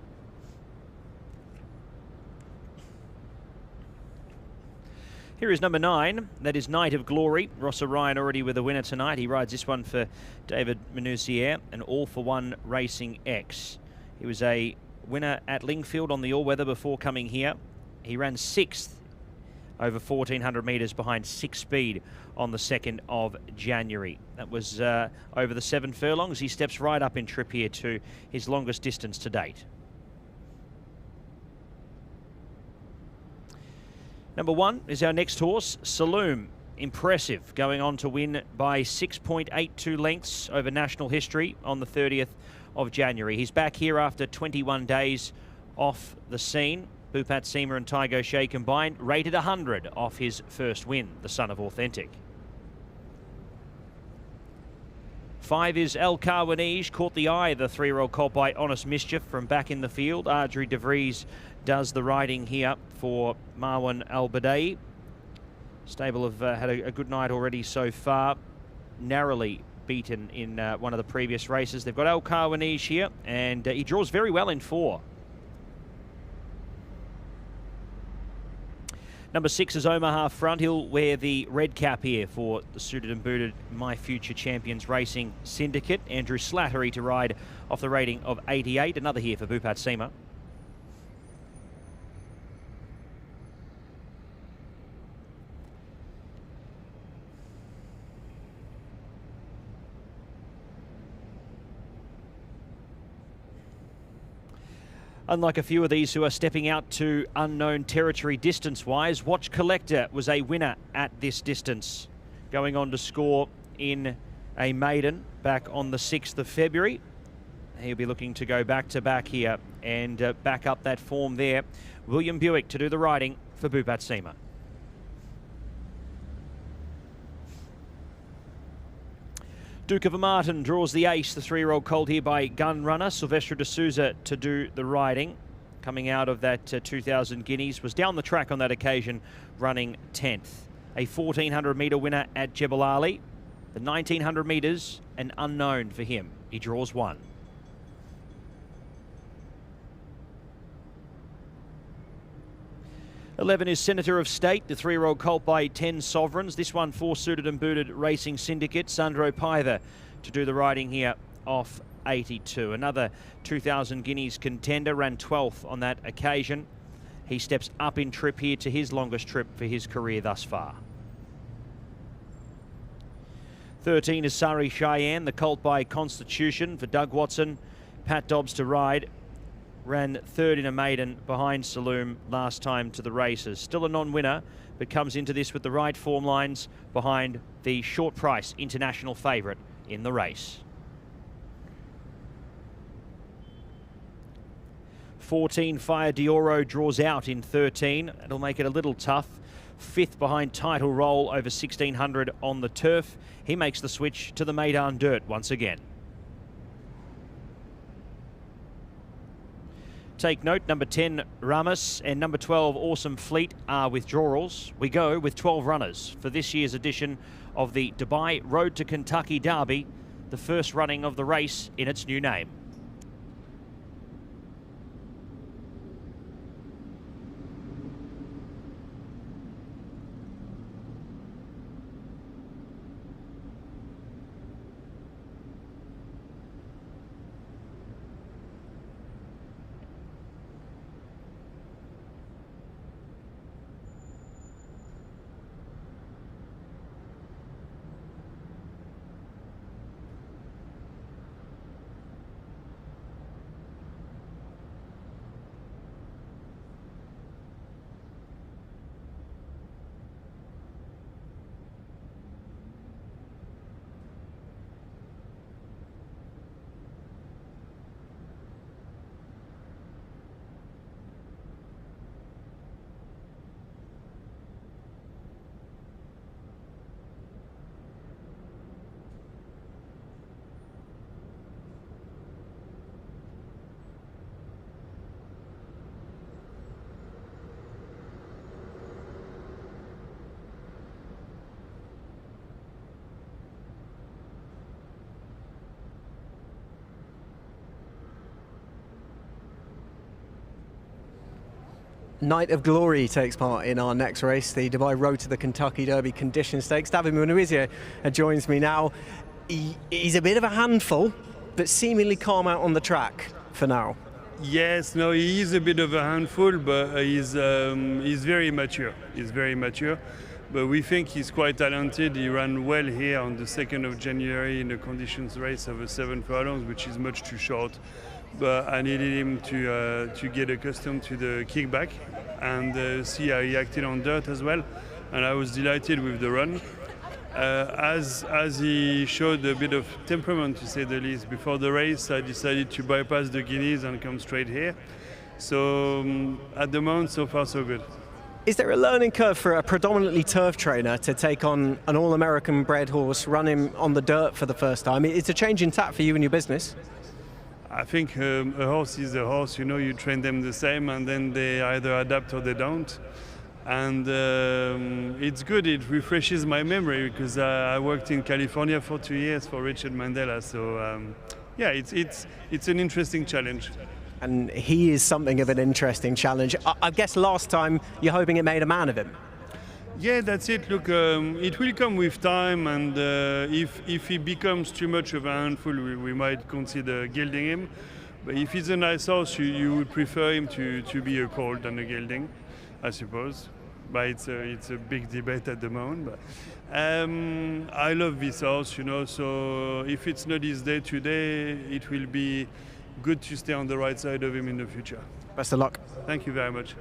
Here is number 9. That is Night of Glory. Ross Ryan already with a winner tonight. He rides this one for David Menusier and All for One Racing X. He was a winner at Lingfield on the all-weather before coming here. He ran 6th over 1,400 metres behind 6 speed on the 2nd of January. That was over the 7 furlongs. He steps right up in trip here to his longest distance to date. Number 1 is our next horse, Saloom. Impressive, going on to win by 6.82 lengths over national history on the 30th of January. He's back here after 21 days off the scene. Bupat Sema and Tygo Shea combined, rated 100 off his first win, the son of Authentic. 5 is El Karwanij, caught the eye, the 3-year-old colt by Honest Mischief from back in the field. Ardri De Vries does the riding here for Marwan Al-Badai. Stable have had a good night already so far, narrowly beaten in one of the previous races. They've got El Karwanij here, and he draws very well in 4. Number 6 is Omaha Front. He'll wear the red cap here for the Suited and Booted My Future Champions Racing Syndicate. Andrew Slattery to ride off the rating of 88. Another here for Bupat Sema. Unlike a few of these who are stepping out to unknown territory distance-wise, Watch Collector was a winner at this distance, going on to score in a maiden back on the 6th of February. He'll be looking to go back-to-back here and back up that form there. William Buick to do the riding for Bupat Sema. Duke of Martin draws the ace, the 3-year-old colt here by Gun Runner. Silvestre de Souza to do the riding. Coming out of that 2,000 guineas, was down the track on that occasion, running 10th. A 1,400 metre winner at Jebel Ali. The 1,900 metres, an unknown for him. He draws 1. $11 is Senator of State, the 3-year-old colt by 10 Sovereigns. This one for Suited and Booted Racing Syndicate. Sandro Paiva to do the riding here off 82. Another 2,000 guineas contender, ran 12th on that occasion. He steps up in trip here to his longest trip for his career thus far. 13 is Sari Cheyenne, the colt by Constitution for Doug Watson. Pat Dobbs to ride. Ran 3rd in a maiden behind Saloom last time to the races. Still a non-winner, but comes into this with the right form lines behind the short price international favourite in the race. 14 Fire Dioro draws out in 13. It'll make it a little tough. 5th behind Title Roll over 1,600 on the turf. He makes the switch to the Meydan dirt once again. take note. Number 10, Ramos, and number 12, Awesome Fleet are withdrawals. We go with 12 runners for this year's edition of the Dubai Road to Kentucky Derby, the first running of the race in its new name. Night of Glory takes part in our next race, the Dubai Road to the Kentucky Derby Condition Stakes. David Munuizia joins me now. He's a bit of a handful, but seemingly calm out on the track for now. Yes, no, he is a bit of a handful, but he's very mature. He's very mature, but we think he's quite talented. He ran well here on the 2nd of January in the conditions race of a 7 furlongs, which is much too short. But I needed him to get accustomed to the kickback and see how he acted on dirt as well. And I was delighted with the run. As he showed a bit of temperament, to say the least, before the race, I decided to bypass the guineas and come straight here. So at the moment, so far so good. Is there a learning curve for a predominantly turf trainer to take on an all-American bred horse, run him on the dirt for the first time? It's a change in tack for you and your business. I think a horse is a horse, you know, you train them the same and then they either adapt or they don't. And it's good, it refreshes my memory because I worked in California for 2 years for Richard Mandela. So yeah, it's an interesting challenge. And he is something of an interesting challenge. I guess last time you're hoping it made a man of him. Yeah, that's it. Look, it will come with time, and if he becomes too much of a handful, we might consider gilding him. But if he's a nice horse, you would prefer him to be a colt than a gelding, I suppose. But it's a big debate at the moment. But I love this horse, you know. So if it's not his day today, it will be good to stay on the right side of him in the future. Best of luck. Thank you very much.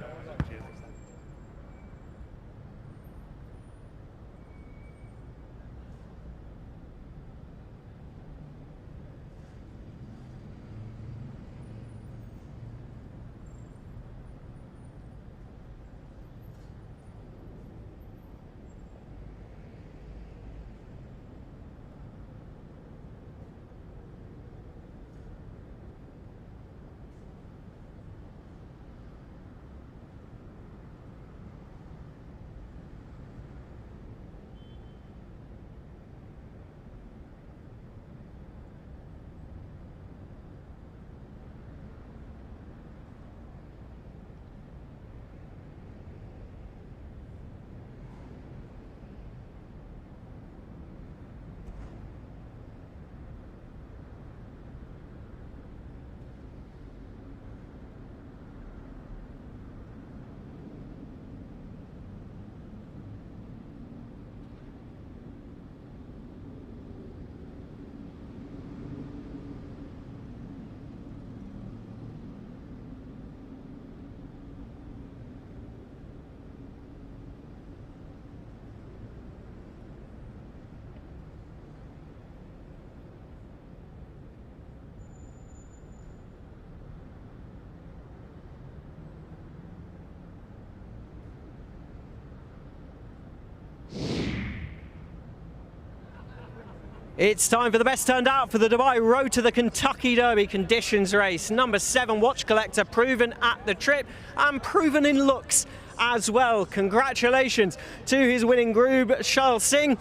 It's time for the best turned out for the Dubai Road to the Kentucky Derby conditions race. Number 7, Watch Collector, proven at the trip and proven in looks as well. Congratulations to his winning groom, Charles Singh.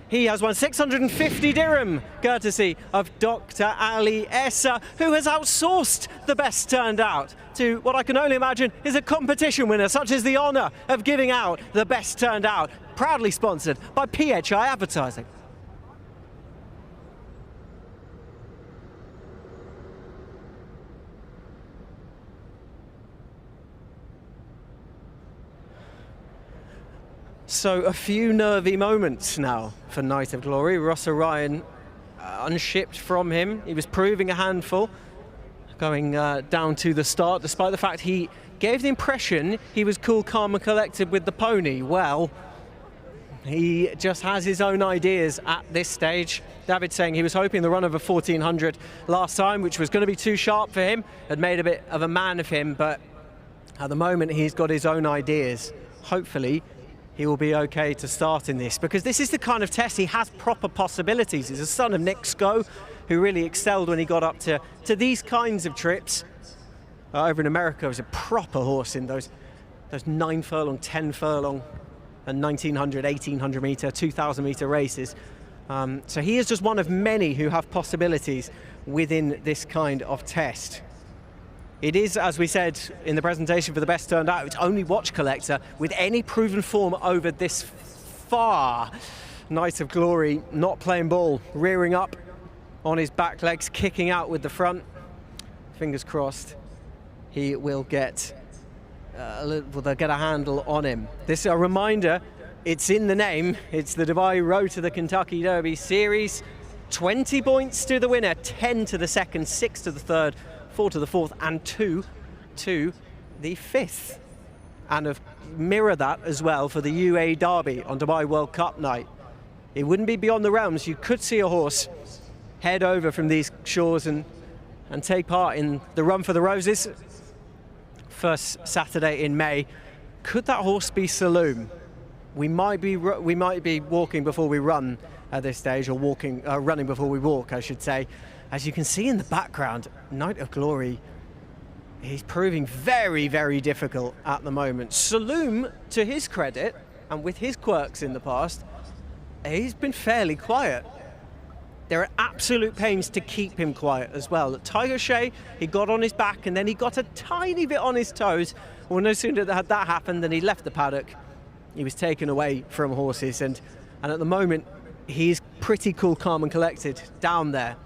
He has won 650 dirham, courtesy of Dr. Ali Essa, who has outsourced the best turned out to what I can only imagine is a competition winner, such as the honour of giving out the best turned out. Proudly sponsored by PHI Advertising. So a few nervy moments now for Night of Glory. Ross Orion unshipped from him. He was proving a handful going down to the start, despite the fact he gave the impression he was cool, calm and collected with the pony. Well, he just has his own ideas at this stage. David saying he was hoping the run of a 1400 last time, which was going to be too sharp for him, had made a bit of a man of him, but at the moment he's got his own ideas. Hopefully he will be okay to start in this, because this is the kind of test he has proper possibilities. He's a son of Nick Sco, who really excelled when he got up to these kinds of trips. Over in America, he was a proper horse in those 9 furlong, 10 furlong and 1900, 1800 metre, 2000 metre races. So he is just one of many who have possibilities within this kind of test. It is, as we said in the presentation for the best turned out, it's only Watch Collector with any proven form over this far. Night of Glory not playing ball, rearing up on his back legs, kicking out with the front. Fingers crossed he will get they'll get a handle on him. This is a reminder, it's in the name, it's the Dubai Road to the Kentucky Derby Series. 20 points to the winner, 10 to the second, 6 to the third, 4 to the fourth and 2 to the fifth. And mirror that as well for the UAE Derby on Dubai World Cup night. It wouldn't be beyond the realms. You could see a horse head over from these shores and take part in the Run for the Roses. First Saturday in May. Could that horse be Saloom? We might be walking before we run at this stage, or running before we walk, I should say. As you can see in the background, Night of Glory, he's proving very, very difficult at the moment. Saloom, to his credit, and with his quirks in the past, he's been fairly quiet. There are absolute pains to keep him quiet as well. At Tiger Shea, he got on his back and then he got a tiny bit on his toes. Well, no sooner had that happened than he left the paddock. He was taken away from horses, and at the moment, he's pretty cool, calm and collected down there.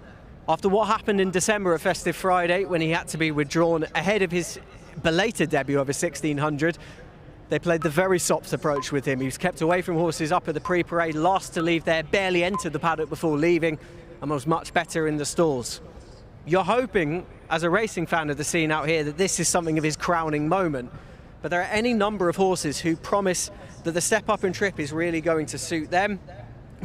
After what happened in December at Festive Friday, when he had to be withdrawn ahead of his belated debut over 1600, they played the very soft approach with him. He was kept away from horses up at the pre-parade, last to leave there, barely entered the paddock before leaving, and was much better in the stalls. You're hoping, as a racing fan of the scene out here, that this is something of his crowning moment. But there are any number of horses who promise that the step up and trip is really going to suit them.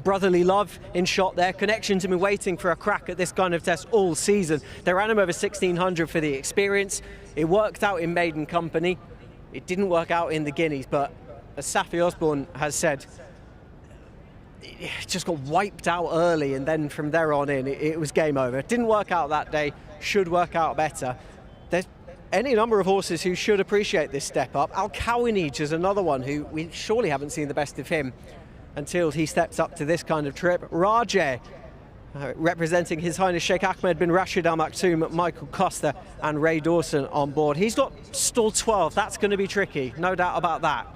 Brotherly Love in shot there. Connections have been waiting for a crack at this kind of test all season. They ran him over 1600 for the experience. It worked out in Maiden company. It didn't work out in the Guineas, but as Safi Osborne has said, it just got wiped out early, and then from there on in, it was game over. It didn't work out that day, should work out better. There's any number of horses who should appreciate this step up. Al Kawanij is another one who we surely haven't seen the best of him until he steps up to this kind of trip. Rajah, representing His Highness Sheikh Ahmed bin Rashid Al Maktoum, Michael Costa and Ray Dawson on board. He's got stall 12, that's going to be tricky, no doubt about that.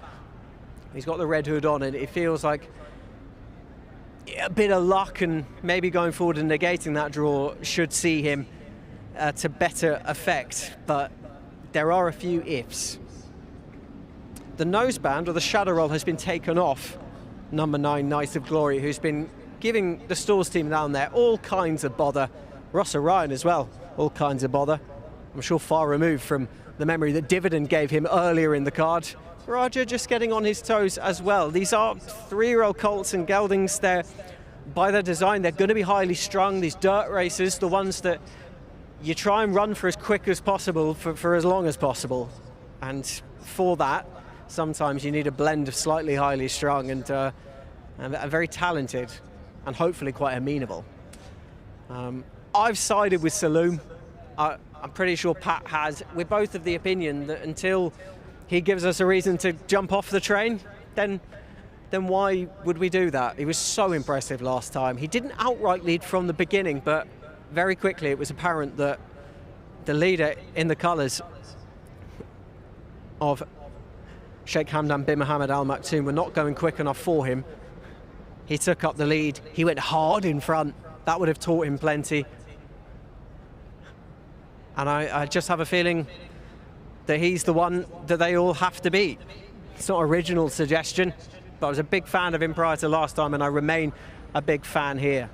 He's got the red hood on, and it feels like a bit of luck and maybe going forward and negating that draw should see him to better effect, but there are a few ifs. The noseband, or the shadow roll, has been taken off number 9, Night of Glory, who's been giving the stalls team down there all kinds of bother. Ross Orion as well, all kinds of bother. I'm sure far removed from the memory that Dividend gave him earlier in the card. Rajah just getting on his toes as well. These are 3-year-old colts and geldings. They're, by their design, they're going to be highly strung. These dirt races, the ones that you try and run for as quick as possible, for as long as possible. And for that, sometimes you need a blend of slightly highly strung and very talented, and hopefully quite amenable. I've sided with Saloom. I'm pretty sure Pat has. We're both of the opinion that until he gives us a reason to jump off the train, then why would we do that? He was so impressive last time. He didn't outright lead from the beginning, but very quickly it was apparent that the leader in the colours of Sheikh Hamdan bin Mohammed Al Maktoum were not going quick enough for him. He took up the lead. He went hard in front. That would have taught him plenty. And I just have a feeling that he's the one that they all have to beat. It's not an original suggestion, but I was a big fan of him prior to last time, and I remain a big fan here.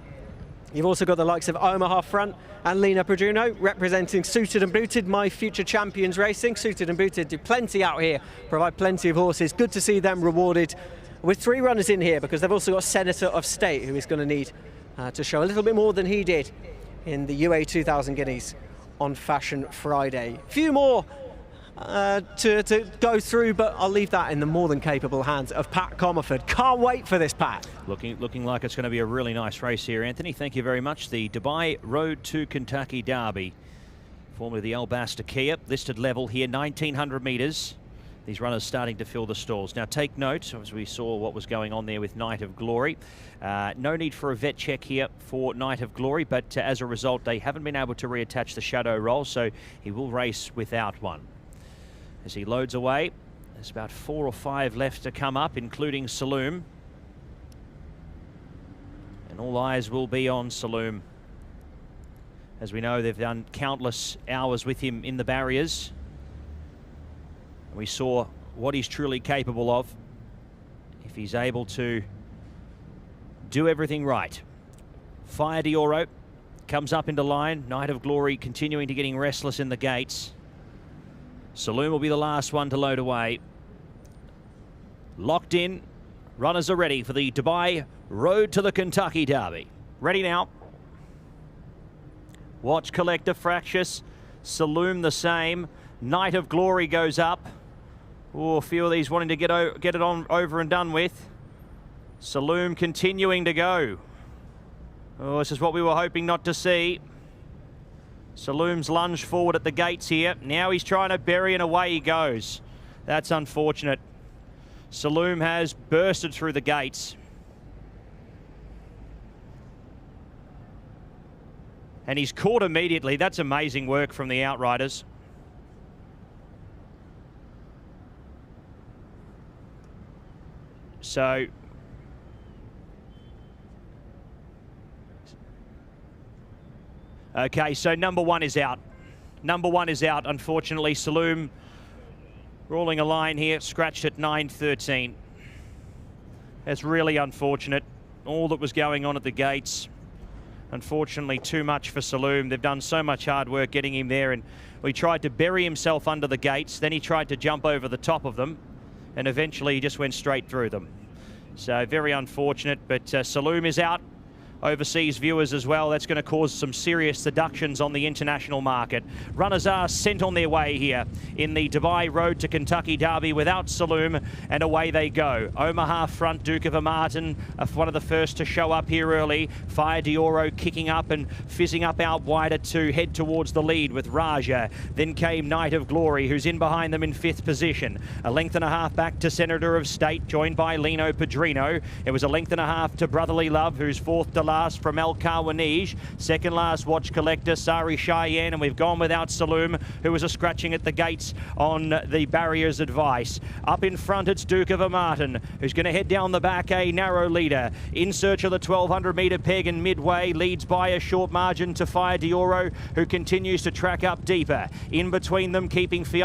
You've also got the likes of Omaha Front and Lino Pedrino representing Suited and Booted, my future champions racing. Suited and Booted do plenty out here, provide plenty of horses. Good to see them rewarded with 3 runners in here, because they've also got Senator of State, who is going to need to show a little bit more than he did in the UAE 2000 Guineas on Fashion Friday. A few more to go through, but I'll leave that in the more than capable hands of Pat Comerford. Can't wait for this, Pat. Looking like it's going to be a really nice race here, Anthony. Thank you very much. The Dubai Road to Kentucky Derby, formerly the Albasta Kia, listed level here, 1900 metres. These runners starting to fill the stalls. Now take note, as we saw what was going on there with Night of Glory. No need for a vet check here for Night of Glory, but as a result, they haven't been able to reattach the shadow roll, so he will race without one. As he loads away, there's about 4 or 5 left to come up, including Saloom. And all eyes will be on Saloom. As we know, they've done countless hours with him in the barriers. And we saw what he's truly capable of if he's able to do everything right. Fire Dioro comes up into line. Night of Glory continuing to getting restless in the gates. Saloom will be the last one to load away. Locked in. Runners are ready for the Dubai Road to the Kentucky Derby. Ready now. Watch Collector Fractious. Saloom the same. Night of Glory goes up. Oh, a few of these wanting to get it on over and done with. Saloom continuing to go. Oh, this is what we were hoping not to see. Saloom's lunged forward at the gates here. Now he's trying to bury, and away he goes. That's unfortunate. Saloom has bursted through the gates. And he's caught immediately. That's amazing work from the outriders. So okay, so number 1 is out. Number 1 is out, unfortunately. Saloom rolling a line here, scratched at 9:13. That's really unfortunate. All that was going on at the gates. Unfortunately, too much for Saloom. They've done so much hard work getting him there, and he tried to bury himself under the gates. Then he tried to jump over the top of them, and eventually he just went straight through them. So very unfortunate, but Saloom is out. Overseas viewers as well. That's going to cause some serious seductions on the international market. Runners are sent on their way here in the Dubai Road to Kentucky Derby without Saloom, and away they go. Omaha Front, Duke of Martin, one of the first to show up here early. Fire Dioro kicking up and fizzing up out wider to head towards the lead with Raja. Then came Night of Glory, who's in behind them in 5th position. A length and a half back to Senator of State, joined by Lino Pedrino. It was a length and a half to Brotherly Love, who's 4th to last from El Kawanij. Second last, Watch Collector, Sari Cheyenne, and we've gone without Saloom, who was a scratching at the gates on the barrier's advice. Up in front, it's Duke of Martin, who's going to head down the back, a narrow leader. In search of the 1200 metre peg, and midway leads by a short margin to Fire Dioro, who continues to track up deeper. In between them, keeping Fire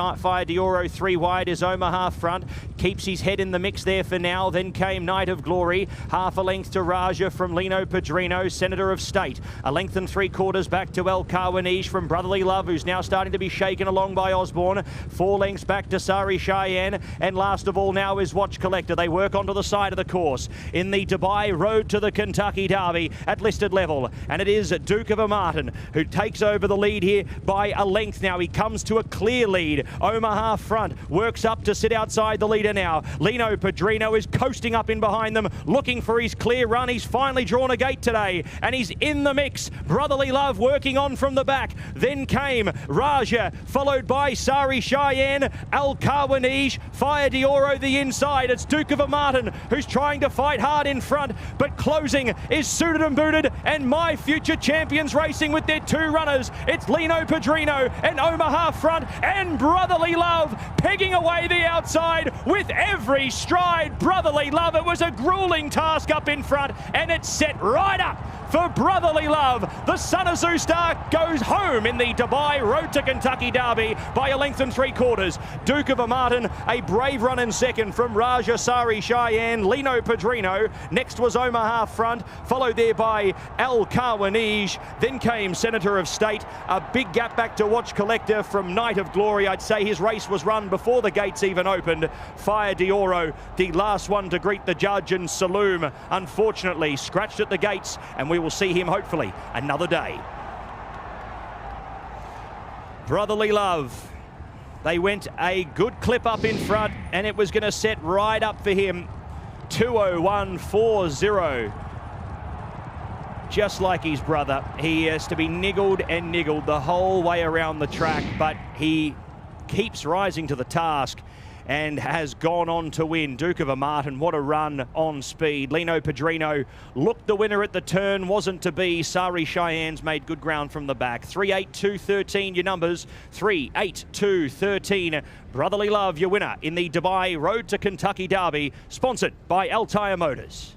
Dioro 3 wide, is Omaha Front. Keeps his head in the mix there for now. Then came Night of Glory, half a length to Raja from Lino Pedrino. Senator of State, a length and 3/4 back to El Kawanij from Brotherly Love, who's now starting to be shaken along by Osborne. 4 lengths back to Sari Cheyenne, and last of all now is Watch Collector. They work onto the side of the course in the Dubai Road to the Kentucky Derby at listed level, and it is Duke of Martin who takes over the lead here by a length now. He comes to a clear lead. Omaha Front works up to sit outside the leader now. Lino Pedrino is coasting up in behind them, looking for his clear run. He's finally drawn a gate today, and he's in the mix. Brotherly Love working on from the back. Then came Raja, followed by Sari Cheyenne, Al Kawanij, Fire Dioro the inside. It's Duke of Maiden who's trying to fight hard in front, but closing is Suited and Booted and My Future Champions racing with their two runners. It's Lino Padrino and Omaha front, and Brotherly Love pegging away the outside with every stride. Brotherly Love, it was a grueling task up in front, and it's set right up for Brotherly Love. The Son of Zoustar goes home in the Dubai Road to Kentucky Derby by a length and 3/4. Duke of Maiden, a brave run in second from Raja Sari Cheyenne, Lino Padrino. Next was Omaha front, followed there by Al Kawanij. Then came Senator of State. A big gap back to Watch Collector from Night of Glory. I'd say his race was run before the gates even opened. Fire Dioro, the last one to greet the judge, and Saloom, unfortunately, scratched at the gates, and we will see him hopefully another day. Brotherly Love, they went a good clip up in front, and it was going to set right up for him. 2:01.40. Just like his brother, he has to be niggled and niggled the whole way around the track, but he keeps rising to the task and has gone on to win. Duke of Maiden, what a run on speed. Lino Padrino looked the winner at the turn, wasn't to be. Sari Cheyenne's made good ground from the back. 3:8.2.13 your numbers, 3:8.2.13. Brotherly Love, your winner in the Dubai Road to Kentucky Derby, sponsored by Altair Motors.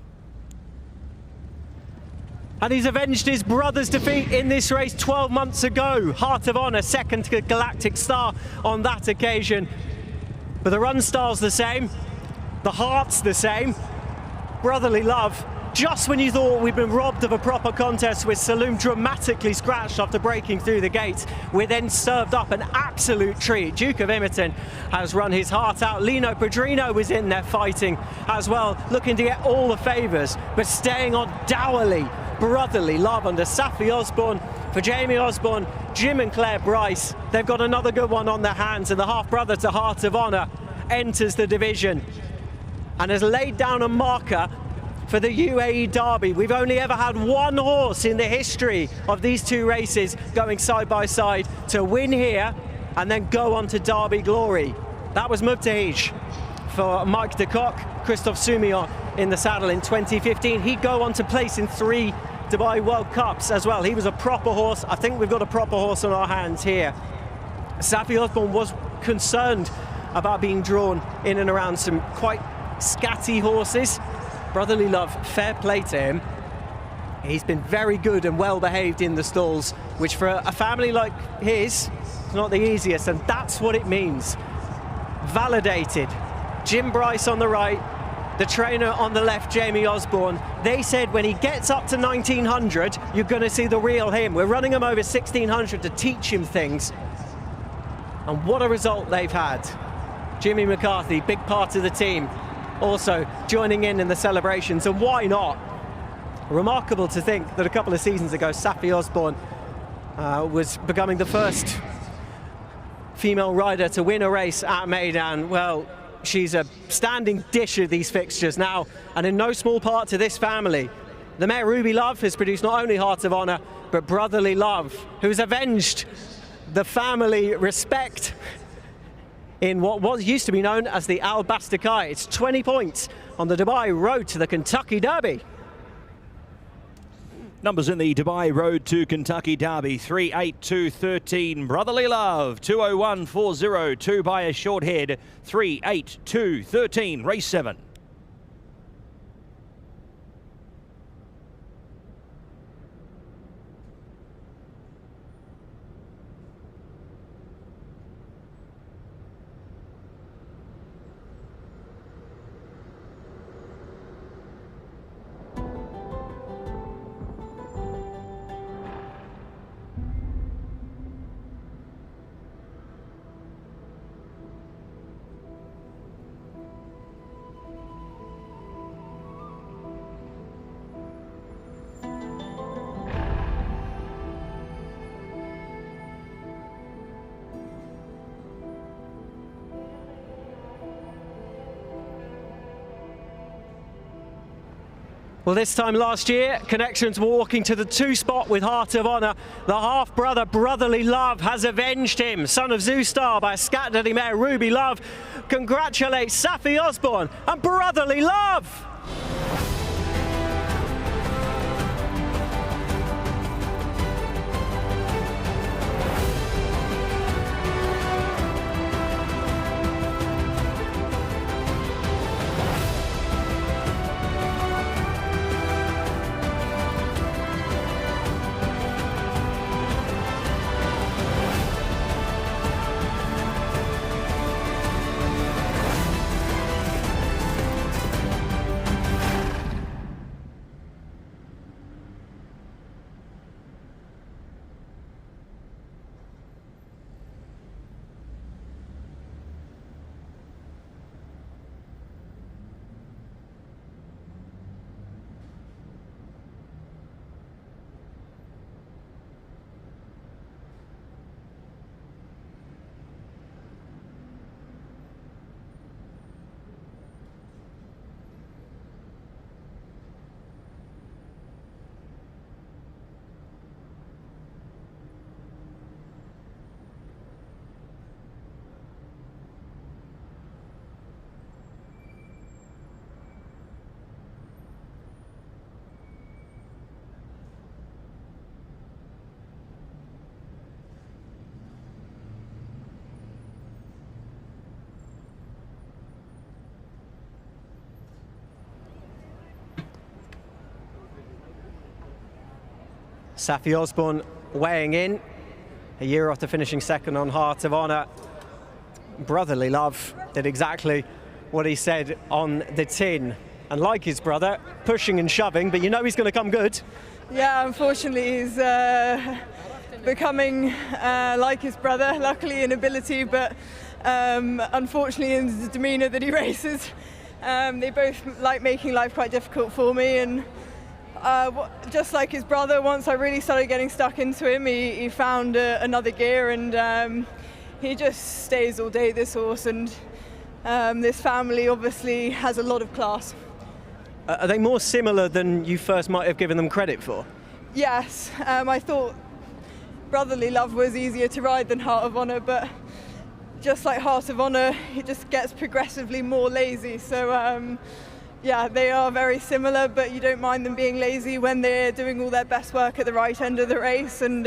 And he's avenged his brother's defeat in this race 12 months ago. Heart of Honor, second to Galactic Star on that occasion. But the run style's the same, the heart's the same. Brotherly Love, just when you thought we'd been robbed of a proper contest with Saloom dramatically scratched after breaking through the gates, we're then served up an absolute treat. Duke of Imoton has run his heart out. Lino Padrino was in there fighting as well, looking to get all the favours, but staying on dourly. Brotherly Love under Safi Osborne. For Jamie Osborne, Jim and Claire Bryce, they've got another good one on their hands, and the half-brother to Heart of Honor enters the division and has laid down a marker for the UAE Derby. We've only ever had one horse in the history of these two races going side by side to win here and then go on to Derby glory. That was Mubtahij for Mike de Kock. Christophe Soumillon in the saddle in 2015. He'd go on to place in 3 Dubai World Cups as well. He was a proper horse. I think we've got a proper horse on our hands here. Safi Osborne was concerned about being drawn in and around some quite scatty horses. Brotherly Love, fair play to him. He's been very good and well behaved in the stalls, which for a family like his is not the easiest, and that's what it means. Validated. Jim Bryce on the right, the trainer on the left, Jamie Osborne. They said when he gets up to 1900, you're going to see the real him. We're running him over 1600 to teach him things. And what a result they've had. Jimmy McCarthy, big part of the team, also joining in the celebrations. And why not? Remarkable to think that a couple of seasons ago, Safi Osborne was becoming the first female rider to win a race at Meydan. Well, she's a standing dish of these fixtures now, and in no small part to this family. The mare Ruby Love has produced not only Heart of Honor, but Brotherly Love, who's avenged the family respect in what used to be known as the Al Bastakai. It's 20 points on the Dubai Road to the Kentucky Derby. Numbers in the Dubai Road to Kentucky Derby, 3:8.2.13. Brotherly Love, 2:01.40, 2 by a short head, 3:8.2.13, race 7. Well, this time last year, Connections were walking to the 2 spot with Heart of Honour. The half-brother, Brotherly Love, has avenged him. Son of Zoustar by Scat Daddy Mare, Ruby Love congratulates Safi Osborne and Brotherly Love. Safi Osborne weighing in, a year after finishing second on Heart of Honour. Brotherly Love did exactly what he said on the tin. And like his brother, pushing and shoving, but you know he's going to come good. Yeah, unfortunately he's becoming like his brother, luckily in ability, but unfortunately in the demeanour that he races. They both like making life quite difficult for me, and just like his brother, once I really started getting stuck into him, he found another gear, and he just stays all day, this horse, and this family obviously has a lot of class. Are they more similar than you first might have given them credit for? Yes, I thought Brotherly Love was easier to ride than Heart of Honour, but just like Heart of Honour, he just gets progressively more lazy. So yeah, they are very similar, but you don't mind them being lazy when they're doing all their best work at the right end of the race. And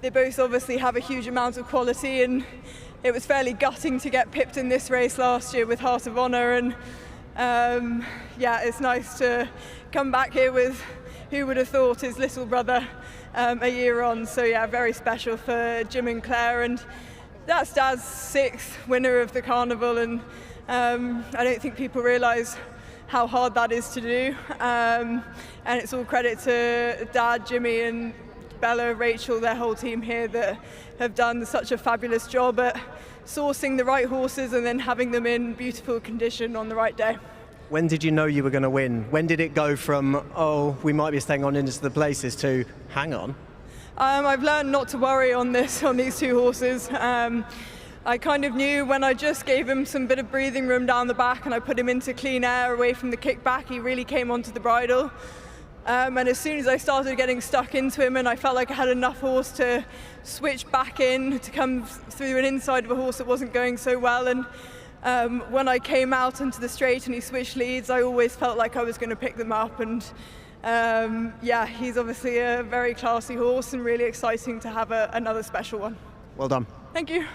they both obviously have a huge amount of quality, and it was fairly gutting to get pipped in this race last year with Heart of Honour. And yeah, it's nice to come back here with who would have thought his little brother a year on. So yeah, very special for Jim and Claire, and that's Dad's 6th winner of the Carnival, and I don't think people realise how hard that is to do, and it's all credit to Dad, Jimmy and Bella, Rachel, their whole team here that have done such a fabulous job at sourcing the right horses and then having them in beautiful condition on the right day. When did you know you were going to win? When did it go from, oh, we might be staying on into the places, to hang on? I've learned not to worry on these 2 horses. I kind of knew when I just gave him some bit of breathing room down the back and I put him into clean air away from the kickback, he really came onto the bridle. And as soon as I started getting stuck into him and I felt like I had enough horse to switch back in, to come through an inside of a horse that wasn't going so well, and when I came out into the straight and he switched leads, I always felt like I was going to pick them up. And yeah, he's obviously a very classy horse and really exciting to have another special one. Well done. Thank you.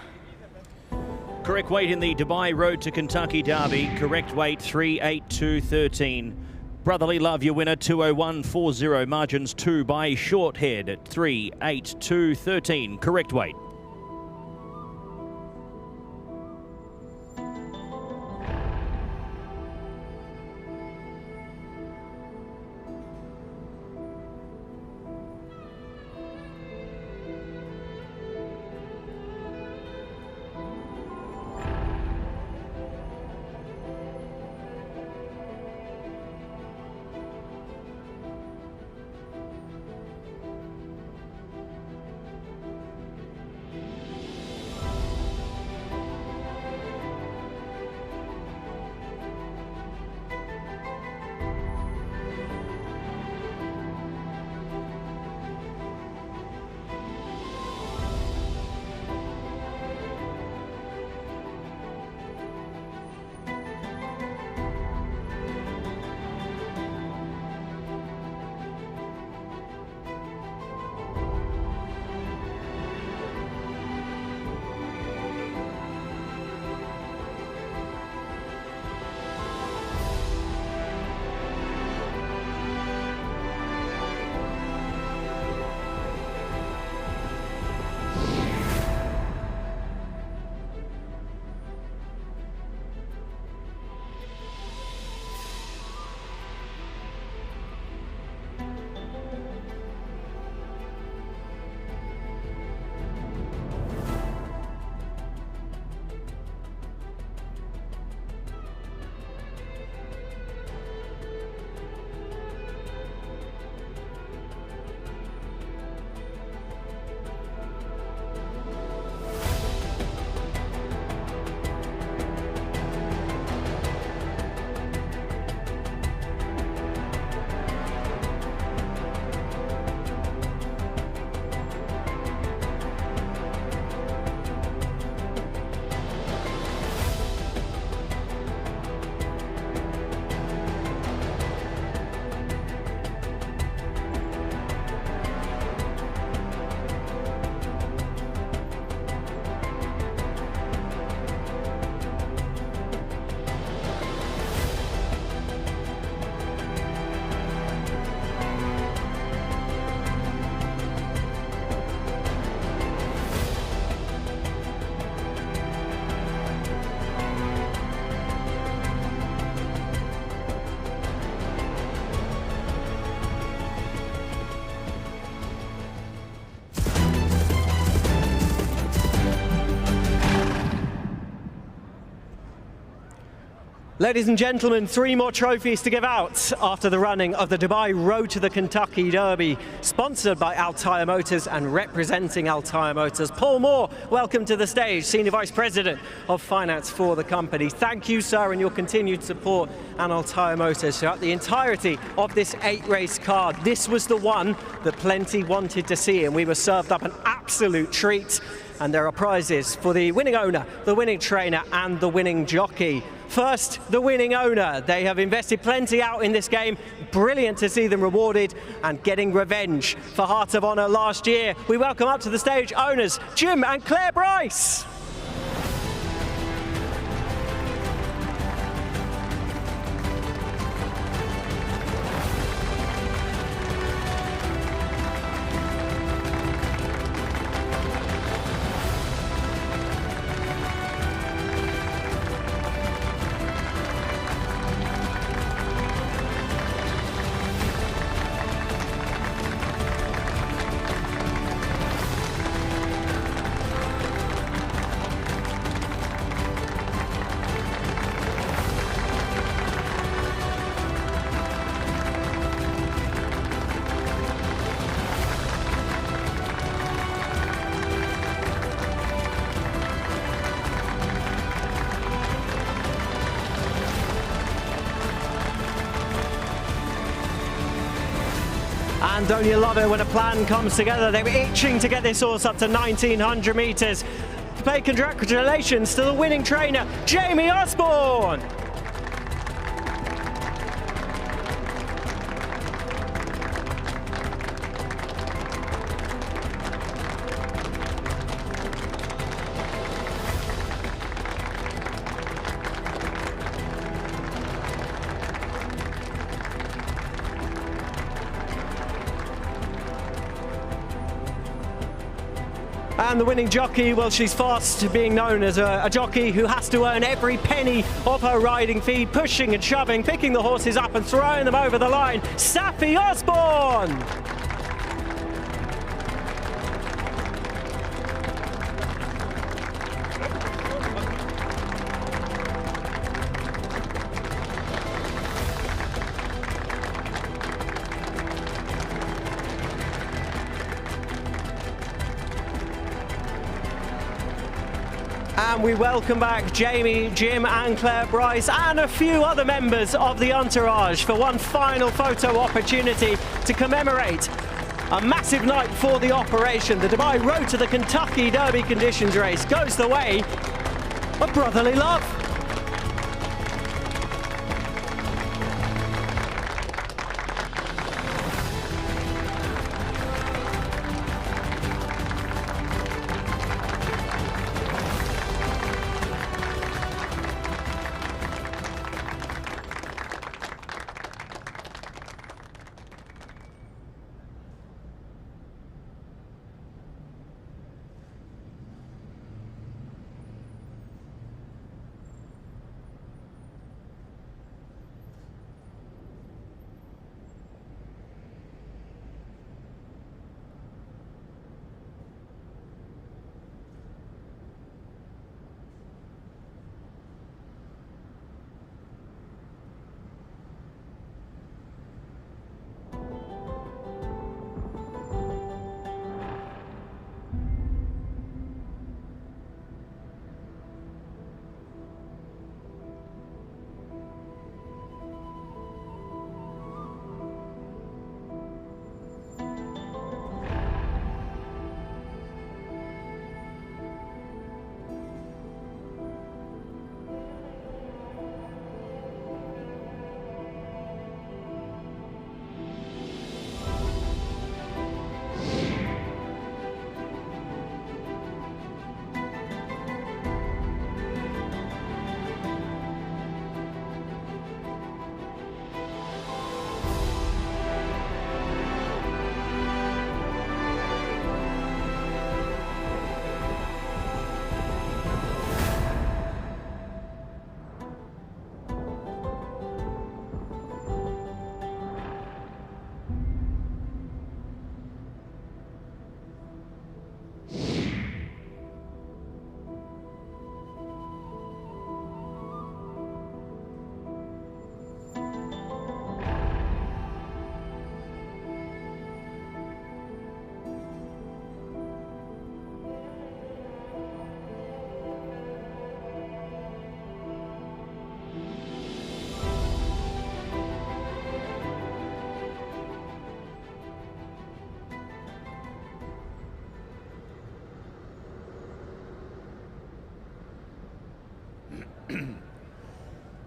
Correct weight in the Dubai Road to Kentucky Derby. Correct weight 382.13. Brotherly Love, your winner, 201.40. Margins 2 by Shorthead at 382.13. Correct weight. Ladies and gentlemen, 3 more trophies to give out after the running of the Dubai Road to the Kentucky Derby, sponsored by Altyre Motors and representing Altyre Motors. Paul Moore, welcome to the stage, Senior Vice President of Finance for the company. Thank you, sir, and your continued support and Altyre Motors throughout the entirety of this 8-race card. This was the one that plenty wanted to see, and we were served up an absolute treat. And there are prizes for the winning owner, the winning trainer, and the winning jockey. First, the winning owner. They have invested plenty out in this game. Brilliant to see them rewarded and getting revenge for Heart of Honour last year. We welcome up to the stage owners Jim and Claire Bryce. And don't you love it when a plan comes together? They were itching to get this horse up to 1900 metres. Pay congratulations to the winning trainer, Jamie Osborne. And the winning jockey, well, she's fast being known as a jockey who has to earn every penny of her riding fee, pushing and shoving, picking the horses up and throwing them over the line. Saffie Osborne! And we welcome back Jamie, Jim and Claire Bryce and a few other members of the entourage for one final photo opportunity to commemorate a massive night for the operation. The Dubai Road to the Kentucky Derby Conditions race goes the way of brotherly love.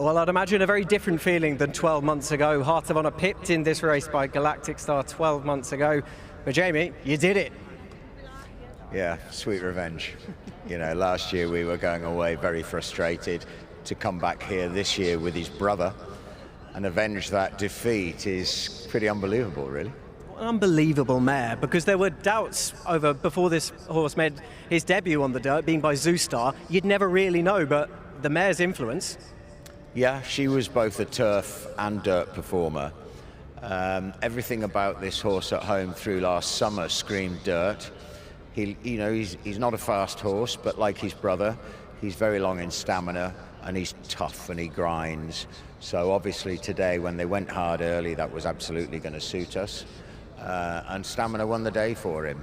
Well, I'd imagine a very different feeling than 12 months ago. Heart of Honour pipped in this race by Galactic Star 12 months ago. But Jamie, you did it. Yeah, sweet revenge. You know, last year we were going away very frustrated. To come back here this year with his brother and avenge that defeat is pretty unbelievable, really. An unbelievable mare, because there were doubts over before this horse made his debut on the dirt, being by Zoostar. You'd never really know, but the mare's influence. Yeah, she was both a turf and dirt performer. Everything about this horse at home through last summer screamed dirt. He's not a fast horse, but like his brother, he's very long in stamina and he's tough and he grinds. So obviously today, when they went hard early, that was absolutely going to suit us. And stamina won the day for him.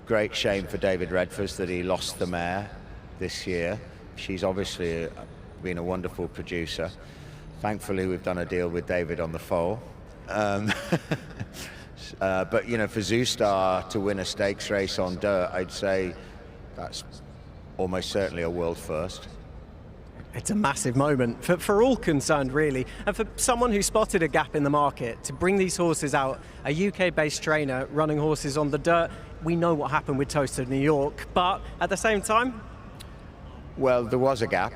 Great shame for David Redford that he lost the mare this year. She's obviously been a wonderful producer. Thankfully, we've done a deal with David on the foal. But, you know, for Zoostar to win a stakes race on dirt, I'd say that's almost certainly a world first. It's a massive moment for all concerned, really. And for someone who spotted a gap in the market, to bring these horses out, a UK-based trainer running horses on the dirt, we know what happened with Toast of New York. But at the same time... Well, there was a gap.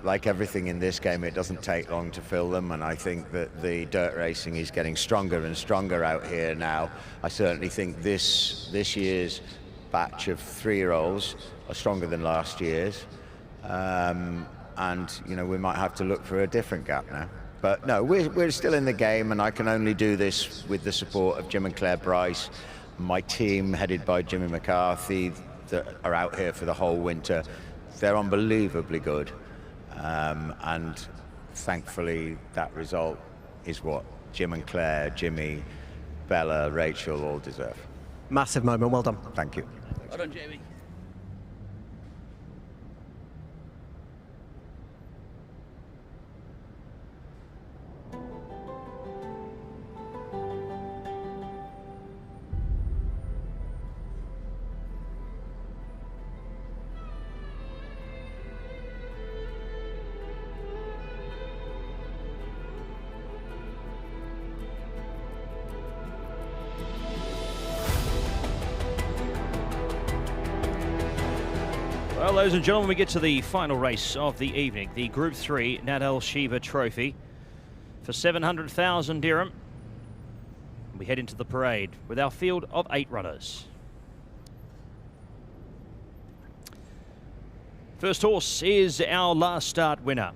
Like everything in this game, it doesn't take long to fill them, and I think that the dirt racing is getting stronger and stronger out here now. I certainly think this year's batch of 3-year-olds are stronger than last year's. And you know, we might have to look for a different gap now. But no, we're still in the game, and I can only do this with the support of Jim and Claire Bryce, my team headed by Jimmy McCarthy, that are out here for the whole winter. They're unbelievably good, and thankfully that result is what Jim and Claire, Jimmy, Bella, Rachel all deserve. Massive moment, well done. Thank you. Well done, Jamie. Well, ladies and gentlemen, we get to the final race of the evening, the Group 3 Nat Al Shiva Trophy for 700,000 dirham. We head into the parade with our field of 8 runners. First horse is our last start winner.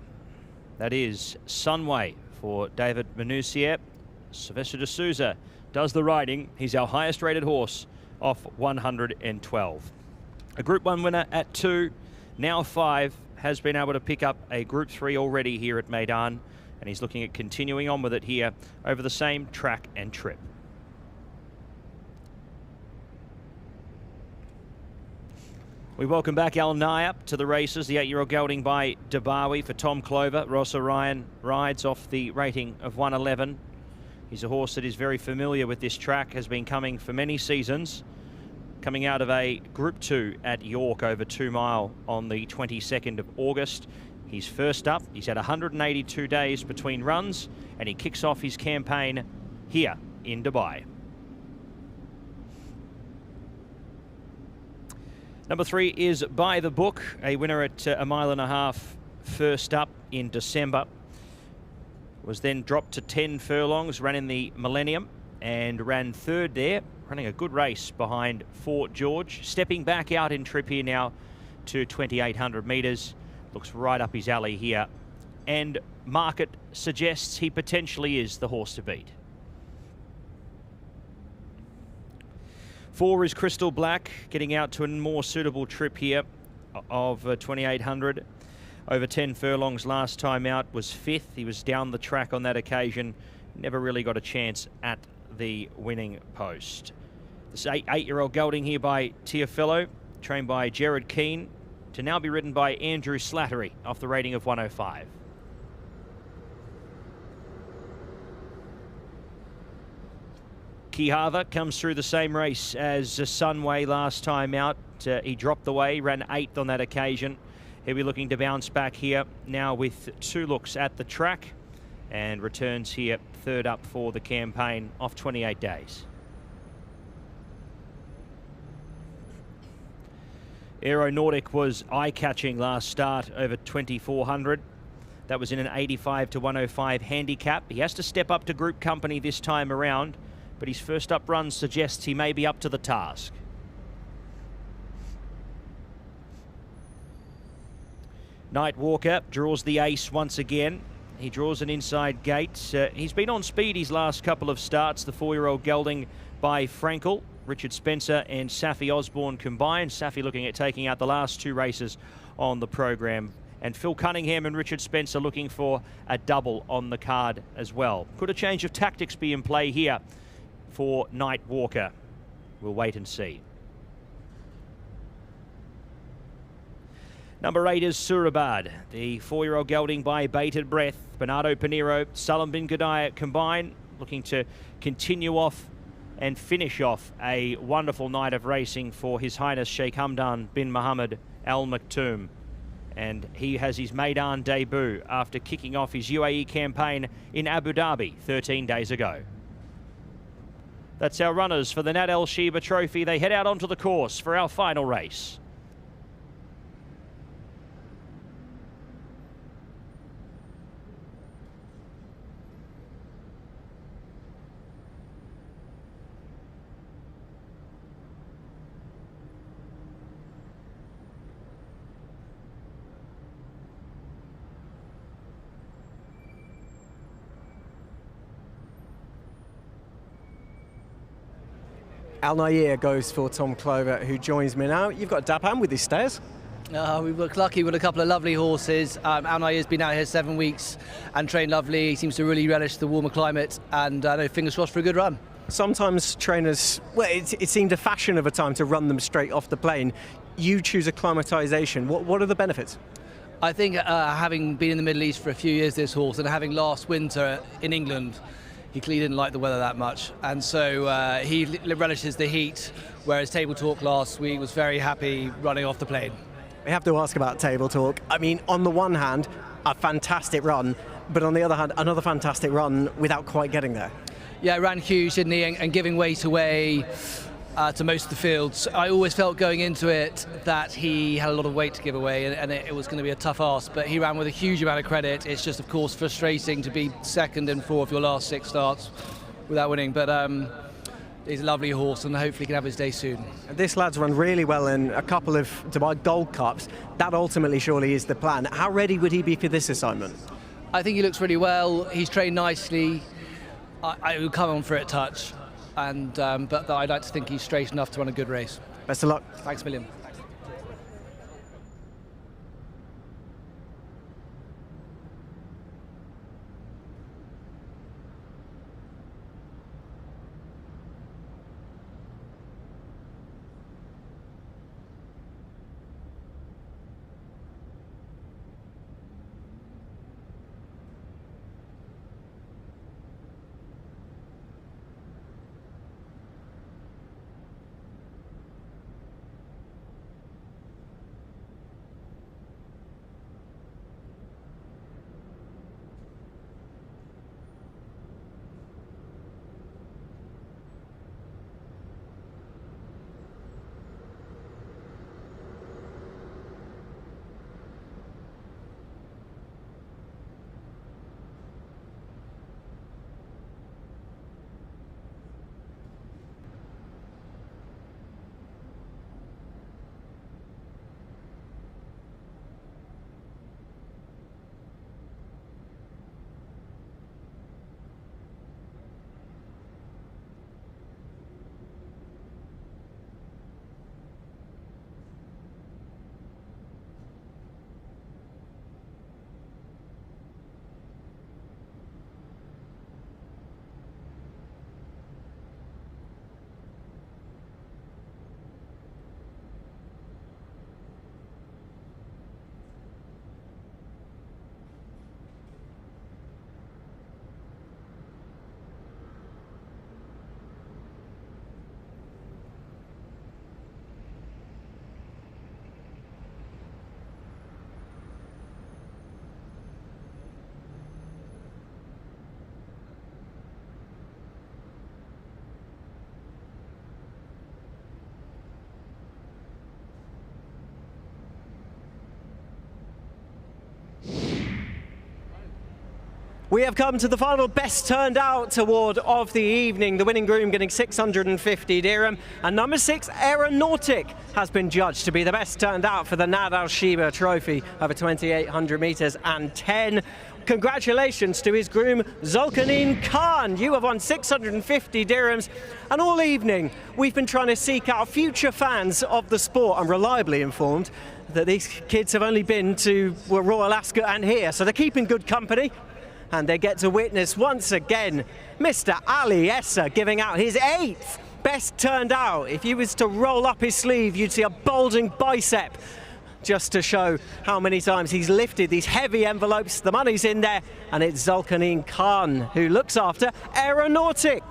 That is Sunway for David Manusier. Sylvester de Souza does the riding. He's our highest rated horse off 112. A Group 1 winner at 2, now 5, has been able to pick up a Group 3 already here at Meydan, and he's looking at continuing on with it here over the same track and trip. We welcome back Al Nayab to the races, the 8-year-old gelding by Dabawi for Tom Clover. Ross Orion rides off the rating of 111. He's a horse that is very familiar with this track, has been coming for many seasons. Coming out of a Group 2 at York over 2 Mile on the 22nd of August. He's first up. He's had 182 days between runs, and he kicks off his campaign here in Dubai. Number 3 is By the Book, a winner at a 1.5 miles first up in December. Was then dropped to 10 furlongs, ran in the Millennium and ran third there, running a good race behind Fort George. Stepping back out in trip here now to 2,800 metres. Looks right up his alley here. And market suggests he potentially is the horse to beat. 4 is Crystal Black, getting out to a more suitable trip here of 2,800. Over 10 furlongs last time out, was 5th. He was down the track on that occasion. Never really got a chance at the winning post. This 8-year-old gelding here by Tiafello, trained by Jared Keane, to now be ridden by Andrew Slattery off the rating of 105. Kihava comes through the same race as Sunway last time out. He dropped the way, ran 8th on that occasion, He'll be looking to bounce back here now with 2 looks at the track and returns here 3rd up for the campaign off 28 days. Aeronautic was eye-catching last start over 2400. That was in an 85 to 105 handicap. He has to step up to group company this time around, but his first up run suggests he may be up to the task. Night Walker draws the ace once again. He draws an inside gate. He's been on speed his last couple of starts. The 4-year-old gelding by Frankel, Richard Spencer and Safi Osborne combined. Safi looking at taking out the last 2 races on the program. And Phil Cunningham and Richard Spencer looking for a double on the card as well. Could a change of tactics be in play here for Night Walker? We'll wait and see. Number 8 is Surabad, the 4-year-old gelding by Bated Breath. Bernardo Pinheiro, Salam bin Gudaya combine, looking to continue off and finish off a wonderful night of racing for His Highness Sheikh Hamdan bin Mohammed Al Maktoum. And he has his Meydan debut after kicking off his UAE campaign in Abu Dhabi 13 days ago. That's our runners for the Nat El Sheba Trophy. They head out onto the course for our final race. Al Nair goes for Tom Clover, who joins me now. You've got Dapham with his stairs. We were lucky with a couple of lovely horses. Al Nair's been out here 7 weeks and trained lovely. He seems to really relish the warmer climate, and fingers crossed for a good run. Sometimes trainers, well, it seemed a fashion of a time to run them straight off the plane. You choose acclimatisation. What are the benefits? I think having been in the Middle East for a few years, this horse, and having last winter in England, he clearly didn't like the weather that much, and so he relishes the heat, whereas Table Talk last week was very happy running off the plane. We have to ask about Table Talk. I mean, on the one hand, a fantastic run, but on the other hand, another fantastic run without quite getting there. Yeah, ran huge, didn't he, and giving weight away to most of the fields. I always felt going into it that he had a lot of weight to give away, and it was going to be a tough ask, but he ran with a huge amount of credit. It's just, of course, frustrating to be 2nd and 4th of your last 6 starts without winning, but he's a lovely horse, and hopefully he can have his day soon. This lad's run really well in a couple of Dubai Gold Cups. That ultimately surely is the plan. How ready would he be for this assignment? I think he looks really well. He's trained nicely. I would come on for it touch. But I'd like to think he's straight enough to run a good race. Best of luck. Thanks a million. We have come to the final Best Turned Out award of the evening. The winning groom getting 650 dirham. And number 6, Aeronautic, has been judged to be the best turned out for the Nad Al Sheba Trophy over 2,800 metres and 10. Congratulations to his groom, Zulkarnain Khan. You have won 650 dirhams. And all evening, we've been trying to seek out future fans of the sport. I'm reliably informed that these kids have only been to Royal Ascot and here, so they're keeping good company. And they get to witness once again Mr. Ali Essa giving out his 8th best turned out. If he was to roll up his sleeve, you'd see a bulging bicep just to show how many times he's lifted these heavy envelopes. The money's in there, and it's Zulkarnain Khan who looks after Aeronautic.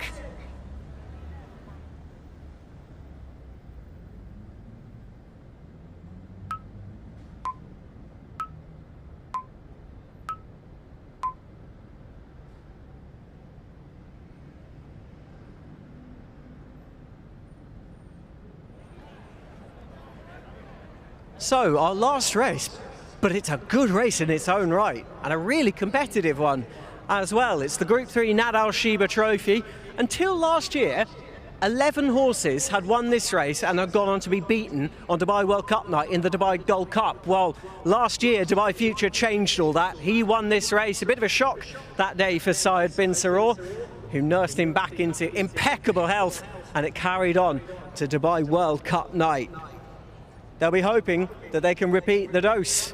So, our last race, but it's a good race in its own right, and a really competitive one as well. It's the Group 3 Nad Al Sheba Trophy. Until last year, 11 horses had won this race and had gone on to be beaten on Dubai World Cup night in the Dubai Gold Cup. Well, last year, Dubai Future changed all that. He won this race. A bit of a shock that day for Syed bin Saror, who nursed him back into impeccable health, and it carried on to Dubai World Cup night. They'll be hoping that they can repeat the dose.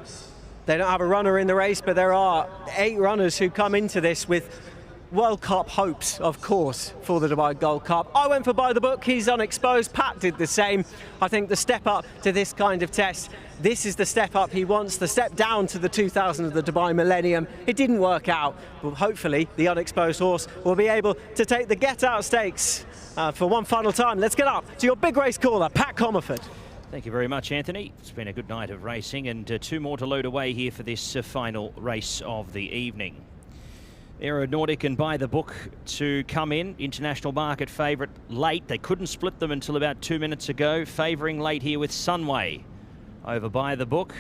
They don't have a runner in the race, but there are 8 runners who come into this with World Cup hopes, of course, for the Dubai Gold Cup. I went for By the Book. He's unexposed. Pat did the same. I think the step up to this kind of test, this is the step up he wants. The step down to the 2000 of the Dubai Millennium, it didn't work out. But hopefully the unexposed horse will be able to take the Get Out Stakes for one final time. Let's get up to your big race caller, Pat Comerford. Thank you very much, Anthony. It's been a good night of racing, and 2 more to load away here for this final race of the evening. Aeronautic and By the Book to come in. International market favourite late. They couldn't split them until about 2 minutes ago. Favouring late here with Sunway over By the Book.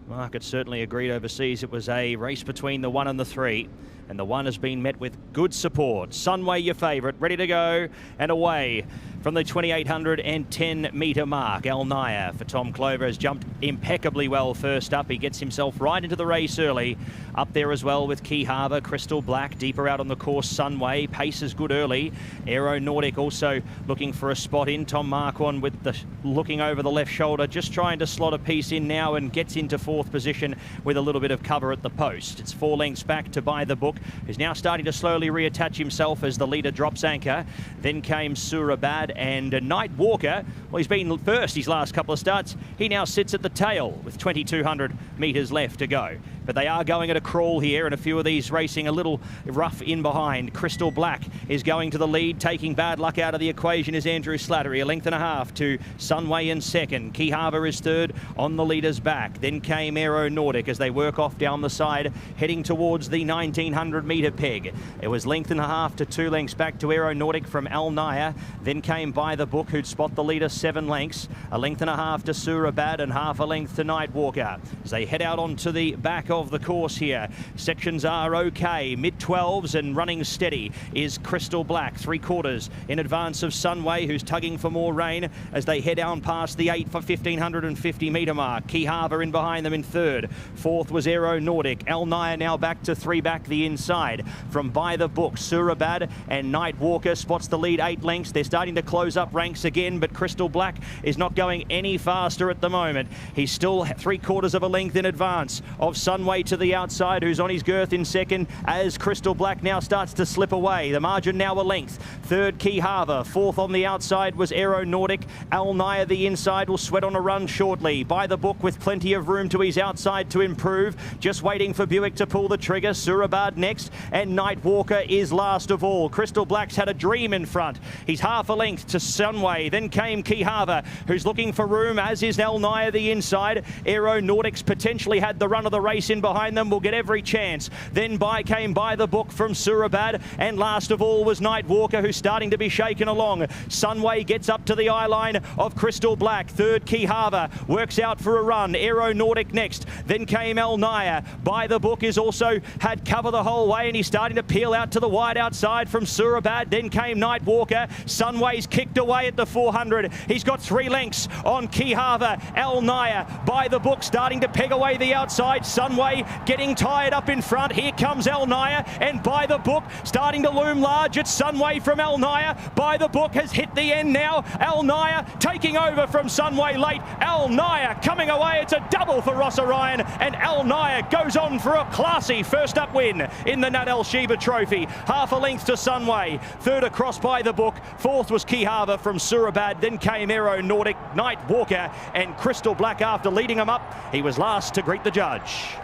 Market certainly agreed overseas it was a race between the 1 and the 3. And the 1 has been met with good support. Sunway, your favourite, ready to go and away from the 2,810 metre mark. Al Naya for Tom Clover has jumped impeccably well first up. He gets himself right into the race early. Up there as well with Key Harbour, Crystal Black, deeper out on the course, Sunway. Pace is good early. Aeronautic also looking for a spot in. Tom Marquand with the looking over the left shoulder, just trying to slot a piece in now and gets into 4th position with a little bit of cover at the post. It's 4 lengths back to By the Book, who's now starting to slowly reattach himself as the leader drops anchor. Then came Surabad and Night Walker. Well, he's been first his last couple of starts. He now sits at the tail with 2,200 metres left to go. But they are going at a crawl here, and a few of these racing a little rough in behind. Crystal Black is going to the lead. Taking Bad Luck out of the equation is Andrew Slattery. 1.5 lengths to Sunway in 2nd. Key Harbour is 3rd on the leader's back. Then came Aeronautic as they work off down the side, heading towards the 1,900 metre peg. It was 1.5 lengths to 2 lengths back to Aeronautic from Al Naya. Then came By the Book, who'd spot the leader 7 lengths. 1.5 lengths to Surabad and 0.5 length to Night Walker. As they head out onto the back of the course here. Sections are okay. Mid-12s and running steady is Crystal Black. 3/4 in advance of Sunway, who's tugging for more rain as they head down past the 8 for 1,550 metre mark. Key Harbour in behind them in 3rd. 4th was Aeronautic. Al Naya now back to 3 back the inside. From By the Book, Surabad and Night Walker spots the lead 8 lengths. They're starting to close up ranks again, but Crystal Black is not going any faster at the moment. He's still 3/4 of a length in advance of Sunway to the outside, who's on his girth in 2nd as Crystal Black now starts to slip away. The margin now a length. 3rd, Key Harbour. 4th on the outside was Aeronautic. Al Naya the inside will sweat on a run shortly. By the Book with plenty of room to his outside to improve. Just waiting for Buick to pull the trigger. Surabad next, and Night Walker is last of all. Crystal Black's had a dream in front. He's 1/2 length to Sunway. Then came Key Harbour, who's looking for room, as is Al Naya the inside. Aeronautic's potentially had the run of the race in behind them will get every chance. Then came By the Book from Surabad, and last of all was Night Walker, who's starting to be shaken along. Sunway gets up to the eye line of Crystal Black. Third, Kihava works out for a run. Aeronautic next. Then came El Naya. By the Book is also had cover the whole way, and he's starting to peel out to the wide outside from Surabad. Then came Night Walker. Sunway's kicked away at the 400. He's got 3 lengths on Kihava. El Naya. By the Book starting to peg away the outside. Sunway getting tied up in front. Here comes El Naya, and By the Book starting to loom large. It's Sunway from El Naya. By the Book has hit the end now. El Naya taking over from Sunway late. El Naya coming away. It's a double for Horseracing, and El Naya goes on for a classy first up win in the Nat El Sheba Trophy. Half a length to Sunway. Third across By the Book. Fourth was Kihava from Surabad. Then came Aeronautic, Night Walker, and Crystal Black after leading him up. He was last to greet the judge.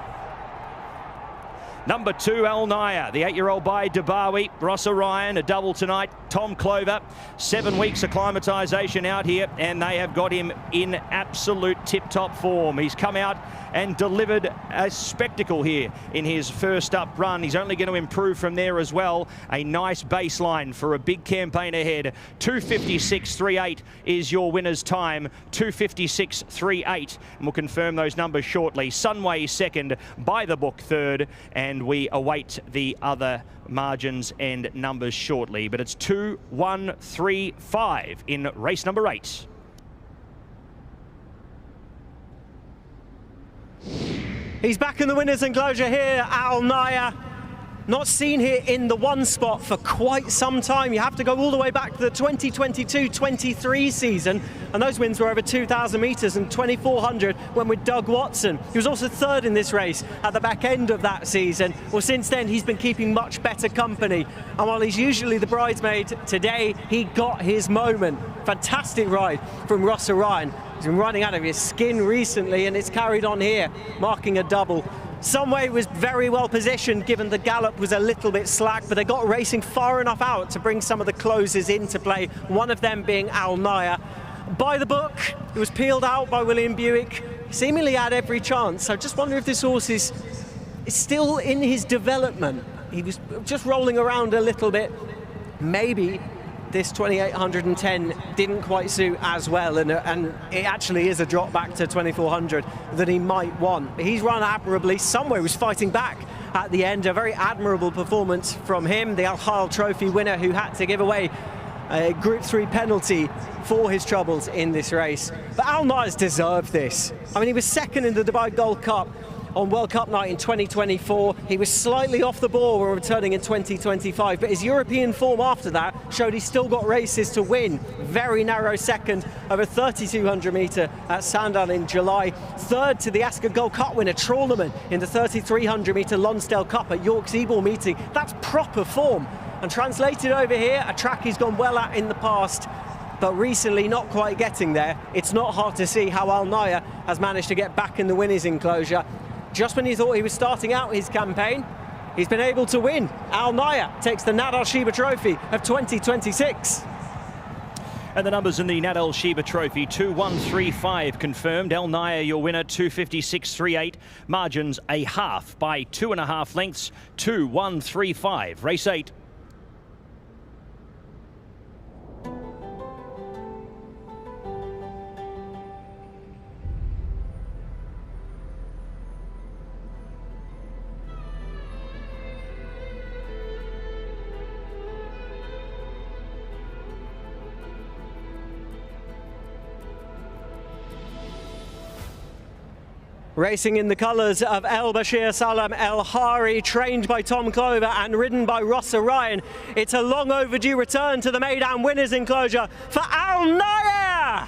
Number 2, El Naya, the 8-year-old by Dubawi. Horseracing, a double tonight. Tom Clover, 7 weeks acclimatisation out here, and they have got him in absolute tip-top form. He's come out and delivered a spectacle here in his first up run. He's only going to improve from there as well. A nice baseline for a big campaign ahead. 2:56.38 is your winner's time. 2:56.38, and we'll confirm those numbers shortly. Sunway second, By the Book third, and we await the other margins and numbers shortly. But it's 2:135 in race number 8. He's back in the winners' enclosure here, El Naya. Not seen here in the 1 spot for quite some time. You have to go all the way back to the 2022-23 season, and those wins were over 2,000 metres and 2,400 when with Doug Watson. He was also third in this race at the back end of that season. Well, since then, he's been keeping much better company. And while he's usually the bridesmaid, today he got his moment. Fantastic ride from Horseracing. He's been running out of his skin recently, and it's carried on here, marking a double. Sunway was very well positioned given the gallop was a little bit slack, but they got racing far enough out to bring some of the closers into play, one of them being El Naya. By the Book, it was peeled out by William Buick, seemingly had every chance. I just wonder if this horse is still in his development. He was just rolling around a little bit. Maybe this 2810 didn't quite suit as well, and it actually is a drop back to 2400 that he might want. He's run admirably. Sunway was fighting back at the end. A very admirable performance from him, the Al Khal Trophy winner, who had to give away a Group 3 penalty for his troubles in this race. But El Naya's deserved this. I mean, he was second in the Dubai Gold Cup on World Cup night in 2024. He was slightly off the ball when returning in 2025, but his European form after that showed he's still got races to win. Very narrow second over 3,200 metre at Sandown in July. Third to the Ascot Gold Cup winner, Trawlerman, in the 3,300 metre Lonsdale Cup at York's Ebor meeting. That's proper form. And translated over here, a track he's gone well at in the past, but recently not quite getting there. It's not hard to see how El Naya has managed to get back in the winners' enclosure. Just when you thought he was starting out his campaign, he's been able to win. El Naya takes the Nat El Sheba Trophy of 2026. And the numbers in the Nat El Sheba Trophy, 2:135 confirmed. El Naya, your winner, 2:56.38. Margins a half by 2.5 lengths, 2:135. Race 8. Racing in the colours of El Bashir Salam El Hari, trained by Tom Clover and ridden by Horseracing. It's a long overdue return to the Meydan winners' enclosure for El Naya!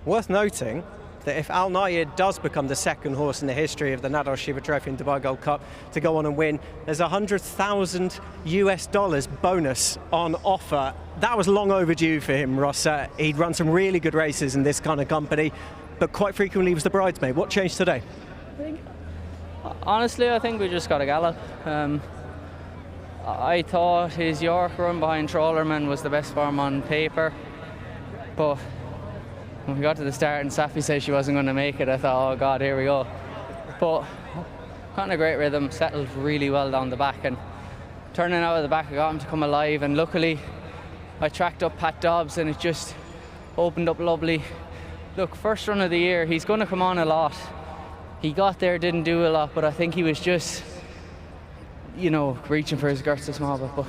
Worth noting that if Al Nayed does become the second horse in the history of the Nadal Shiba Trophy and Dubai Gold Cup to go on and win, there's $100,000 bonus on offer. That was long overdue for him, Ross. He'd run some really good races in this kind of company, but quite frequently was the bridesmaid. What changed today? Honestly, I think we just got a gallop. I thought his York run behind Trawlerman was the best form on paper, but when we got to the start and Safi said she wasn't going to make it, I thought, oh God, here we go. But got in a great rhythm, settled really well down the back, and turning out of the back, I got him to come alive, and luckily I tracked up Pat Dobbs and it just opened up lovely. Look, first run of the year, he's going to come on a lot. He got there, didn't do a lot, but I think he was just, you know, reaching for his girths a small bit, but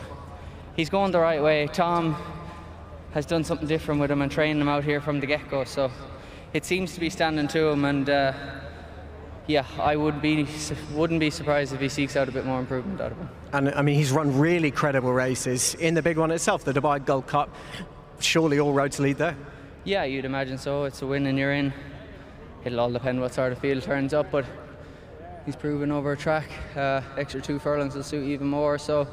he's going the right way. Tom has done something different with him and trained him out here from the get-go, so it seems to be standing to him, and yeah, I wouldn't be surprised if he seeks out a bit more improvement out of him. And I mean, he's run really credible races in the big one itself, the Dubai Gold Cup. Surely all roads lead there. Yeah, you'd imagine so. It's a win and you're in. It'll all depend what sort of field turns up, but he's proven over a track. Extra 2 furlongs will suit even more, so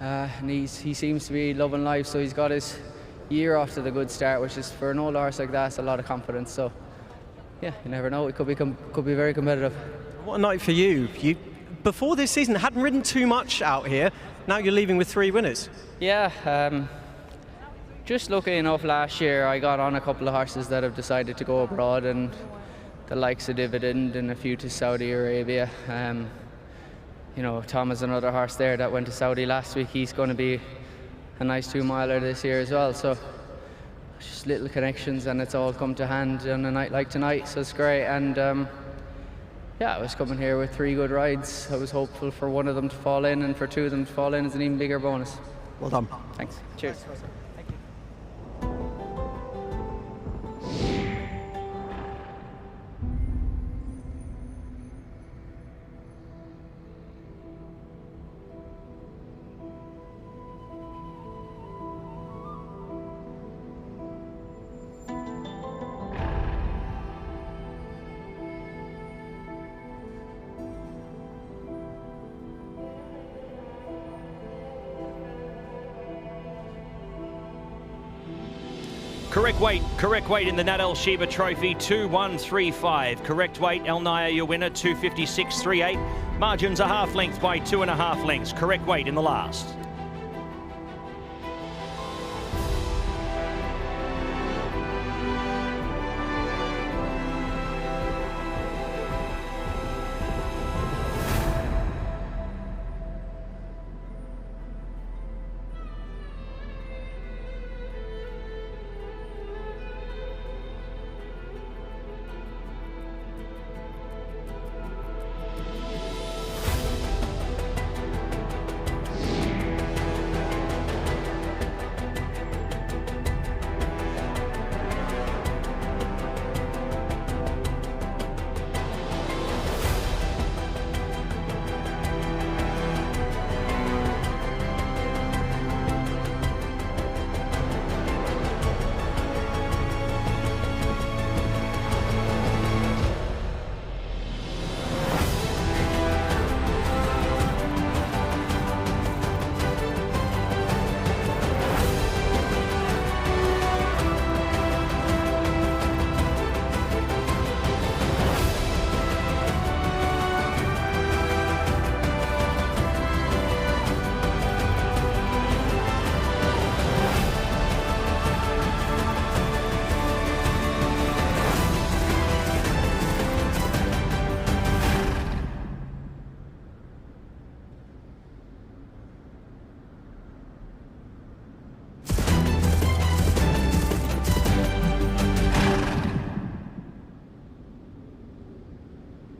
and he seems to be loving life, so he's got his year off to the good start, which is, for an old horse like that, it's a lot of confidence. So yeah, you never know, it could be very competitive. What a night for you. You, before this season, hadn't ridden too much out here. Now you're leaving with 3 winners. Yeah, just lucky enough last year I got on a couple of horses that have decided to go abroad, and the likes of Dividend and a few to Saudi Arabia. You know, Tom is another horse there that went to Saudi last week. He's going to be a nice 2-miler this year as well. So just little connections, and it's all come to hand on a night like tonight, so it's great. And yeah, I was coming here with 3 good rides. I was hopeful for one of them to fall in, and for 2 of them to fall in is an even bigger bonus. Well done. Thanks. Cheers. Correct weight in the Nadal Shiba Trophy, 2-1-3-5. Correct weight, Al Nayed, your winner, 256.38. Margins a half length by 2.5 lengths. Correct weight in the last.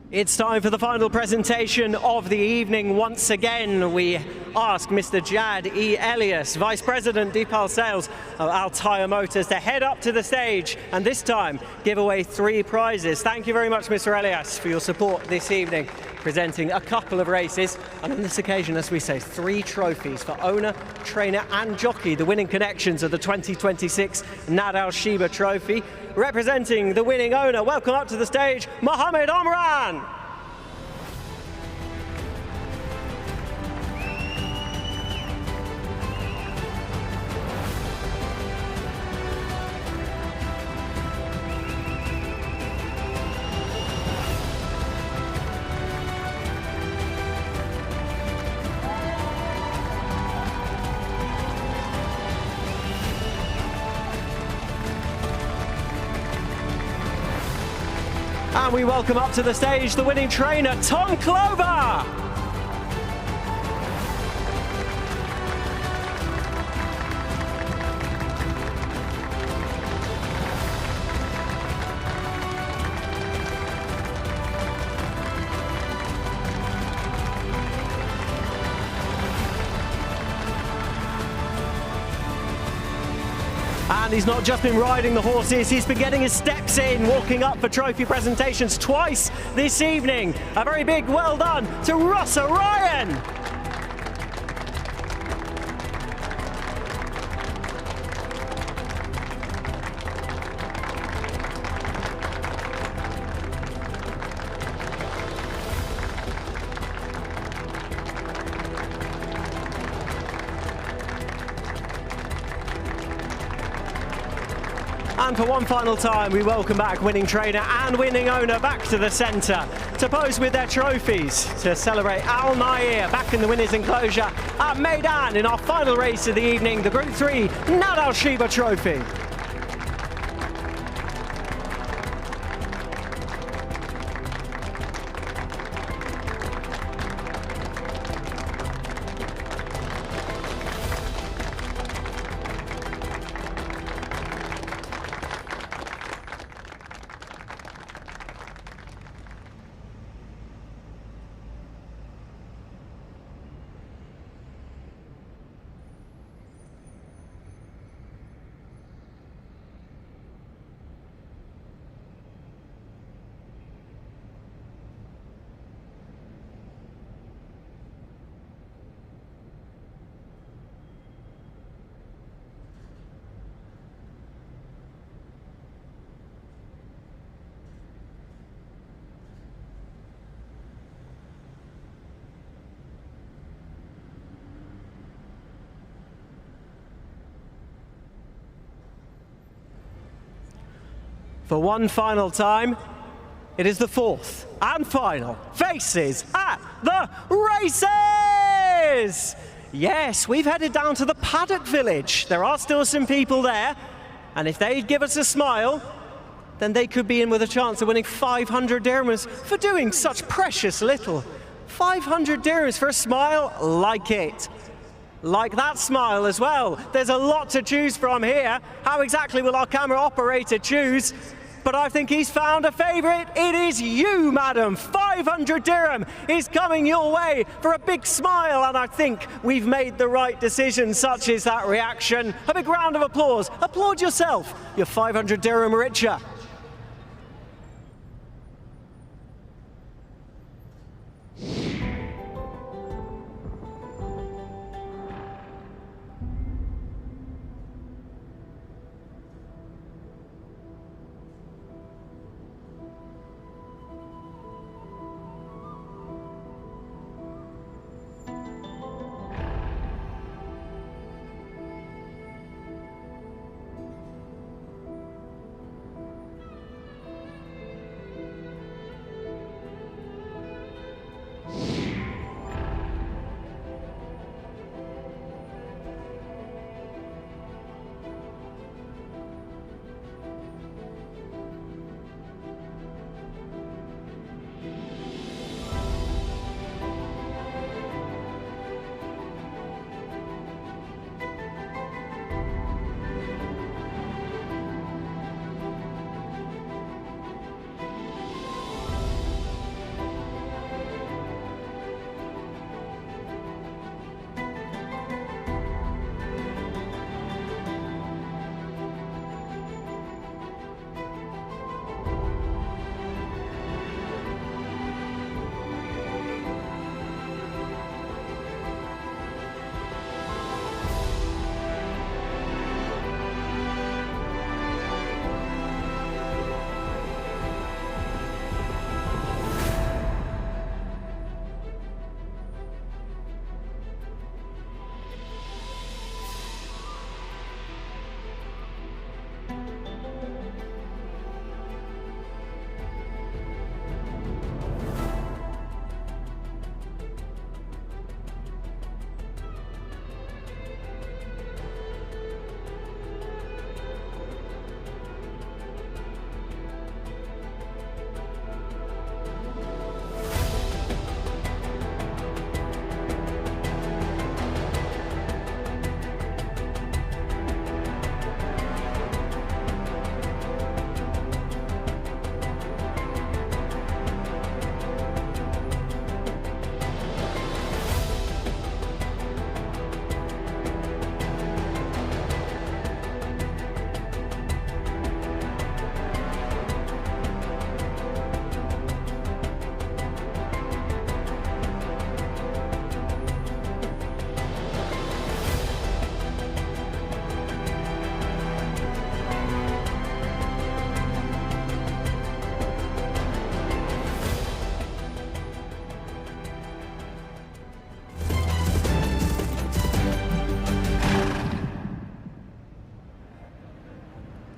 It's time for the final presentation of the evening. Once again, we ask Mr. Jad E. Elias, Vice President Deepal Sales of Altair Motors, to head up to the stage and this time give away 3 prizes. Thank you very much, Mr. Elias, for your support this evening. presenting a couple of races, and on this occasion, as we say, 3 trophies for owner, trainer and jockey, the winning connections of the 2026 Nadal Sheba Trophy. Representing the winning owner, welcome up to the stage, Mohammed Omran. And we welcome up to the stage the winning trainer, Tom Clover. And he's not just been riding the horses, he's been getting his steps in, walking up for trophy presentations twice this evening. A very big well done to Ross Orion. And for one final time, we welcome back winning trainer and winning owner back to the centre to pose with their trophies to celebrate Al Nair back in the winners' enclosure at Meydan in our final race of the evening, the Group 3 Nadal Sheba Trophy. For one final time, it is the 4th and final Faces at the Races! Yes, we've headed down to the Paddock village. There are still some people there, and if they'd give us a smile, then they could be in with a chance of winning 500 dirhams for doing such precious little. 500 dirhams for a smile, like it. Like that smile as well. There's a lot to choose from here. How exactly will our camera operator choose? But I think he's found a favourite. It is you, madam. 500 dirham is coming your way for a big smile, and I think we've made the right decision. Such is that reaction. A big round of applause. Applaud yourself. You're 500 dirham richer.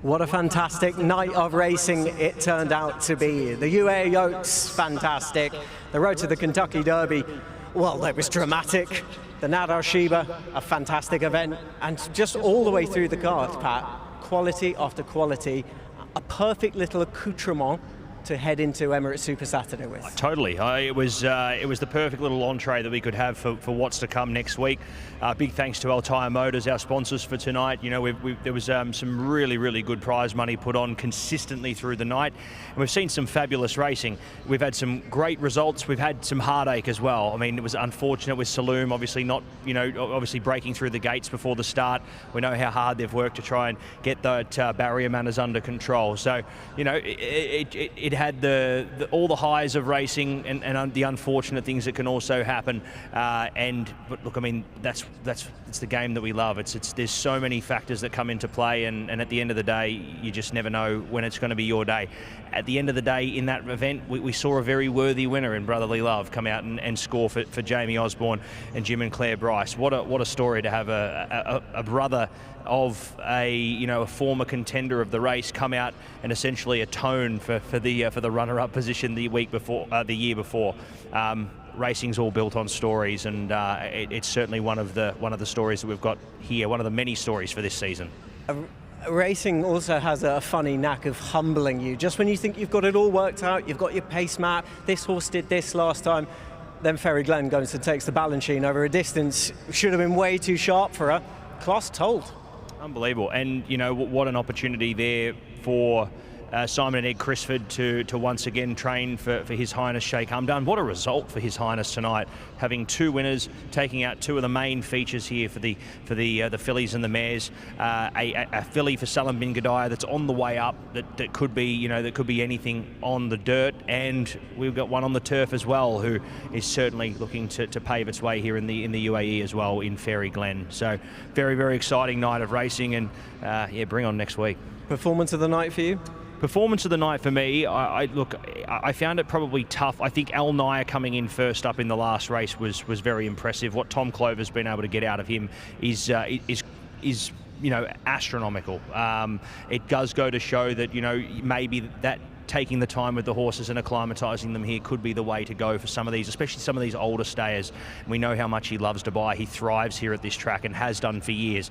What a fantastic night of racing it turned out to be. The UAE Oaks, fantastic. The road to the Kentucky Derby, well, that was dramatic. The Nadar Sheba, a fantastic event. And just all the way through the card, Pat, quality after quality, a perfect little accoutrement to head into Emirates Super Saturday with. Totally. It was the perfect little entree that we could have for what's to come next week. Big thanks to Altyre Motors, our sponsors for tonight. You know, there was some really good prize money put on consistently through the night, and we've seen some fabulous racing. We've had some great results. We've had some heartache as well. I mean, it was unfortunate with Saloom, obviously not, obviously breaking through the gates before the start. We know how hard they've worked to try and get that barrier manners under control. So, it had all the highs of racing and the unfortunate things that can also happen. But look, I mean, it's the game that we love. There's so many factors that come into play, and at the end of the day, you just never know when it's going to be your day. At the end of the day, in that event, we saw a very worthy winner in Brotherly Love come out and score for Jamie Osborne and Jim and Claire Bryce. What a story to have a brother of a former contender of the race come out and essentially atone for the runner-up position the year before. Racing's all built on stories, and it's certainly one of the stories that we've got here, one of the many stories for this season. Racing also has a funny knack of humbling you. Just when you think you've got it all worked out, you've got your pace map, this horse did this last time, then Ferry Glenn goes and takes the Balanchine over a distance. Should have been way too sharp for her. Class told. Unbelievable. And, what an opportunity there for Simon and Ed Crisford to once again train for His Highness Sheikh Hamdan. What a result for His Highness tonight, having two winners, taking out two of the main features here for the fillies and the mares. A filly for Salam bin Gadaya that's on the way up, that could be anything on the dirt, and we've got one on the turf as well, who is certainly looking to pave its way here in the UAE as well, in Ferry Glen. So very exciting night of racing, and bring on next week. Performance of the night for you? Performance of the night for me, I found it probably tough. I think Al Naya coming in first up in the last race was very impressive. What Tom Clover's been able to get out of him is astronomical. It does go to show that maybe that taking the time with the horses and acclimatising them here could be the way to go for some of these, especially some of these older stayers. We know how much he loves Dubai. He thrives here at this track and has done for years.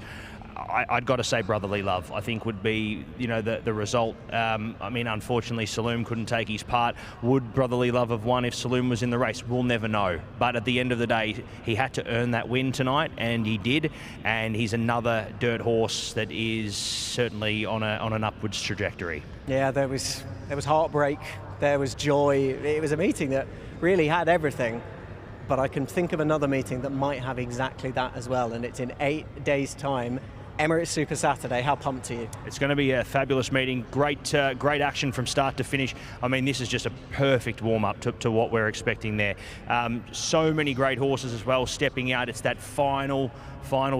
I'd got to say Brotherly Love, I think, would be the result. Unfortunately, Saloom couldn't take his part. Would Brotherly Love have won if Saloom was in the race? We'll never know. But at the end of the day, he had to earn that win tonight, and he did. And he's another dirt horse that is certainly on an upwards trajectory. Yeah, there was heartbreak, there was joy. It was a meeting that really had everything. But I can think of another meeting that might have exactly that as well, and it's in 8 days' time. Emirates Super Saturday, how pumped are you? It's going to be a fabulous meeting. Great action from start to finish. I mean, this is just a perfect warm-up to what we're expecting there. So many great horses as well stepping out. It's that final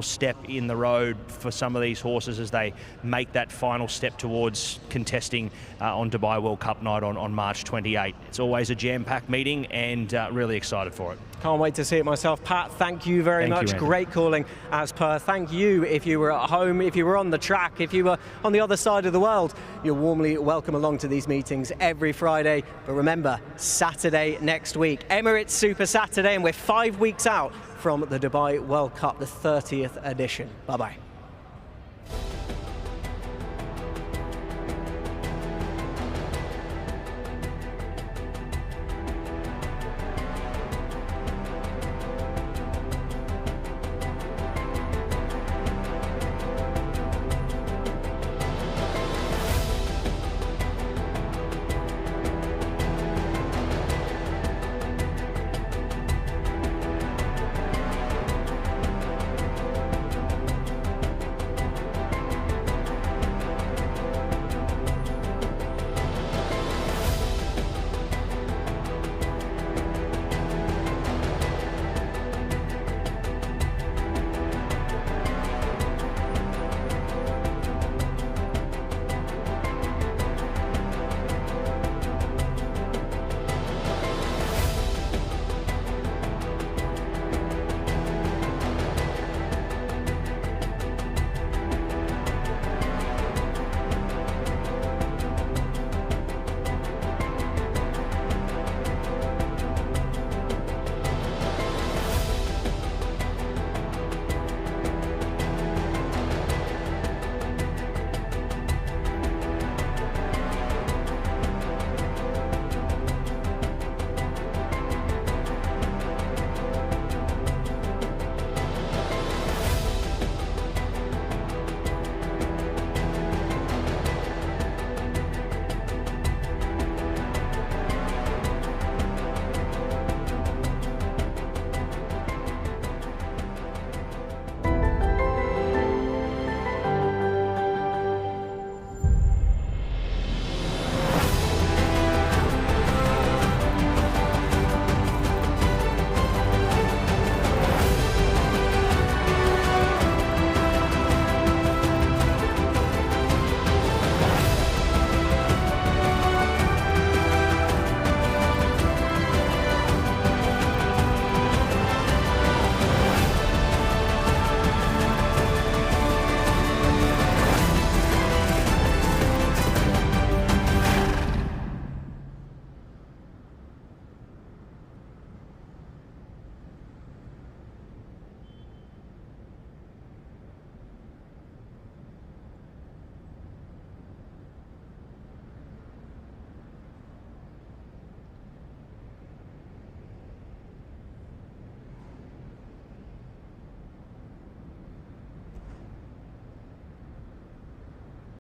step in the road for some of these horses as they make that final step towards contesting on Dubai World Cup night on March 28. It's always a jam-packed meeting, and really excited for it. Can't wait to see it myself. Pat, thank you very much. Great calling as per. Thank you if you were at home, if you were on the track, if you were on the other side of the world. You're warmly welcome along to these meetings every Friday. But remember, Saturday next week, Emirates Super Saturday, and we're 5 weeks out from the Dubai World Cup, the 30th edition. Bye-bye.